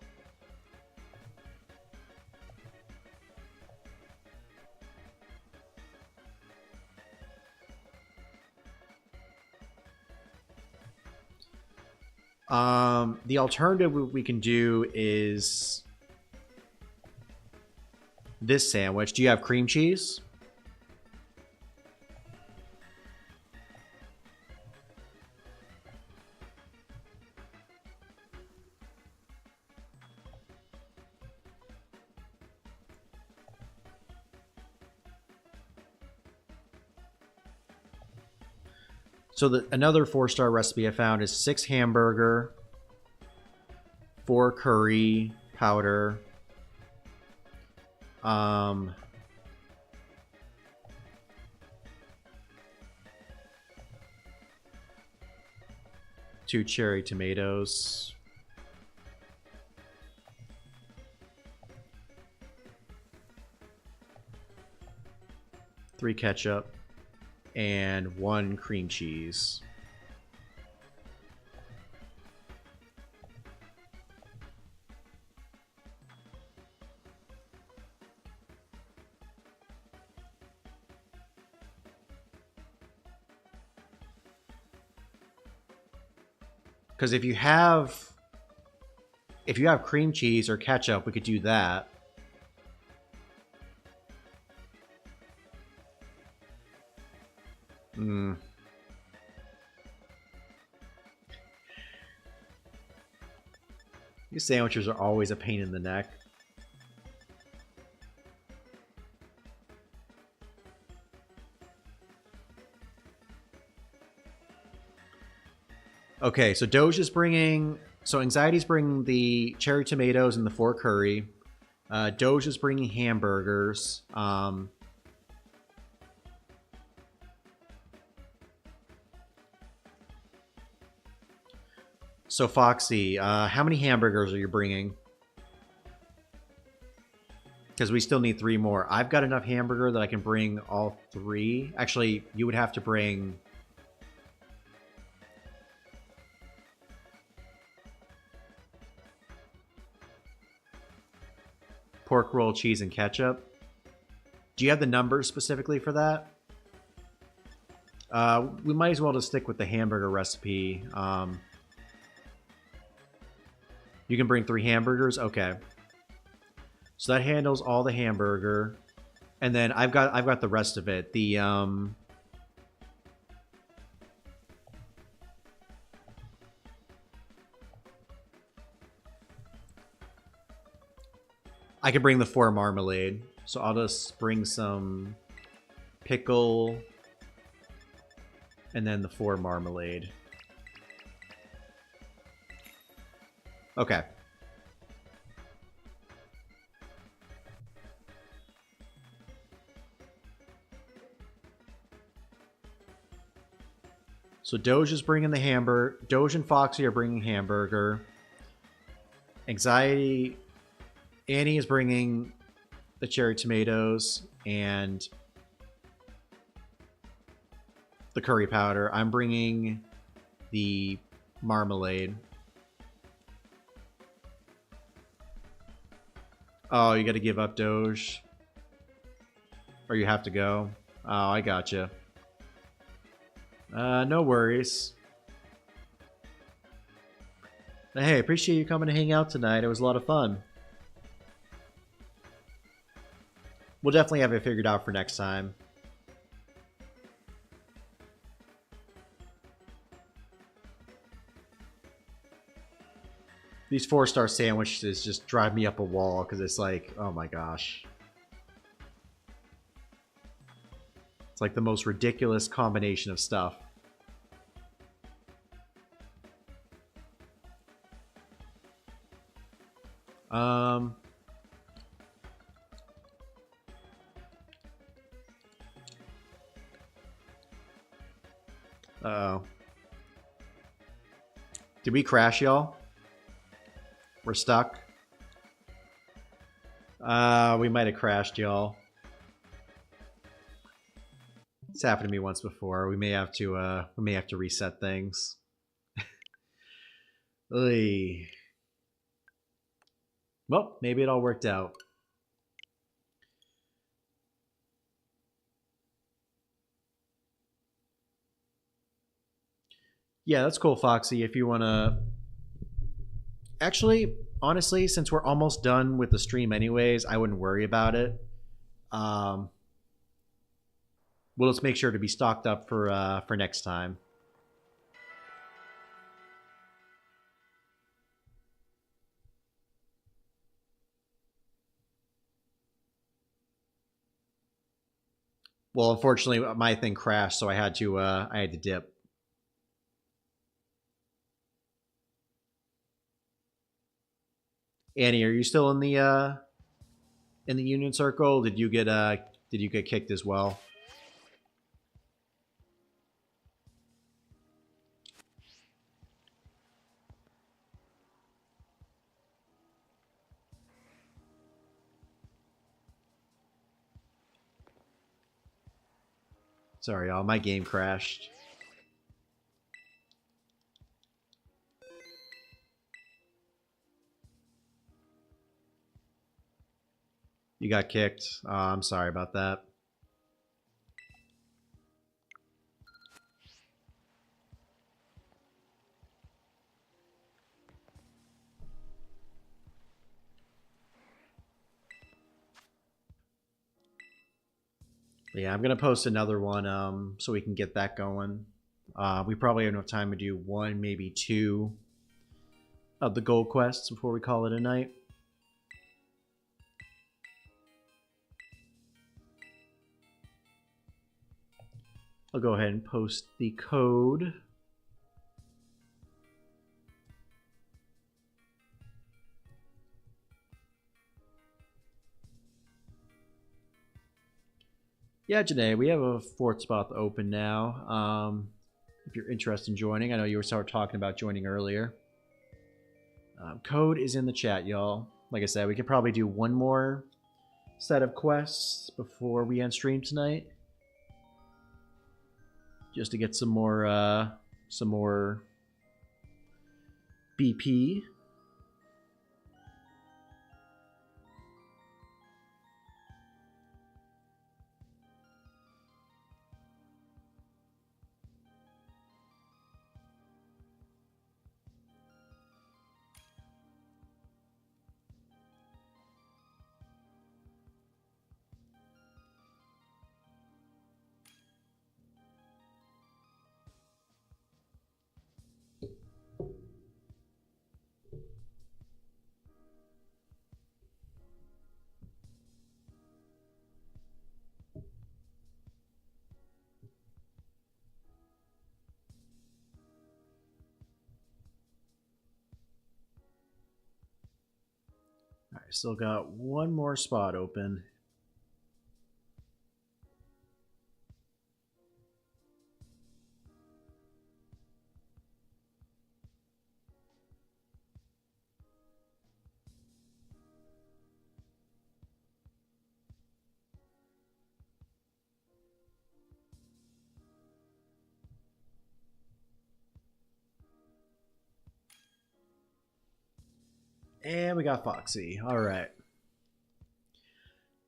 The alternative we can do is this sandwich. Do you have cream cheese? So another 4-star recipe I found is 6 hamburger, 4 curry powder, 2 cherry tomatoes, 3 ketchup, and 1 cream cheese. Because if you have cream cheese or ketchup, we could do that. Mm. These sandwiches are always a pain in the neck. Okay, so Doge is bringing... So Anxiety's bringing the cherry tomatoes and the 4 curry. Doge is bringing hamburgers. So Foxy, how many hamburgers are you bringing? Because we still need 3 more. I've got enough hamburger that I can bring all 3. Actually, you would have to bring... pork roll, cheese, and ketchup. Do you have the numbers specifically for that? We might as well just stick with the hamburger recipe. You can bring 3 hamburgers? Okay. So that handles all the hamburger. And then I've got the rest of it. The I could bring the 4 marmalade. So I'll just bring some pickle and then the 4 marmalade. Okay. So Doge is bringing the hamburger. Doge and Foxy are bringing hamburger. Anxiety... Annie is bringing the cherry tomatoes and the curry powder. I'm bringing the marmalade. Oh, you got to give up, Doge. Or you have to go. Oh, I gotcha. No worries. Hey, appreciate you coming to hang out tonight. It was a lot of fun. We'll definitely have it figured out for next time. These 4-star sandwiches just drive me up a wall because it's like, oh my gosh. It's like the most ridiculous combination of stuff. Uh-oh. Did we crash, y'all? We're stuck. We might have crashed, y'all. It's happened to me once before. We may have to reset things. Oy. Well, maybe it all worked out. Yeah, that's cool, Foxy. If you want to... Actually, honestly, since we're almost done with the stream anyways, I wouldn't worry about it. We'll just make sure to be stocked up for next time. Well, unfortunately, my thing crashed, so I had to dip. Annie, are you still in the Union Circle? Did you get kicked as well? Sorry, y'all. My game crashed. You got kicked. I'm sorry about that. Yeah, I'm gonna post another one so we can get that going. We probably have enough time to do one, maybe two of the gold quests before we call it a night. I'll go ahead and post the code. Yeah, Janae, we have a fourth spot open now. If you're interested in joining, I know you were started talking about joining earlier. Code is in the chat, y'all. Like I said, we could probably do one more set of quests before we end stream tonight, just to get some more BP. All right, still got one more spot open. And we got Foxy. All right.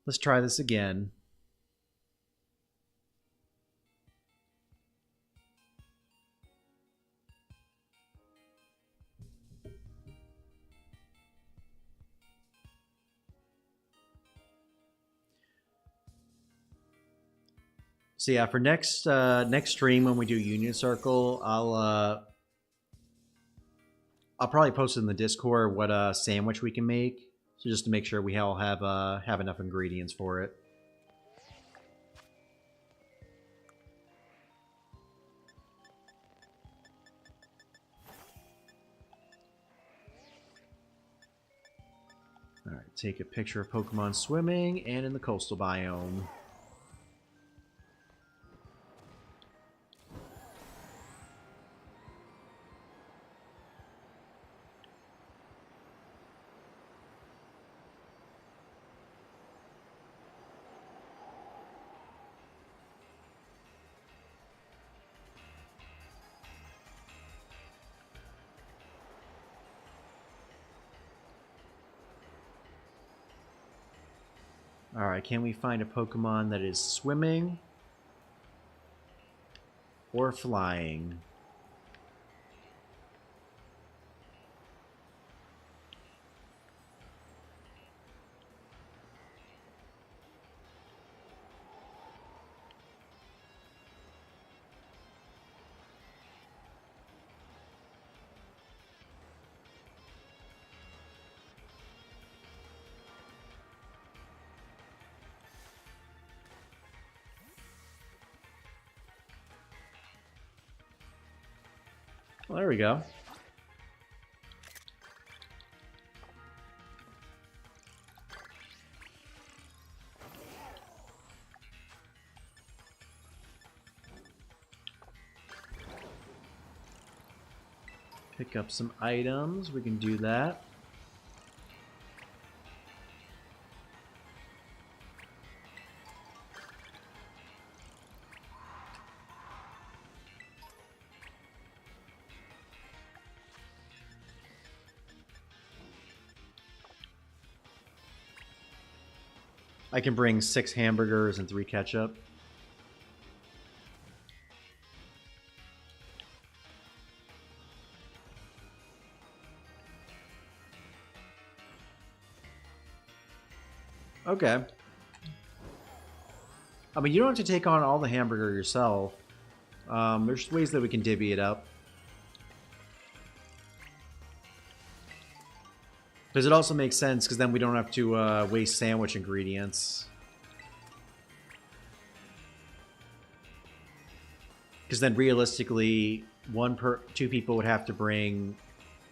Let's try this again. So yeah, for next stream when we do Union Circle, I'll probably post in the Discord what sandwich we can make, so just to make sure we all have enough ingredients for it. All right, take a picture of Pokemon swimming and in the coastal biome. Alright, can we find a Pokemon that is swimming or flying? Well, there we go. Pick up some items. We can do that. I can bring 6 hamburgers and 3 ketchup. Okay. I mean, you don't have to take on all the hamburger yourself. There's ways that we can divvy it up. Because it also makes sense, because then we don't have to waste sandwich ingredients. Because then realistically, two people would have to bring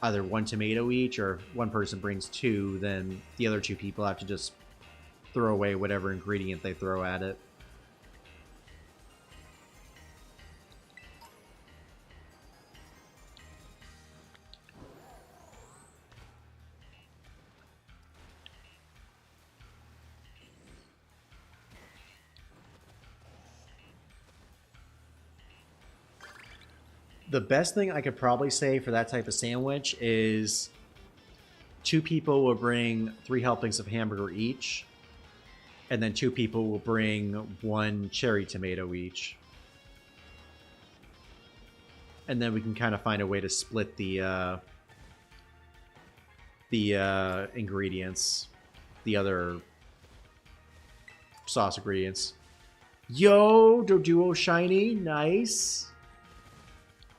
either one tomato each, or if one person brings two, then the other two people have to just throw away whatever ingredient they throw at it. The best thing I could probably say for that type of sandwich is two people will bring 3 helpings of hamburger each, and then 2 people will bring 1 cherry tomato each. And then we can kind of find a way to split the ingredients, the other sauce ingredients. Yo, Doduo Shiny, nice.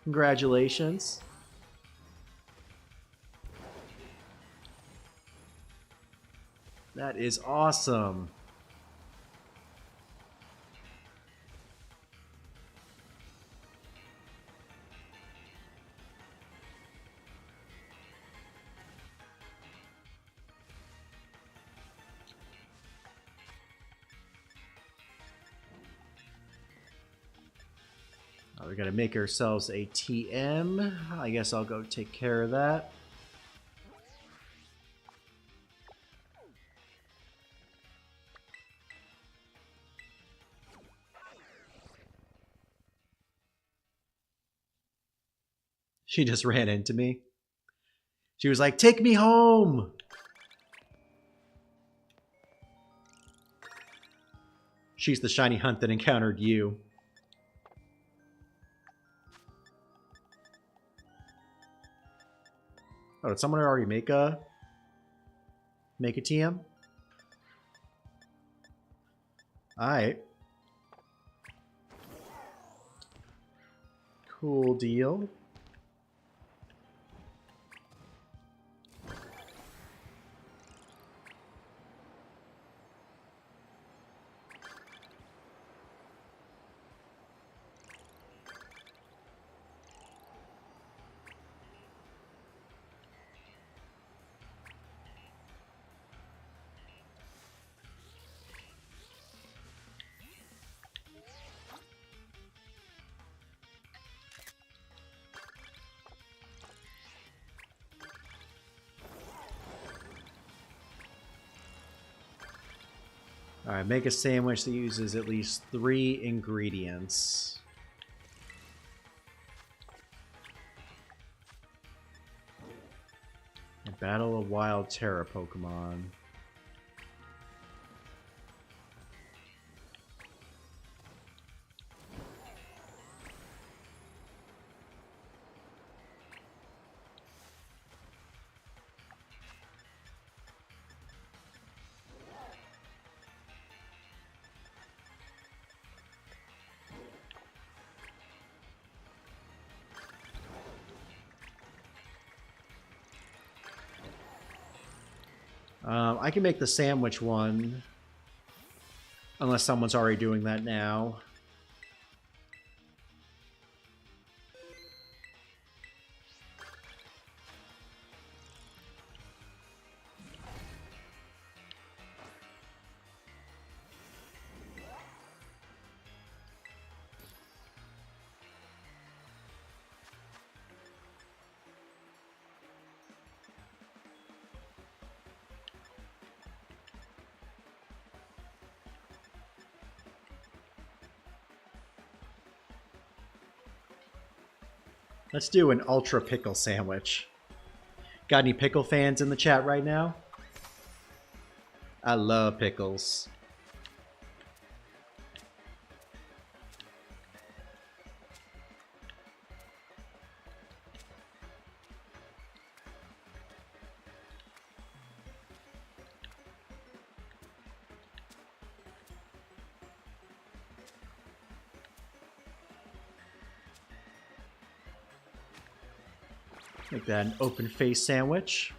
Congratulations. That is awesome. We gotta make ourselves a TM. I guess I'll go take care of that. She just ran into me. She was like, "Take me home!" She's the shiny hunt that encountered you. Oh, did someone already make a TM? Alright. Cool deal. Alright, make a sandwich that uses at least 3 ingredients. A battle of wild Terra Pokemon. I can make the sandwich one, unless someone's already doing that now. Let's do an ultra pickle sandwich. Got any pickle fans in the chat right now? I love pickles. Make that an open face sandwich.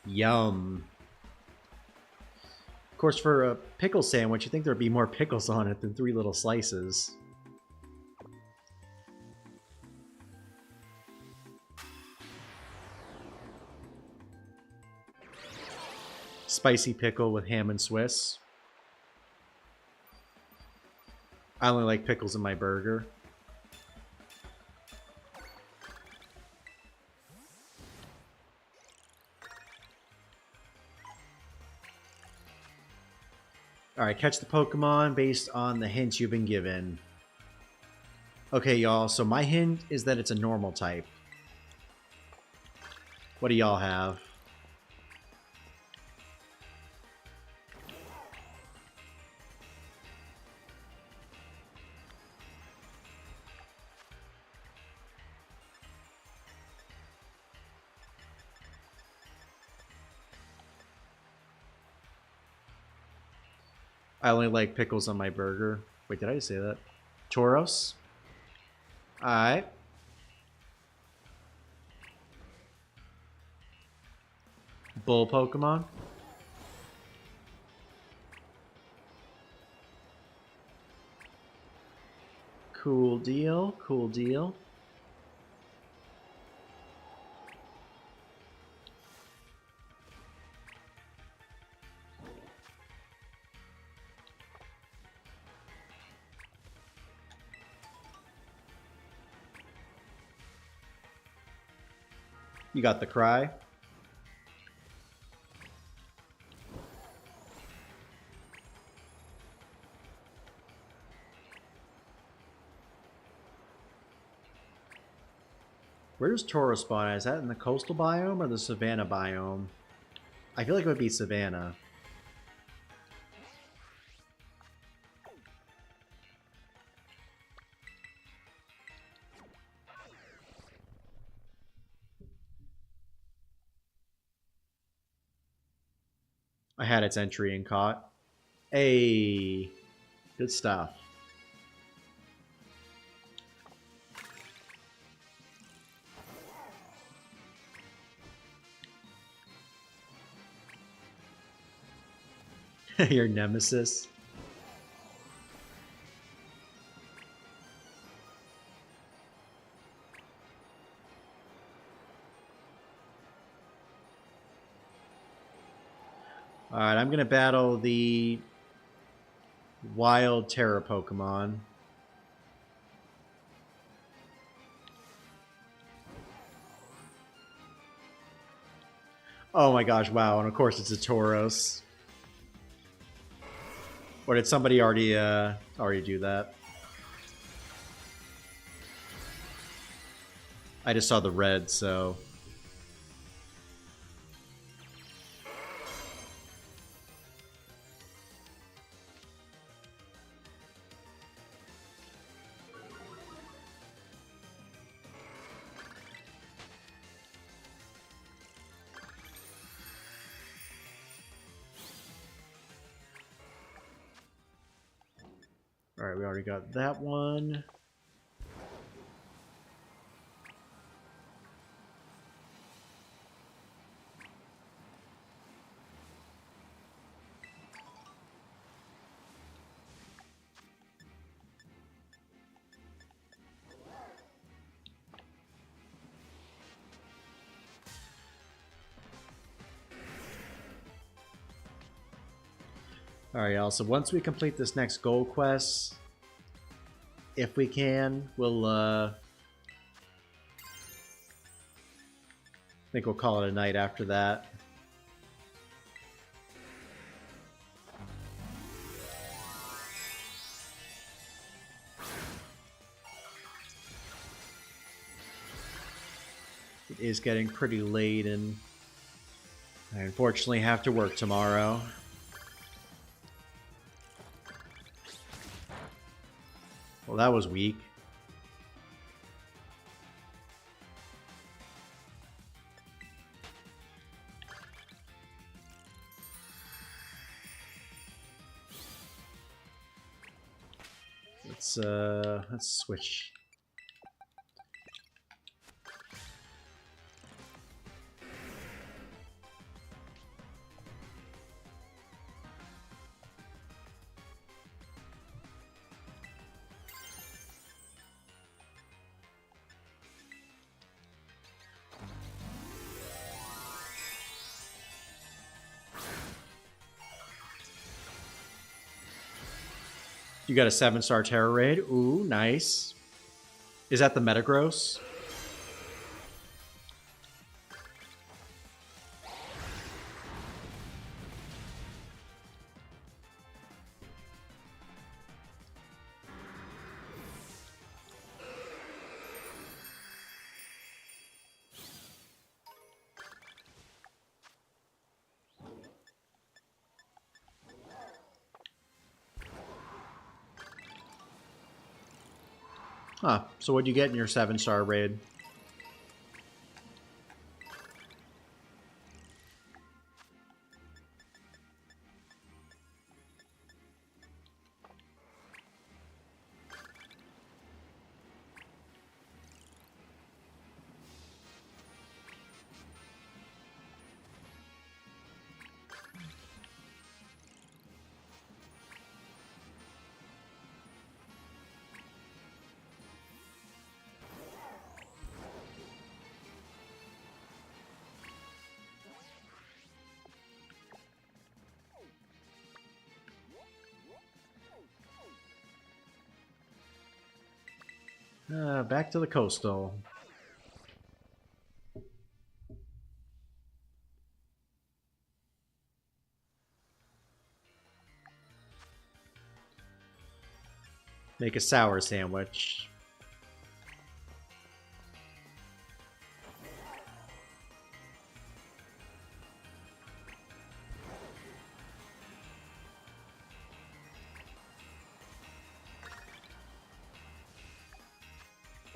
Yum. Of course, for a pickle sandwich, you'd think there'd be more pickles on it than 3 little slices. Spicy pickle with ham and Swiss. I only like pickles in my burger. Alright, catch the Pokemon based on the hints you've been given. Okay, y'all, so my hint is that it's a normal type. What do y'all have? I only like pickles on my burger. Wait, did I say that? Tauros? Alright. Bull Pokemon? Cool deal, cool deal. You got the cry. Where does Tauros spawn at? Is that in the coastal biome or the savanna biome? I feel like it would be savanna. I had its entry and caught. Hey, good stuff. Your nemesis. Alright, I'm gonna battle the wild terror Pokemon. Oh my gosh, wow, and of course it's a Tauros. Or did somebody already do that? I just saw the red, so... Alright, we already got that one. Alright, y'all, so once we complete this next goal quest, if we can, we'll, I think we'll call it a night after that. It is getting pretty late, and I unfortunately have to work tomorrow. Well, that was weak. Let's switch. You got a 7-star Terror Raid. Ooh, nice. Is that the Metagross? Huh. So what'd you get in your 7-star raid? Back to the coastal. Make a sour sandwich.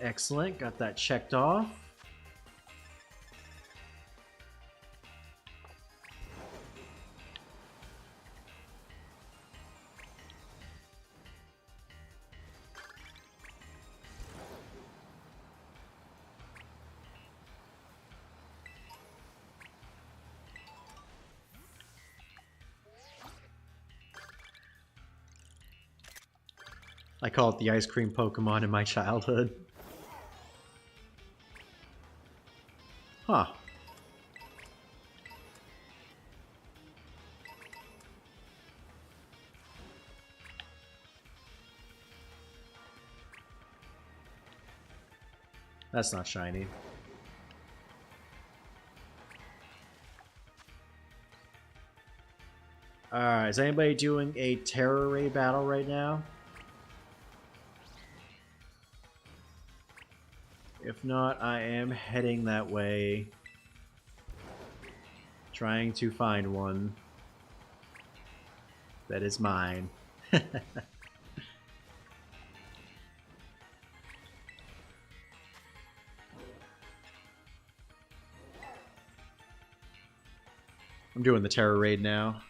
Excellent, got that checked off. I call it the ice cream Pokemon in my childhood. Huh. That's not shiny. Alright, is anybody doing a Terror Ray battle right now? If not, I am heading that way. Trying to find one that is mine. I'm doing the Terror Raid now.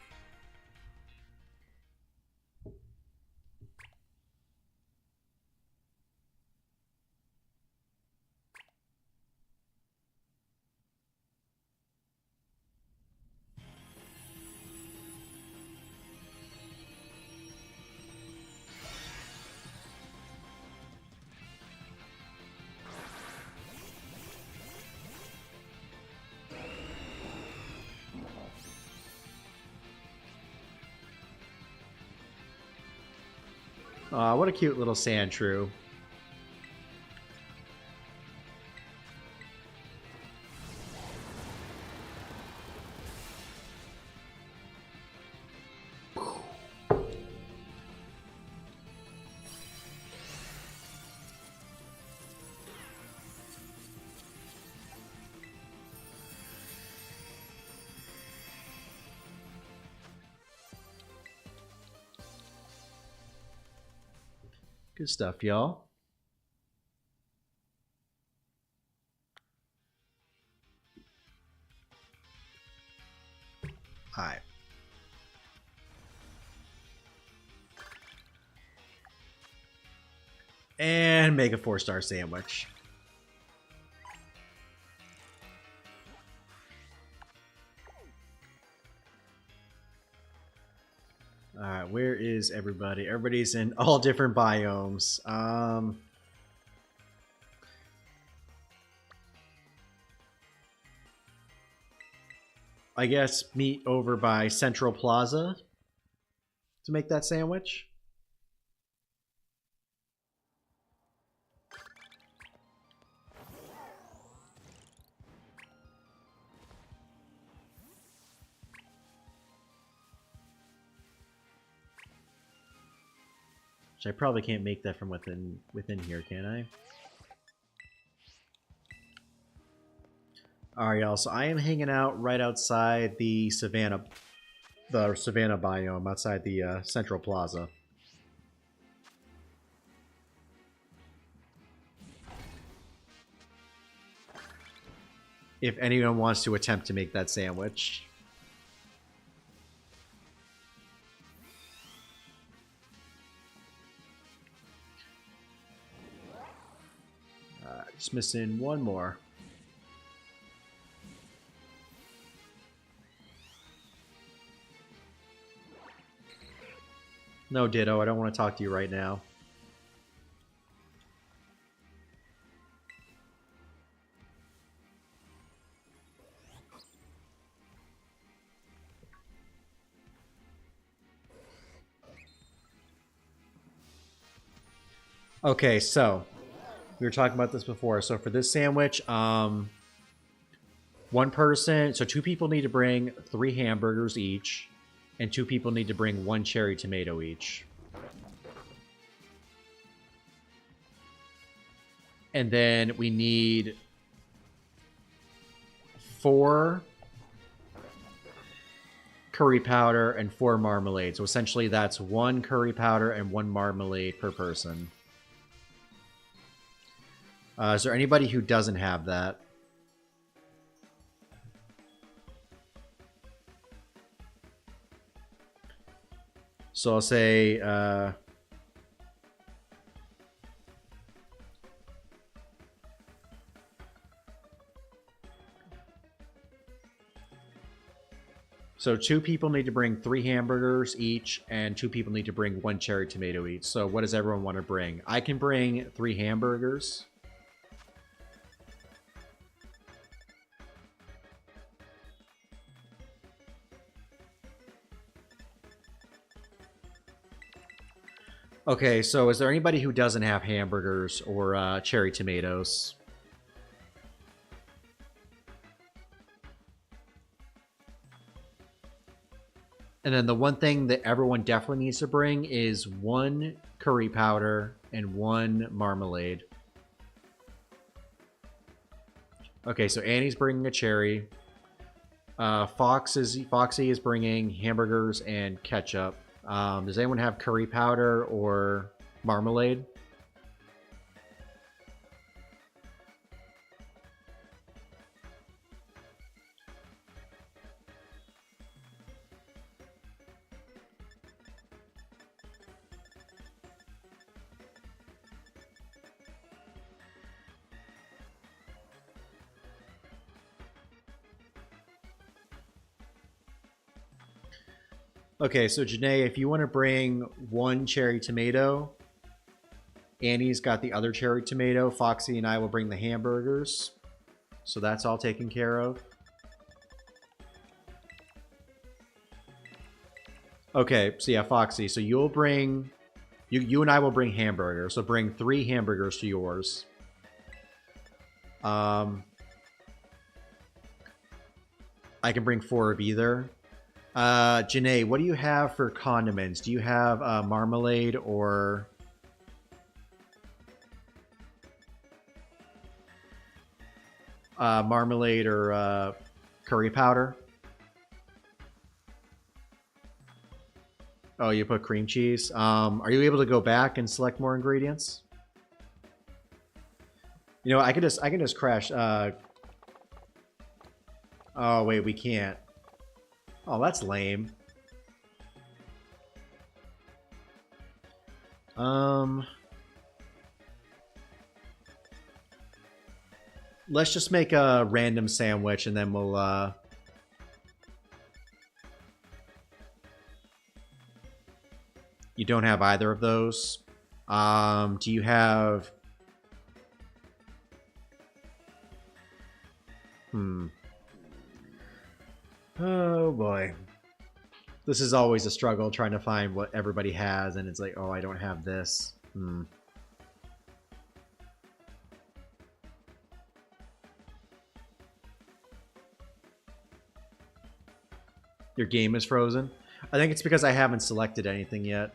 Aw, what a cute little Sandshrew. Good stuff, y'all. Alright. And make a 4-star sandwich. Alright, where is everybody? Everybody's in all different biomes. I guess meet over by Central Plaza to make that sandwich. Which I probably can't make that from within here, can I? Alright, y'all. So I am hanging out right outside the savannah biome, outside the Central Plaza. If anyone wants to attempt to make that sandwich. Just missing one more. No, Ditto, I don't want to talk to you right now. Okay, so we were talking about this before. So for this sandwich, one person, so 2 people need to bring 3 hamburgers each, and 2 people need to bring 1 cherry tomato each. And then we need 4 curry powder and 4 marmalade. So essentially that's 1 curry powder and 1 marmalade per person. Is there anybody who doesn't have that? So I'll say... So 2 people need to bring 3 hamburgers each, and 2 people need to bring 1 cherry tomato each. So what does everyone want to bring? I can bring 3 hamburgers. Okay, so is there anybody who doesn't have hamburgers or cherry tomatoes? And then the one thing that everyone definitely needs to bring is 1 curry powder and 1 marmalade. Okay, so Annie's bringing a cherry. Foxy is bringing hamburgers and ketchup. Does anyone have curry powder or marmalade? Okay, so Janae, if you want to bring 1 cherry tomato, Annie's got the other cherry tomato, Foxy and I will bring the hamburgers. So that's all taken care of. Okay, so yeah, Foxy, so you'll bring... You and I will bring hamburgers, so bring 3 hamburgers to yours. I can bring 4 of either. Janae, what do you have for condiments? Do you have marmalade or... marmalade or curry powder? Oh, you put cream cheese. Are you able to go back and select more ingredients? You know, I can just crash. Oh wait, we can't. Oh, that's lame. Let's just make a random sandwich and then we'll You don't have either of those. Do you have... Oh boy. This is always a struggle trying to find what everybody has, and it's like, oh, I don't have this. Your game is frozen? I think it's because I haven't selected anything yet.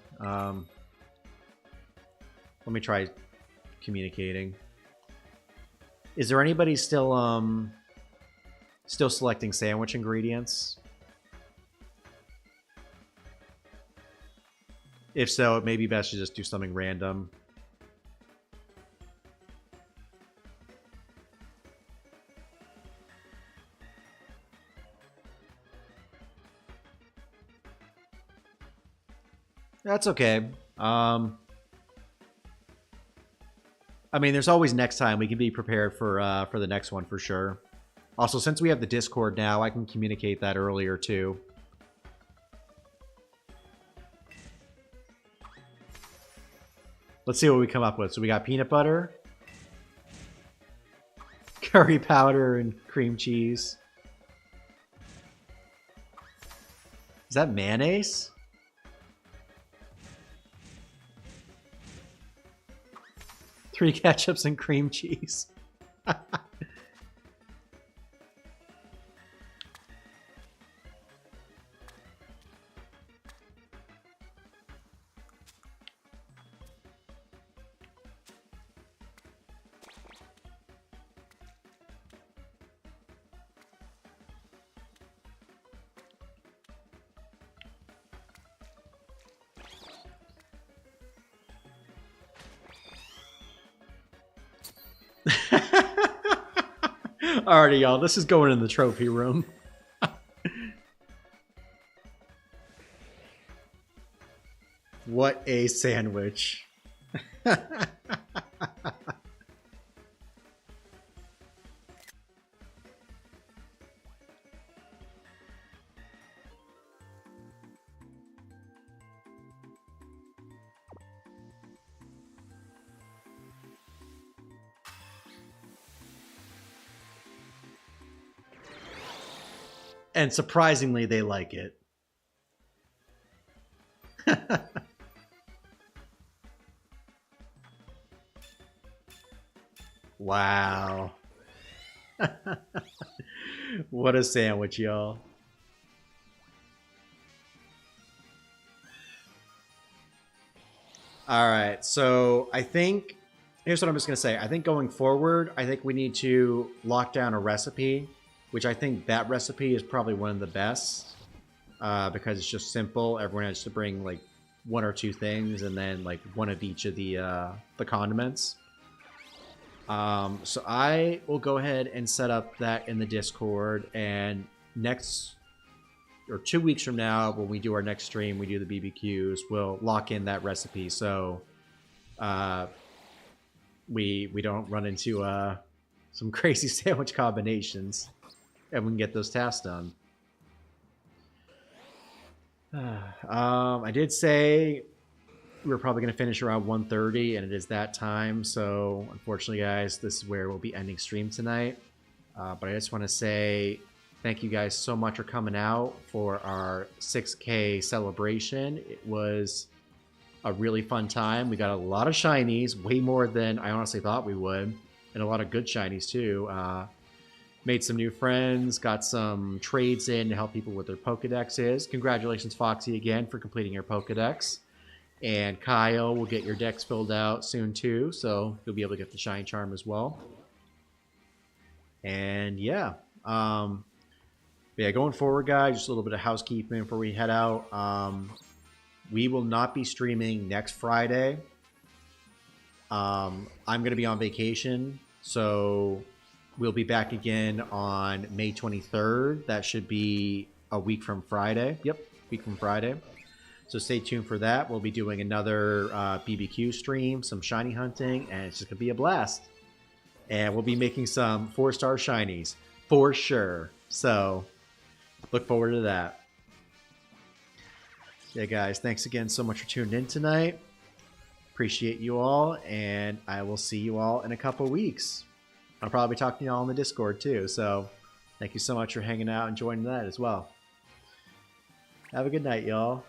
Let me try communicating. Is there anybody still selecting sandwich ingredients? If so, it may be best to just do something random. That's okay. I mean, there's always next time. We can be prepared for the next one for sure. Also, since we have the Discord now, I can communicate that earlier too. Let's see what we come up with. So we got peanut butter, curry powder, and cream cheese. Is that mayonnaise? Three ketchups and cream cheese. Alrighty, y'all. This is going in the trophy room. What a sandwich. And surprisingly, they like it. Wow. What a sandwich, y'all. All right, so I think, here's what I'm just going to say. I think going forward, I think we need to lock down a recipe, which I think that recipe is probably one of the best because it's just simple. Everyone has to bring like one or two things and then like one of each of the condiments. So I will go ahead and set up that in the Discord, and next or 2 weeks from now, when we do our next stream, we do the BBQs, we'll lock in that recipe so we don't run into some crazy sandwich combinations, and we can get those tasks done. I did say we were probably going to finish around 1:30, and it is that time. So unfortunately, guys, this is where we'll be ending stream tonight. But I just want to say thank you guys so much for coming out for our 6K celebration. It was a really fun time. We got a lot of shinies, way more than I honestly thought we would, and a lot of good shinies too. Made some new friends, got some trades in to help people with their Pokedexes. Congratulations, Foxy, again, for completing your Pokedex. And Kyle will get your decks filled out soon too, so you'll be able to get the Shine Charm as well. And yeah, going forward, guys, just a little bit of housekeeping before we head out. We will not be streaming next Friday. I'm going to be on vacation, so we'll be back again on May 23rd. That should be a week from Friday. Yep, week from Friday. So stay tuned for that. We'll be doing another BBQ stream, some shiny hunting, and it's just going to be a blast. And we'll be making some 4-star shinies for sure. So look forward to that. Yeah, guys, thanks again so much for tuning in tonight. Appreciate you all, and I will see you all in a couple weeks. I'll probably be talking to you all on the Discord too. So thank you so much for hanging out and joining that as well. Have a good night, y'all.